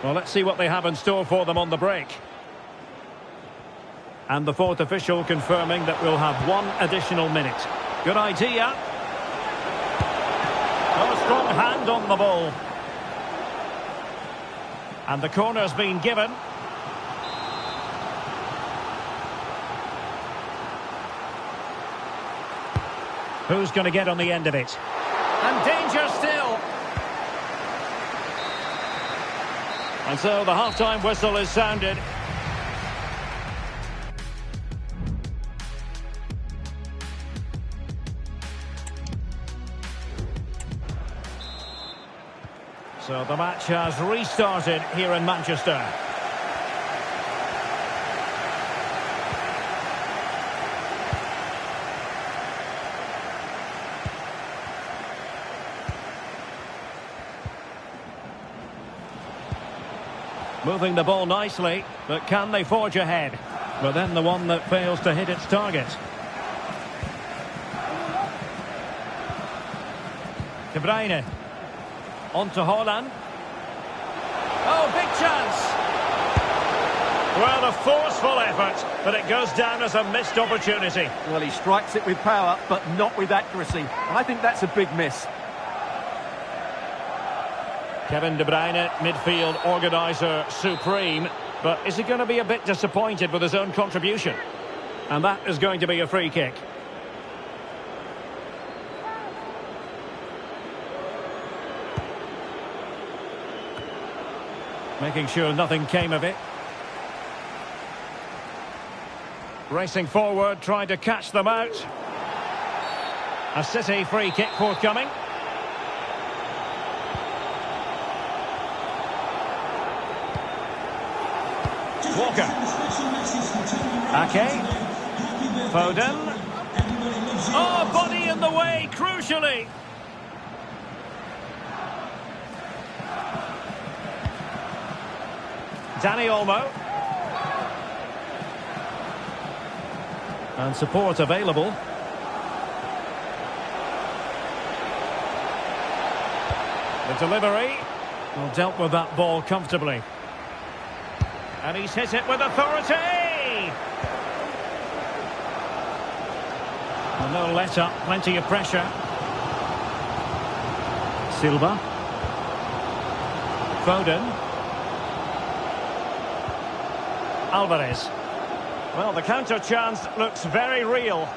Well, let's see what they have in store for them on the break. And the fourth official confirming that we'll have one additional minute. Good idea. Oh, a strong hand on the ball. And the corner's been given. Who's going to get on the end of it? And danger still. And so the half-time whistle is sounded. So the match has restarted here in Manchester. Moving the ball nicely, but can they forge ahead? But then the one that fails to hit its target. De Bruyne. On to Haaland. Oh, big chance! Well, a forceful effort, but it goes down as a missed opportunity.
Well, he strikes it with power, but not with accuracy. I think that's a big miss.
Kevin De Bruyne, midfield organiser supreme, but is he going to be a bit disappointed with his own contribution? And that is going to be a free kick. Making sure nothing came of it. Racing forward, trying to catch them out. A City free kick forthcoming. Walker. Ake. Foden. Oh, body in the way, crucially. Dani Olmo. And support available. The delivery. Well, dealt with that ball comfortably. And he's hit it with authority! Well, no let-up, plenty of pressure. Silva. Foden. Alvarez. Well, the counter chance looks very real.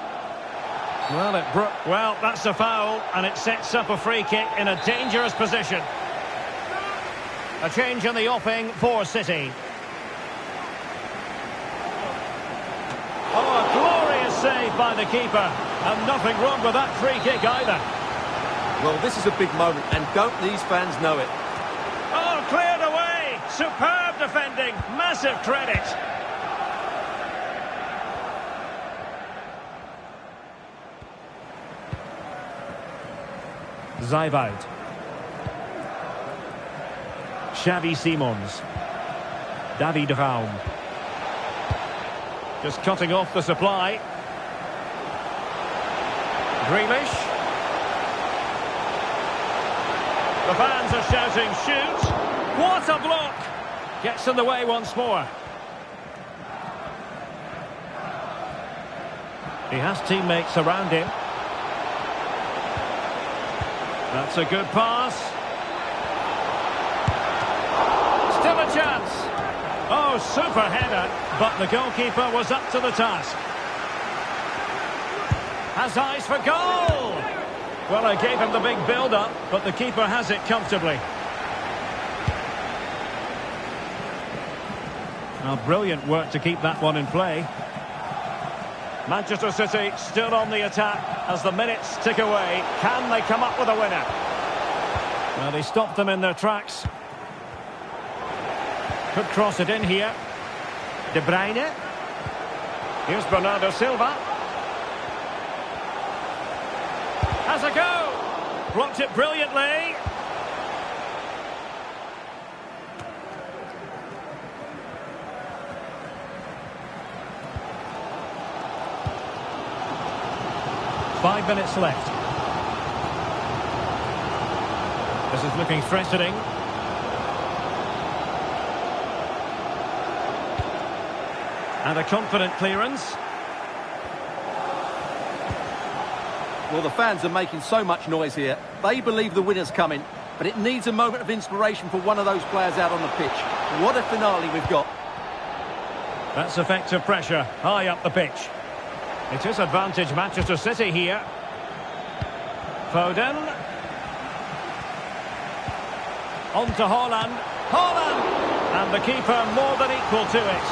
Well, that's a foul, and it sets up a free kick in a dangerous position. A change in the offing for City. Oh, a glorious save by the keeper, and nothing wrong with that free kick either.
Well, this is a big moment, and don't these fans know it?
Oh, cleared away! Superb defending, massive credit. Zaivad. Xavi Simons. David Raum. Just cutting off the supply. Grealish. The fans are shouting, shoot! What a block! Gets in the way once more. He has teammates around him. That's a good pass. Still a chance. Oh, super header, but the goalkeeper was up to the task. Has eyes for goal! Well, I gave him the big build-up, but the keeper has it comfortably. Now, brilliant work to keep that one in play. Manchester City still on the attack as the minutes tick away. Can they come up with a winner? Well, they stopped them in their tracks. Could cross it in here. De Bruyne. Here's Bernardo Silva. Has a go. Blocked it brilliantly. Five minutes left. This is looking threatening. And a confident clearance.
Well, the fans are making so much noise here. They believe the winner's coming, but it needs a moment of inspiration for one of those players out on the pitch. What a finale we've got.
That's effective pressure high up the pitch. It is advantage Manchester City here. Foden. On to Haaland. Haaland! And the keeper more than equal to it.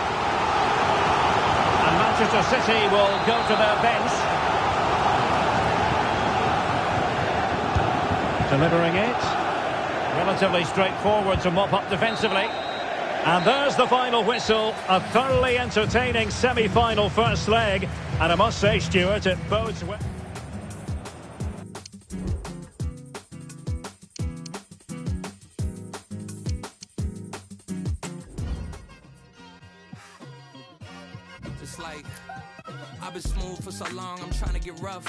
And Manchester City will go to their bench. Delivering it. Relatively straightforward to mop up defensively. And there's the final whistle. A thoroughly entertaining semi-final first leg. And I must say, Stuart, it bodes well.
It's like I've been smooth for so long, I'm trying to get rough.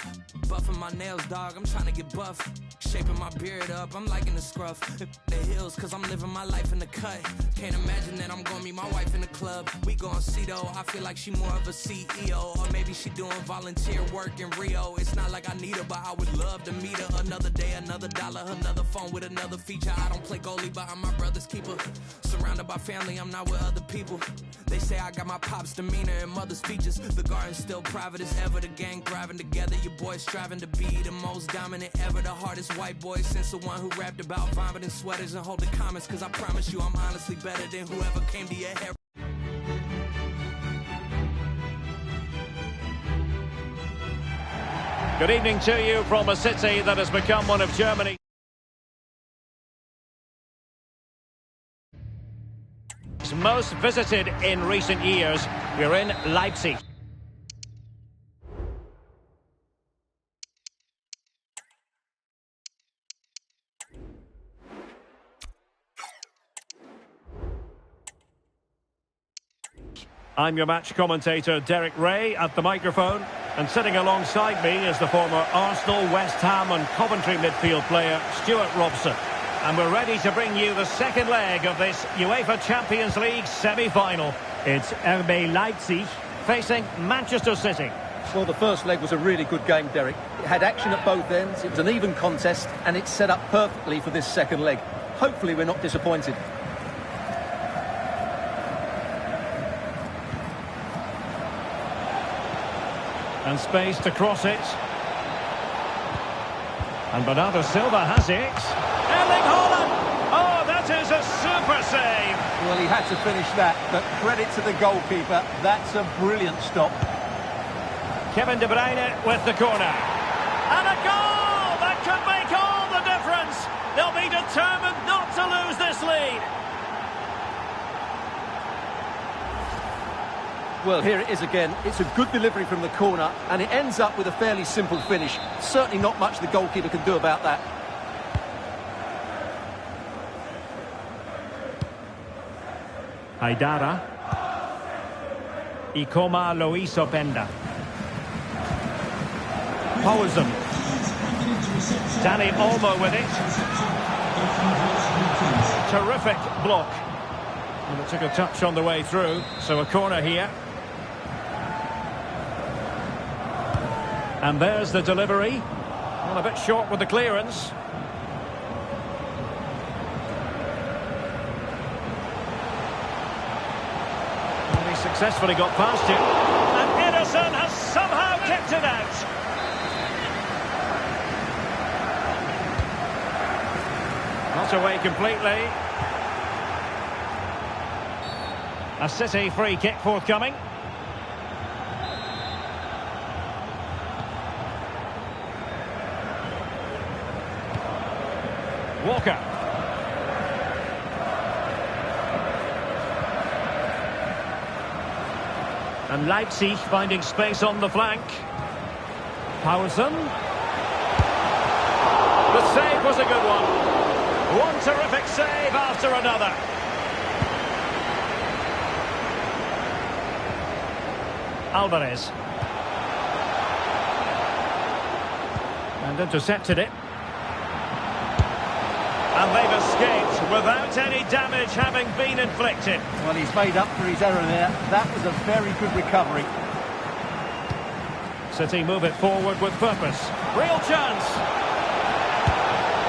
Buffing my nails, dog, I'm trying to get buff. Shaping my beard up, I'm liking the scruff. The hills, cause I'm living my life in the cut. Can't imagine that I'm gonna meet my wife in the club. We gon' see though, I feel like she more of a CEO. Or maybe she doing volunteer work in Rio. It's not like I need her, but I would love to meet her. Another day, another dollar, another phone with another feature. I don't play goalie, but I'm my brother's keeper. Surrounded by family, I'm not with other people. They say I got my pop's demeanor and mother's features. The garden's still private as ever, the gang thriving together. Your boys striving to be the most dominant ever. The hardest white boy since the one who rapped about vomiting sweaters and holding comments. Cause I promise you I'm honestly better than whoever came to your head.
Good evening to you from a city that has become one of Germany's most visited in recent years. We're in Leipzig. I'm your match commentator, Derek Ray, at the microphone. And sitting alongside me is the former Arsenal, West Ham and Coventry midfield player, Stuart Robson. And we're ready to bring you the second leg of this UEFA Champions League semi-final. It's RB Leipzig facing Manchester City.
Well, the first leg was a really good game, Derek. It had action at both ends, it was an even contest, and it's set up perfectly for this second leg. Hopefully we're not disappointed.
And space to cross it. And Bernardo Silva has it. Erling Haaland! Oh, that is a super save!
Well, he had to finish that, but credit to the goalkeeper. That's a brilliant stop.
Kevin De Bruyne with the corner. And a goal! That could make all the difference! They'll be determined not to lose this lead.
Well, here it is again. It's a good delivery from the corner, and it ends up with a fairly simple finish. Certainly not much the goalkeeper can do about that.
Haidara. Ikoma Loiso Penda. Posen. Danny Olmo with it. Terrific block. And it took a touch on the way through, so a corner here. And there's the delivery. Well, a bit short with the clearance. successfully got past him. And Ederson has somehow kept it out. Not away completely. A City free kick forthcoming. Walker. And Leipzig finding space on the flank. Poulsen. The save was a good one. One terrific save after another. Alvarez. And intercepted it. And they've escaped without any damage having been inflicted.
Well, he's made up for his error there. That was a very good recovery.
City move it forward with purpose. Real chance.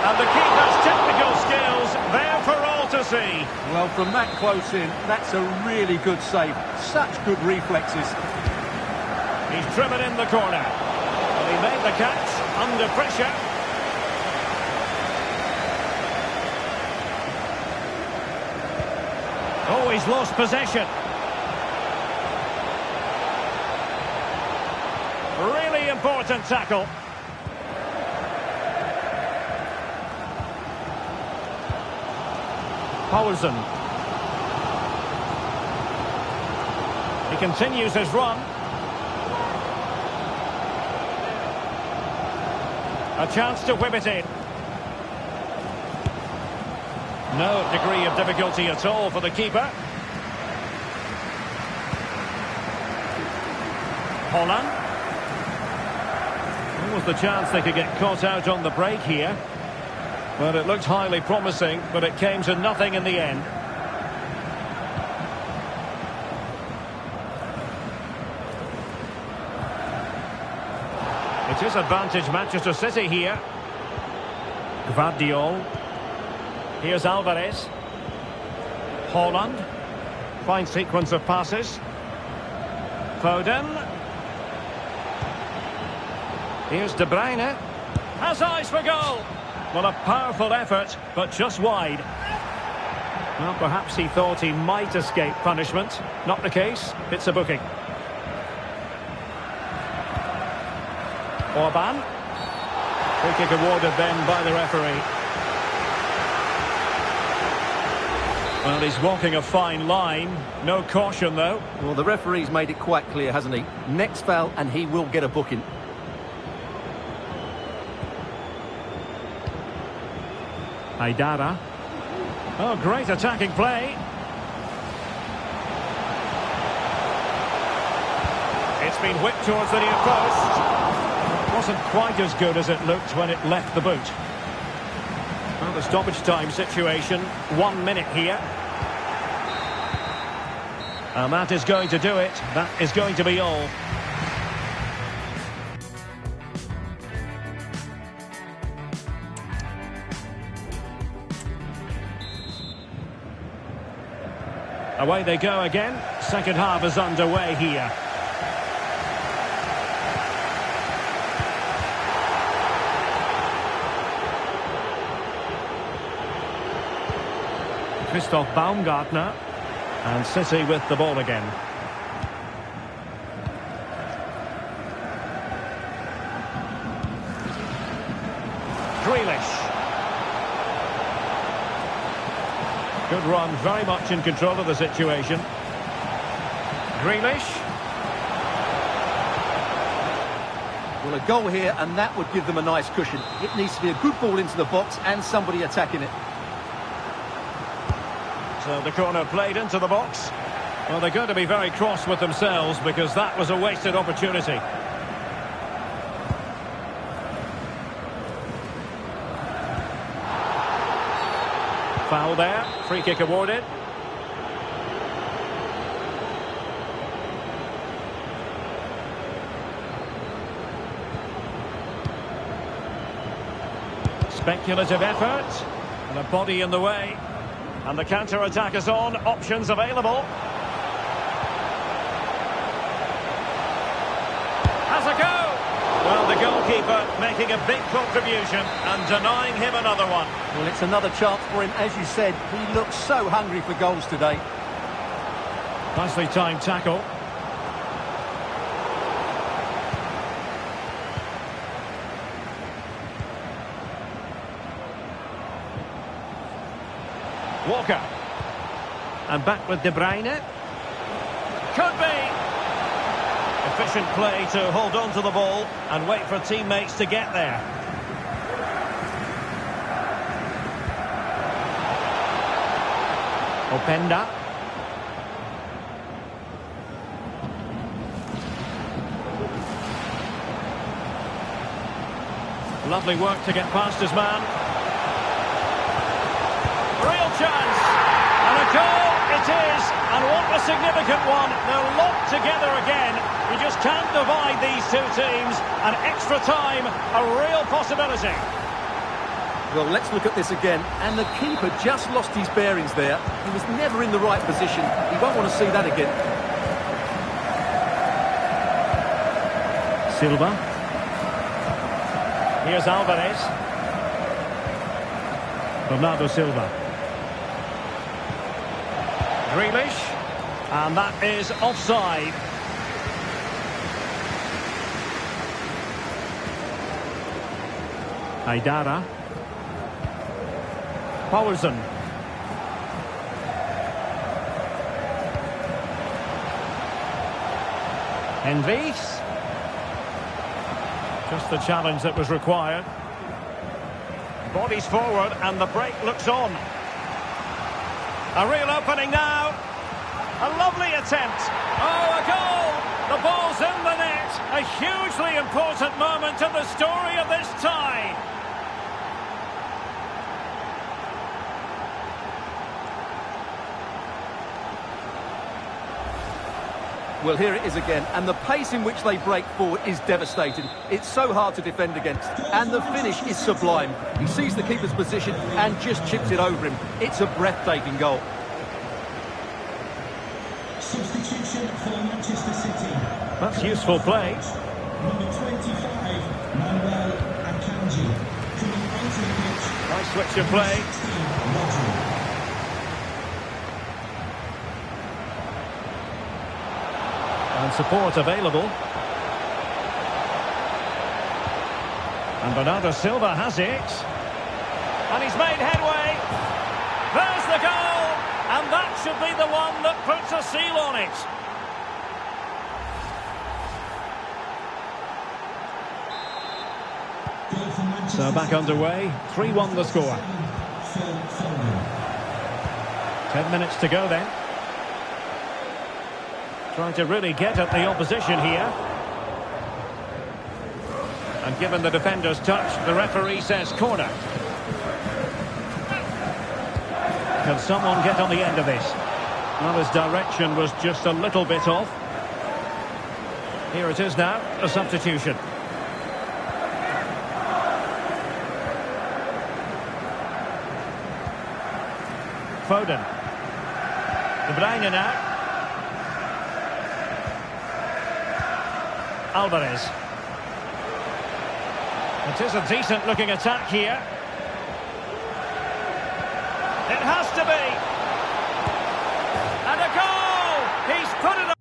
And the keeper's technical skills there for all to see.
Well, from that close in, that's a really good save. Such good reflexes.
He's driven in the corner. Well, he made the catch under pressure. Oh, he's lost possession. Really important tackle. Poulsen. He continues his run. A chance to whip it in. No degree of difficulty at all for the keeper. Holland. What was the chance they could get caught out on the break here? But it looked highly promising, but it came to nothing in the end. It is advantage Manchester City here. Gvardiol. Here's Alvarez. Holland. Fine sequence of passes. Foden. Here's De Bruyne. Has eyes for goal. Well, a powerful effort, but just wide. Well, perhaps he thought he might escape punishment. Not the case. It's a booking. Orban. Free kick awarded then by the referee. Well, he's walking a fine line. No caution, though.
Well, the referee's made it quite clear, hasn't he? Next foul, and he will get a booking.
Haidara. Oh, great attacking play. It's been whipped towards the near post. Wasn't quite as good as it looked when it left the boot. Well, the stoppage time situation, 1 minute here. And that is going to do it. That is going to be all. Away they go again. Second half is underway here. Christoph Baumgartner. And City with the ball again. Grealish. Good run, very much in control of the situation. Grealish.
Well, a goal here, and that would give them a nice cushion. It needs to be a good ball into the box and somebody attacking it.
So the corner played into the box. Well, they're going to be very cross with themselves because that was a wasted opportunity. Foul there. Free kick awarded. Speculative effort. And a body in the way. And the counter-attack is on. Options available. goalkeeper making a big contribution and denying him another one.
Well, it's another chance for him. As you said, he looks so hungry for goals today.
Nicely timed tackle. Walker. And back with De Bruyne. Could be. Efficient play to hold on to the ball and wait for teammates to get there. Openda. Lovely work to get past his man. Real chance. And a goal it is. And what a significant one. They're locked together again. You just can't divide these two teams. And extra time, a real possibility.
Well, let's look at this again. And the keeper just lost his bearings there. He was never in the right position. He won't want to see that again.
Silva. Here's Alvarez. Bernardo Silva. Grealish. And that is offside. Aidara. Poulsen. Envies. Just the challenge that was required. Bodies forward and the break looks on. A real opening now. A lovely attempt. Oh, a goal! The ball's in the net. A hugely important moment in the story of this tie.
Well, here it is again, and the pace in which they break forward is devastating. It's so hard to defend against, and the finish is sublime. He sees the keeper's position and just chips it over him. It's a breathtaking goal.
Substitution for Manchester City.
That's useful play.
Number 25, Manuel Akanji. Coming onto the pitch.
Nice switch of play.
16, Rodri.
And support available. And Bernardo Silva has it. And he's made headway. There's the goal. And that should be the one that puts a seal on it. So back underway. 3-1 the score. 10 minutes to go then. Trying to really get at the opposition here. And given the defender's touch, the referee says corner. Can someone get on the end of this? Well, his direction was just a little bit off. Here it is now, a substitution. Foden. De Bruyne now. Alvarez. It is a decent-looking attack here. It has to be. And a goal! He's put it